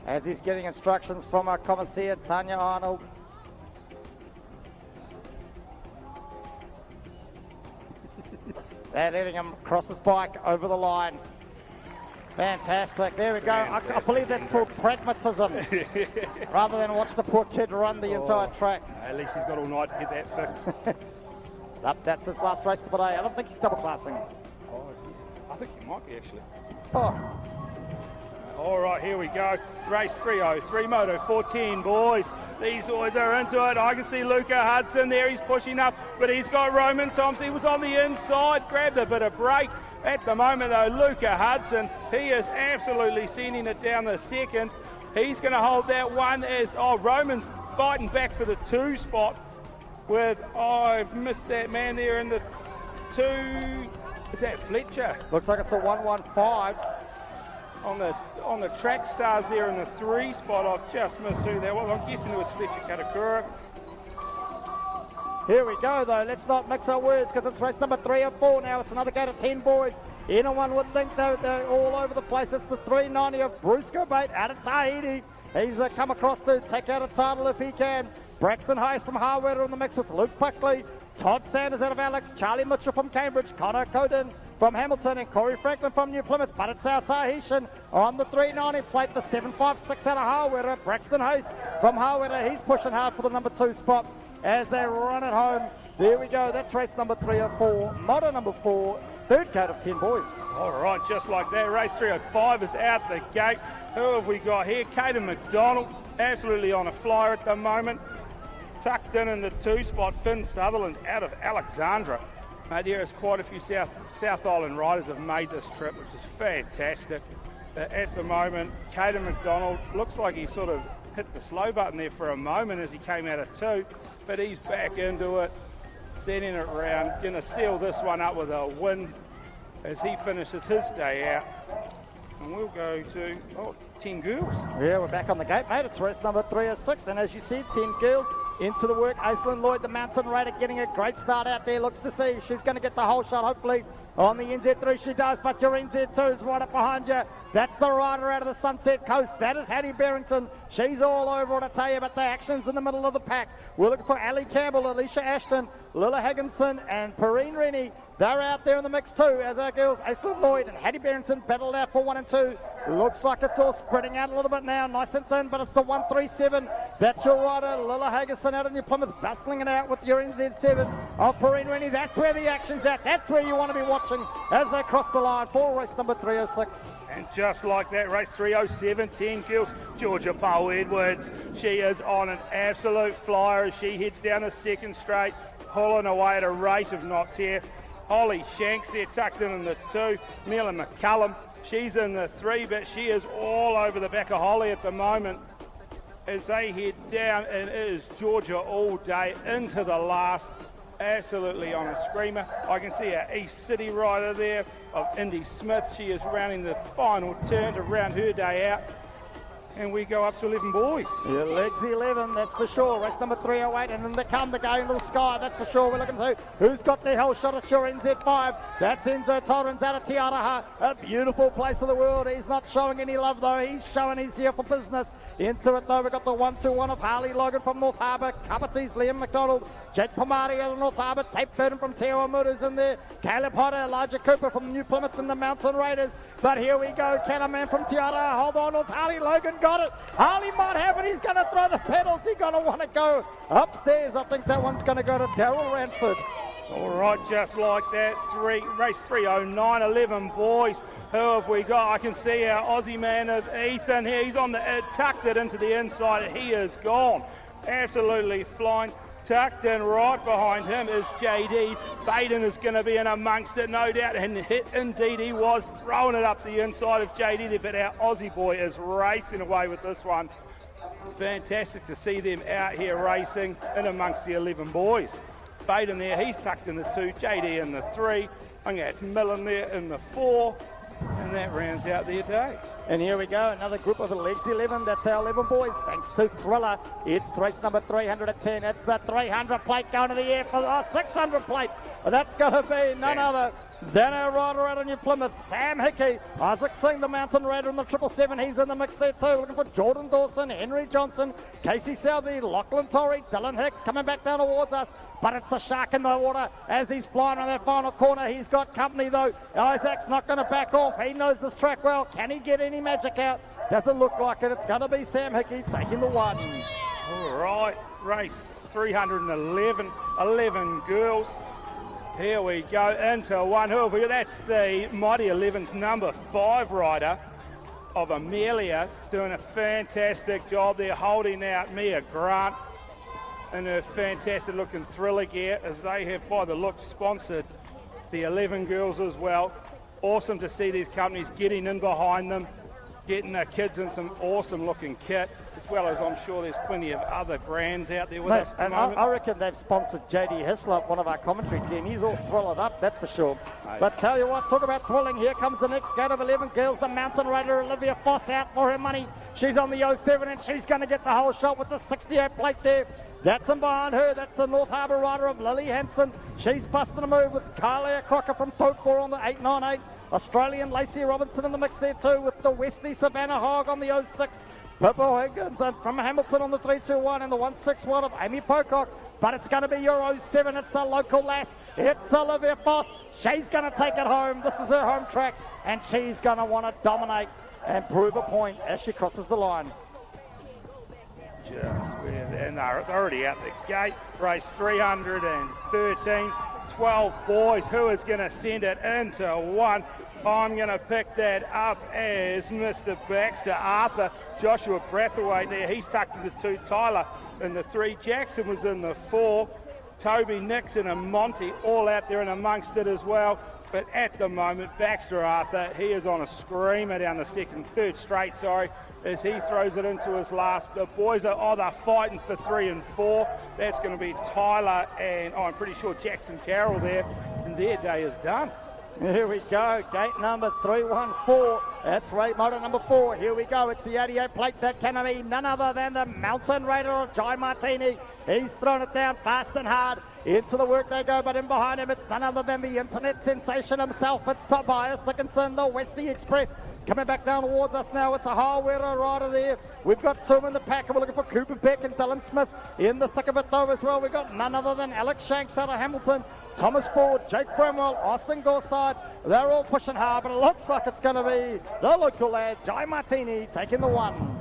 As he's getting instructions from our commissaire, Tanya Arnold. They're letting him cross his bike over the line. Fantastic. There we go. I believe that's called pragmatism. Rather than watch the poor kid run the entire track. At least he's got all night to get that fixed. That's his last race for the day. I don't think he's double classing. Oh, I think he might be actually. Oh. All right, here we go. Race 303, Moto 410, boys. These boys are into it. I can see Luca Hudson there. He's pushing up, but he's got Roman Thompson. He was on the inside, grabbed a bit of break. At the moment, though, Luca Hudson, he is absolutely sending it down the 2nd. He's going to hold that 1 as, Roman's fighting back for the 2 spot with, I've missed that man there in the 2. Is that Fletcher? Looks like it's a 115. On the track stars there in the 3 spot. I've just missed who that was. I'm guessing it was Fletcher Karakura. Here we go, though. Let's not mix our words because it's race number 304 now. It's another gate of 10 boys. Anyone would think they're all over the place. It's the 390 of Bruce Gobate out of Tahiti. He's come across to take out a title if he can. Braxton Hayes from Harwell in the mix with Luke Buckley. Todd Sanders out of Alex. Charlie Mitchell from Cambridge. Connor Coden from Hamilton and Corey Franklin from New Plymouth. But it's our Tahitian on the 390 plate. The 756 out of Harwell. Braxton Hayes from Harwell. He's pushing hard for the number 2 spot as they run it home. There we go. That's race number 304. Moto number 4. 3rd gate of 10 boys. All right, just like that. Race 305 is out the gate. Who have we got here? Caden McDonald, absolutely on a flyer at the moment. Tucked in the 2 spot, Finn Sutherland out of Alexandra. Mate, there is quite a few South Island riders have made this trip, which is fantastic. At the moment, Caden McDonald looks like he sort of hit the slow button there for a moment as he came out of 2, but he's back into it, sending it around, going to seal this one up with a win as he finishes his day out. And we'll go to 10 girls. Yeah, we're back on the gate, mate. It's race number 306, and as you see, 10 girls into the work. Aislinn Lloyd, the mountain rider, getting a great start out there. Looks to see if she's going to get the whole shot, hopefully. On the NZ3 she does, but your NZ2 is right up behind you. That's the rider out of the Sunset Coast. That is Hattie Barrington. She's all over it, I tell you, but the action's in the middle of the pack. We're looking for Ali Campbell, Alicia Ashton, Lila Higginson, and Perrine Rennie. They're out there in the mix too, as our girls, Aislinn Lloyd and Hattie Barrington battle out for 1 and 2. Looks like it's all spreading out a little bit now, nice and thin, but it's the 137. That's your rider, Lilla Hagerson out in your Plymouth, bustling it out with your NZ7 of Perrine Rennie. That's where the action's at. That's where you want to be watching as they cross the line for race number 306. And just like that, race 307, 10 girls, Georgia Poe Edwards. She is on an absolute flyer as she heads down the second straight, pulling away at a rate of knots here. Holly Shanks there tucked in the 2. Mila McCullum, she's in the 3, but she is all over the back of Holly at the moment as they head down, and it is Georgia all day into the last. Absolutely on a screamer. I can see our East City rider there of Indy Smith. She is rounding the final turn to round her day out. And we go up to 11 boys. Yeah, legs 11, that's for sure. Race number 308, and then they come, they go into the sky, that's for sure. We're looking to who's got the whole shot. Sure, NZ5. That's Enzo Torrens out of Tiaraha. A beautiful place of the world. He's not showing any love, though. He's showing he's here for business. Into it, though, we've got the 1-2-1 of Harley Logan from North Harbour. Cuperty's Liam McDonald. Jake Pomari out of North Harbour. Tape Burden from Te Motos in there. Caleb Hodder, Elijah Cooper from the New Plymouth and the Mountain Raiders. But here we go. Canterman from Tiara. Hold on, it's Harley Logan. Got it. Harley might have it. He's going to throw the pedals. He's going to want to go upstairs. I think that one's going to go to Darryl Ranford. All right, just like that. Race 309, 11 boys. Who have we got? I can see our Aussie man of Ethan here. He's on the tucked it into the inside. He is gone. Absolutely flying. Tucked in right behind him is JD. Baden is going to be in amongst it, no doubt. And indeed he was throwing it up the inside of JD. But our Aussie boy is racing away with this one. Fantastic to see them out here racing in amongst the 11 boys. Baden there, he's tucked in the 2. JD in the 3. I'm going to have Millen there in the 4. And that rounds out their day. And here we go, another group of legs 11. That's our 11 boys, thanks to Thriller. It's race number 310. It's the 300 plate going to the air for the 600 plate. That's going to be none other than our rider out of New Plymouth, Sam Hickey. Isaac Singh, the Mountain Raider in the 777. He's in the mix there too. Looking for Jordan Dawson, Henry Johnson, Casey Southey, Lachlan Torrey, Dylan Hicks coming back down towards us. But it's a shark in the water as he's flying on that final corner. He's got company though. Isaac's not going to back off. He knows this track well. Can he get any magic out? Doesn't look like it. It's going to be Sam Hickey taking the 1. All right, race 311, 11 girls. Here we go into 1. Who have we got? That's the Mighty 11's number 5 rider of Amelia, doing a fantastic job there, holding out Mia Grant in her fantastic looking Thriller gear, as they have by the look sponsored the 11 girls as well. Awesome to see these companies getting in behind them, getting their kids in some awesome looking kit, as well as I'm sure there's plenty of other brands out there with us at the moment. I reckon they've sponsored JD Hislop, one of our commentary team. He's all thrilled up, that's for sure. Mate. But tell you what, talk about thrilling. Here comes the next gate of 11 girls. The Mountain Raider, Olivia Foss, out for her money. She's on the 07 and she's going to get the whole shot with the 68 plate there. That's in behind her. That's the North Harbour rider of Lily Hansen. She's busting a move with Kylia Crocker from Tokor on the 898. Australian Lacey Robinson in the mix there too, with the Westie Savannah Hogg on the 06. Pippo Higgins and from Hamilton on the 321 and the 161 of Amy Pocock. But it's going to be your 07. It's the local lass. It's Olivia Foss. She's going to take it home. This is her home track, and she's going to want to dominate and prove a point as she crosses the line. And they're already out the gate. Race 313, 12 boys. Who is going to send it into 1? I'm going to pick that up as Mr. Baxter Arthur. Joshua Brathwaite there. He's tucked in the 2. Tyler in the 3. Jackson was in the 4. Toby Nixon and Monty all out there and amongst it as well. But at the moment, Baxter Arthur, he is on a screamer down the third straight, as he throws it into his last. The boys are, they're fighting for 3 and 4. That's going to be Tyler and I'm pretty sure Jackson Carroll there, and their day is done. Here we go, gate number 314. That's rate motor number 4. Here we go. It's the 88 plate. That can be none other than the Mountain Raider of Jai Martini. He's thrown it down fast and hard. Into the work they go, but in behind him, it's none other than the internet sensation himself. It's Tobias Dickinson, the Westie Express. Coming back down towards us now, it's a Harwera rider there. We've got 2 in the pack, and we're looking for Cooper Beck and Dylan Smith in the thick of it though as well. We've got none other than Alex Shanks out of Hamilton. Thomas Ford, Jake Cromwell, Austin Gorside. They're all pushing hard, but it looks like it's going to be the local lad, Jai Martini, taking the one.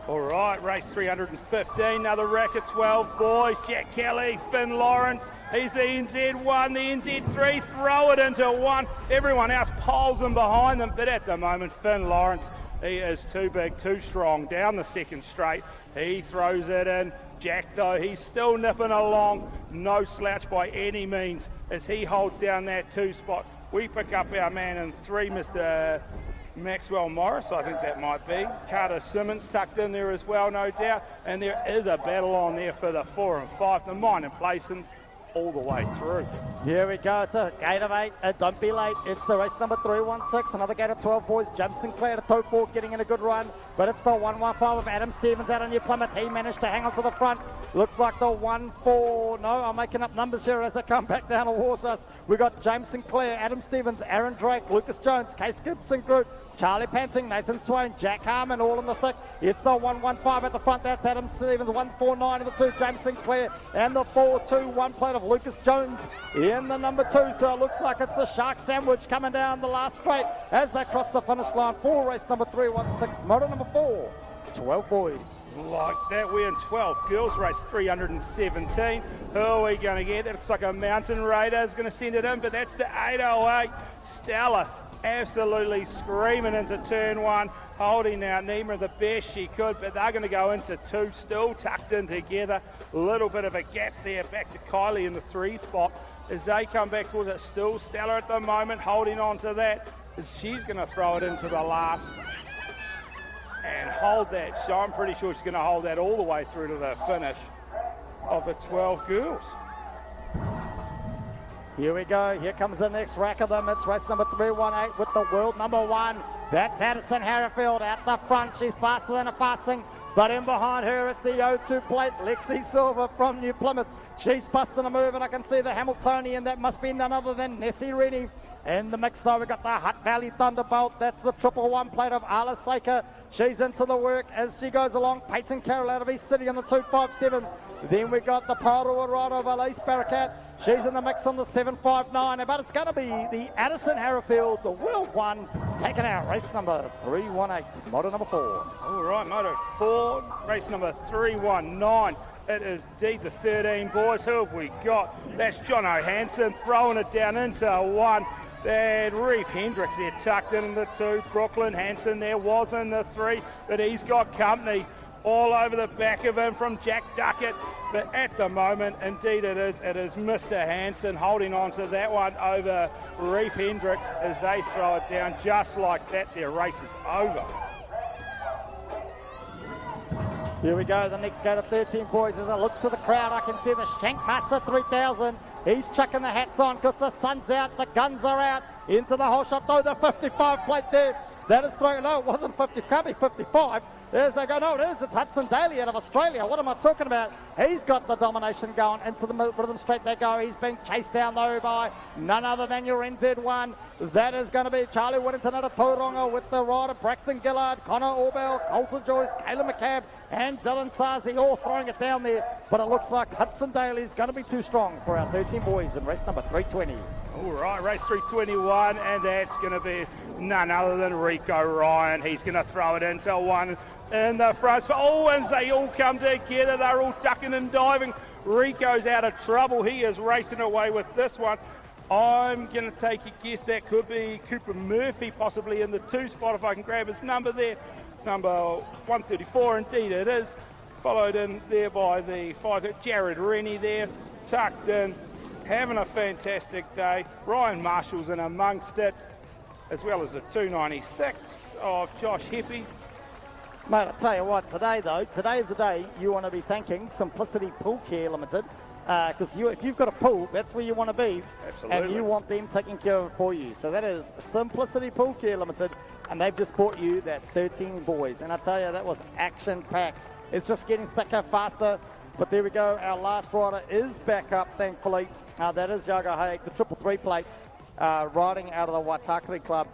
All right, race 315, another racket 12 boys. Jack Kelly, Finn Lawrence. He's the NZ1, the NZ3, throw it into one. Everyone else piles them behind them, but at the moment, Finn Lawrence, he is too big, too strong. Down the second straight, he throws it in. Jack, though, he's still nipping along. No slouch by any means as he holds down that 2 spot. We pick up our man in 3, Mr. Maxwell Morris, I think that might be. Carter Simmons tucked in there as well, no doubt. And there is a battle on there for the 4 and 5. The mine and Plaisons all the way through. Here we go. It's a gate of 8. Don't be late. It's the race number 316. Another gate of 12 boys. Jim Sinclair to toe 4, getting in a good run. But it's the 115 of Adam Stevens out on New Plymouth. He managed to hang on to the front. Looks like the 1-4. No, I'm making up numbers here as they come back down towards us. We've got James Sinclair, Adam Stevens, Aaron Drake, Lucas Jones, Case Gibson Group, Charlie Pansing, Nathan Swain, Jack Harmon, all in the thick. It's the 115 at the front. That's Adam Stevens. 149 in the 2, James Sinclair, and the 4-2 one plate of Lucas Jones in the number 2. So it looks like it's a shark sandwich coming down the last straight as they cross the finish line for race number 316, moto number 4, 12 boys. Like that, we're in 12. Girls race 317. Who are we going to get? It looks like a Mountain Raider is going to send it in, but that's the 808. Stella absolutely screaming into turn 1, holding out Nima the best she could, but they're going to go into 2, still tucked in together. A little bit of a gap there, back to Kylie in the 3 spot. As they come back towards it, still Stella at the moment, holding on to that, as she's going to throw it into the last and hold that. So I'm pretty sure she's going to hold that all the way through to the finish of the 12 girls. Here we go. Here comes the next rack of them. It's race number 318 with the world number 1. That's Addison Harrifield at the front. She's faster than a fasting. But in behind her, it's the O2 plate, Lexi Silver from New Plymouth. She's busting a move, and I can see the Hamiltonian. That must be none other than Nessie Rennie. In the mix, though, we've got the Hutt Valley Thunderbolt. That's the 111 plate of Arla Saker. She's into the work as she goes along. Peyton Carroll out of East City on the 257. Then we've got the Paroa Rider of Alice Barakat. She's in the mix on the 759. But it's going to be the Addison Harrifield, the World 1, taking out race number 318, moto number 4. All right, moto 4, race number 319. It is D to 13, boys. Who have we got? That's John O'Hanson throwing it down into 1. Then Reef Hendricks there tucked in the 2. Brooklyn Hanson there was in the 3, but he's got company all over the back of him from Jack Duckett. But at the moment, indeed it is Mr. Hanson holding on to that one over Reef Hendricks as they throw it down just like that. Their race is over. Here we go, the next gate of 13 boys. As I look to the crowd, I can see the Shankmaster 3000. He's chucking the hats on because the sun's out, the guns are out. Into the whole shot, though, the 55 plate there. That is throwing, no, it wasn't 50, can't be 55. There's they go, no, it is. It's Hudson Daly out of Australia. What am I talking about? He's got the domination going into the rhythm straight they go. He's been chased down, though, by none other than your NZ1. That is going to be Charlie Whittington out of Tauranga with the rider Braxton Gillard, Connor Orbell, Colton Joyce, Kayla McCabe, and Dylan Sazi all throwing it down there. But it looks like Hudson Daly is going to be too strong for our 13 boys in race number 320. All right, race 321, and that's going to be none other than Rico Ryan. He's going to throw it into 1 in the front. Oh, and they all come together. They're all ducking and diving. Rico's out of trouble. He is racing away with this one. I'm going to take a guess that could be Cooper Murphy, possibly in the 2 spot, if I can grab his number there. Number 134, indeed it is. Followed in there by the 5, Jared Rennie there, tucked in, having a fantastic day. Ryan Marshall's in amongst it, as well as the 296 of Josh Heppy. Mate, I tell you what, today is the day you want to be thanking Simplicity Pool Care Limited, because if you've got a pool, that's where you want to be. Absolutely. And you want them taking care of it for you. So that is Simplicity Pool Care Limited, and they've just bought you that 13 boys. And I tell you, that was action-packed. It's just getting thicker, faster. But there we go, our last rider is back up, thankfully. That is Yago Hayek, the 333 plate, riding out of the Waitakere Club.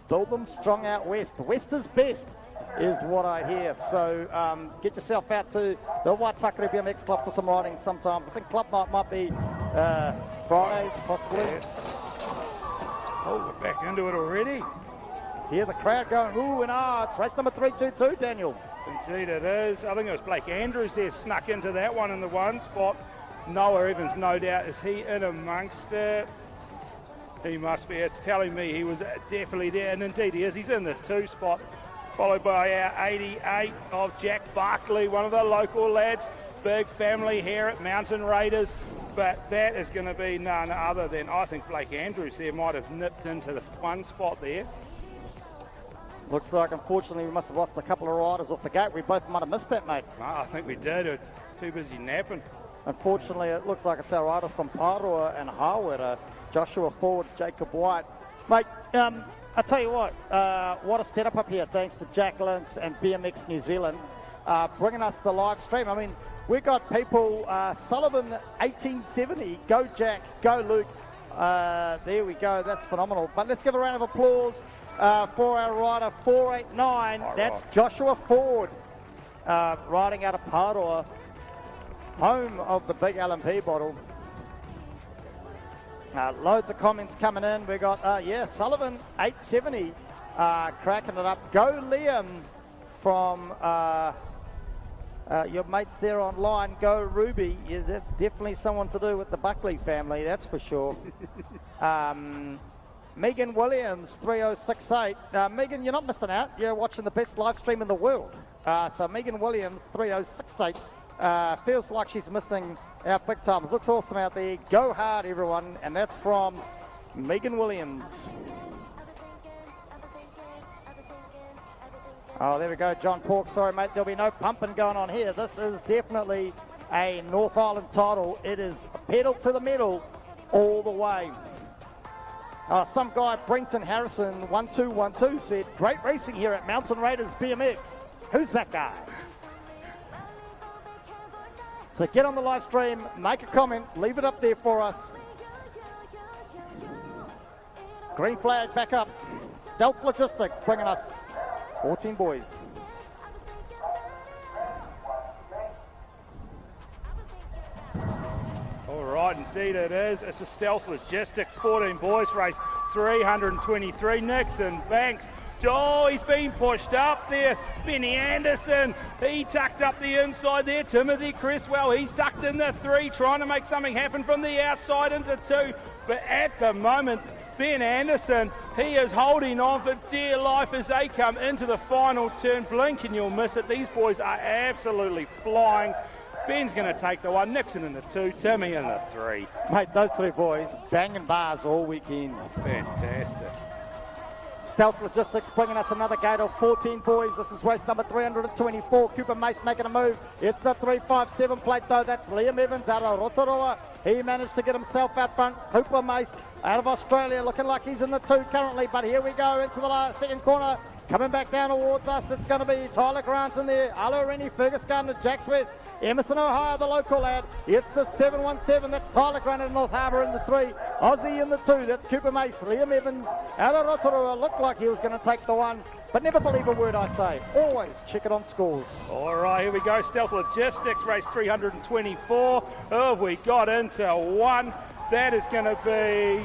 Build them strong out west. West is best, is what I hear. So get yourself out to the Waitakere BMX Club for some riding sometimes. I think club night might be Fridays, possibly. Oh, we're back into it already. Hear the crowd going, ooh and ah. It's race number 322, Daniel. Indeed it is. I think it was Blake Andrews there snuck into that one in the one spot. Noah Evans, no doubt, is he in amongst it? He must be. It's telling me he was definitely there, and indeed he is. He's in the 2 spot, followed by our 88 of Jack Barkley, one of the local lads. Big family here at Mountain Raiders, but that is going to be none other than, I think Blake Andrews there might have nipped into the 1 spot there. Looks like, unfortunately, we must have lost a couple of riders off the gate. We both might have missed that, mate. No, I think we did. It's too busy napping. Unfortunately, it looks like it's our riders from Paroa and Harwood, Joshua Ford, Jacob White. Mate, I tell you what a setup up here, thanks to Jack Lynx and BMX New Zealand, bringing us the live stream. I mean, we got people, Sullivan 1870, go Jack, go Luke. There we go, that's phenomenal. But let's give a round of applause for our rider 489. That's Joshua Ford, riding out of Paroa, home of the big LMP bottle. Loads of comments coming in. We got, Sullivan 870 cracking it up. Go Liam from your mates there online. Go Ruby. Yeah, that's definitely someone to do with the Buckley family, that's for sure. Megan Williams 3068. Megan, you're not missing out. You're watching the best live stream in the world. So Megan Williams 3068. Feels like she's missing our big times. Looks awesome out there. Go hard, everyone. And that's from Megan Williams. Oh, there we go. John Pork. Sorry, mate. There'll be no pumping going on here. This is definitely a North Island title. It is pedal to the metal all the way. Some guy, Brenton Harrison, 1212, said, great racing here at Mountain Raiders BMX. Who's that guy? So get on the live stream, make a comment, leave it up there for us. Green flag back up. Stealth Logistics bringing us 14 boys. All right, indeed it is. It's a Stealth Logistics 14 boys race, 323. Nixon Banks. Oh, he's been pushed up there. Benny Anderson, he tucked up the inside there. Timothy Cresswell, he's tucked in the 3, trying to make something happen from the outside into 2. But at the moment, Ben Anderson, he is holding on for dear life as they come into the final turn. Blink and you'll miss it. These boys are absolutely flying. Ben's going to take the 1, Nixon in the 2, Timmy in the 3. Mate, those 3 boys banging bars all weekend. Fantastic. Stealth Logistics bringing us another gate of 14 boys. This is race number 324. Cooper Mace making a move. It's the 357 plate though. That's Liam Evans out of Rotorua. He managed to get himself out front. Cooper Mace out of Australia, looking like he's in the 2 currently. But here we go into the second corner. Coming back down towards us, it's going to be Tyler Grant in there. Alo Rennie, Fergus Gardner, Jacks West, Emerson Ohio, the local lad. It's the 717, that's Tyler Grant in North Harbour in the 3. Aussie in the 2, that's Cooper Mace. Liam Evans out of Rotorua, looked like he was going to take the 1. But never believe a word I say. Always check it on scores. All right, here we go. Stealth Logistics, race 324. Oh, have we got into 1? That is going to be...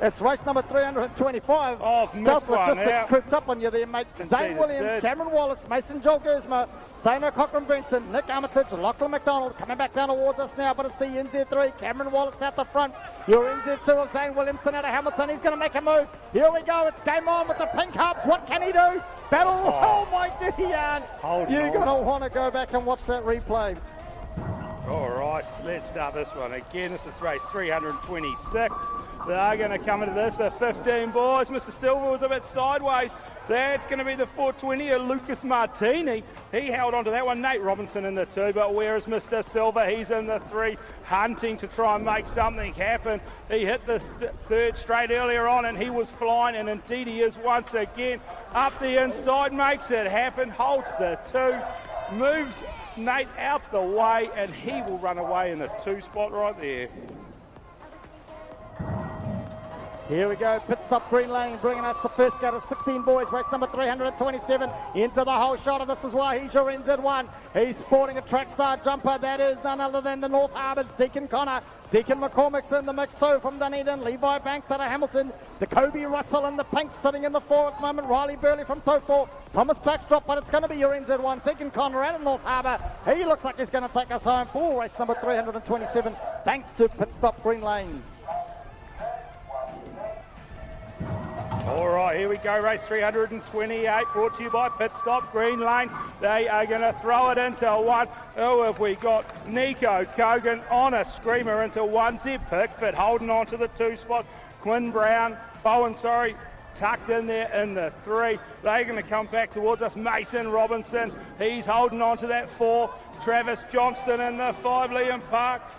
It's race number 325. Oh, Stealth Logistics crept up on you there, mate. Zane Williams, Cameron Wallace, Mason Joel Gersma, Sano Cochran Benson, Nick Armitage, Lachlan McDonald coming back down towards us now, but it's the NZ3. Cameron Wallace out the front. Your NZ2 of Zane Williamson out of Hamilton. He's going to make a move. Here we go. It's game on with the pink hubs. What can he do? Battle. Oh my Gideon. You're going to want to go back and watch that replay. All right, let's start this one again. This is race 326. They are going to come into this, the 15 boys. Mr. Silver was a bit sideways. That's going to be the 420 of Lucas Martini. He held on to that one. Nate Robinson in the 2, but where is Mr. Silver? He's in the 3, hunting to try and make something happen. He hit the 3rd straight earlier on, and he was flying, and indeed he is once again. Up the inside, makes it happen, holds the 2, moves Nate out the way, and he will run away in the 2 spot right there. Here we go, pit stop Green Lane, bringing us the first out of 16 boys, race number 327 into the whole shot, and this is why he's your NZ1. He's sporting a track star jumper, that is none other than the North Harbour's Deacon Connor. Deacon McCormick's in the mix too from Dunedin, Levi Banks out of Hamilton, the Kobe Russell and the Pinks sitting in the 4 at the moment, Riley Burley from Taupo, Thomas Blackstrop, but it's going to be your NZ1, Deacon Connor out of North Harbour. He looks like he's going to take us home for race number 327, thanks to pit stop Green Lane. All right, here we go, race 328, brought to you by Pit Stop Green Lane. They are going to throw it into one. Oh, have we got Nico Kogan on a screamer into one. Zeb Pickford holding on to the 2 spot. Bowen, tucked in there in the 3. They're going to come back towards us. Mason Robinson, he's holding on to that 4. Travis Johnston in the 5. Liam Parks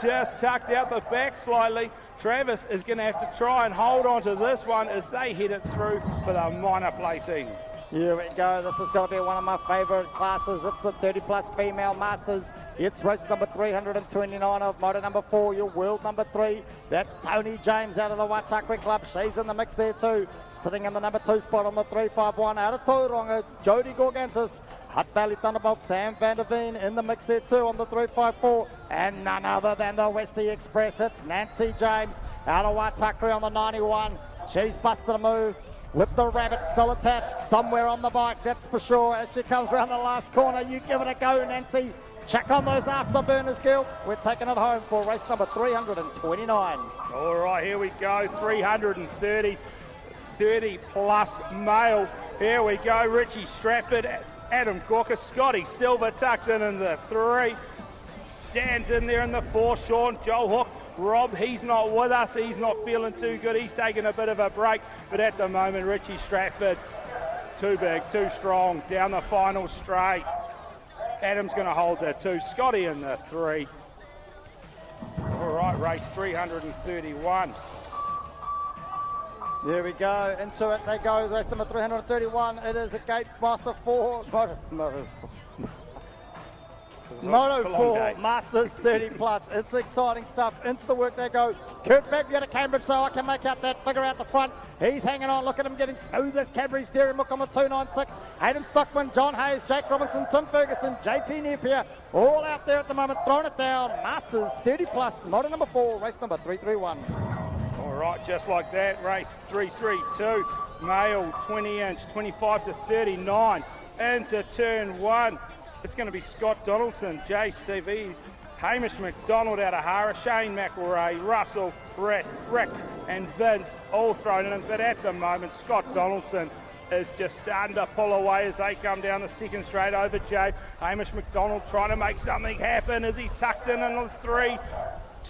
just tucked out the back slightly. Travis is going to have to try and hold on to this one as they head it through for the minor placings. Here we go. This is going to be one of my favourite classes. It's the 30-plus female masters. It's race number 329 of motor number 4, your world number 3. That's Tony James out of the Waitakere Club. She's in the mix there too. Sitting in the number 2 spot on the 351 out of Tauranga, Jodie Gorgantis. Hutt Valley Thunderbolt, Sam van der Veen in the mix there too on the 354. And none other than the Westie Express. It's Nancy James out of Waitakere on the 91. She's busted a move with the rabbit still attached somewhere on the bike, that's for sure. As she comes around the last corner, you give it a go, Nancy. Check on those afterburners, girl. We're taking it home for race number 329. All right, here we go, 330. 30-plus male. Here we go, Richie Stratford, Adam Corker, Scotty Silver tucked in the 3. Dan's in there in the 4, Sean, Joe Hook, Rob, he's not with us, he's not feeling too good, he's taking a bit of a break, but at the moment, Richie Stratford, too big, too strong, down the final straight. Adam's going to hold the 2, Scotty in the 3. All right, race 331. There we go, into it they go, race number 331, it is a Gate Master 4, Moto 4, Masters 30 plus, it's exciting stuff, into the work they go, Kurt Bagby out of Cambridge, so I can make out that figure out the front, he's hanging on, look at him getting smooth as Cadbury's Dairy Milk on the 296, Hayden Stockman, John Hayes, Jake Robinson, Tim Ferguson, JT Napier, all out there at the moment, throwing it down, Masters 30 plus, Moto number 4, race number 331. All right, just like that, race 332, male 20-inch, 25 to 39, into turn 1. It's going to be Scott Donaldson, JCV, Hamish McDonald out of Hara, Shane McElray, Russell, Brett, Rick and Vince all thrown in. But at the moment, Scott Donaldson is just starting to pull away as they come down the second straight over Jay. Hamish McDonald trying to make something happen as he's tucked in on the 3.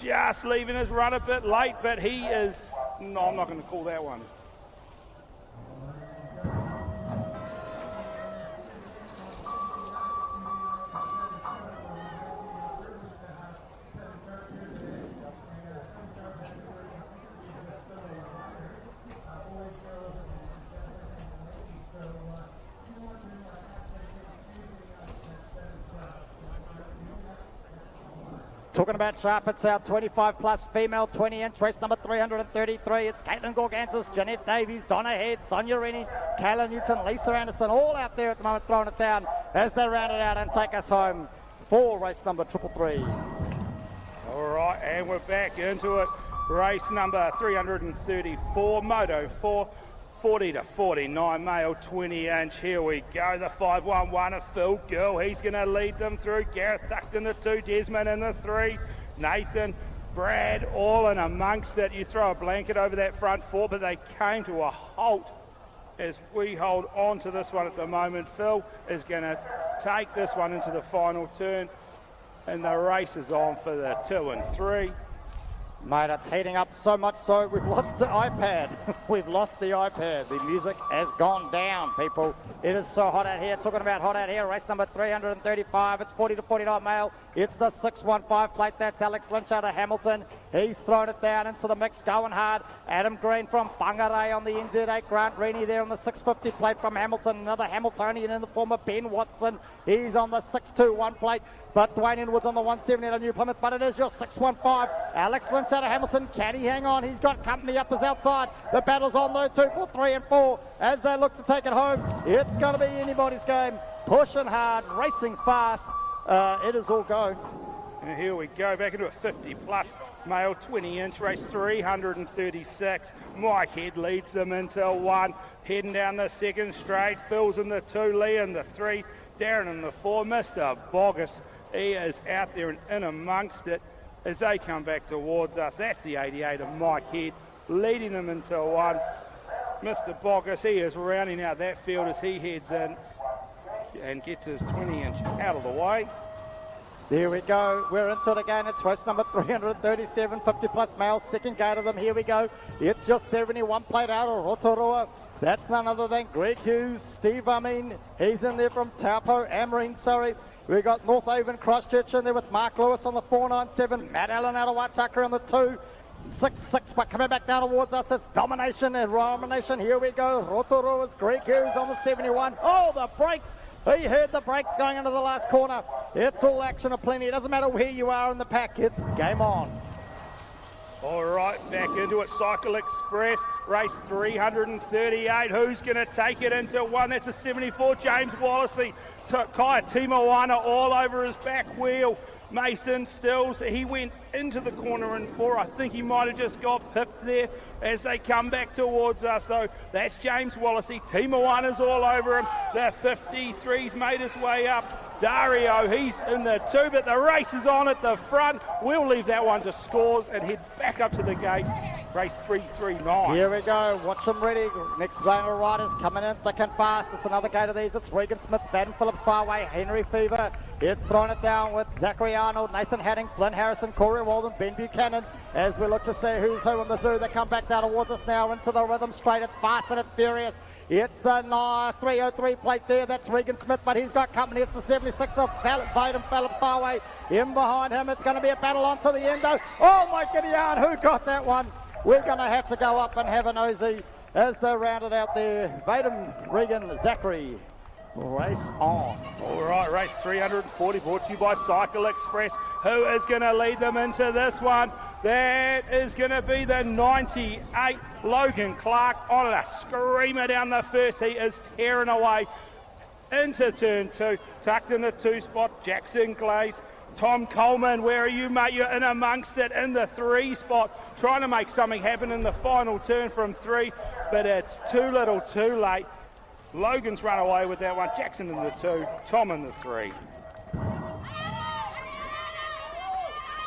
Just leaving his run a bit late, but he is... No, I'm not going to call that one. Talking about sharp, it's our 25 plus female 20-inch race number 333. It's Caitlin Gorgantis, Jeanette Davies, Donna Head, Sonia Rennie, Kayla Newton, Lisa Anderson, all out there at the moment throwing it down as they round it out and take us home for race number 333. All right, and we're back into it. Race number 334, Moto 4. 40 to 49, male 20-inch. Here we go. The 511 of Phil Gill. He's going to lead them through. Gareth tucked in the 2. Desmond in the 3. Nathan, Brad, all in amongst it. You throw a blanket over that front 4, but they came to a halt as we hold on to this one at the moment. Phil is going to take this one into the final turn, and the race is on for the 2 and 3. Mate, it's heating up so much so we've lost the iPad. We've lost the iPad. The music has gone down, people. It is so hot out here. Talking about hot out here, race number 335. It's 40 to 49 male. It's the 615 plate. That's Alex Lynch out of Hamilton. He's thrown it down into the mix, going hard. Adam Green from Whangarei on the NZ8. Grant Rennie there on the 650 plate from Hamilton. Another Hamiltonian in the form of Ben Watson. He's on the 621 plate. But Dwayne Edwards on the 170 at a New Plymouth. But it is your 615. Alex Lynch out of Hamilton. Can he hang on? He's got company up his outside. The battle's on though, 2 for 3 and 4 as they look to take it home. It's going to be anybody's game. Pushing hard, racing fast. It is all go. And here we go, back into a 50 plus male 20-inch race, 336. Mike Head leads them into 1, heading down the second straight. Phil's in the 2, Lee in the 3, Darren in the 4. Mr. Bogus, he is out there and in amongst it as they come back towards us. That's the 88 of Mike Head leading them into 1. Mr. Bogus, he is rounding out that field as he heads in and gets his 20-inch out of the way. There we go. We're into it again. It's race number 337, 50 plus males. Second gate of them. Here we go. It's your 71 plate out of Rotorua. That's none other than Greg Hughes, Steve Amin. He's in there from Taupo, Amarine, sorry. We got North Avon Christchurch in there with Mark Lewis on the 497. Matt Allen out of Waitaka on the 2. 6-6, but coming back down towards us, it's Domination and Domination. Here we go. Rotorua's Greg Hughes on the 71. Oh, the brakes. He heard the brakes going into the last corner. It's all action aplenty. It doesn't matter where you are in the pack. It's game on. All right, back into it. Cycle Express, race 338. Who's going to take it into 1? That's a 74, James Wallacey. Kaya Timawana all over his back wheel. Mason Stills, he went into the corner in 4. I think he might have just got pipped there as they come back towards us, though. That's James Wallacey. Timawana's all over him. The 53's made his way up. Dario, he's in the 2, but the race is on at the front. We'll leave that one to scores and head back up to the gate. Race 339. Here we go. Watch them ready. Next line of riders coming in thick and fast. It's another gate of these. It's Regan Smith, Baden Phillips Farway, Henry Fever. It's thrown it down with Zachary Arnold, Nathan Hadding, Flynn Harrison, Corey Walden, Ben Buchanan. As we look to see who's who in the zoo, they come back down towards us now into the rhythm straight. It's fast and it's furious. It's the 303 plate there. That's Regan Smith, but he's got company. It's the 76 of Baden Phillips Farway. In behind him, it's going to be a battle on to the end. Oh my goodness, who got that one? We're going to have to go up and have a nosy as they're rounded out there. Baden, Regan, Zachary. Race on. All right, race 340 brought to you by Cycle Express. Who is going to lead them into this one? That is going to be the 98 Logan Clark on a screamer down the first. He is tearing away into turn 2. Tucked in the 2 spot, Jackson Glaze. Tom Coleman, where are you, mate? You're in amongst it in the 3 spot, trying to make something happen in the final turn from 3, but it's too little too late. Logan's run away with that one. Jackson in the 2, Tom in the 3.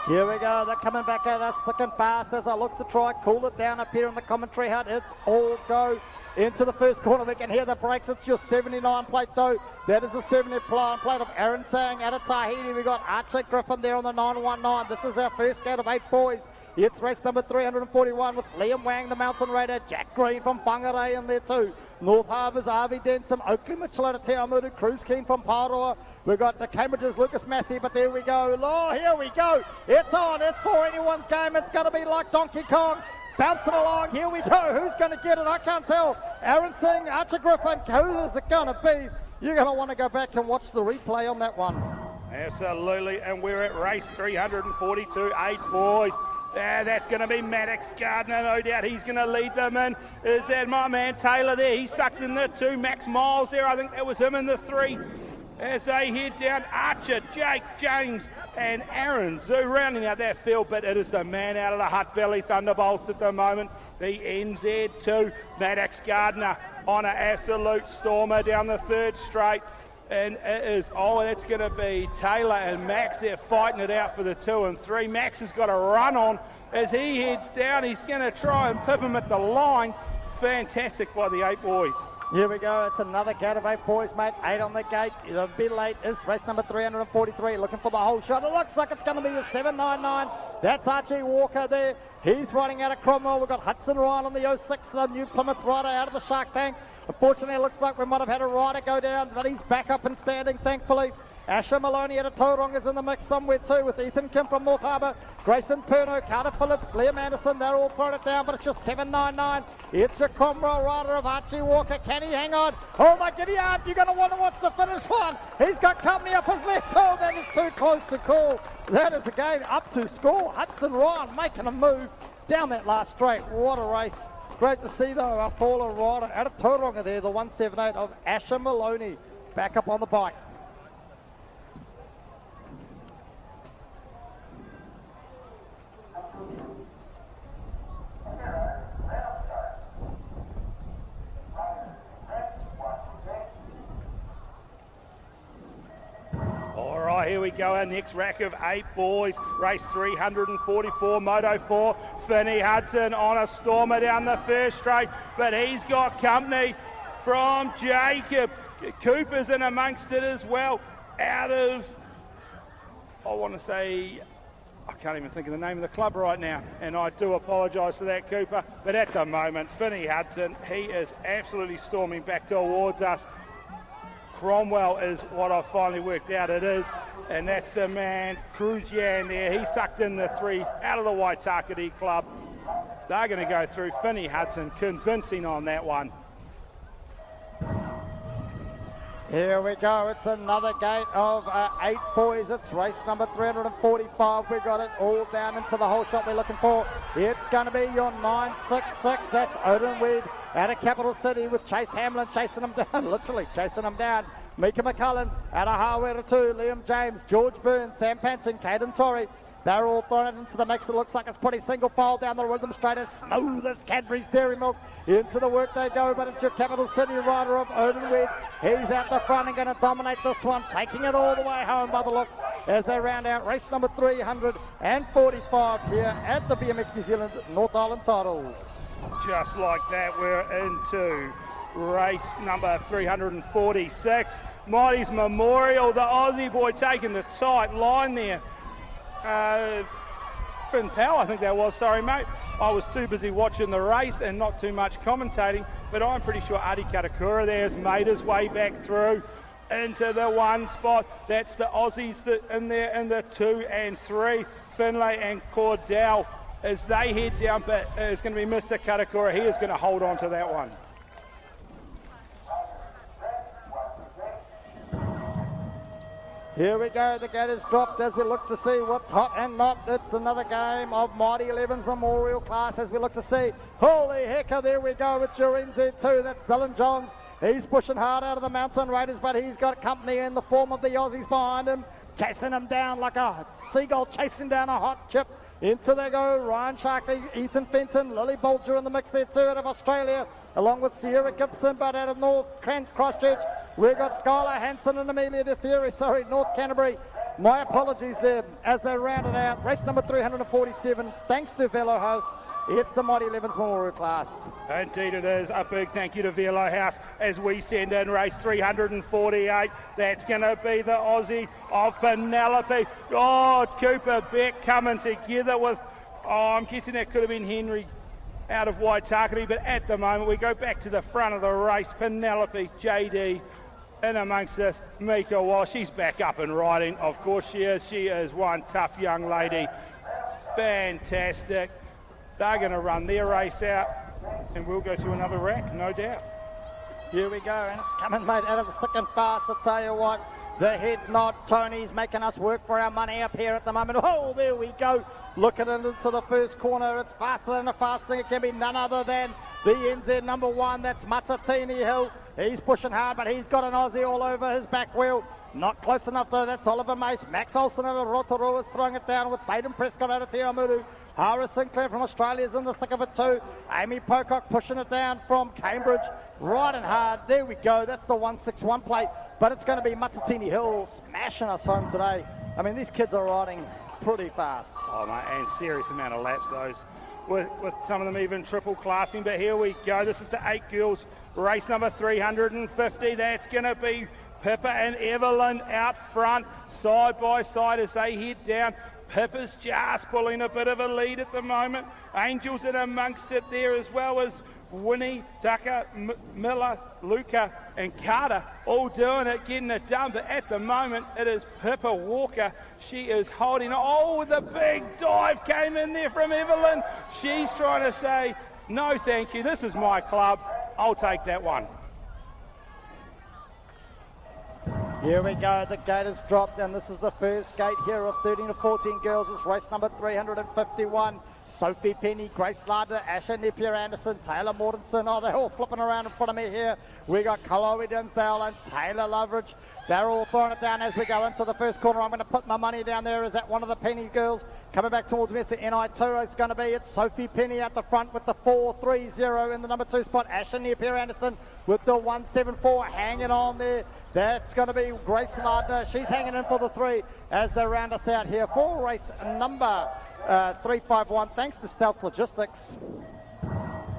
Here we go. They're coming back at us thick and fast as I look to try cool it down up here in the commentary hut. It's all go into the first corner. We can hear the brakes. It's your 79 plate though. That is the 79 plate of Aaron Sang out of Tahiti. We got Archie Griffin there on the 919. This is our first gate of 8 boys. It's race number 341 with Liam Wang, the Mountain Raider, Jack Green from Whangarei in there too. North Harbour's Avi Denson, Oakley Mitchell out of Te Amutu, Cruz Keen from Paroa. We've got the Cambridge's Lucas Massey, but there we go. Oh, here we go. It's on. It's for anyone's game. It's going to be like Donkey Kong. Bouncing along. Here we go. Who's going to get it? I can't tell. Aaron Singh, Archie Griffin. Who is it going to be? You're going to want to go back and watch the replay on that one. Absolutely. And we're at race 342. 8 boys. That's going to be Maddox Gardner, no doubt. He's going to lead them in. Is that my man Taylor there? He's tucked in the 2. Max Miles there. I think that was him in the 3. As they head down, Archer, Jake, James, and Aaron Zoo rounding out that field, but it is the man out of the Hutt Valley Thunderbolts at the moment. The NZ2, Maddox Gardner on an absolute stormer down the 3rd straight. And it is, that's going to be Taylor and Max. They're fighting it out for the 2 and 3. Max has got a run on as he heads down. He's going to try and pip him at the line. Fantastic by the 8 boys. Here we go. It's another gate of 8 boys, mate. 8 on the gate. It'll be late. It's race number 343. Looking for the whole shot. It looks like it's going to be a 799. That's Archie Walker there. He's riding out of Cromwell. We've got Hudson Ryan on the 06, the New Plymouth rider out of the Shark Tank. Unfortunately, it looks like we might have had a rider go down, but he's back up and standing, thankfully. Asher Maloney at a Tauranga is in the mix somewhere too, with Ethan Kim from North Harbour, Grayson Perno, Carter Phillips, Liam Anderson. They're all throwing it down, but it's just 7.99. It's your Cromwell rider of Archie Walker. Can he hang on? Oh my giddy aunt, you're going to want to watch the finish line. He's got company up his left. Oh, that is too close to call. That is again up to score. Hudson Ryan making a move down that last straight. What a race. Great to see though, a faller rider out of Tauranga there, the 178 of Asher Maloney back up on the bike. All right, here we go, our next rack of 8 boys. Race 344, Moto 4. Finney Hudson on a stormer down the first straight, but he's got company from Jacob. Cooper's in amongst it as well. Out of, I want to say, I can't even think of the name of the club right now, and I do apologise for that, Cooper. But at the moment, Finney Hudson, he is absolutely storming back towards us. Cromwell is what I've finally worked out it is, and that's the man, Cruzian there. He's tucked in the 3 out of the Waitakere club. They're going to go through. Finney Hudson convincing on that one. Here we go. It's another gate of 8 boys. It's race number 345. We got it all down into the whole shot we're looking for. It's going to be your 966. That's Odin Weed out of Capital City with Chase Hamlin chasing him down, literally chasing him down. Mika McCullen out of Hawera 2. Liam James, George Burns, Sam Panson, Caden Torrey. They're all throwing it into the mix. It looks like it's pretty single file down the rhythm straight as smooth as Cadbury's Dairy Milk. Into the work they go, but it's your Capital City rider of Odin Weed. He's out the front and going to dominate this one, taking it all the way home by the looks as they round out race number 345 here at the BMX New Zealand North Island titles. Just like that, we're into race number 346. Mighty's Memorial, the Aussie boy taking the tight line there. Finn Powell, I think that was, sorry mate. I was too busy watching the race and not too much commentating, but I'm pretty sure Adi Katakura there has made his way back through into the 1 spot. That's the Aussies that in there in the 2 and 3. Finlay and Cordell as they head down, but it's going to be Mr. Katakura. He is going to hold on to that one. Here we go, the gate is dropped as we look to see what's hot and not. It's another game of Mighty 11's Memorial Class as we look to see. Holy hecker, there we go, it's your NZ2, that's Dylan Johns. He's pushing hard out of the Mountain Raiders, but he's got company in the form of the Aussies behind him, chasing him down like a seagull chasing down a hot chip. Into they go, Ryan Sharkey, Ethan Fenton, Lily Bolger in the mix there too out of Australia, along with Sierra Gibson, but out of North Christchurch, we've got Skylar Hansen and Amelia DeThieri, North Canterbury. My apologies there as they round it out. Race number 347, thanks to Velo House. It's the Mighty 11's Memorial Class. Indeed it is. A big thank you to Velo House as we send in race 348. That's going to be the Aussie of Penelope. Oh, Cooper Beck coming together with, I'm guessing that could have been Henry out of Waitakere, but at the moment we go back to the front of the race. Penelope, JD in amongst this. Mika, well, she's back up and riding. Of course she is. She is one tough young lady. Fantastic. They're going to run their race out, and we'll go to another rack, no doubt. Here we go, and it's coming, mate, out of the thick and fast. I tell you what, the head nod, Tony's making us work for our money up here at the moment. Oh, there we go. Looking into the first corner. It's faster than a fast thing. It can be none other than the NZ number 1. That's Matatini Hill. He's pushing hard, but he's got an Aussie all over his back wheel. Not close enough, though. That's Oliver Mace. Max Olsen out of Rotorua is throwing it down with Baden Prescott out of Te Aomuru. Hara Sinclair from Australia is in the thick of it too. Amy Pocock pushing it down from Cambridge. Riding hard. There we go. That's the 161 plate. But it's going to be Matatini Hill smashing us home today. I mean, these kids are riding pretty fast. Oh, mate, and serious amount of laps, those. With some of them even triple classing. But here we go. This is the 8 girls. Race number 350. That's going to be Pippa and Evelyn out front, side by side as they head down. Pippa's just pulling a bit of a lead at the moment. Angel's in amongst it there as well as Winnie, Tucker, Miller, Luca, and Carter all doing it, getting it done. But at the moment, it is Pippa Walker. She is holding. Oh, the big dive came in there from Evelyn. She's trying to say, no, thank you. This is my club. I'll take that one. Here we go, the gate is dropped, and this is the first gate here of 13 to 14 girls. It's race number 351. Sophie Penny, Grace Lardner, Asha Napier-Anderson, Taylor Mortensen. Oh, they're all flipping around in front of me here. We got Chloe Dimsdale and Taylor Loveridge. They're all throwing it down as we go into the first corner. I'm going to put my money down there. Is that one of the Penny girls coming back towards me? It's the NI2. It's going to be, it's Sophie Penny at the front with the 4-3-0 in the number 2 spot. Asha Napier-Anderson with the 1-7-4 hanging on there. That's going to be Grace Lardner. She's hanging in for the 3 as they round us out here for race number 351, thanks to Stealth Logistics.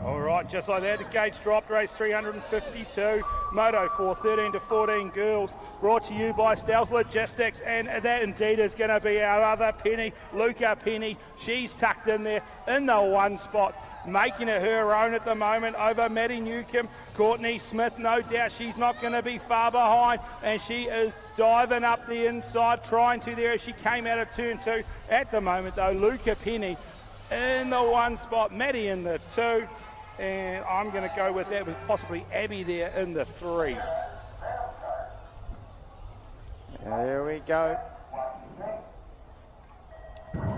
All right, just like that, the gate's dropped, race 352, moto for 13 to 14 girls, brought to you by Stealth Logistics, and that indeed is going to be our other Penny, Luca Penny. She's tucked in there in the 1 spot, making it her own at the moment over Maddie Newcomb. Courtney Smith, no doubt she's not going to be far behind, and she is diving up the inside, trying to there as she came out of turn 2. At the moment though, Luca Penny in the 1 spot, Maddie in the 2, and I'm going to go with that with possibly Abby there in the 3. There we go.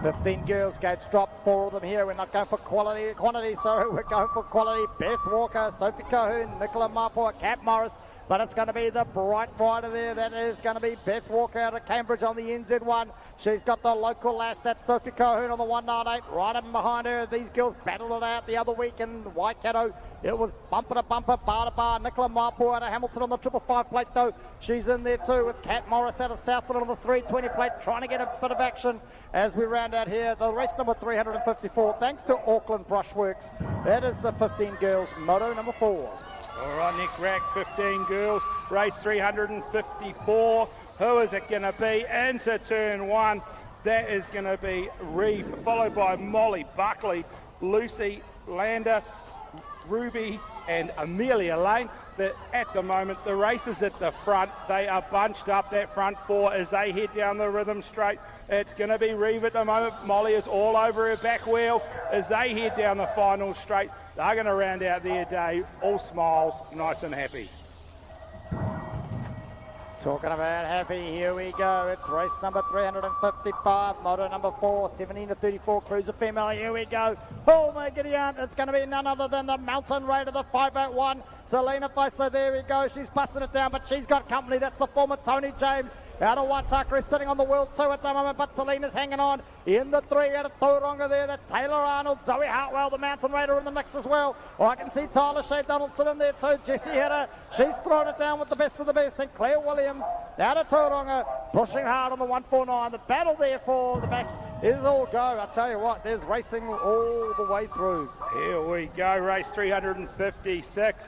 15 girls, gates dropped, 4 of them here. We're not going for quantity, sorry. We're going for quality. Beth Walker, Sophie Cahoon, Nicola Mapua, Kat Morris. But it's going to be the bright rider there. That is going to be Beth Walker out of Cambridge on the NZ1. She's got the local lass. That's Sophie Cahoon on the 198. Right up behind her. These girls battled it out the other week in Waikato. It was bumper to bumper, bar to bar. Nicola Mapua out of Hamilton on the 555 plate though. She's in there too with Kat Morris out of Southland on the 320 plate, trying to get a bit of action as we round out here. The race number 354, thanks to Auckland Brushworks. That is the 15 girls, moto number 4. All right, next rack, 15 girls, race 354. Who is it going to be? Into turn 1. That is going to be Reeve, followed by Molly Buckley, Lucy Lander, Ruby and Amelia Lane. But at the moment, the race is at the front. They are bunched up, that front 4, as they head down the rhythm straight. It's going to be Reeve at the moment. Molly is all over her back wheel as they head down the final straight. They're going to round out their day, all smiles, nice and happy. Talking about happy, here we go. It's race number 355, moto number 4, 17 to 34, cruiser female. Here we go. Oh my giddy aunt, it's going to be none other than the Mountain Raider, the 581. Selena Feisler, there we go. She's busting it down, but she's got company. That's the former Tony James. Out of Waitaka is sitting on the World 2 at the moment, but Selena's hanging on in the 3 out of Tauranga there. That's Taylor Arnold, Zoe Hartwell, the Mountain Raider in the mix as well. Oh, I can see Tyler Shea Donaldson in there too. Jessie Hedder, she's throwing it down with the best of the best. And Claire Williams out of Tauranga, pushing hard on the 149. The battle there for the back is all go. I tell you what, there's racing all the way through. Here we go, race 356.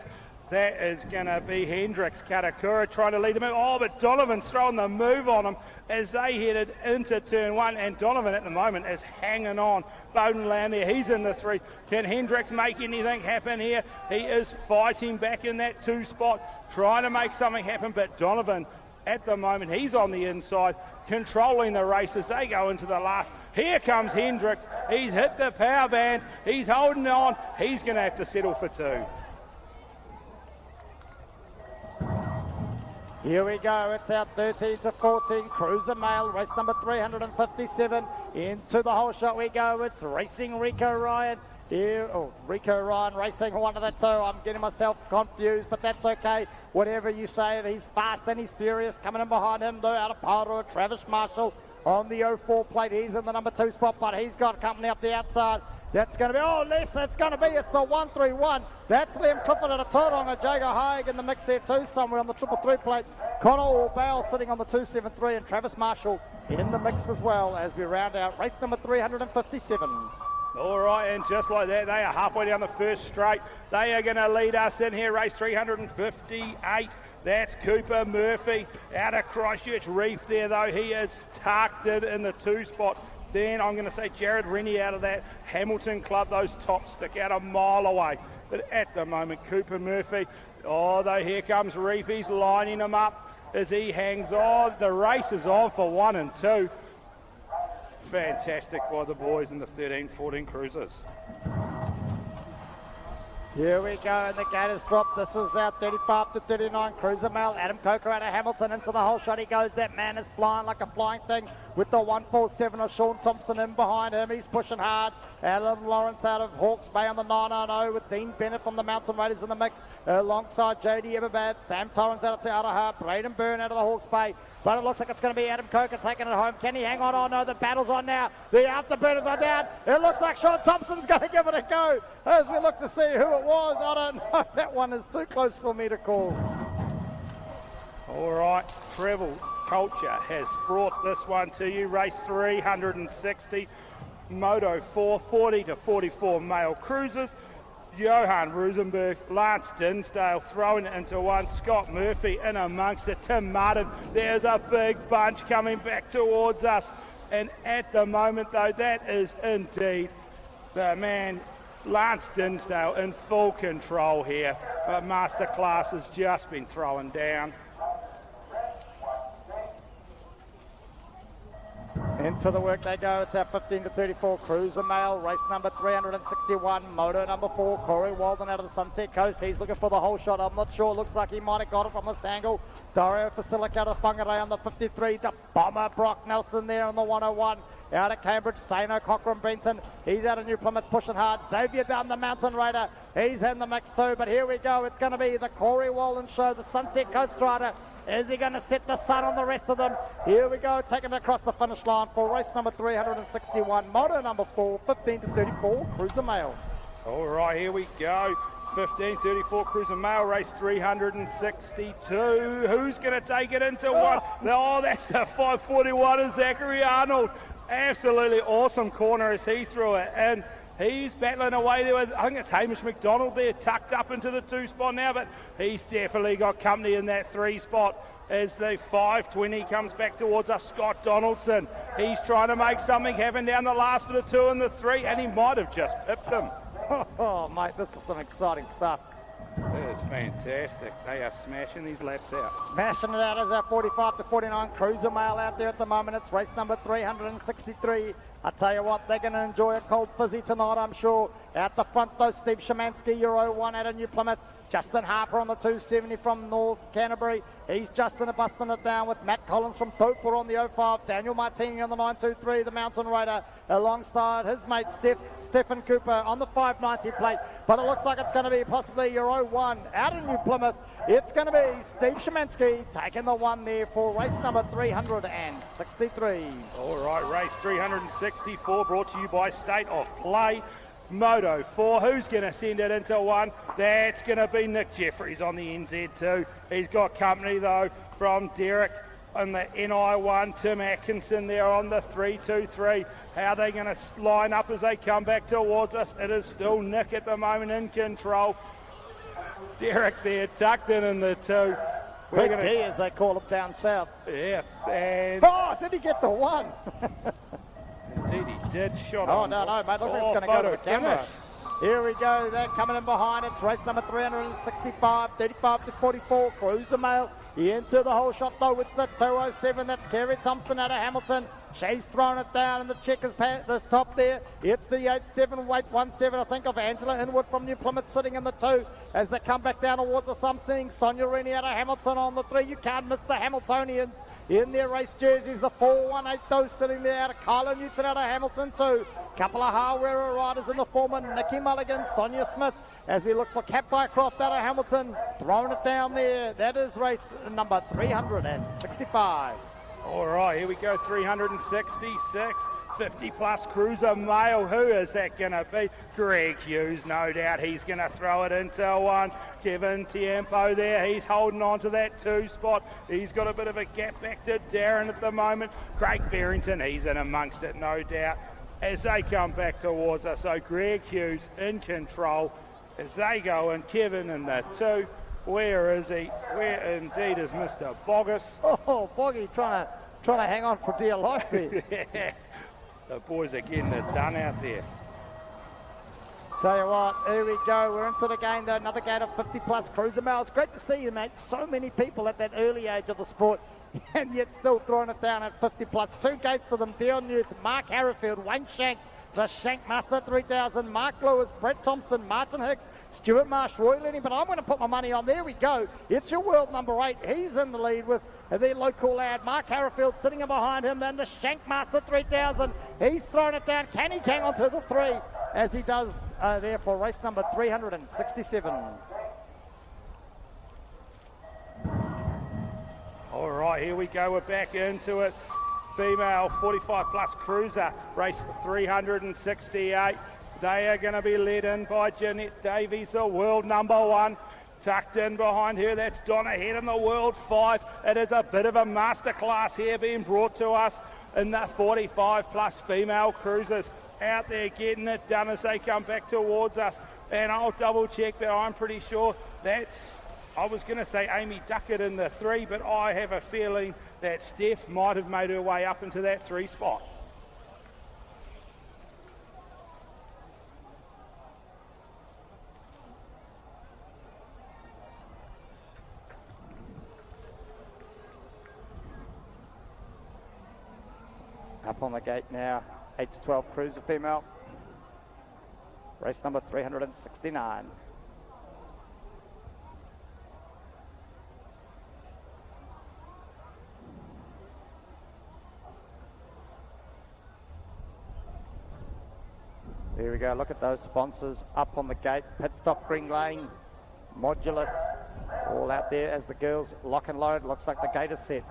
That is going to be Hendricks Katakura trying to lead them in. Oh, but Donovan's throwing the move on them as they headed into turn 1. And Donovan at the moment is hanging on. Bowden Lamb there, he's in the 3. Can Hendricks make anything happen here? He is fighting back in that 2 spot, trying to make something happen. But Donovan at the moment, he's on the inside, controlling the race as they go into the last. Here comes Hendricks. He's hit the power band. He's holding on. He's going to have to settle for 2. Here we go, it's our 13 to 14 cruiser male, race number 357. Into the whole shot we go, it's racing Rico Ryan. Here, Rico Ryan racing one of the 2. I'm getting myself confused, but that's okay. Whatever you say, he's fast and he's furious. Coming in behind him though, out of Paroa, Travis Marshall on the 04 plate. He's in the number 2 spot, but he's got company up the outside. That's going to be, it's the 131. That's Liam Clifford out of Tauranga. Jago Haig in the mix there too, somewhere on the 333 plate. Connor Bale sitting on the 273, and Travis Marshall in the mix as well as we round out race number 357. All right, and just like that, they are halfway down the first straight. They are going to lead us in here, race 358. That's Cooper Murphy out of Christchurch Reef there, though. He is tucked in the 2 spot. Then I'm going to say Jared Rennie out of that Hamilton club. Those tops stick out a mile away. But at the moment, Cooper Murphy, Oh, though, here comes Reef. He's lining him up as he hangs on. The race is on for 1 and 2. Fantastic by the boys in the 13-14 cruisers. Here we go, and the gate is dropped. This is our 35 to 39 cruiser male. Adam Coker out of Hamilton into the whole shot. He goes. That man is flying like a flying thing with the 147 of Sean Thompson in behind him. He's pushing hard. Alan Lawrence out of Hawke's Bay on the 990 with Dean Bennett from the Mountain Raiders in the mix alongside JD Everbad. Sam Torrance out of Te Araha. Braden Byrne out of the Hawke's Bay. But it looks like it's going to be Adam Coker taking it home. Can he hang on? Oh no, the battle's on now. The afterburners are down. It looks like Sean Thompson's going to give it a go as we look to see who it was. I don't know. That one is too close for me to call. All right, Travel Culture has brought this one to you. Race 360, Moto 4, 40 to 44 male cruisers. Johan Rosenberg, Lance Dinsdale throwing it into one. Scott Murphy in amongst it. Tim Martin. There's a big bunch coming back towards us. And at the moment, though, that is indeed the man, Lance Dinsdale, in full control here. Masterclass has just been thrown down. Into the work they go. It's our 15 to 34 cruiser male, race number 361, moto number 4, Corey Walden out of the Sunset Coast. He's looking for the whole shot. I'm not sure. Looks like he might have got it from this angle. Dario Fasilic out of Whangarei on the 53. The bomber Brock Nelson there on the 101. Out of Cambridge, Sano Cochran Benson. He's out of New Plymouth pushing hard. Xavier down the Mountain Raider. He's in the mix too. But here we go. It's going to be the Corey Walden show, the Sunset Coast Rider. Is he going to set the sun on the rest of them? Here we go, taking it across the finish line for race number 361, moto number 4, 15 to 34, cruiser male. All right, here we go. 15:34 cruiser male, race 362. Who's going to take it into one? Oh, that's the 541 of Zachary Arnold. Absolutely awesome corner as he threw it in. He's battling away there with, I think it's Hamish McDonald there, tucked up into the 2 spot now, but he's definitely got company in that 3 spot as the 520 comes back towards us. Scott Donaldson, he's trying to make something happen down the last for the 2 and the 3, and he might have just pipped him. Oh, mate, this is some exciting stuff. That is fantastic. They are smashing these laps out. Smashing it out as our 45 to 49 cruiser male out there at the moment. It's race number 363. I tell you what, they're going to enjoy a cold fizzy tonight, I'm sure. Out the front, though, Steve Szymanski, Euro 1 out of New Plymouth. Justin Harper on the 270 from North Canterbury. He's busting it down with Matt Collins from Taupo on the 05. Daniel Martini on the 923, the Mountain Raider, alongside his mate Stephen Cooper on the 590 plate. But it looks like it's going to be possibly Euro 1 out of New Plymouth. It's going to be Steve Szymanski taking the 1 there for race number 363. All right, race 364 brought to you by State of Play. Moto 4, who's going to send it into 1? That's going to be Nick Jeffries on the NZ2. He's got company, though, from Derek on the NI1, Tim Atkinson there on the 323. How are they going to line up as they come back towards us? It is still Nick at the moment in control. Derek there tucked in the 2. Big D, as they call him down south. Yeah, and... Oh, did he get the 1? Indeed, he did. Shot oh, on. No, mate. Looks like it's going to go to the camera. Here we go. They're coming in behind. It's race number 365, 35 to 44, cruiser male. Into the whole shot, though, it's the 207. That's Kerry Thompson out of Hamilton. She's thrown it down in the checkers, the top there. It's the 87, weight 17, I think, of Angela Inwood from New Plymouth sitting in the 2. As they come back down towards us, I'm seeing Sonia Rennie out of Hamilton on the 3. You can't miss the Hamiltonians in their race jerseys. The 418, those sitting there out of Kyla Newton out of Hamilton too. Couple of Hawera riders in the former, Nikki Mulligan, Sonia Smith. As we look for Cat Bycroft out of Hamilton, throwing it down there. That is race number 365. All right, here we go, 366, 50-plus cruiser male. Who is that going to be? Greg Hughes, no doubt. He's going to throw it into 1. Kevin Tiempo there. He's holding on to that 2 spot. He's got a bit of a gap back to Darren at the moment. Craig Barrington, he's in amongst it, no doubt, as they come back towards us. So Greg Hughes in control as they go, and Kevin in the 2. Where is he? Where indeed is Mr. Boggis? Oh, Boggy trying to hang on for dear life there. The boys are getting it done out there. Tell you what, here we go. We're into the game, though. Another gate of 50-plus cruiser male. It's great to see you, mate. So many people at that early age of the sport, and yet still throwing it down at 50-plus. 2 gates to them. Dion Newth, Mark Harrowfield, Wayne Shanks, the Shankmaster 3000, Mark Lewis, Brett Thompson, Martin Hicks, Stuart Marsh, Roy Lenny. But I'm going to put my money on. There we go. It's your world number 8. He's in the lead with their local lad, Mark Harrowfield, sitting in behind him. Then the Shankmaster 3000. He's thrown it down. Can he hang on to the 3? As he does there for race number 367. All right, here we go. We're back into it. Female 45-plus cruiser, race 368. They are going to be led in by Jeanette Davies, the world number 1. Tucked in behind her, that's Donna Head in the world 5. It is a bit of a masterclass here being brought to us in the 45-plus female cruisers. Out there getting it done as they come back towards us. And I'll double check, but I'm pretty sure that's, I was going to say Amy Duckett in the 3, but I have a feeling that Steph might have made her way up into that 3 spot. Up on the gate now, 8 to 12 cruiser female. Race number 369. There we go, look at those sponsors up on the gate. Pit Stop Green Lane, Modulus, all out there as the girls lock and load. Looks like the gate is set.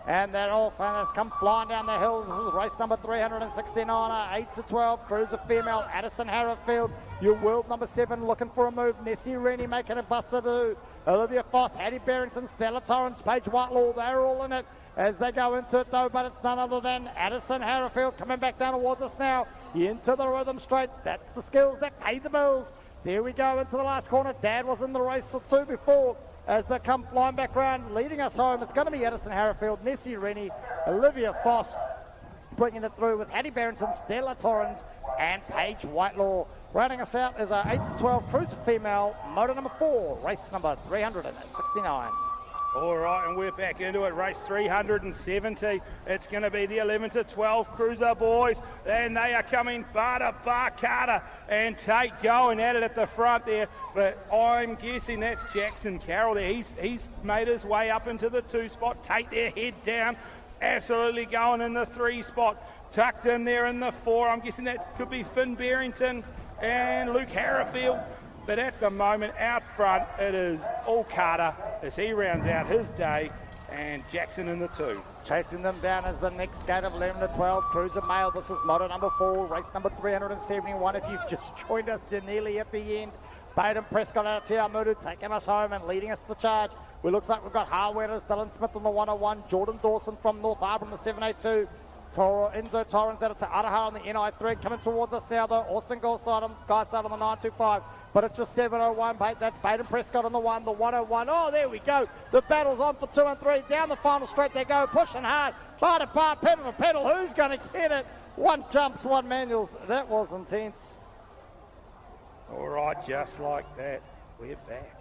And they're off, and it's come flying down the hill. This is race number 369, 8 to 12, cruiser female, Addison Harrowfield, your world number 7, looking for a move. Nessie Rennie making a buster do. Olivia Foss, Hattie Barrington, Stella Torrance, Paige Whitelaw, they're all in it as they go into it though, but it's none other than Addison Harrowfield coming back down towards us now. Into the rhythm straight. That's the skills that pay the bills. There we go into the last corner. Dad was in the race for 2 before. As they come flying back round, leading us home, it's going to be Addison Harrowfield, Nessie Rennie, Olivia Foss, bringing it through with Hattie Barrington, Stella Torrens, and Paige Whitelaw. Rounding us out is our 8 to 12 cruiser female, motor number 4, race number 369. All right, and we're back into it, race 370. It's going to be the 11 to 12 cruiser boys, and they are coming bar to bar. Carter and Tate going at it at the front there, but I'm guessing that's Jackson Carroll there. He's made his way up into the 2 spot. Tate there, head down, absolutely going in the 3 spot. Tucked in there in the 4. I'm guessing that could be Finn Barrington and Luke Harrowfield. But at the moment, out front, it is all Carter as he rounds out his day, and Jackson in the 2. Chasing them down as the next gate of 11 to 12, cruiser male. This is motor number 4, race number 371. If you've just joined us, you're nearly at the end. Baden Prescott out here, Mudu taking us home and leading us to the charge. It looks like we've got Harwetters, Dylan Smith on the 101, Jordan Dawson from North Harbour on the 782. Enzo Torrens out to Araha on the NI3, coming towards us now though. Austin Guyside on the 925, but it's just 701, that's Baden Prescott on the 1, the 101. Oh, there we go. The battle's on for 2 and 3. Down the final straight they go, pushing hard, bar to bar, pedal to pedal. Who's going to get it? 1 jumps, 1 manuals. That was intense. All right, just like that, we're back.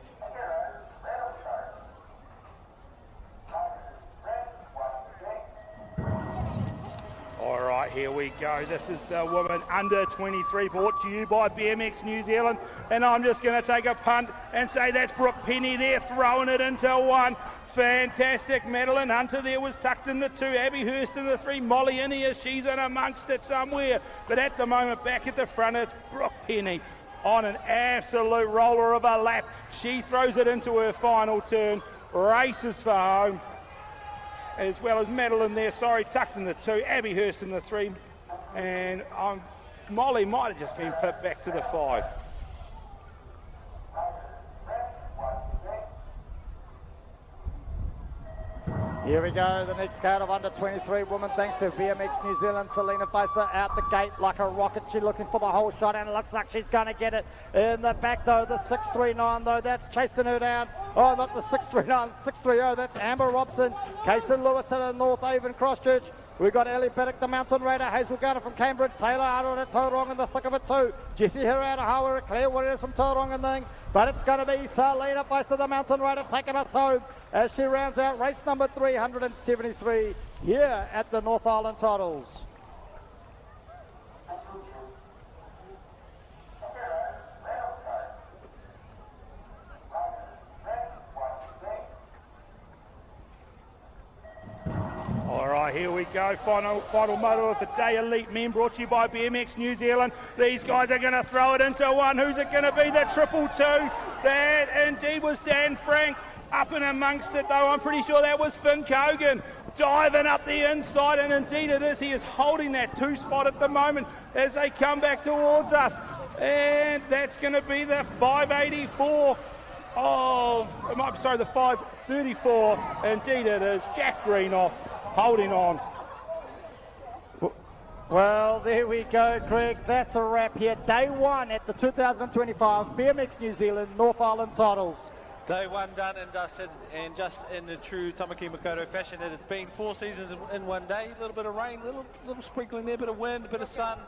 All right, here we go. This is the woman under 23, brought to you by BMX New Zealand. And I'm just going to take a punt and say that's Brooke Penny there, throwing it into 1. Fantastic. Madeline Hunter there was tucked in the 2. Abby Hurst in the 3. Molly in here, she's in amongst it somewhere. But at the moment, back at the front, it's Brooke Penny on an absolute roller of a lap. She throws it into her final turn, races for home. As well as Madeline there, tucked in the 2, Abby Hurst in the 3, and Molly might have just been put back to the 5. Here we go, the next gate of under 23 women, thanks to BMX New Zealand. Selena Feister out the gate like a rocket. She's looking for the whole shot, and it looks like she's going to get it. In the back, though, the 639, though, that's chasing her down. Oh, not the 639, 630, that's Amber Robson. Kason Lewis at the North Avon Christchurch. We've got Ellie Pettick, the Mountain Raider. Hazel Garner from Cambridge. Taylor Arnold at Tauranga in the thick of it too. Jessie Hera out of Hawera. Claire Warriors from Tauranga thing. But it's going to be Selena Feister, the Mountain Raider, taking us home as she rounds out race number 373 here at the North Island Titles. All right, here we go. Final moto of the day. Elite Men brought to you by BMX New Zealand. These guys are going to throw it into one. Who's it going to be? The 222. That indeed was Dan Franks. Up and amongst it, though, I'm pretty sure that was Finn Cogan. Diving up the inside, and indeed it is. He is holding that 2 spot at the moment as they come back towards us. And that's going to be the 584 the 534. Indeed it is. Jack Greenoff holding on. Well, there we go, Craig. That's a wrap here. Day 1 at the 2025 BMX New Zealand North Island Titles. Day 1 done and dusted, and just in the true Tamaki Makoto fashion, it has been 4 seasons in one day. A little bit of rain, little sprinkling there, bit of wind, a bit of sun,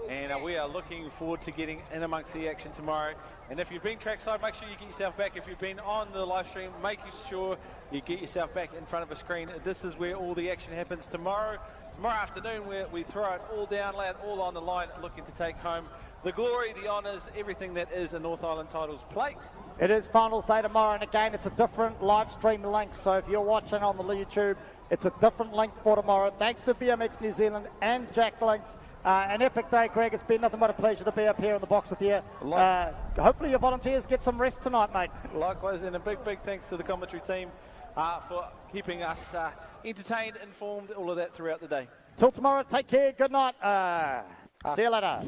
and we are looking forward to getting in amongst the action tomorrow. And if you've been trackside, make sure you get yourself back. If you've been on the live stream, make sure you get yourself back in front of a screen. This is where all the action happens tomorrow. Tomorrow afternoon, we throw it all down, lay it all on the line, looking to take home the glory, the honours, everything that is a North Island Titles plate. It is finals day tomorrow, and again, it's a different live stream link. So if you're watching on the YouTube, it's a different link for tomorrow. Thanks to BMX New Zealand and Jack Links. An epic day, Greg. It's been nothing but a pleasure to be up here in the box with you. Hopefully your volunteers get some rest tonight, mate. Likewise, and a big thanks to the commentary team for keeping us entertained, informed, all of that throughout the day. Till tomorrow, take care. Good night. See you later.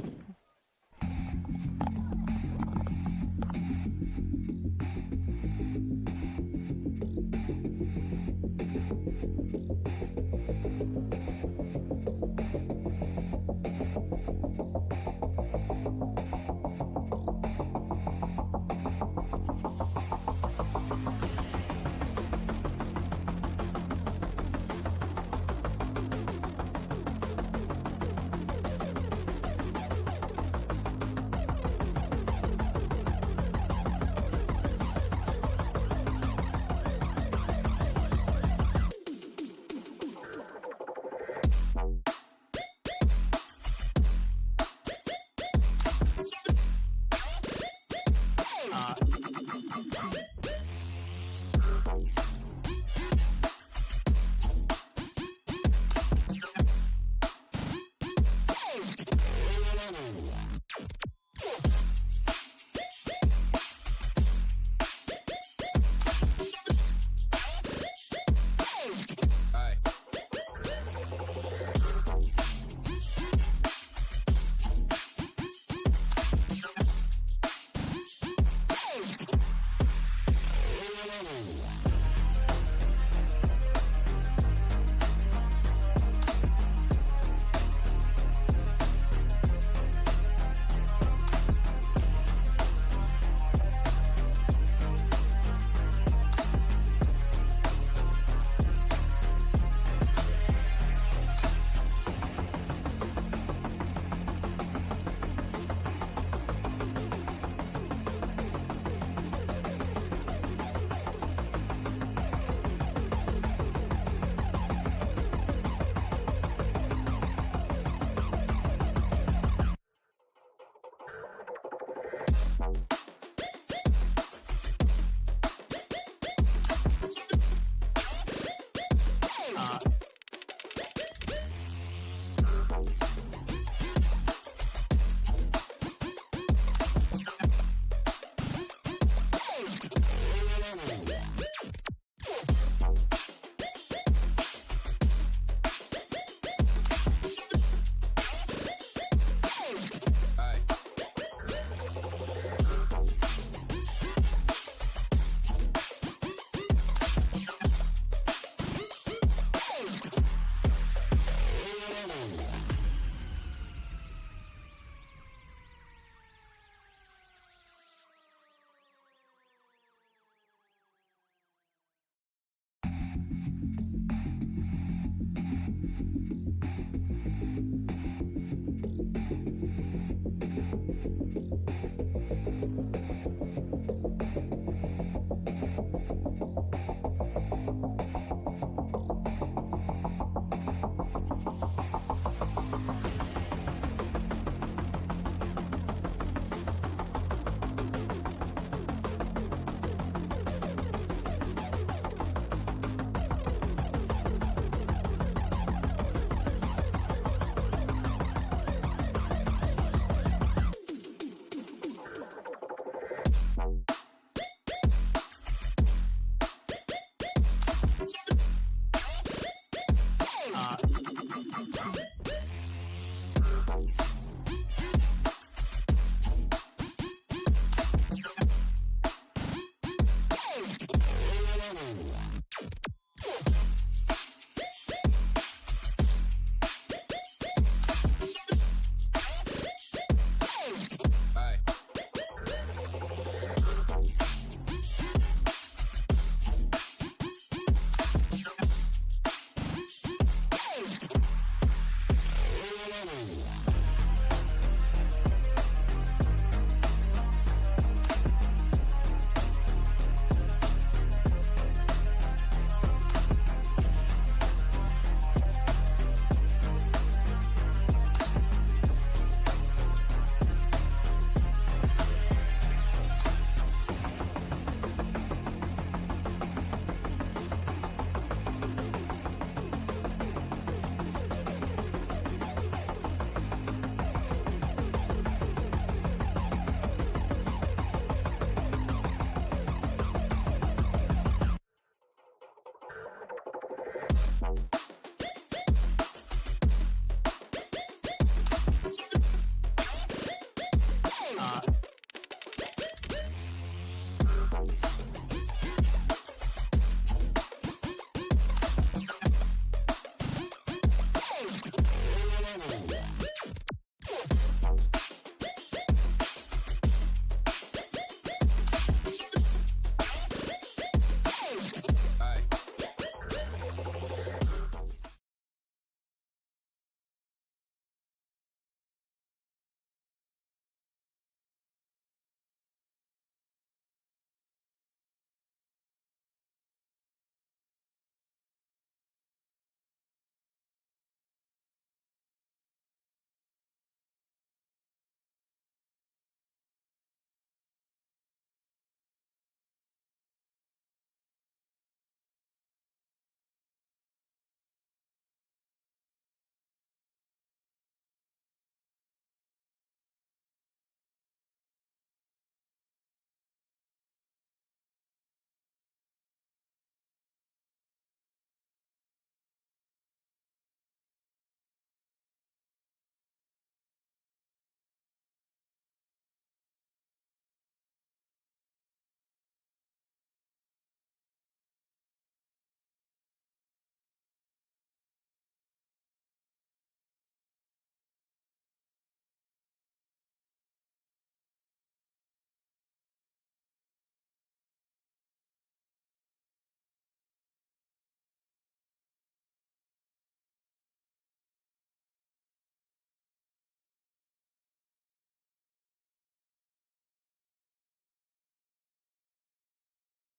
Bye.